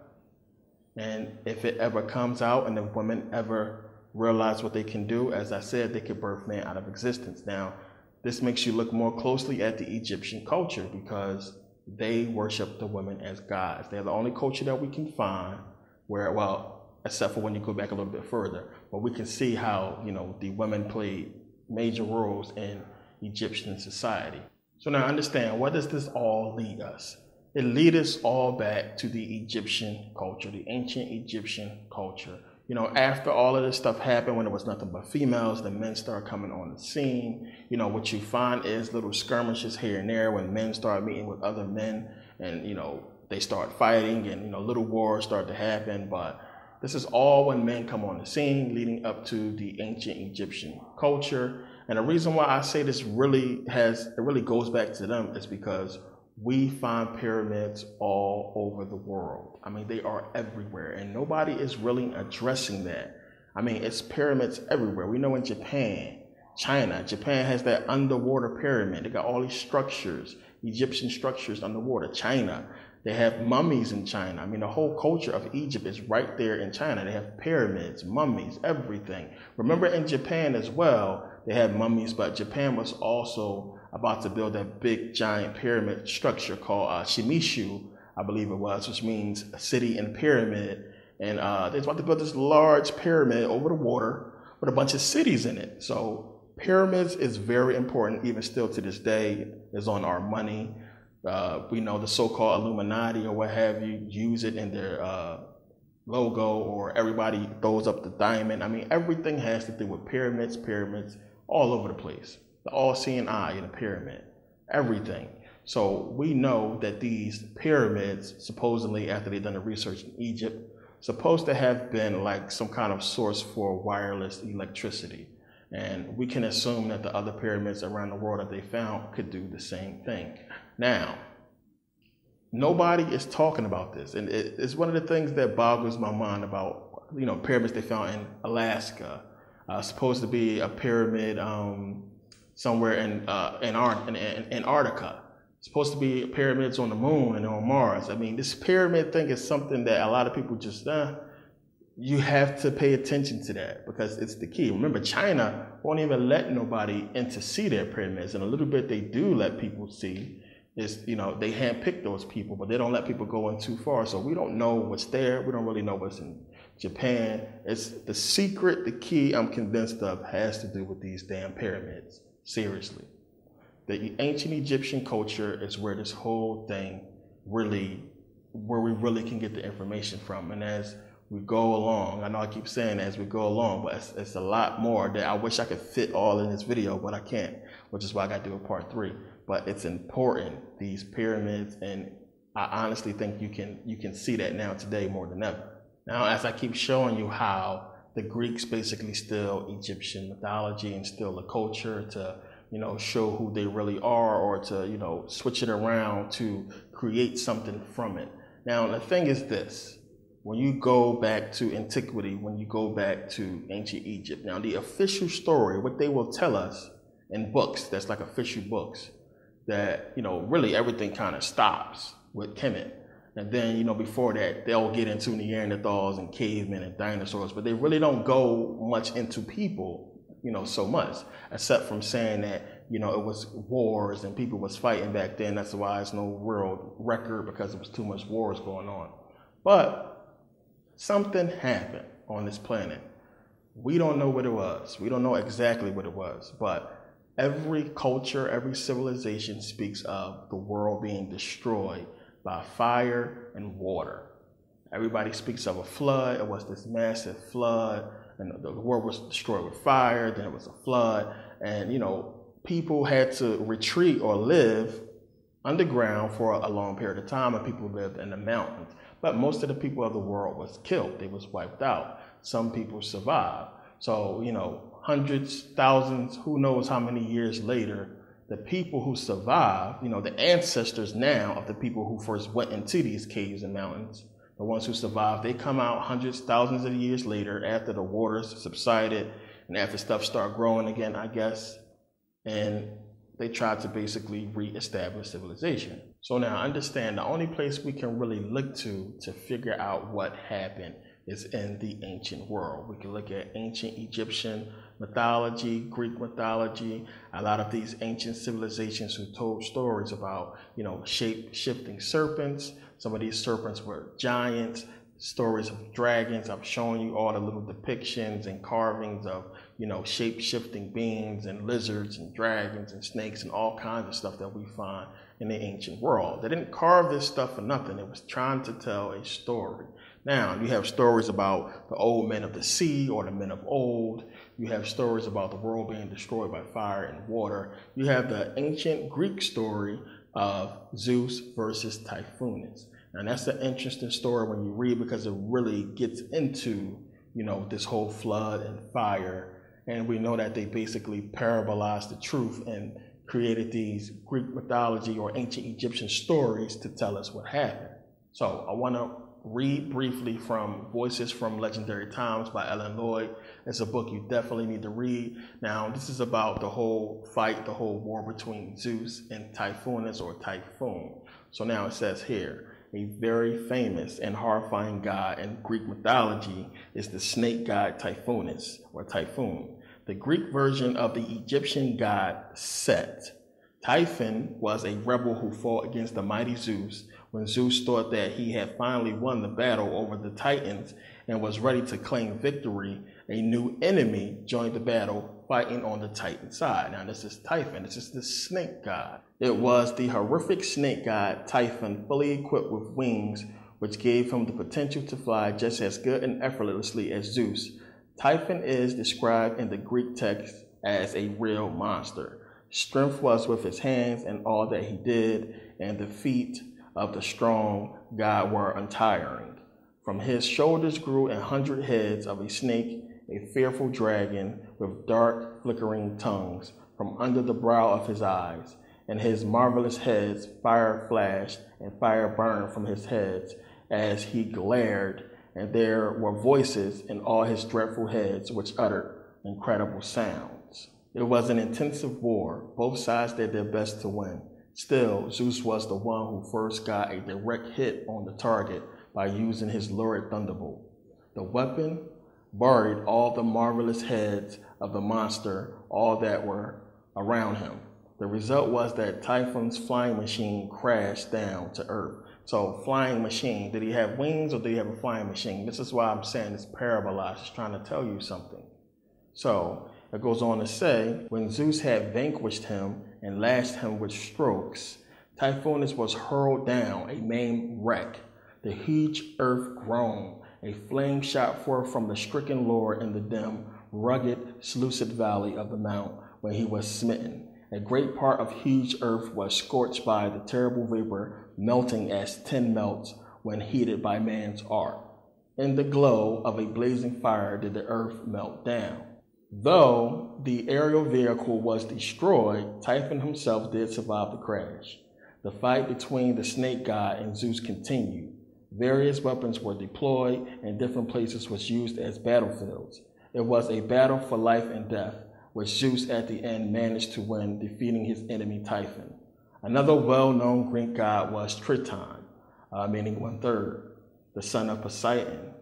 And if it ever comes out and the women ever realize what they can do, as I said, they could birth man out of existence. Now, this makes you look more closely at the Egyptian culture because they worship the women as gods. They're the only culture that we can find where, well, except for when you go back a little bit further, but we can see how, you know, the women played major roles in Egyptian society. So now understand, what does this all lead us? It leads us all back to the Egyptian culture, the ancient Egyptian culture. You know, after all of this stuff happened, when it was nothing but females, the men start coming on the scene. You know, what you find is little skirmishes here and there when men start meeting with other men and, you know, they start fighting and, you know, little wars start to happen. But this is all when men come on the scene leading up to the ancient Egyptian culture. And the reason why I say this really goes back to them is because we find pyramids all over the world. I mean, they are everywhere, and nobody is really addressing that. I mean, it's pyramids everywhere. We know in Japan, China, Japan has that underwater pyramid. They got all these structures, Egyptian structures underwater. China, they have mummies in China. I mean, the whole culture of Egypt is right there in China. They have pyramids, mummies, everything. Remember in Japan as well, they had mummies, but Japan was also about to build a big giant pyramid structure called Shimishu, I believe it was, which means a city in pyramid. And they're about to build this large pyramid over the water with a bunch of cities in it. So pyramids is very important, even still to this day. It's on our money. We know the so-called Illuminati or what have you use it in their logo, or everybody throws up the diamond. I mean, everything has to do with pyramids all over the place. The all-seeing eye in a pyramid, everything. So we know that these pyramids, supposedly after they've done the research in Egypt, supposed to have been like some kind of source for wireless electricity. And we can assume that the other pyramids around the world that they found could do the same thing. Now, nobody is talking about this. And it's one of the things that boggles my mind about, you know, pyramids they found in Alaska. Supposed to be a pyramid somewhere in Antarctica. Supposed to be pyramids on the moon and on Mars. I mean, this pyramid thing is something that a lot of people just, you have to pay attention to that because it's the key. Remember, China won't even let nobody in to see their pyramids. And a little bit they do let people see is, you know, they handpick those people, but they don't let people go in too far. So we don't know what's there. We don't really know what's in Japan. It's the secret, the key I'm convinced of has to do with these damn pyramids. Seriously. The ancient Egyptian culture is where this whole thing really, where we really can get the information from. And as we go along, I know I keep saying as we go along, but it's a lot more that I wish I could fit all in this video, but I can't, which is why I got to do a part 3. But it's important, these pyramids, and I honestly think you can see that now today more than ever. Now, as I keep showing you how the Greeks basically steal Egyptian mythology and steal the culture to, you know, show who they really are, or to, you know, switch it around to create something from it. Now, the thing is this, when you go back to antiquity, when you go back to ancient Egypt, now the official story, what they will tell us in books, that's like official books, that, you know, really everything kind of stops with Kemet. And then, you know, before that, they'll get into Neanderthals and cavemen and dinosaurs, but they really don't go much into people, you know, so much, except from saying that, you know, it was wars and people was fighting back then. That's why it's no world record, because there was too much wars going on. But something happened on this planet. We don't know what it was. We don't know exactly what it was, but every culture, every civilization speaks of the world being destroyed by fire and water. Everybody speaks of a flood. It was this massive flood, and the world was destroyed with fire, then it was a flood, and, you know, people had to retreat or live underground for a long period of time, and people lived in the mountains. But most of the people of the world was killed. They was wiped out. Some people survived. So, you know, hundreds, thousands, who knows how many years later, the people who survived, you know, the ancestors now of the people who first went into these caves and mountains, the ones who survived, they come out hundreds, thousands of years later after the waters subsided and after stuff started growing again, I guess, and they tried to basically reestablish civilization. So now understand, the only place we can really look to figure out what happened is in the ancient world. We can look at ancient Egyptian mythology, Greek mythology, a lot of these ancient civilizations who told stories about, you know, shape-shifting serpents. Some of these serpents were giants, stories of dragons. I'm showing you all the little depictions and carvings of, you know, shape-shifting beings and lizards and dragons and snakes and all kinds of stuff that we find in the ancient world. They didn't carve this stuff for nothing. It was trying to tell a story. Now, you have stories about the old men of the sea or the men of old. You have stories about the world being destroyed by fire and water. You have the ancient Greek story of Zeus versus Typhonus. And that's an interesting story when you read, because it really gets into, you know, this whole flood and fire. And we know that they basically parabolized the truth and created these Greek mythology or ancient Egyptian stories to tell us what happened. So I want to read briefly from Voices from Legendary Times by Ellen Lloyd. It's a book you definitely need to read. Now, this is about the whole fight, the whole war between Zeus and Typhonus or Typhoon. So now it says here, a very famous and horrifying god in Greek mythology is the snake god Typhonus or Typhoon. The Greek version of the Egyptian god Set. Typhon was a rebel who fought against the mighty Zeus. When Zeus thought that he had finally won the battle over the Titans and was ready to claim victory, a new enemy joined the battle, fighting on the Titan side. Now this is Typhon. This is the snake god. It was the horrific snake god Typhon, fully equipped with wings, which gave him the potential to fly just as good and effortlessly as Zeus. Typhon is described in the Greek text as a real monster. Strength was with his hands and all that he did, and the feet of the strong god were untiring. From his shoulders grew 100 heads of a snake, a fearful dragon with dark, flickering tongues from under the brow of his eyes. And his marvelous heads, fire flashed and fire burned from his heads as he glared, and there were voices in all his dreadful heads which uttered incredible sounds. It was an intensive war. Both sides did their best to win. Still, Zeus was the one who first got a direct hit on the target by using his lurid thunderbolt. The weapon buried all the marvelous heads of the monster, all that were around him. The result was that Typhon's flying machine crashed down to Earth. So, flying machine, did he have wings or did he have a flying machine? This is why I'm saying it's parabolized. It's trying to tell you something. So, it goes on to say, when Zeus had vanquished him and lashed him with strokes, Typhonus was hurled down, a maimed wreck. The huge earth groaned. A flame shot forth from the stricken Lord in the dim, rugged, seleucid valley of the mount when he was smitten. A great part of huge earth was scorched by the terrible vapor, melting as tin melts when heated by man's art. In the glow of a blazing fire did the earth melt down. Though the aerial vehicle was destroyed, Typhon himself did survive the crash. The fight between the snake god and Zeus continued. Various weapons were deployed and different places was used as battlefields. It was a battle for life and death, which Zeus at the end managed to win, defeating his enemy Typhon. Another well-known Greek god was Triton, meaning 1/3, the son of Poseidon.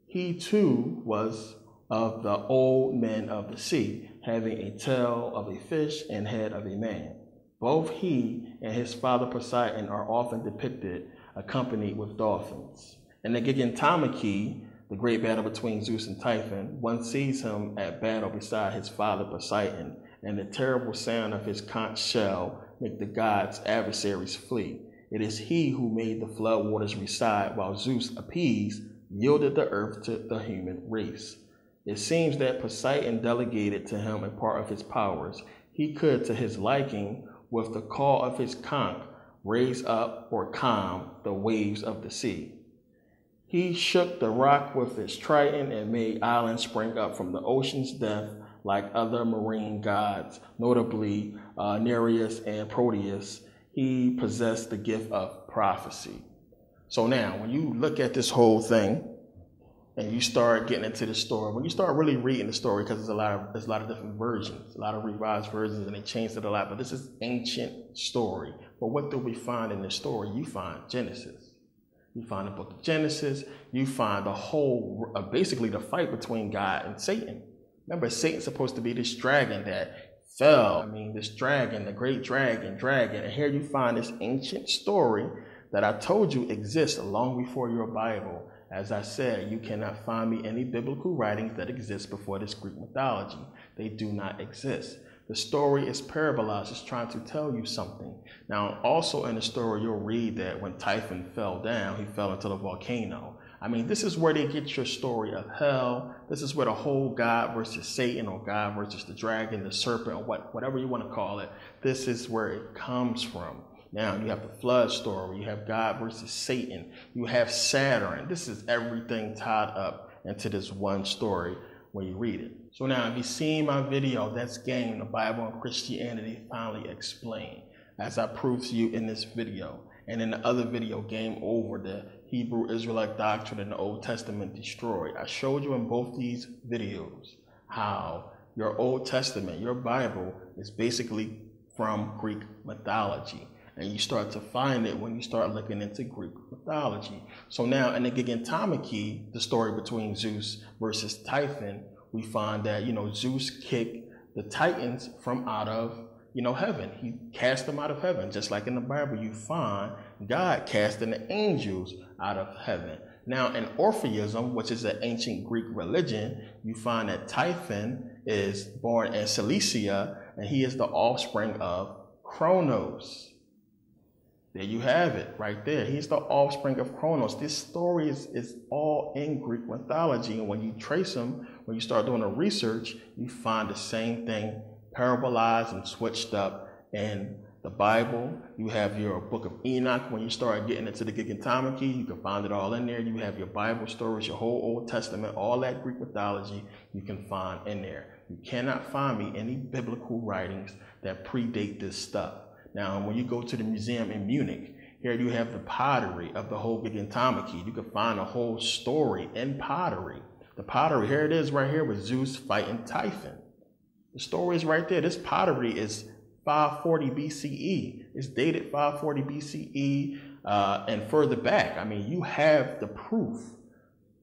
He too was of the old men of the sea, having a tail of a fish and head of a man. Both he and his father Poseidon are often depicted accompanied with dolphins. In the Gigantomachy, the great battle between Zeus and Typhon, one sees him at battle beside his father Poseidon, and the terrible sound of his conch shell make the gods' adversaries flee. It is he who made the flood waters reside, while Zeus, appeased, yielded the earth to the human race. It seems that Poseidon delegated to him a part of his powers. He could, to his liking, with the call of his conch, raise up or calm the waves of the sea. He shook the rock with his trident and made islands spring up from the ocean's depth like other marine gods, notably Nereus and Proteus. He possessed the gift of prophecy. So now, when you look at this whole thing, and you start getting into the story, when you start really reading the story, because there's a lot of different versions, a lot of revised versions, and they changed it a lot, but this is ancient story. But what do we find in this story? You find Genesis. You find the book of Genesis. You find the whole, basically the fight between God and Satan. Remember, Satan's supposed to be this dragon that fell. I mean, this dragon, the great dragon. And here you find this ancient story that I told you exists long before your Bible. As I said, you cannot find me any biblical writings that exist before this Greek mythology. They do not exist. The story is parabolized. It's trying to tell you something. Now, also in the story, you'll read that when Typhon fell down, he fell into the volcano. I mean, this is where they get your story of hell. This is where the whole God versus Satan, or God versus the dragon, the serpent, or whatever you want to call it. This is where it comes from. Now, you have the flood story, you have God versus Satan, you have Saturn. This is everything tied up into this one story when you read it. So now, if you've seen my video, that's Game, the Bible and Christianity Finally Explained, as I proved to you in this video. And in the other video, Game Over, the Hebrew Israelite doctrine in the Old Testament destroyed. I showed you in both these videos how your Old Testament, your Bible, is basically from Greek mythology. And you start to find it when you start looking into Greek mythology. So now in the Gigantomachy, the story between Zeus versus Typhon, we find that, Zeus kicked the Titans from out of heaven. He cast them out of heaven. Just like in the Bible, you find God casting the angels out of heaven. Now, in Orpheism, which is an ancient Greek religion, you find that Typhon is born in Cilicia, and he is the offspring of Kronos. There you have it, right there. He's the offspring of Kronos. This story is all in Greek mythology, and when you trace them, when you start doing the research, you find the same thing parabolized and switched up in the Bible. You have your book of Enoch. When you start getting into the Gigantomachy, you can find it all in there. You have your Bible stories, your whole Old Testament, all that Greek mythology you can find in there. You cannot find me any biblical writings that predate this stuff. Now, when you go to the museum in Munich, here you have the pottery of the whole Gigantomachy. You can find a whole story in pottery. The pottery, here it is right here with Zeus fighting Typhon. The story is right there. This pottery is 540 BCE. It's dated 540 BCE and further back. I mean, you have the proof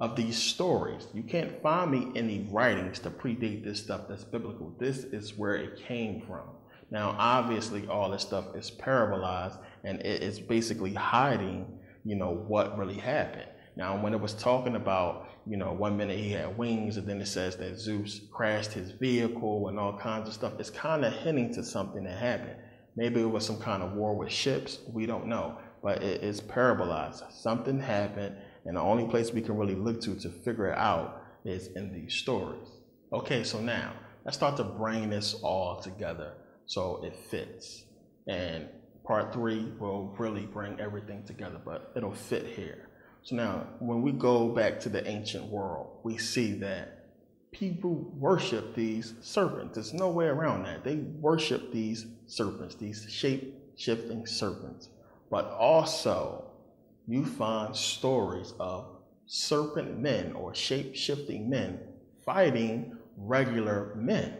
of these stories. You can't find me any writings to predate this stuff that's biblical. This is where it came from. Now, obviously, all this stuff is parabolized, and it is basically hiding, what really happened. Now, when it was talking about, 1 minute he had wings, and then it says that Zeus crashed his vehicle and all kinds of stuff, it's kind of hinting to something that happened. Maybe it was some kind of war with ships. We don't know, but it is parabolized. Something happened, and the only place we can really look to figure it out is in these stories. Okay, so now let's start to bring this all together so it fits. And part 3 will really bring everything together, but it'll fit here. So now, when we go back to the ancient world, we see that people worship these serpents. There's no way around that. They worship these serpents, these shape-shifting serpents. But also, you find stories of serpent men or shape-shifting men fighting regular men.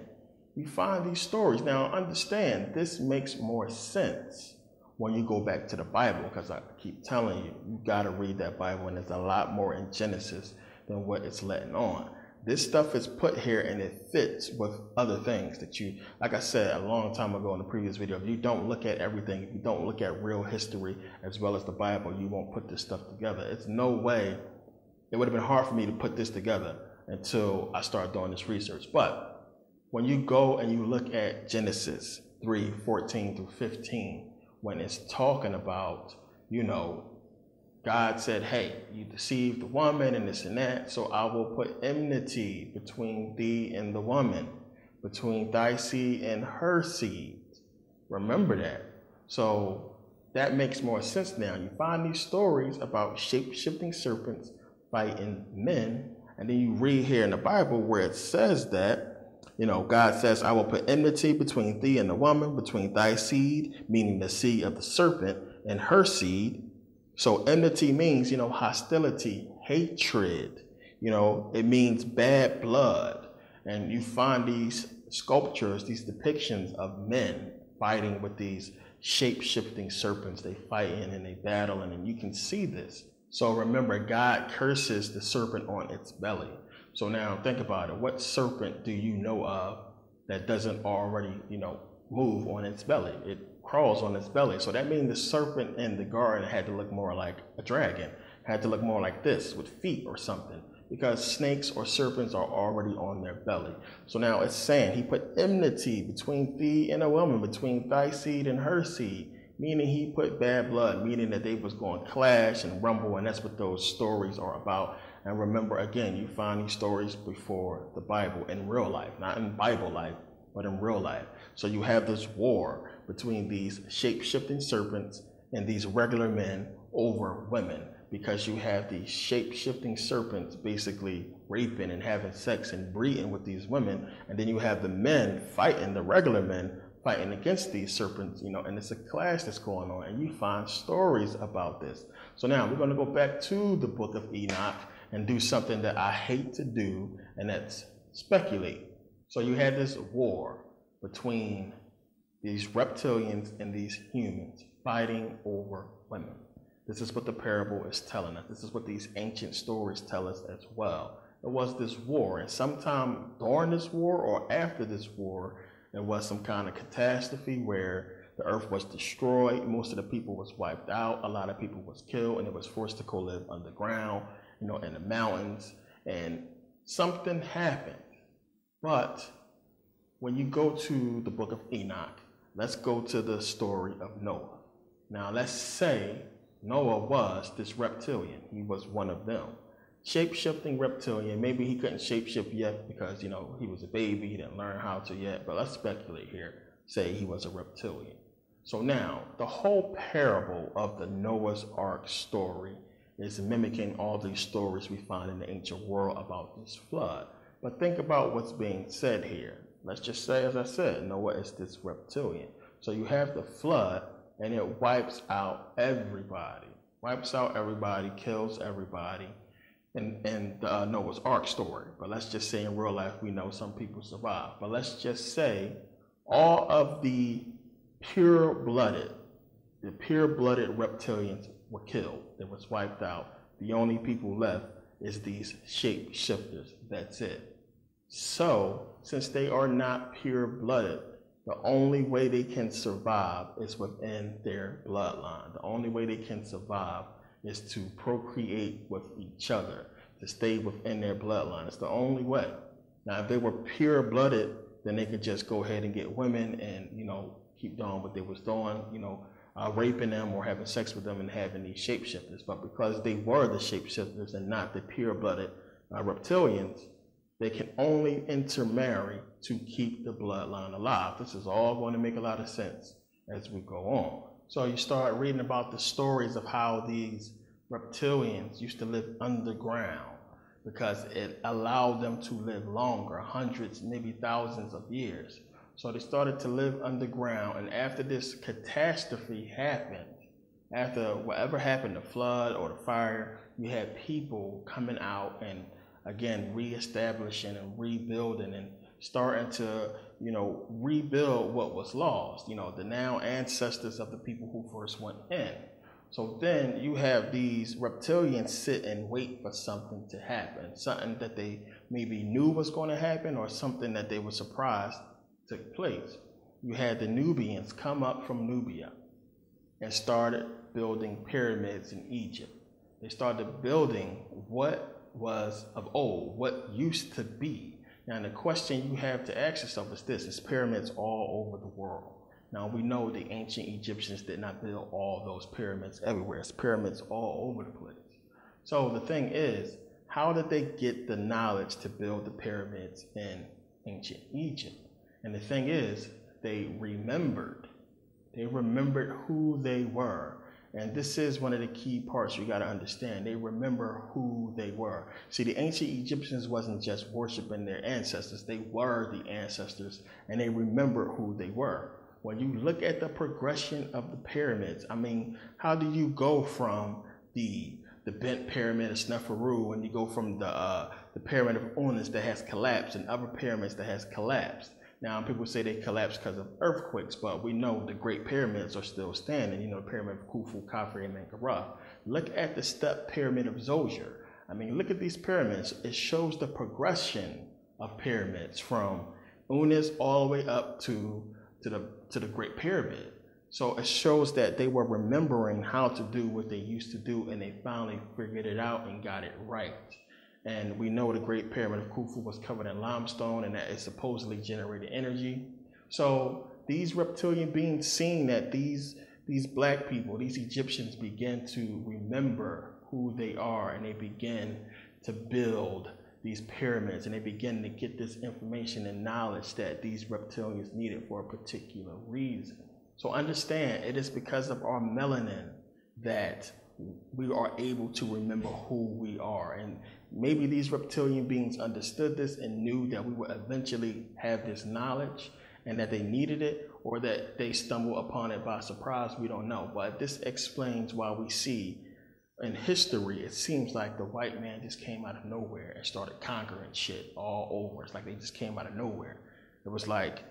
You find these stories. Now, understand, this makes more sense when you go back to the Bible, because I keep telling you, you got to read that Bible, and there's a lot more in Genesis than what it's letting on. This stuff is put here, and it fits with other things that you, like I said a long time ago in the previous video, if you don't look at everything, if you don't look at real history as well as the Bible, you won't put this stuff together. It's no way, it would have been hard for me to put this together until I started doing this research. But when you go and you look at Genesis 3:14 through 15, when it's talking about, God said, hey, you deceived the woman and this and that, so I will put enmity between thee and the woman, between thy seed and her seed. Remember that. So that makes more sense now. You find these stories about shape-shifting serpents fighting men, and then you read here in the Bible where it says that, God says, I will put enmity between thee and the woman, between thy seed, meaning the seed of the serpent, and her seed. So enmity means, hostility, hatred. It means bad blood. And you find these sculptures, these depictions of men fighting with these shape-shifting serpents. They fight in and they battle, and you can see this. So remember, God curses the serpent on its belly. So now think about it. What serpent do you know of that doesn't already, move on its belly? It crawls on its belly. So that means the serpent in the garden had to look more like a dragon, had to look more like this with feet or something, because snakes or serpents are already on their belly. So now it's saying he put enmity between thee and a woman, between thy seed and her seed, meaning he put bad blood, meaning that they was going to clash and rumble, and that's what those stories are about. And remember, again, you find these stories before the Bible in real life, not in Bible life, but in real life. So you have this war between these shape-shifting serpents and these regular men over women, because you have these shape-shifting serpents basically raping and having sex and breeding with these women, and then you have the men fighting, the regular men fighting against these serpents, and it's a clash that's going on, and you find stories about this. So now we're going to go back to the book of Enoch and do something that I hate to do, and that's speculate. So you had this war between these reptilians and these humans fighting over women. This is what the parable is telling us. This is what these ancient stories tell us as well. It was this war, and sometime during this war or after this war It was some kind of catastrophe where the earth was destroyed. Most of the people was wiped out. A lot of people was killed, and it was forced to go live underground, you know, in the mountains. And something happened. But when you go to the book of Enoch, let's go to the story of Noah. Now, let's say Noah was this reptilian. He was one of them. Shape-shifting reptilian. Maybe he couldn't shape-shift yet because, you know, he was a baby. He didn't learn how to yet. But let's speculate here. Say he was a reptilian. So now, the whole parable of the Noah's Ark story is mimicking all these stories we find in the ancient world about this flood. But think about what's being said here. Let's just say, as I said, Noah is this reptilian. So you have the flood, and it wipes out everybody. Wipes out everybody, kills everybody in the Noah's Ark story. But let's just say in real life, we know some people survive. But let's just say all of the pure-blooded reptilians were killed. It was wiped out. The only people left is these shape-shifters. That's it. So, since they are not pure-blooded, the only way they can survive is within their bloodline. The only way they can survive is to procreate with each other, to stay within their bloodline. It's the only way. Now, if they were pure-blooded, then they could just go ahead and get women and, you know, keep doing what they was doing, you know, raping them or having sex with them and having these shapeshifters. But because they were the shapeshifters and not the pure-blooded reptilians, they can only intermarry to keep the bloodline alive. This is all going to make a lot of sense as we go on. So you start reading about the stories of how these reptilians used to live underground because it allowed them to live longer, hundreds, maybe thousands of years. So they started to live underground, and after this catastrophe happened, after whatever happened, the flood or the fire, you had people coming out and again reestablishing and rebuilding and starting to, you know, rebuild what was lost, you know, the now ancestors of the people who first went in. So then you have these reptilians sit and wait for something to happen, something that they maybe knew was going to happen or something that they were surprised took place. You had the Nubians come up from Nubia and started building pyramids in Egypt. They started building what was of old, what used to be. Now the question you have to ask yourself is this: is pyramids all over the world? Now we know the ancient Egyptians did not build all those pyramids everywhere. It's pyramids all over the place. So the thing is, how did they get the knowledge to build the pyramids in ancient Egypt? And the thing is, they remembered who they were. And this is one of the key parts you got to understand. They remember who they were. See, the ancient Egyptians wasn't just worshiping their ancestors. They were the ancestors, and they remember who they were. When you look at the progression of the pyramids, I mean, how do you go from the bent pyramid of Sneferu, and you go from the pyramid of Unas that has collapsed and other pyramids that has collapsed? Now, people say they collapsed because of earthquakes, but we know the Great Pyramids are still standing. You know, the Pyramid of Khufu, Khafre, and Merkabah. Look at the Step Pyramid of Zoser. I mean, look at these pyramids. It shows the progression of pyramids from Unas all the way up to the Great Pyramid. So it shows that they were remembering how to do what they used to do, and they finally figured it out and got it right. And we know the Great Pyramid of Khufu was covered in limestone, and that it supposedly generated energy. So these reptilian beings, seeing that these black people, these Egyptians, begin to remember who they are, and they begin to build these pyramids, and they begin to get this information and knowledge that these reptilians needed for a particular reason. So understand, it is because of our melanin that we are able to remember who we are. And maybe these reptilian beings understood this and knew that we would eventually have this knowledge and that they needed it, or that they stumbled upon it by surprise. We don't know. But this explains why we see in history, it seems like the white man just came out of nowhere and started conquering shit all over. It's like they just came out of nowhere. It was like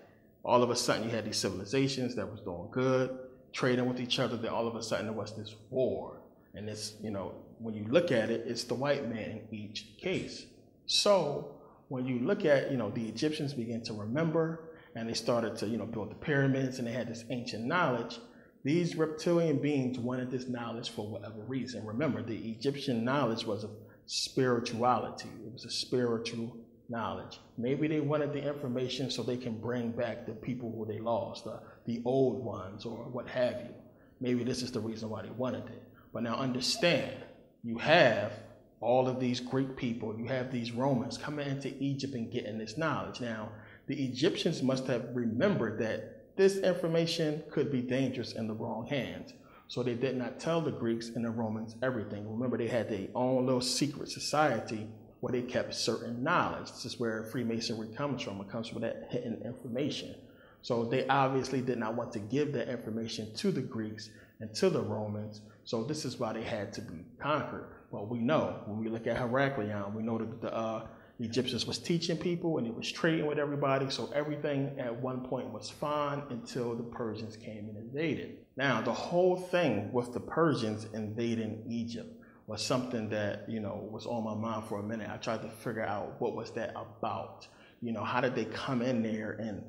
all of a sudden you had these civilizations that was doing good, trading with each other, then all of a sudden there was this war. And it's, you know, when you look at it, it's the white man in each case. So when you look at, you know, the Egyptians begin to remember, and they started to, build the pyramids, and they had this ancient knowledge. These reptilian beings wanted this knowledge for whatever reason. Remember, the Egyptian knowledge was of spirituality. It was a spiritual knowledge. Maybe they wanted the information so they can bring back the people who they lost, the old ones, or what have you. Maybe this is the reason why they wanted it. But now understand, you have all of these Greek people, you have these Romans coming into Egypt and getting this knowledge. Now, the Egyptians must have remembered that this information could be dangerous in the wrong hands. So they did not tell the Greeks and the Romans everything. Remember, they had their own little secret society where they kept certain knowledge. This is where Freemasonry comes from. It comes from that hidden information. So they obviously did not want to give that information to the Greeks and to the Romans. So this is why they had to be conquered. Well, we know, when we look at Heraclion, we know that the Egyptians was teaching people and it was trading with everybody. So everything at one point was fine until the Persians came and invaded. Now, the whole thing with the Persians invading Egypt was something that, was on my mind for a minute. I tried to figure out what was that about. How did they come in there and,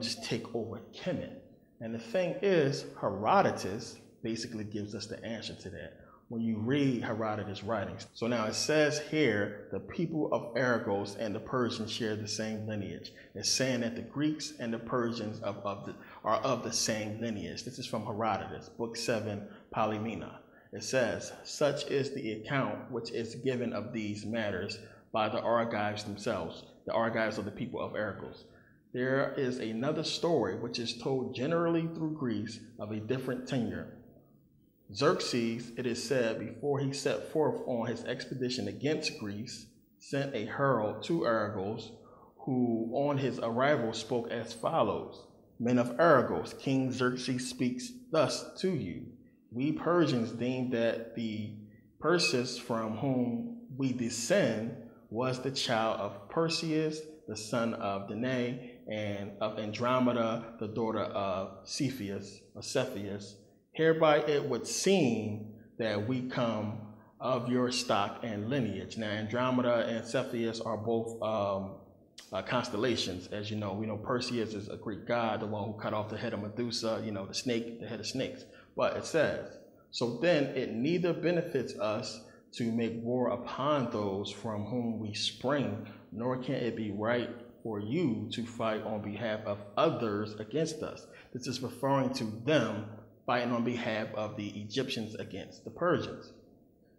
just take over Kemet? And the thing is, Herodotus basically gives us the answer to that when you read Herodotus' writings. So now it says here, the people of Argos and the Persians share the same lineage. It's saying that the Greeks and the Persians are of the same lineage. This is from Herodotus, Book 7, Polymena. It says, such is the account which is given of these matters by the Argives themselves, the Argives of the people of Argos. There is another story which is told generally through Greece of a different tenure. Xerxes, it is said, before he set forth on his expedition against Greece, sent a herald to Argos, who on his arrival spoke as follows. Men of Argos, King Xerxes speaks thus to you. We Persians deem that the Perseus from whom we descend was the child of Perseus, the son of Danae, and of Andromeda, the daughter of Cepheus. Hereby it would seem that we come of your stock and lineage. Now, Andromeda and Cepheus are both constellations, as you know. We know Perseus is a Greek god, the one who cut off the head of Medusa, the snake, the head of snakes. But it says, so then it neither benefits us to make war upon those from whom we spring, nor can it be right for you to fight on behalf of others against us. This is referring to them fighting on behalf of the Egyptians against the Persians.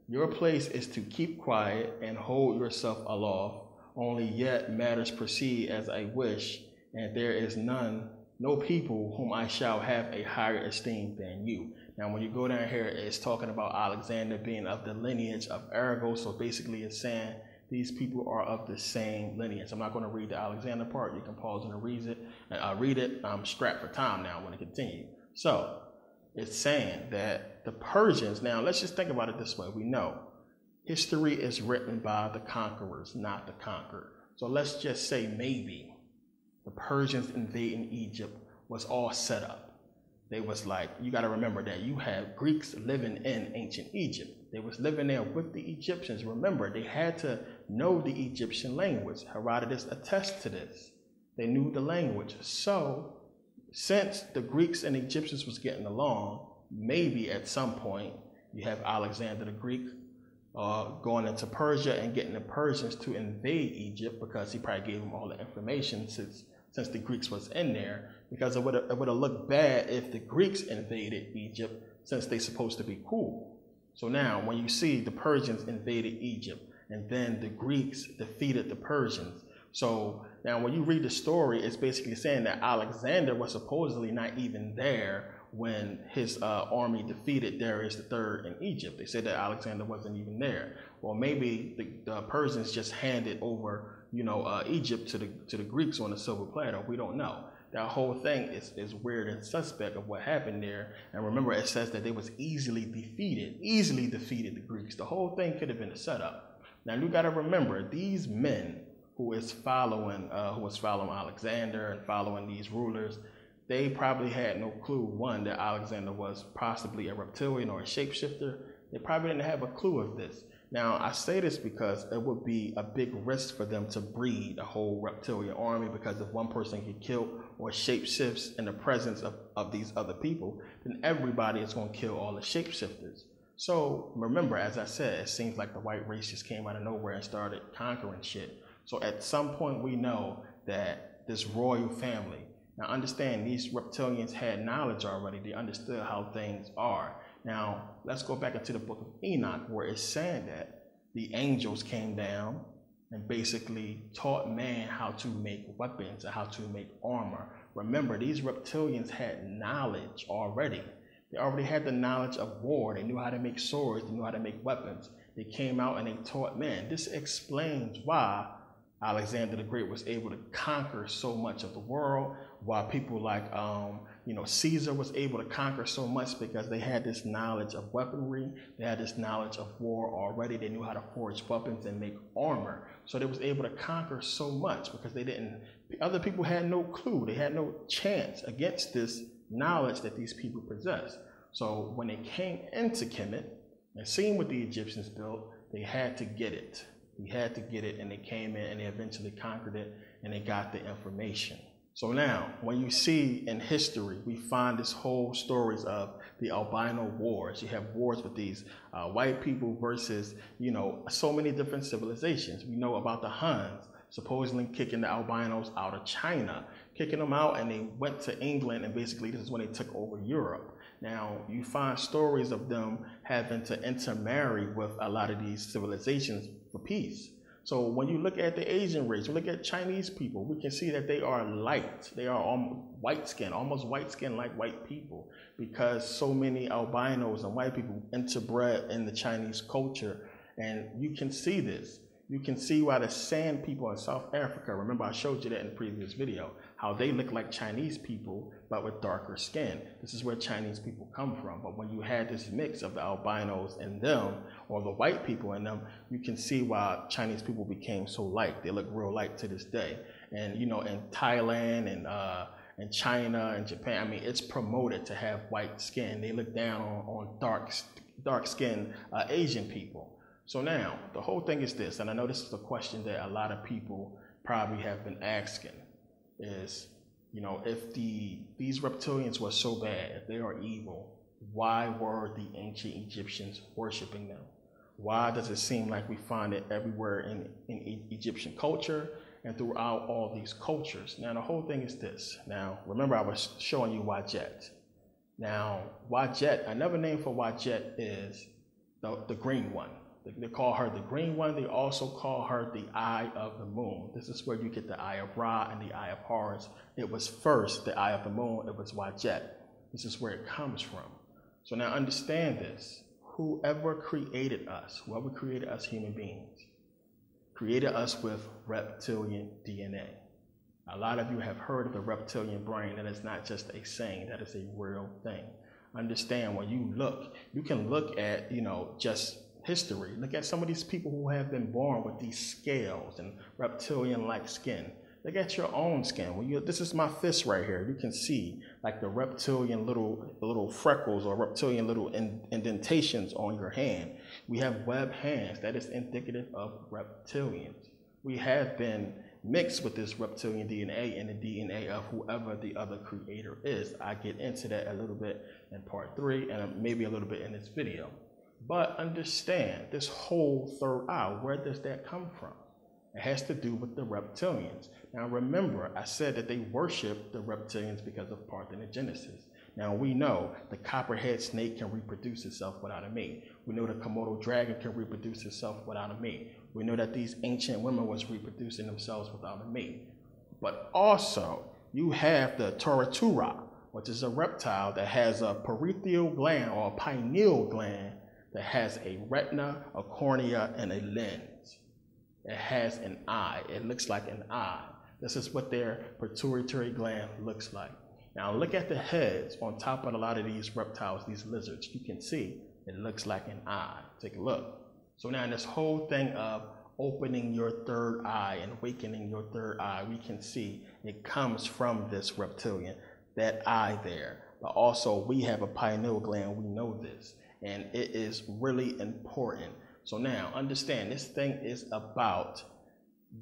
Your place is to keep quiet and hold yourself aloft, only yet matters proceed as I wish, and there is no people whom I shall have a higher esteem than you. Now, when you go down here, it's talking about Alexander being of the lineage of Argos, so basically it's saying these people are of the same lineage. I'm not going to read the Alexander part. You can pause and read it. I'm strapped for time now. I want to continue. So it's saying that the Persians, now let's just think about it this way. We know history is written by the conquerors, not the conquered. So let's just say maybe the Persians invading Egypt was all set up. They was like, you got to remember that you have Greeks living in ancient Egypt. They was living there with the Egyptians. Remember, they had to know the Egyptian language. Herodotus attests to this. They knew the language. So since the Greeks and Egyptians was getting along, maybe at some point you have Alexander the Greek going into Persia and getting the Persians to invade Egypt, because he probably gave them all the information since the Greeks was in there, because it would have looked bad if the Greeks invaded Egypt, since they're supposed to be cool. So now when you see the Persians invaded Egypt and then the Greeks defeated the Persians, so now when you read the story, it's basically saying that Alexander was supposedly not even there when his army defeated Darius III in Egypt. They said that Alexander wasn't even there. Well, maybe the Persians just handed over Egypt to the Greeks on a silver platter. We don't know. That whole thing is weird and suspect of what happened there. And remember, it says that they was easily defeated the Greeks. The whole thing could have been a setup. Now you got to remember, these men who was following Alexander and following these rulers, they probably had no clue, one, that Alexander was possibly a reptilian or a shapeshifter. They probably didn't have a clue of this. Now, I say this because it would be a big risk for them to breed a whole reptilian army, because if one person get killed or shapeshifts in the presence of these other people, then everybody is going to kill all the shapeshifters. So remember, as I said, it seems like the white race just came out of nowhere and started conquering shit. So at some point we know that this royal family, now understand, these reptilians had knowledge already. They understood how things are. Now, let's go back into the book of Enoch, where it's saying that the angels came down and basically taught man how to make weapons and how to make armor. Remember, these reptilians had knowledge already. They already had the knowledge of war. They knew how to make swords. They knew how to make weapons. They came out and they taught man. This explains why Alexander the Great was able to conquer so much of the world, why people like Caesar was able to conquer so much, because they had this knowledge of weaponry. They had this knowledge of war already. They knew how to forge weapons and make armor. So they was able to conquer so much because other people had no clue. They had no chance against this knowledge that these people possess. So when they came into Kemet and seen what the Egyptians built, they had to get it. He had to get it, and they came in and they eventually conquered it, and they got the information. So now, when you see in history, we find this whole stories of the albino wars. You have wars with these white people versus, so many different civilizations. We know about the Huns supposedly kicking the albinos out of China, kicking them out, and they went to England, and basically this is when they took over Europe. Now, you find stories of them having to intermarry with a lot of these civilizations for peace. So when you look at the Asian race, we look at Chinese people, we can see that they are light. They are white skin, almost white skin like white people, because so many albinos and white people interbred in the Chinese culture. And you can see this. You can see why the San people in South Africa, remember I showed you that in the previous video, how they look like Chinese people, but with darker skin. This is where Chinese people come from. But when you had this mix of the albinos and them, or the white people in them, you can see why Chinese people became so light. They look real light to this day. And in Thailand and China and Japan, I mean, it's promoted to have white skin. They look down on dark skinned Asian people. So now, the whole thing is this, and I know this is a question that a lot of people probably have been asking, is, if these reptilians were so bad, if they are evil, why were the ancient Egyptians worshiping them? Why does it seem like we find it everywhere in Egyptian culture and throughout all these cultures? Now, the whole thing is this. Now, remember I was showing you Wadjet. Now, Wadjet, another name for Wadjet is the green one. They call her the green one. They also call her the eye of the moon. This is where you get the eye of Ra and the eye of Horus. It was first the eye of the moon. It was Wadjet. This is where it comes from. So now understand this. Whoever created us human beings, created us with reptilian DNA. A lot of you have heard of the reptilian brain. That is not just a saying. That is a real thing. Understand, when you can look at, just history. Look at some of these people who have been born with these scales and reptilian-like skin. Look at your own skin. This is my fist right here. You can see like the reptilian little freckles or reptilian little indentations on your hand. We have webbed hands. That is indicative of reptilians. We have been mixed with this reptilian DNA and the DNA of whoever the other creator is. I get into that a little bit in part 3 and maybe a little bit in this video. But understand, this whole third eye, where does that come from? It has to do with the reptilians. Now remember, I said that they worship the reptilians because of parthenogenesis. Now we know the copperhead snake can reproduce itself without a mate. We know the Komodo dragon can reproduce itself without a mate. We know that these ancient women was reproducing themselves without a mate. But also, you have the Toratura, which is a reptile that has a peritheal gland or a pineal gland that has a retina, a cornea, and a lens. It has an eye. It looks like an eye. This is what their pituitary gland looks like. Now look at the heads on top of a lot of these reptiles, these lizards. You can see it looks like an eye. Take a look. So now in this whole thing of opening your third eye and awakening your third eye, we can see it comes from this reptilian, that eye there. But also we have a pineal gland, we know this. And it is really important. So now understand, this thing is about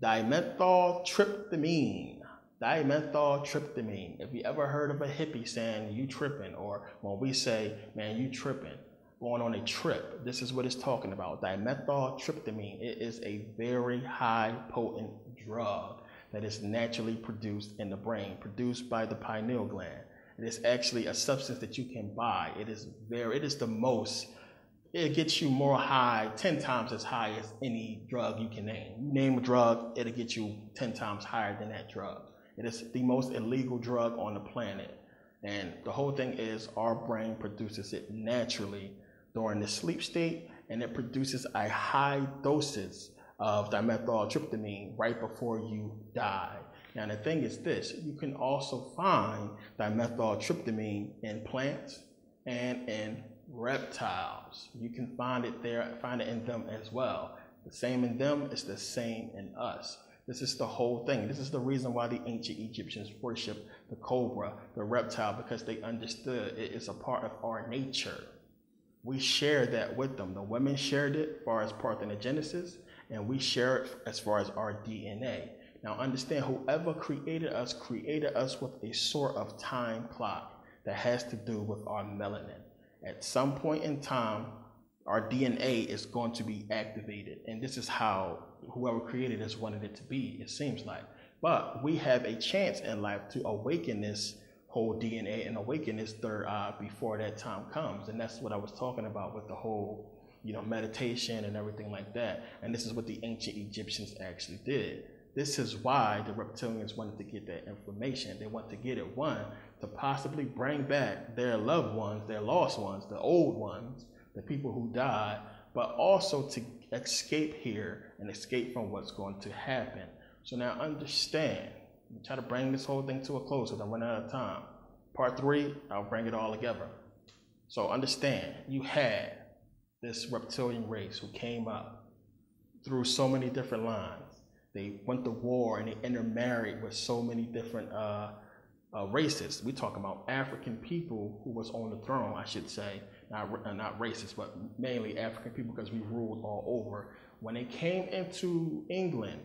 dimethyltryptamine. Dimethyltryptamine. If you ever heard of a hippie saying you tripping, or when we say, man, you tripping, going on a trip, this is what it's talking about. Dimethyltryptamine. It is a very high potent drug that is naturally produced in the brain, produced by the pineal gland. It is actually a substance that you can buy. It is the most, it gets you more high, 10 times as high as any drug you can name. You name a drug, it'll get you 10 times higher than that drug. It is the most illegal drug on the planet. And the whole thing is our brain produces it naturally during the sleep state, and it produces a high dosage of dimethyltryptamine right before you die. Now the thing is this, you can also find dimethyltryptamine in plants and in reptiles. You can find it there, find it in them as well. The same in them is the same in us. This is the whole thing. This is the reason why the ancient Egyptians worshiped the cobra, the reptile, because they understood it is a part of our nature. We share that with them. The women shared it as far as parthenogenesis, and we share it as far as our DNA. Now understand, whoever created us with a sort of time clock that has to do with our melanin. At some point in time, our DNA is going to be activated, and this is how whoever created us wanted it to be, it seems like. But we have a chance in life to awaken this whole DNA and awaken this third eye before that time comes. And that's what I was talking about with the whole, meditation and everything like that. And this is what the ancient Egyptians actually did. This is why the reptilians wanted to get that information. They want to get it, one, to possibly bring back their loved ones, their lost ones, the old ones, the people who died, but also to escape here and escape from what's going to happen. So now understand, I'm try to bring this whole thing to a close because I'm running out of time. Part 3, I'll bring it all together. So understand, you had this reptilian race who came up through so many different lines. They went to war and they intermarried with so many different races. We're talking about African people who was on the throne, I should say. Not racist, but mainly African people, because we ruled all over. When they came into England,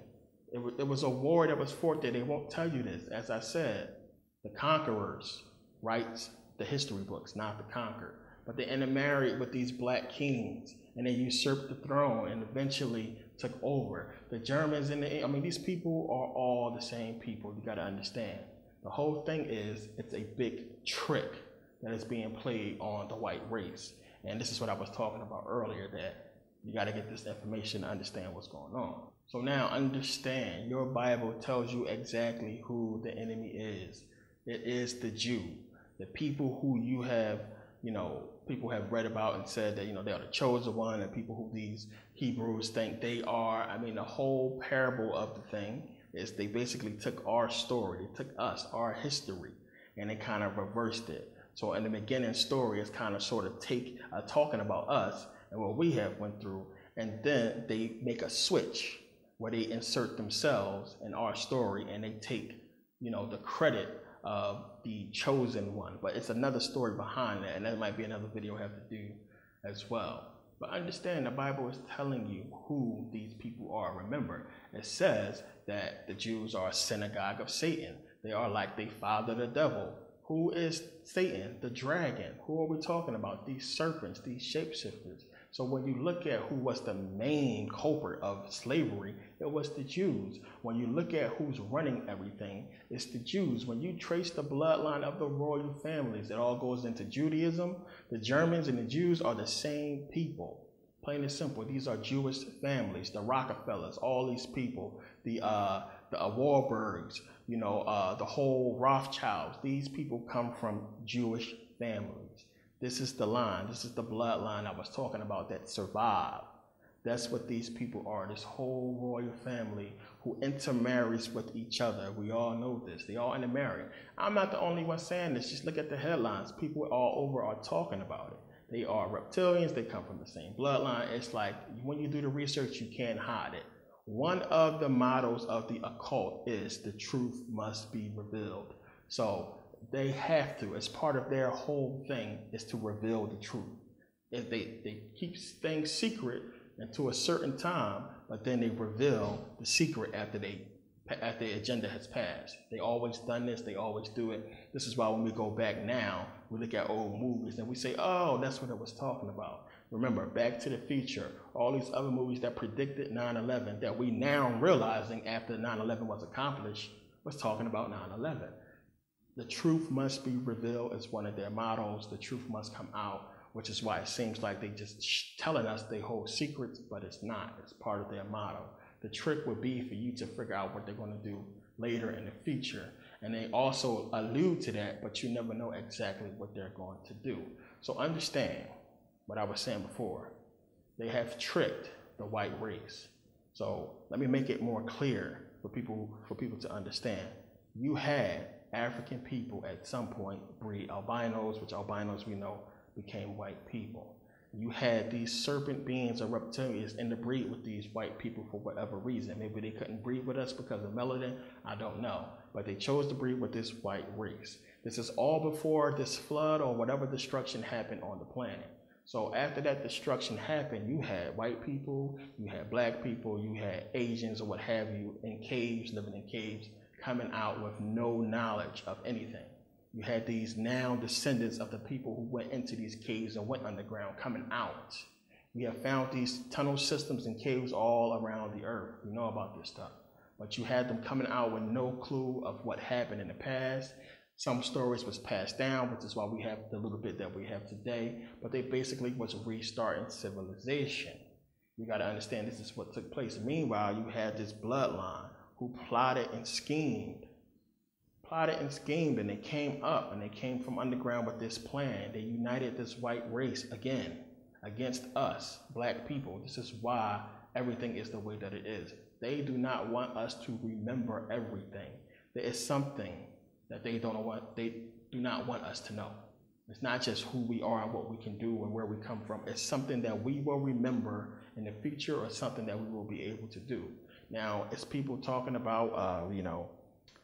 it was a war that was fought there. They won't tell you this. As I said, the conquerors write the history books, not the conquered. But they intermarried with these black kings, and they usurped the throne and eventually took over. The Germans and these people are all the same people. You got to understand. The whole thing is, it's a big trick that is being played on the white race. And this is what I was talking about earlier, that you got to get this information to understand what's going on. So now understand, your Bible tells you exactly who the enemy is. It is the Jew, the people who you have, people have read about and said that, they are the chosen one, and people who these Hebrews think they are. The whole parable of the thing is they basically took our story, they took us, our history, and they kind of reversed it. So in the beginning story, it's kind of sort of talking about us and what we have went through, and then they make a switch where they insert themselves in our story, and they take, the credit of the chosen one. But it's another story behind that, and that might be another video I have to do as well. But understand, the Bible is telling you who these people are. Remember, it says that the Jews are a synagogue of Satan. They are like the father, the devil. Who is Satan? The dragon. Who are we talking about? These serpents, these shapeshifters. So when you look at who was the main culprit of slavery, it was the Jews. When you look at who's running everything, it's the Jews. When you trace the bloodline of the royal families, it all goes into Judaism. The Germans and the Jews are the same people. Plain and simple. These are Jewish families. The Rockefellers, all these people, the Warburgs, the whole Rothschilds. These people come from Jewish families. This is the line, this is the bloodline I was talking about that survived. That's what these people are, this whole royal family who intermarries with each other. We all know this, they all intermarry. I'm not the only one saying this, just look at the headlines. People all over are talking about it. They are reptilians, they come from the same bloodline. It's like, when you do the research, you can't hide it. One of the mottos of the occult is the truth must be revealed. So they have to, as part of their whole thing, is to reveal the truth. If they keep things secret, and to a certain time, but then they reveal the secret after the agenda has passed. They always done this, they always do it. This is why when we go back now, we look at old movies and we say, oh, that's what it was talking about. Remember, Back to the Future, all these other movies that predicted 9/11 that we now realizing after 9/11 was accomplished was talking about 9/11. The truth must be revealed is one of their mottos. The truth must come out, which is why it seems like they just telling us they hold secrets, but it's not. It's part of their motto. The trick would be for you to figure out what they're going to do later in the future. And they also allude to that, but you never know exactly what they're going to do. So understand what I was saying before. They have tricked the white race. So let me make it more clear for people to understand. You had African people at some point breed albinos, which albinos we know became white people. You had these serpent beings or reptilians in the breed with these white people for whatever reason. Maybe they couldn't breed with us because of melanin, I don't know. But they chose to breed with this white race. This is all before this flood or whatever destruction happened on the planet. So after that destruction happened, you had white people, you had black people, you had Asians or what have you in caves, living in caves, coming out with no knowledge of anything. You had these now descendants of the people who went into these caves and went underground coming out. We have found these tunnel systems and caves all around the earth. We know about this stuff. But you had them coming out with no clue of what happened in the past. Some stories was passed down, which is why we have the little bit that we have today. But they basically was restarting civilization. You got to understand this is what took place. Meanwhile, you had this bloodline who plotted and schemed, and they came up and they came from underground with this plan. They united this white race again against us, black people. This is why everything is the way that it is. They do not want us to remember everything. There is something that they do not want us to know. It's not just who we are and what we can do and where we come from. It's something that we will remember in the future or something that we will be able to do. Now, it's people talking about,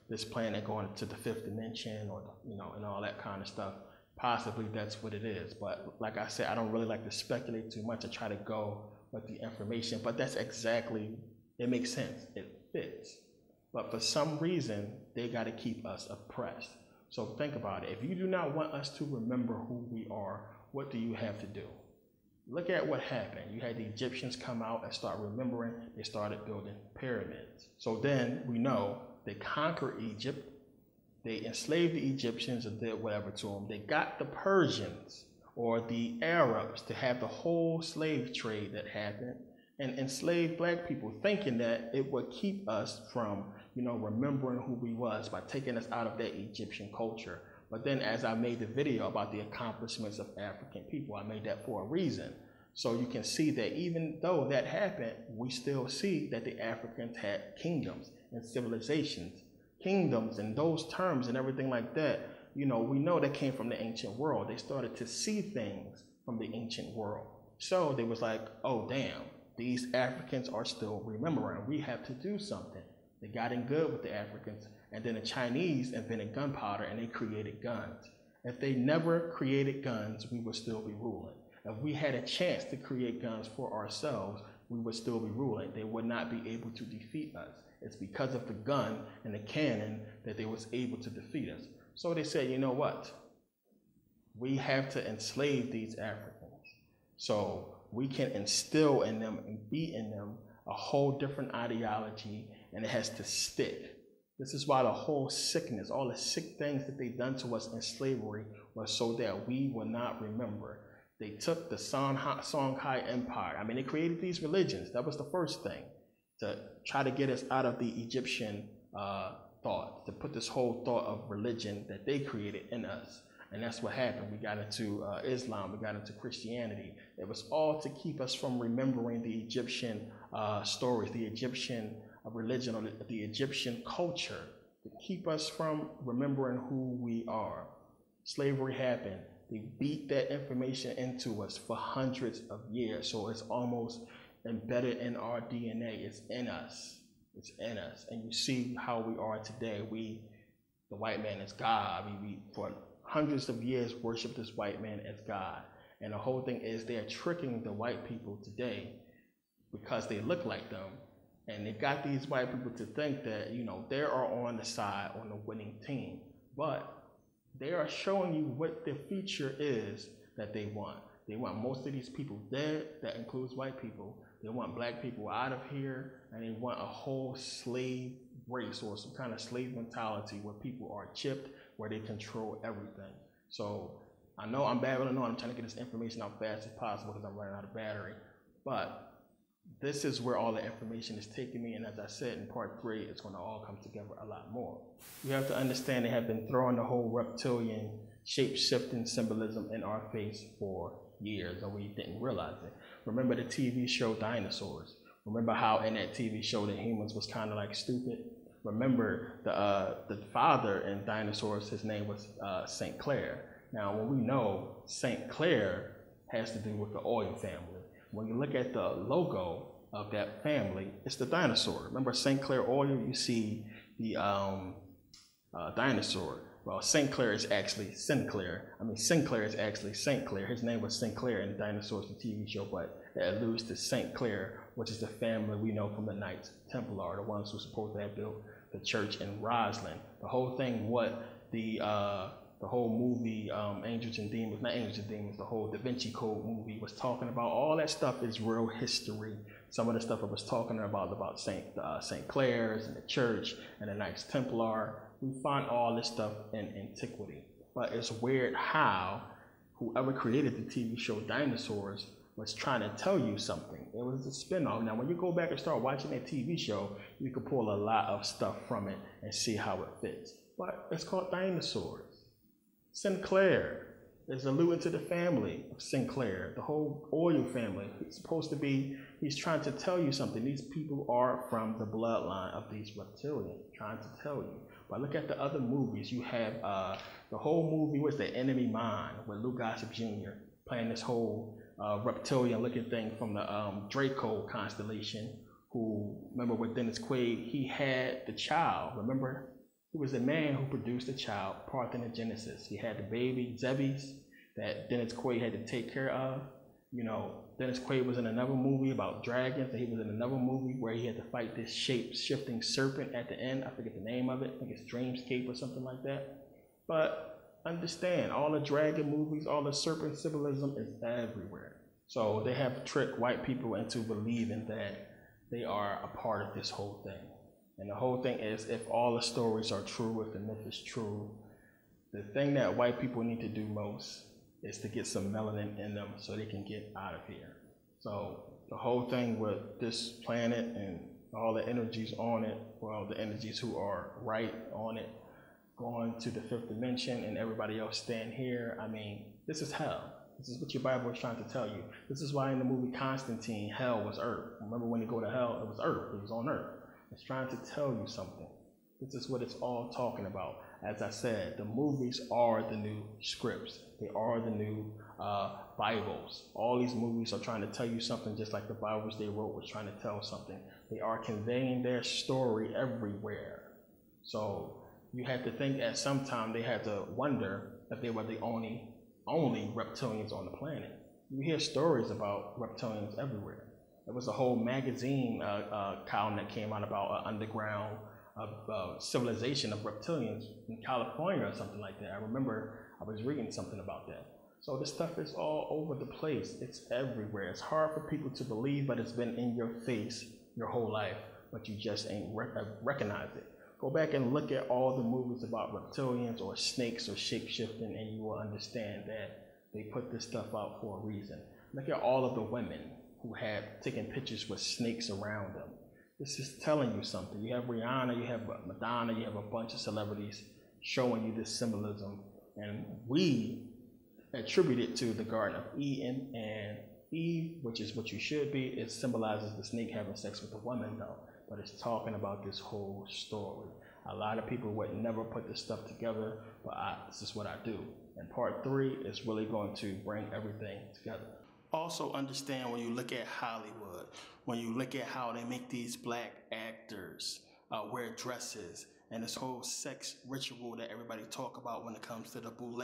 this planet going to the fifth dimension or, and all that kind of stuff. Possibly that's what it is. But like I said, I don't really like to speculate too much. I try to go with the information, but that's exactly, it makes sense. It fits. But for some reason, they got to keep us oppressed. So think about it. If you do not want us to remember who we are, what do you have to do? Look at what happened. You had the Egyptians come out and start remembering. They started building pyramids. So then we know they conquered Egypt. They enslaved the Egyptians and did whatever to them. They got the Persians or the Arabs to have the whole slave trade that happened and enslaved black people, thinking that it would keep us from, remembering who we was by taking us out of that Egyptian culture. But then as I made the video about the accomplishments of African people, I made that for a reason. So you can see that even though that happened, we still see that the Africans had kingdoms and civilizations. Kingdoms and those terms and everything like that, we know that came from the ancient world. They started to see things from the ancient world. So they was like, oh damn, these Africans are still remembering. We have to do something. They got in good with the Africans. And then the Chinese invented gunpowder and they created guns. If they never created guns, we would still be ruling. If we had a chance to create guns for ourselves, we would still be ruling. They would not be able to defeat us. It's because of the gun and the cannon that they was able to defeat us. So they said, you know what? We have to enslave these Africans. So we can instill in them and be in them a whole different ideology, and it has to stick. This is why the whole sickness, all the sick things that they done to us in slavery was so that we will not remember. They took the Songhai Empire. They created these religions. That was the first thing, to try to get us out of the Egyptian thought, to put this whole thought of religion that they created in us. And that's what happened. We got into Islam, we got into Christianity. It was all to keep us from remembering the Egyptian stories, the Egyptian religion, or the Egyptian culture, to keep us from remembering who we are. Slavery happened. They beat that information into us for hundreds of years. So it's almost embedded in our DNA. It's in us. It's in us. And you see how we are today. The white man is God. We for hundreds of years worship this white man as God. And the whole thing is they're tricking the white people today because they look like them. And they got these white people to think that, you know, they are on the side, on the winning team. But they are showing you what the future is that they want. They want most of these people dead, that includes white people. They want black people out of here, and they want a whole slave race or some kind of slave mentality where people are chipped, where they control everything. So I know I'm babbling on, I'm trying to get this information out fast as possible because I'm running out of battery. But this is where all the information is taking me, and as I said in part 3, it's going to all come together a lot more. You have to understand they have been throwing the whole reptilian shape-shifting symbolism in our face for years, and we didn't realize it. Remember the TV show Dinosaurs? Remember how in that TV show the humans was kind of like stupid? Remember the father in Dinosaurs, his name was St. Clair. Now when we know St. Clair has to do with the oil family. When you look at the logo of that family, it's the dinosaur. Remember St. Clair Oil, you see the dinosaur. Well, St. Clair is actually Sinclair. I mean, Sinclair is actually St. Clair. His name was Sinclair in Dinosaurs, the TV show, but it alludes to St. Clair, which is the family we know from the Knights Templar, the ones who supposed to have built the church in Roslyn. The whole thing, what the whole movie, Angels and Demons, not Angels and Demons, the whole Da Vinci Code movie was talking about, all that stuff is real history. Some of the stuff I was talking about St. Clair's and the church and the Knights Templar, we find all this stuff in antiquity. But it's weird how whoever created the TV show Dinosaurs was trying to tell you something. It was a spin-off. Now, when you go back and start watching that TV show, you can pull a lot of stuff from it and see how it fits. But it's called Dinosaurs. Sinclair is alluding to the family of Sinclair, the whole oil family. It's supposed to be, he's trying to tell you something. These people are from the bloodline of these reptilians, trying to tell you. But look at the other movies. You have the whole movie was The Enemy Mine, with Lou Gossett Jr. playing this whole reptilian looking thing from the Draco constellation, who, remember with Dennis Quaid, he had the child, remember? He was the man who produced the child, parthenogenesis. He had the baby, Zebes, that Dennis Quaid had to take care of. You know, Dennis Quaid was in another movie about dragons, and he was in another movie where he had to fight this shape-shifting serpent at the end. I forget the name of it. I think it's Dreamscape or something like that. But understand, all the dragon movies, all the serpent symbolism is everywhere. So they have tricked white people into believing that they are a part of this whole thing. And the whole thing is, if all the stories are true, if the myth is true, the thing that white people need to do most is to get some melanin in them so they can get out of here. So the whole thing with this planet and all the energies on it, well, the energies who are right on it, going to the 5th dimension and everybody else staying here, I mean, this is hell. This is what your Bible is trying to tell you. This is why in the movie Constantine, hell was Earth. Remember when you go to hell, it was Earth, it was on Earth. It's trying to tell you something. This is what it's all talking about. As I said, the movies are the new scripts. They are the new Bibles. All these movies are trying to tell you something, just like the Bibles they wrote was trying to tell something. They are conveying their story everywhere. So you have to think at some time they had to wonder if they were the only reptilians on the planet. You hear stories about reptilians everywhere. There was a whole magazine column that came out about an underground civilization of reptilians in California or something like that. I remember I was reading something about that. So this stuff is all over the place. It's everywhere. It's hard for people to believe, but it's been in your face your whole life, but you just ain't recognize it. Go back and look at all the movies about reptilians or snakes or shape-shifting, and you will understand that they put this stuff out for a reason. Look at all of the women who have taken pictures with snakes around them. This is telling you something. You have Rihanna, you have Madonna, you have a bunch of celebrities showing you this symbolism, and we attribute it to the Garden of Eden, and Eve, which is what you should be, it symbolizes the snake having sex with a woman though, but it's talking about this whole story. A lot of people would never put this stuff together, but this is what I do. And part 3 is really going to bring everything together. Also understand, when you look at Hollywood, when you look at how they make these black actors wear dresses, and this whole sex ritual that everybody talk about when it comes to the boule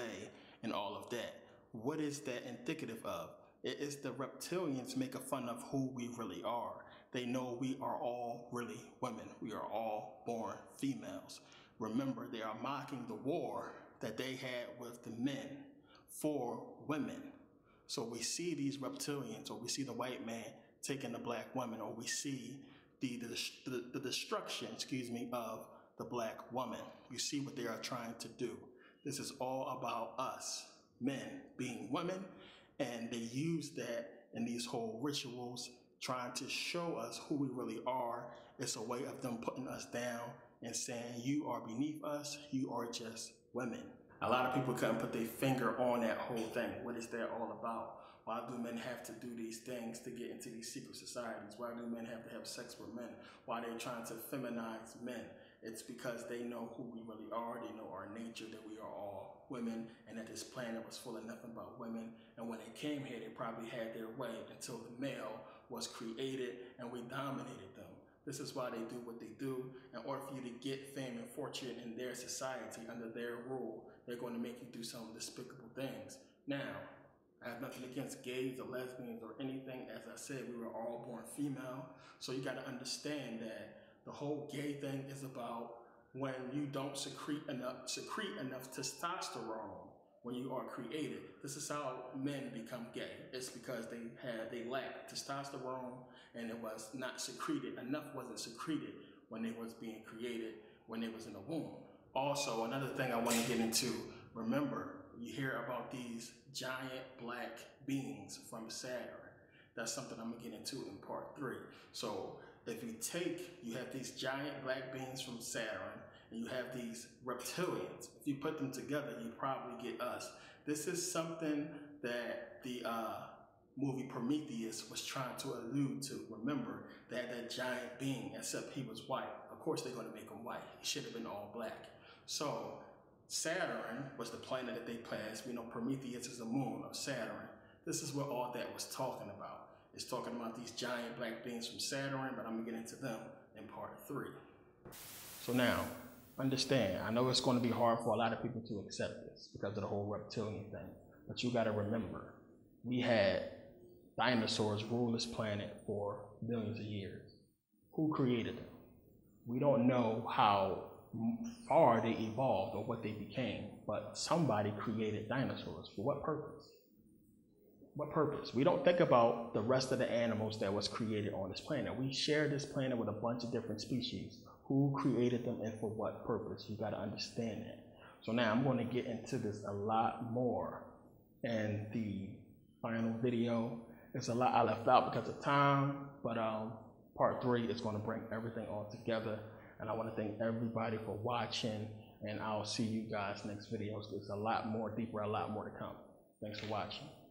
and all of that, what is that indicative of? It is the reptilians making fun of who we really are. They know we are all really women. We are all born females. Remember, they are mocking the war that they had with the men for women. So we see these reptilians, or we see the white man taking the black woman, or we see the destruction, of the black woman. You see what they are trying to do. This is all about us, men being women, and they use that in these whole rituals, trying to show us who we really are. It's a way of them putting us down and saying, you are beneath us, you are just women. A lot of people couldn't put their finger on that whole thing. What is that all about? Why do men have to do these things to get into these secret societies? Why do men have to have sex with men? Why are they trying to feminize men? It's because they know who we really are. They know our nature, that we are all women, and that this planet was full of nothing but women. And when they came here, they probably had their way until the male was created and we dominated them. This is why they do what they do. In order for you to get fame and fortune in their society, under their rule, they're going to make you do some despicable things. Now, I have nothing against gays or lesbians or anything. As I said, we were all born female. So you got to understand that the whole gay thing is about when you don't secrete enough testosterone when you are created. This is how men become gay. It's because they lack testosterone, and it was not secreted. Enough wasn't secreted when they was being created, when they was in the womb. Also, another thing I want to get into, remember, you hear about these giant black beings from Saturn. That's something I'm gonna get into in part 3. So if you have these giant black beings from Saturn, and you have these reptilians. If you put them together, you probably get us. This is something that the movie Prometheus was trying to allude to. Remember, they had that giant being, except he was white. Of course they're gonna make him white. He should have been all black. So Saturn was the planet that they passed. We know Prometheus is the moon of Saturn. This is what all that was talking about. It's talking about these giant black beings from Saturn, but I'm gonna get into them in part 3. So now, understand, I know it's going to be hard for a lot of people to accept this because of the whole reptilian thing, but you got to remember, we had dinosaurs rule this planet for millions of years. Who created them? We don't know how far they evolved or what they became, but somebody created dinosaurs. For what purpose? What purpose? We don't think about the rest of the animals that was created on this planet. We share this planet with a bunch of different species. Who created them and for what purpose? You got to understand that. So now I'm going to get into this a lot more in the final video. There's a lot I left out because of time, but part 3 is going to bring everything all together. And I want to thank everybody for watching, and I'll see you guys next videos. There's a lot more deeper, a lot more to come. Thanks for watching.